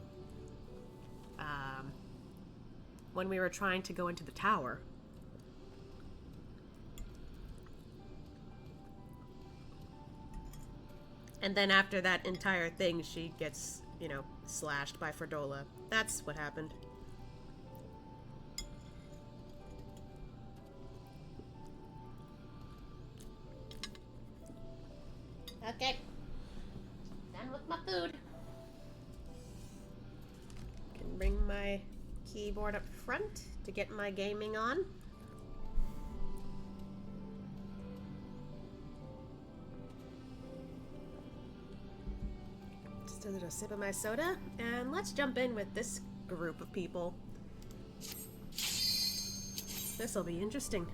when we were trying to go into the tower. And then after that entire thing, she gets, you know, slashed by Fredola. That's what happened. Okay. Done with my food. Can bring my keyboard up front to get my gaming on. Just a little sip of my soda, and let's jump in with this group of people. This'll be interesting.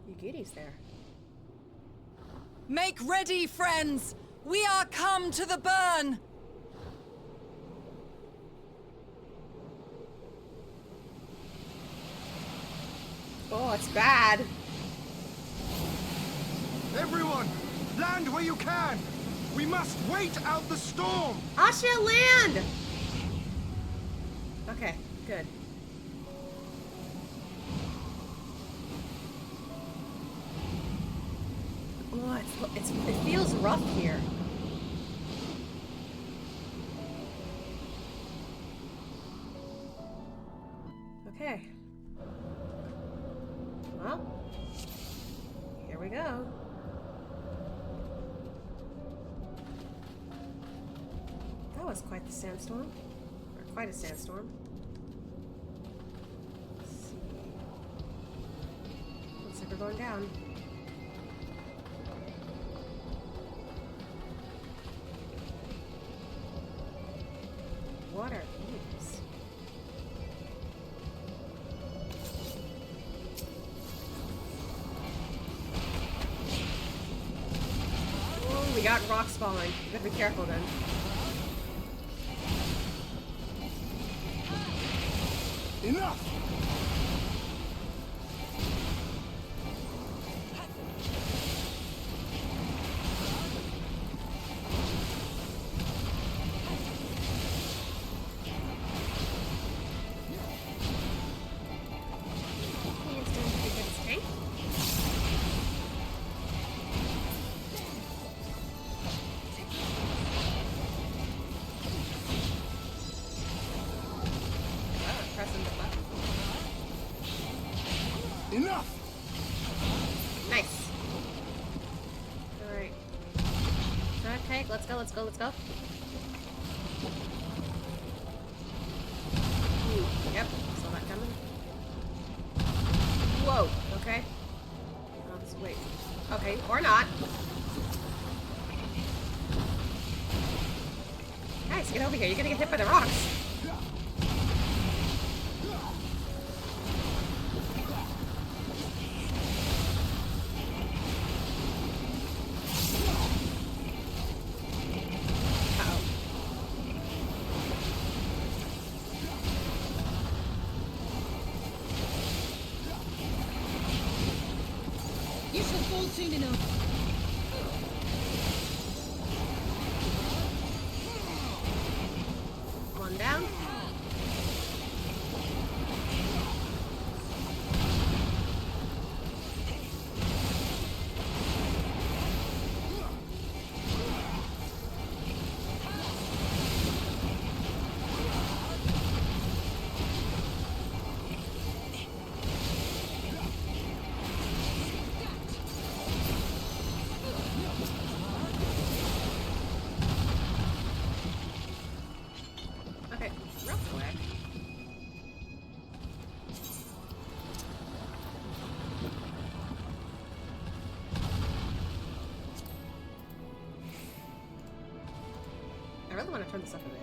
Yugiri's there. Make ready, friends! We are come to the burn! Oh, it's bad. Everyone, land where you can! We must wait out the storm! Asha, land! Okay, good. Oh, it feels rough here. Okay. Well, here we go. That was quite the sandstorm. Or quite a sandstorm. Let's see. Looks like we're going down. What are these? got rocks falling. You gotta be careful then. Enough! Enough! Nice. Alright. Okay, let's go, let's go, let's go. Ooh, yep, saw that coming. Whoa, okay. Let's wait. Okay, or not. Guys, get over here. You're gonna get hit by the rocks. You shall fall soon enough. One down. Okay, real quick. I really want to turn this up a bit.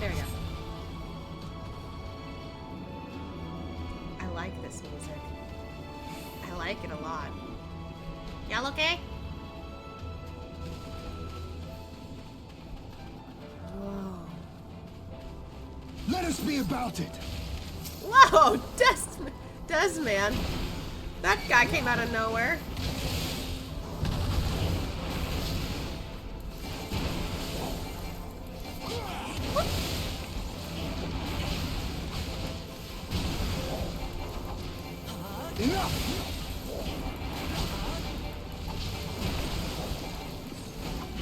There we go. I like this music. I like it a lot. Y'all okay? Whoa. Let us be about it! Whoa! Desman! That guy came out of nowhere.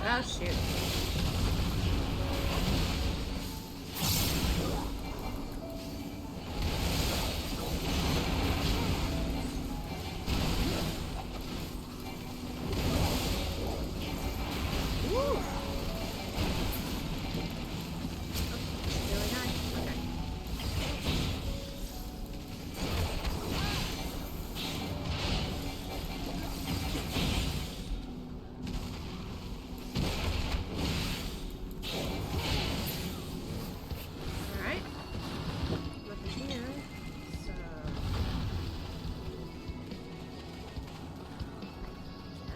Oh shoot. Woo. Really nice. Okay. Alright. Nothing here. So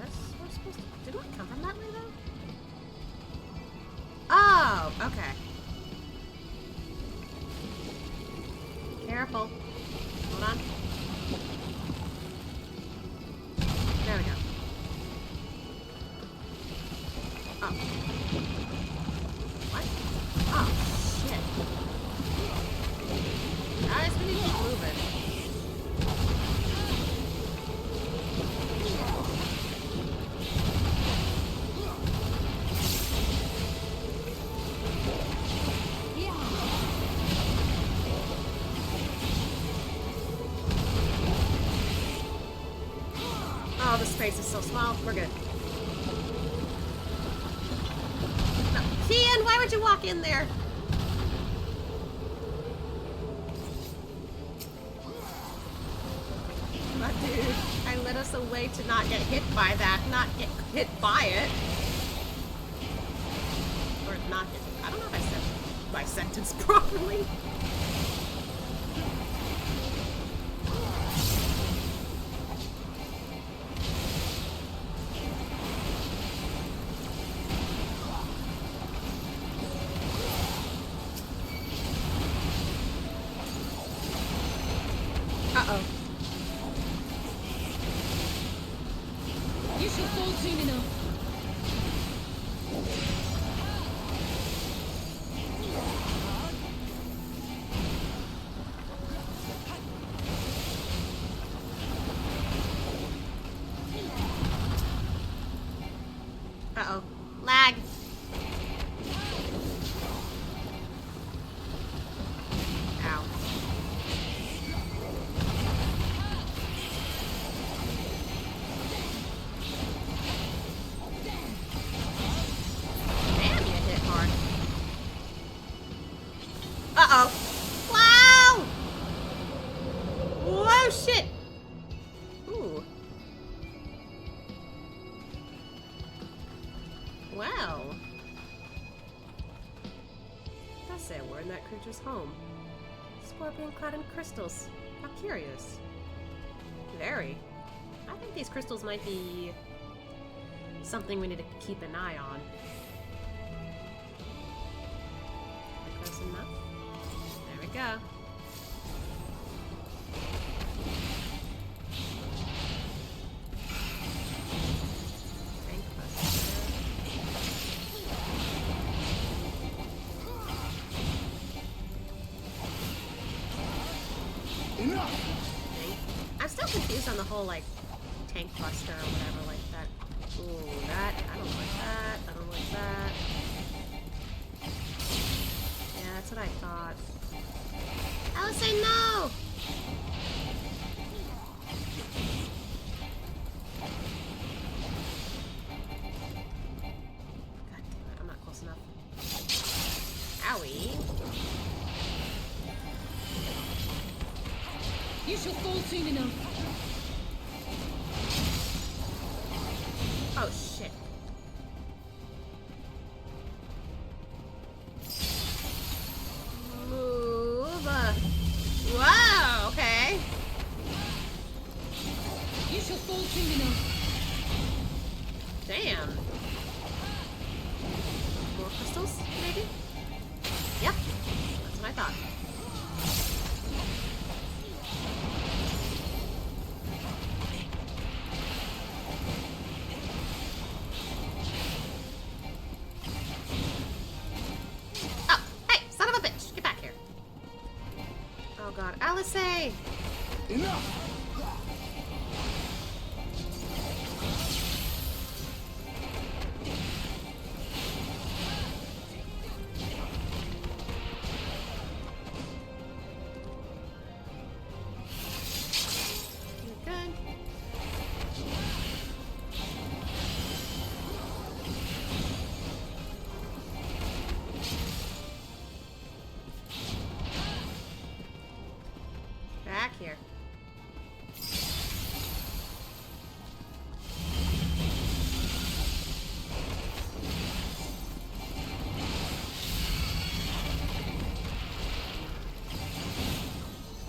yes, we're supposed to. Didn't we come from that way though? Oh, okay. Careful. Hold on. There we go. Oh. What? Oh, shit. Guys, we need to keep moving. Oh, the space is so small. We're good. No. Kian, why would you walk in there? Oh, dude, I lit us a way to not get hit by that, not get hit by it. Or not hit. I don't know if I said my sentence properly. Uh-oh. Wow! Whoa, shit! Ooh. Well. Does say we're in that creature's home. Scorpion clad in crystals. How curious. Very. I think these crystals might be something we need to keep an eye on. Close enough. There we go. I'm still confused on the whole, like, tank cluster or whatever like that. Ooh, that. I don't like that. I don't like that. Yeah, that's what I thought. I would say no! God damn it, I'm not close enough. Owie. You shall fall soon enough. Oh, shit. Move. Wow, okay. You shall fall soon enough. Damn. More crystals, maybe? Yep. That's what I thought. God, Alice! Enough! Back here.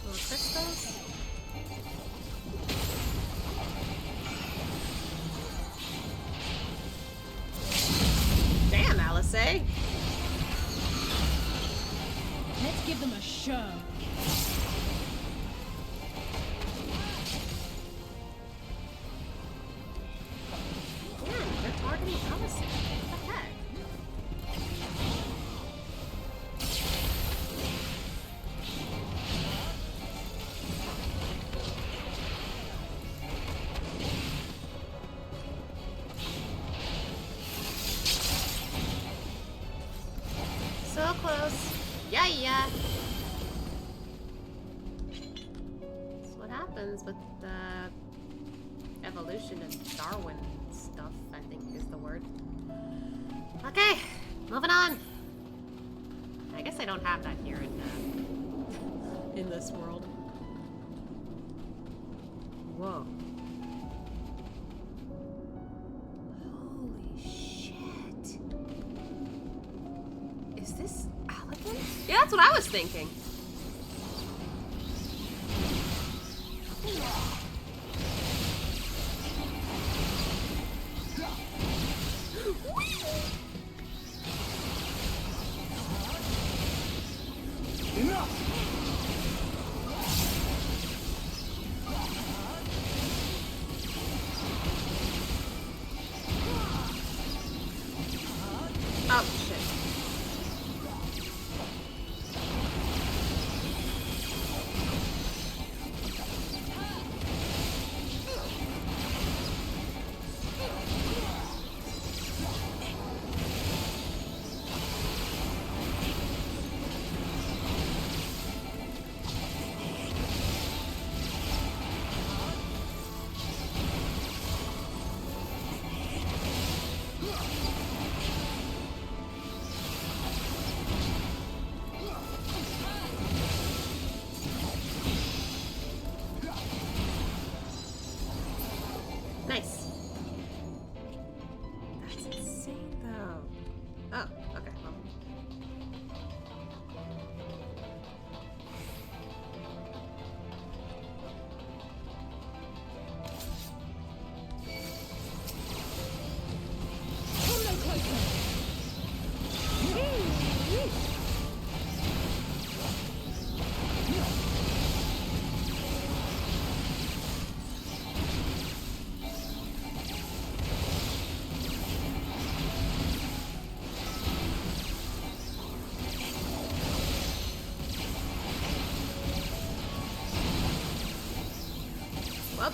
More crystals. Damn, Alice! Let's give them a show. So close. Yeah. That's what happens with the evolution and Darwin stuff, I think is the word. Okay, moving on. I guess I don't have that here in this world. Whoa. Holy shit. Is this Alligan? Yeah, that's what I was thinking. Oh, shit.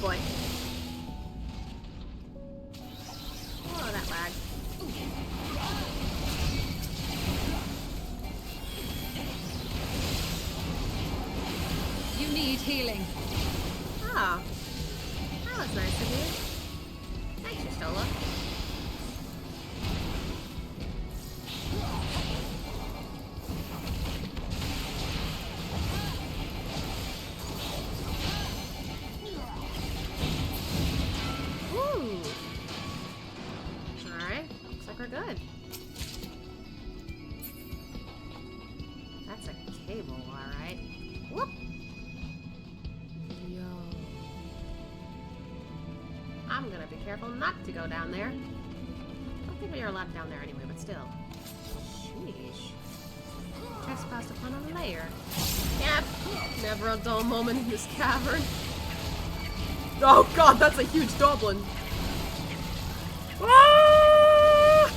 boy. Oh, that lag. You need healing. Oh. That was nice of you. Thanks, Stola. Ooh. Alright. Looks like we're good. That's a cable, alright. Whoop! Yo. I'm gonna be careful not to go down there. I don't think we are allowed down there anyway, but still. Sheesh. Trespassed upon a lair. Yep. Never a dull moment in this cavern. Oh god, that's a huge goblin. Ah!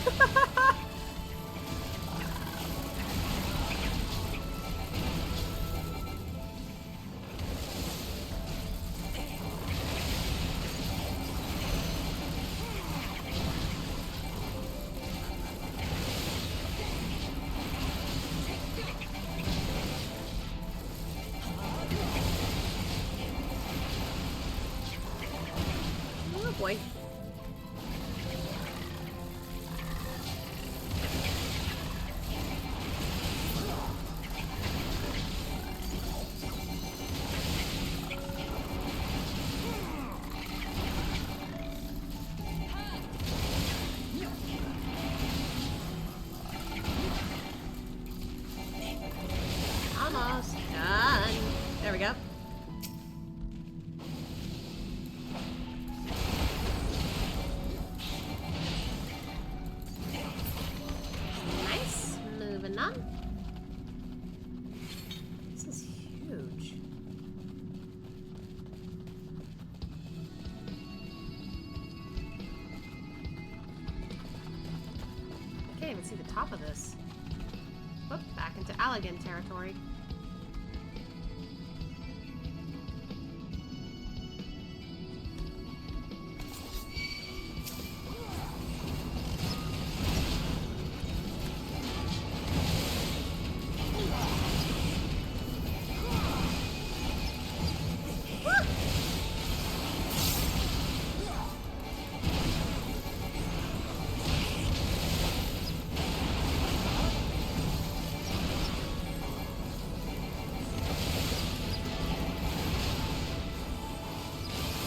Oh boy. Almost done. There we go. Nice. Moving on. This is huge. Can't even see the top of this. Whoop, back into Allegan territory.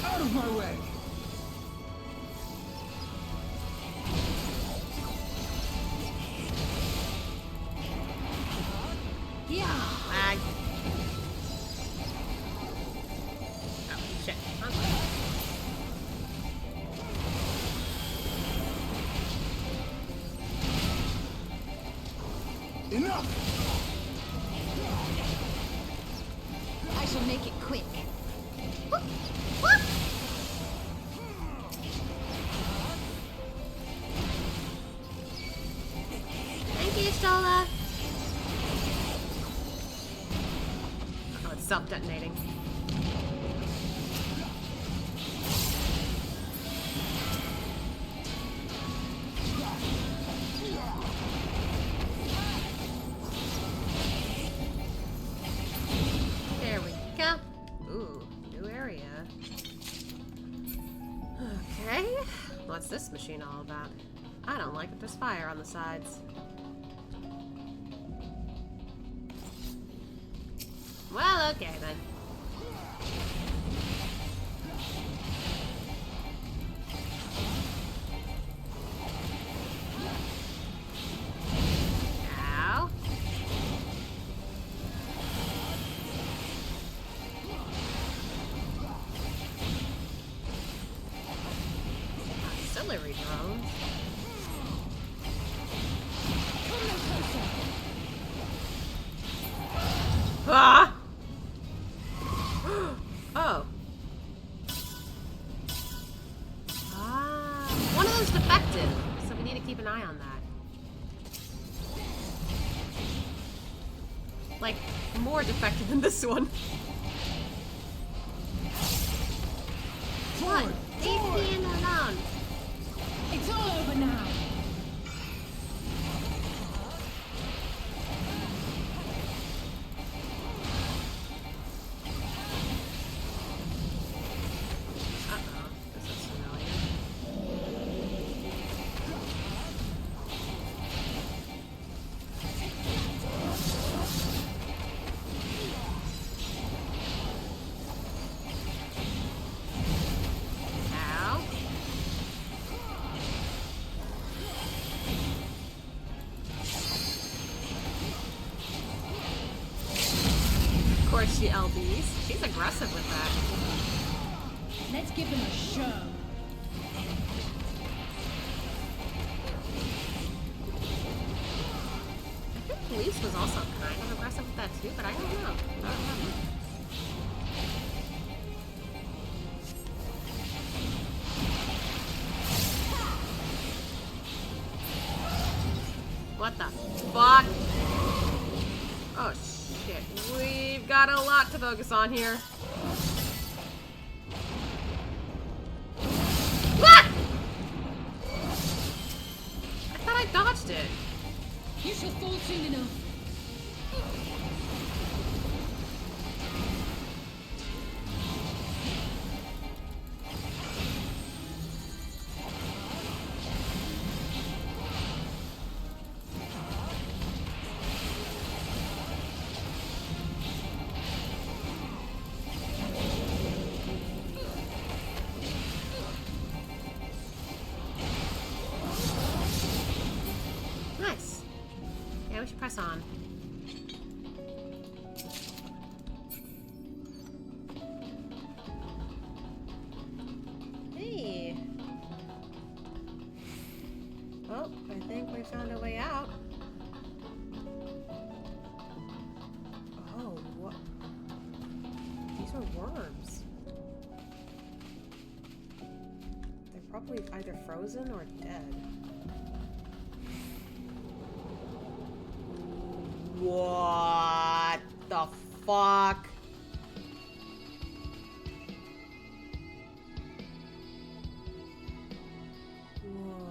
Out of my way! Yeah. Lag. Oh, shit. Enough! I shall make it quick. Thank you, Stola. Oh, it's self-detonating. There we go. Ooh, new area. Okay. What's this machine all about? I don't like that there's fire on the sides. Well, okay then. Ow. Auxiliary drones. Ah! Oh. Ah. One of them's defective, so we need to keep an eye on that. Like, more defective than this one. What? Leave me alone. It's all over now. She LBs. She's aggressive with that. Let's give them a show. I think Police was also kind of aggressive with that too, but I don't know. I don't remember. What the fuck? Oh shit. We've got a lot to focus on here. Ah! I thought I dodged it. You shall fall soon enough. Press on. Hey. Well, I think we found a way out. Oh, what? These are worms. They're probably either frozen or dead. What the fuck? Whoa.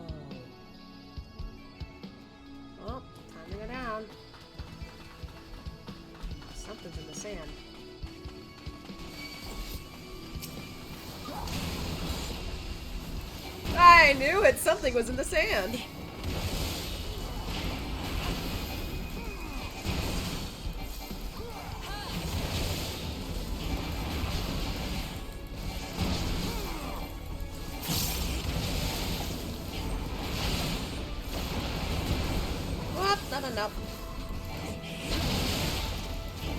Oh, time to go down. Something's in the sand. I knew it! Something was in the sand! Up.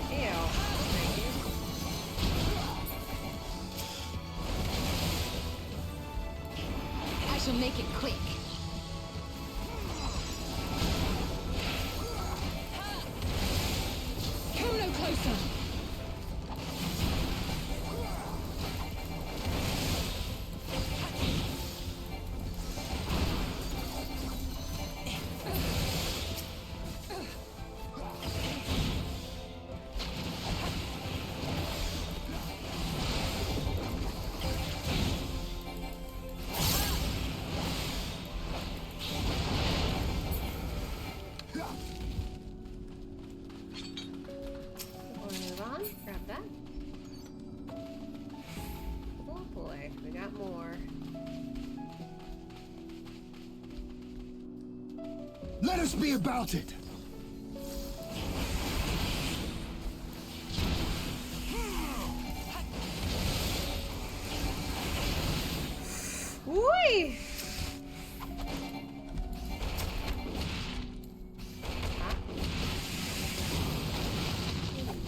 Ew. Thank you. I shall make it quick. Come no closer. Let us be about it! Whee!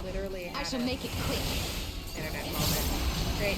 Literally I shall make it quick. Internet moment. Great.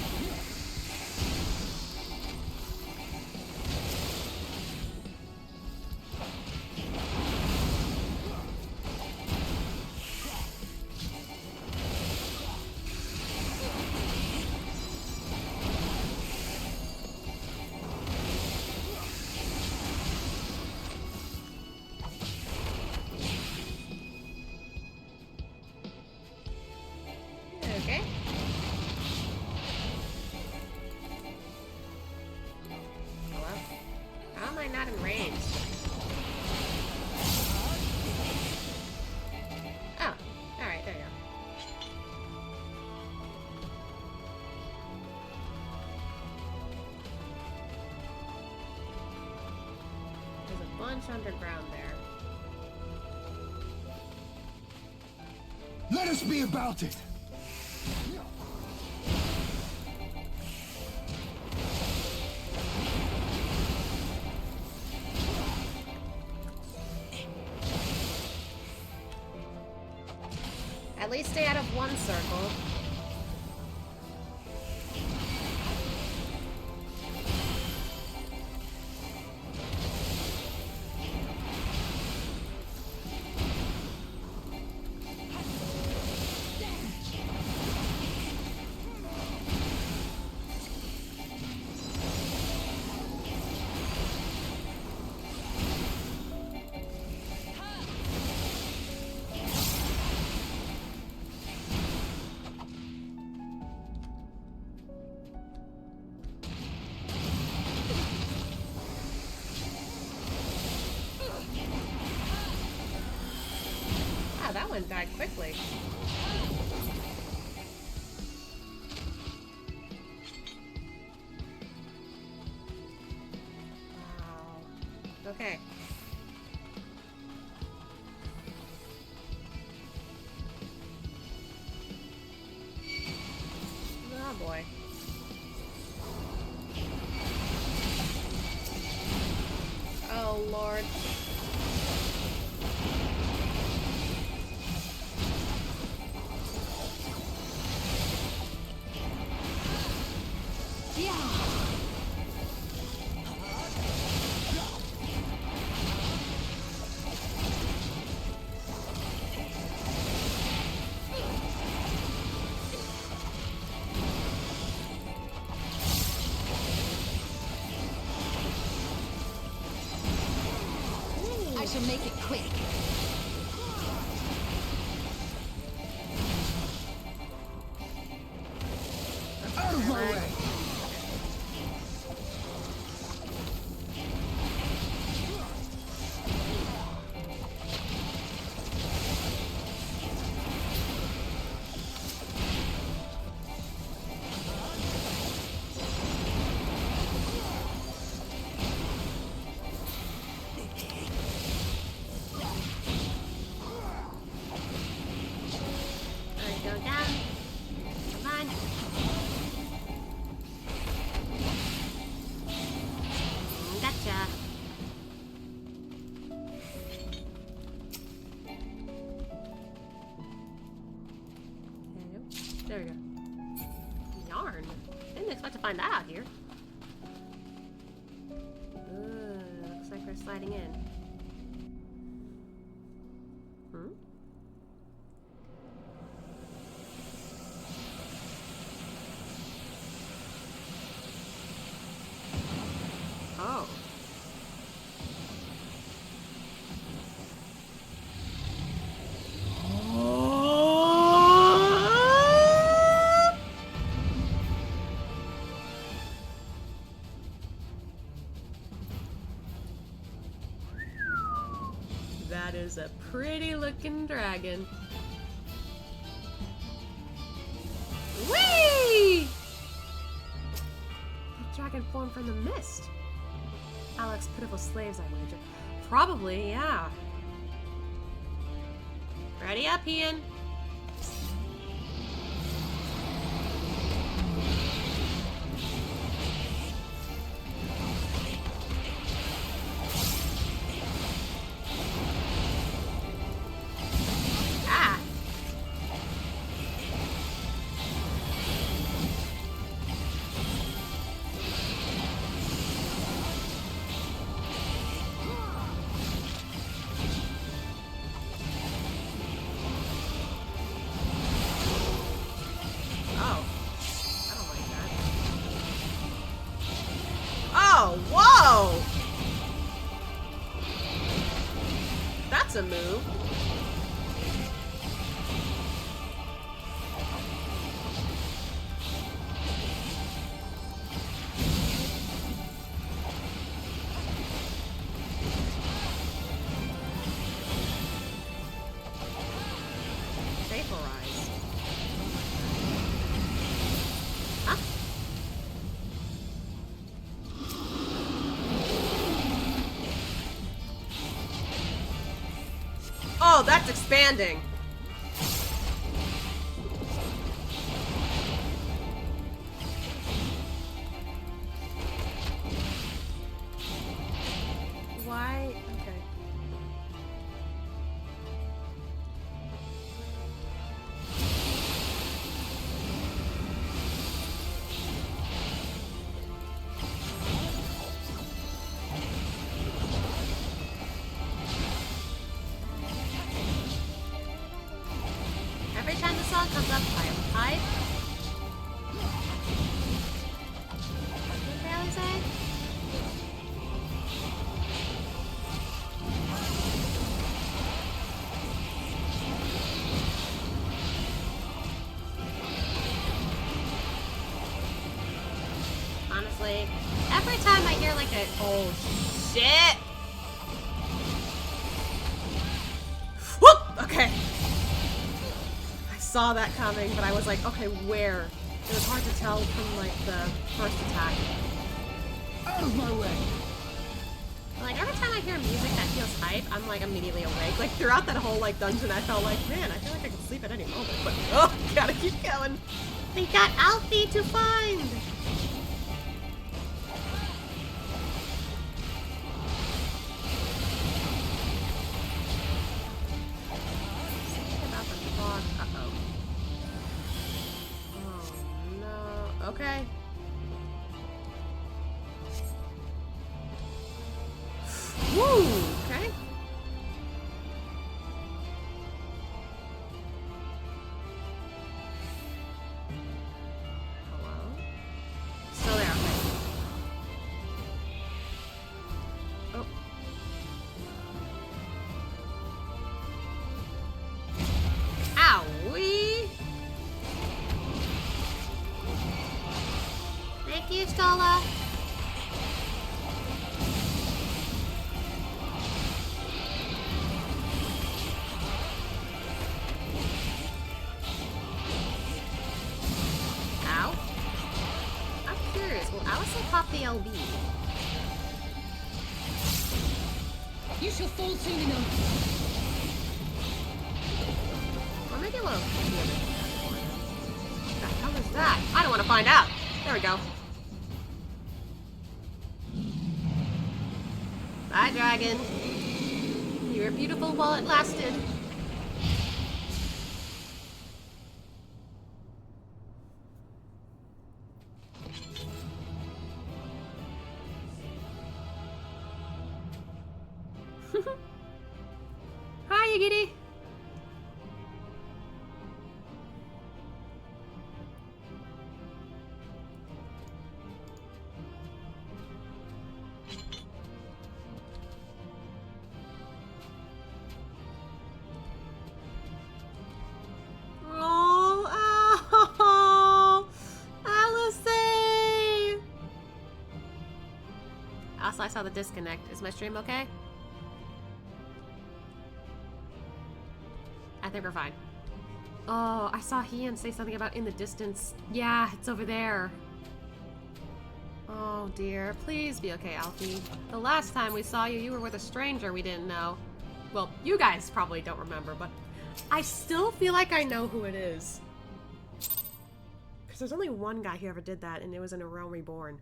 much underground there? Let us be about it! At least stay out of one circle. That one died quickly. Wow. Okay. Oh boy. Oh Lord. I shall make it quick. Out of my way! Alright, go down. Come on. Gotcha. There we go. Yarn. Didn't expect to find that out here. Ooh, looks like we're sliding in. Hmm? Oh. That is a pretty looking dragon. Whee! That dragon formed from the mist. Alex's pitiful slaves, I wager. Probably, yeah. Ready up, Ian. Ah! Oh. I don't like that. Oh, whoa! That's a move. Vaporize. Huh? Oh, that's expanding. Why? Okay. Every time the song comes up, I am hype. What did Bailey say? Honestly, every time I hear like a oh shit. Whoop! Okay. I saw that coming, but I was like, okay, where? It was hard to tell from like the first attack. Out of my way! Like every time I hear music that feels hype, I'm like immediately awake. Like throughout that whole like dungeon, I felt like, man, I feel like I could sleep at any moment, but oh, gotta keep going. We got Alfie to find. About the fog. Uh-oh. Oh no. Okay. Woo! Okay. Hello? Still there, okay. Oh. Owie! Thank you, Stola. Ow. I'm curious, will Allison pop the LB? You shall fall soon enough. Or maybe a little. What the hell is that? I don't want to find out. There we go. Bye, dragon. You were beautiful while it lasted. Hi, Yiggity. Oh, Alice! Also, I saw the disconnect. Is my stream okay? I think we're fine. Oh, I saw Hian say something about in the distance. Yeah, it's over there. Oh dear, please be okay, Alfie. The last time we saw you, you were with a stranger we didn't know. Well, you guys probably don't remember, but I still feel like I know who it is. Because there's only one guy who ever did that, and it was in A Realm Reborn.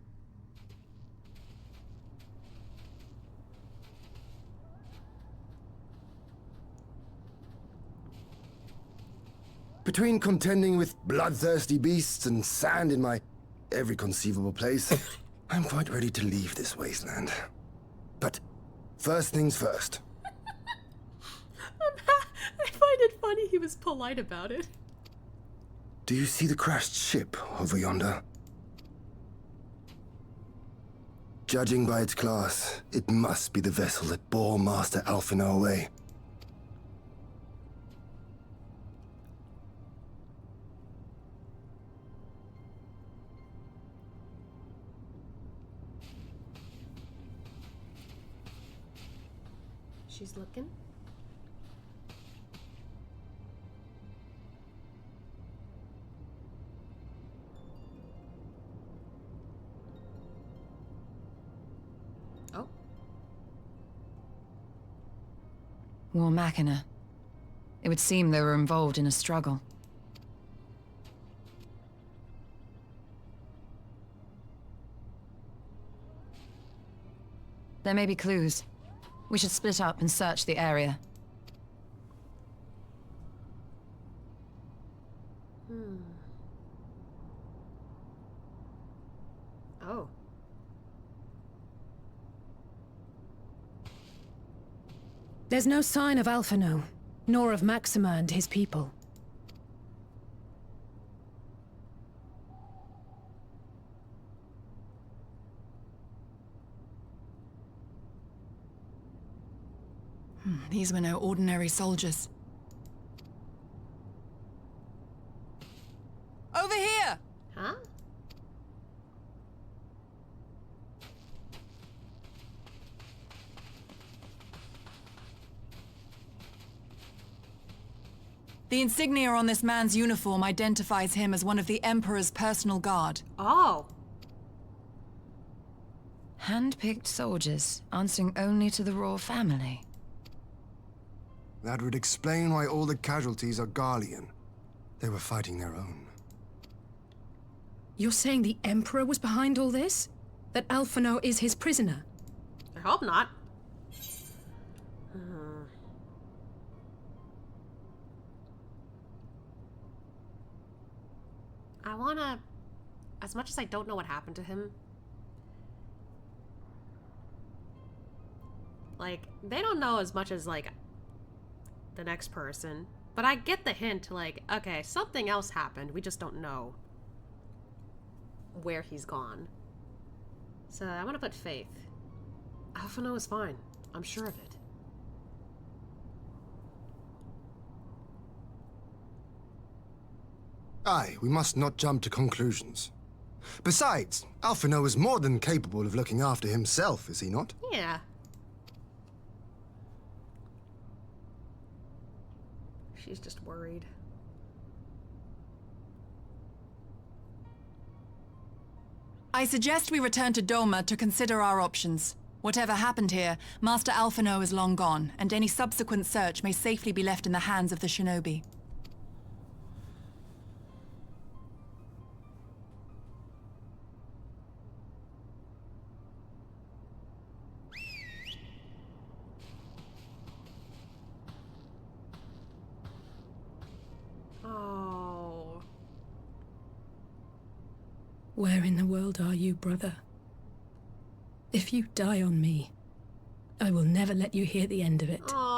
Between contending with bloodthirsty beasts and sand in my every conceivable place, I'm quite ready to leave this wasteland. But first things first. I find it funny he was polite about it. Do you see the crashed ship over yonder? Judging by its class, it must be the vessel that bore Master Alphinaud away. She's looking. War Machina. It would seem they were involved in a struggle. There may be clues. We should split up and search the area. Oh. There's no sign of Alphino, nor of Maxima and his people. These were no ordinary soldiers. Over here! Huh? The insignia on this man's uniform identifies him as one of the Emperor's personal guard. Oh. Hand-picked soldiers, answering only to the royal family. That would explain why all the casualties are Garlean. They were fighting their own. You're saying the Emperor was behind all this? That Alphino is his prisoner? I hope not. I wanna... As much as I don't know what happened to him... Like, they don't know as much as, like, the next person. But I get the hint, like, okay, something else happened. We just don't know where he's gone. So I'm gonna put faith. Alphino is fine. I'm sure of it. Aye, we must not jump to conclusions. Besides, Alphino is more than capable of looking after himself, is he not? Yeah. She's just worried. I suggest we return to Doma to consider our options. Whatever happened here, Master Alphino is long gone, and any subsequent search may safely be left in the hands of the shinobi. Oh. Where in the world are you, brother? If you die on me, I will never let you hear the end of it. Oh.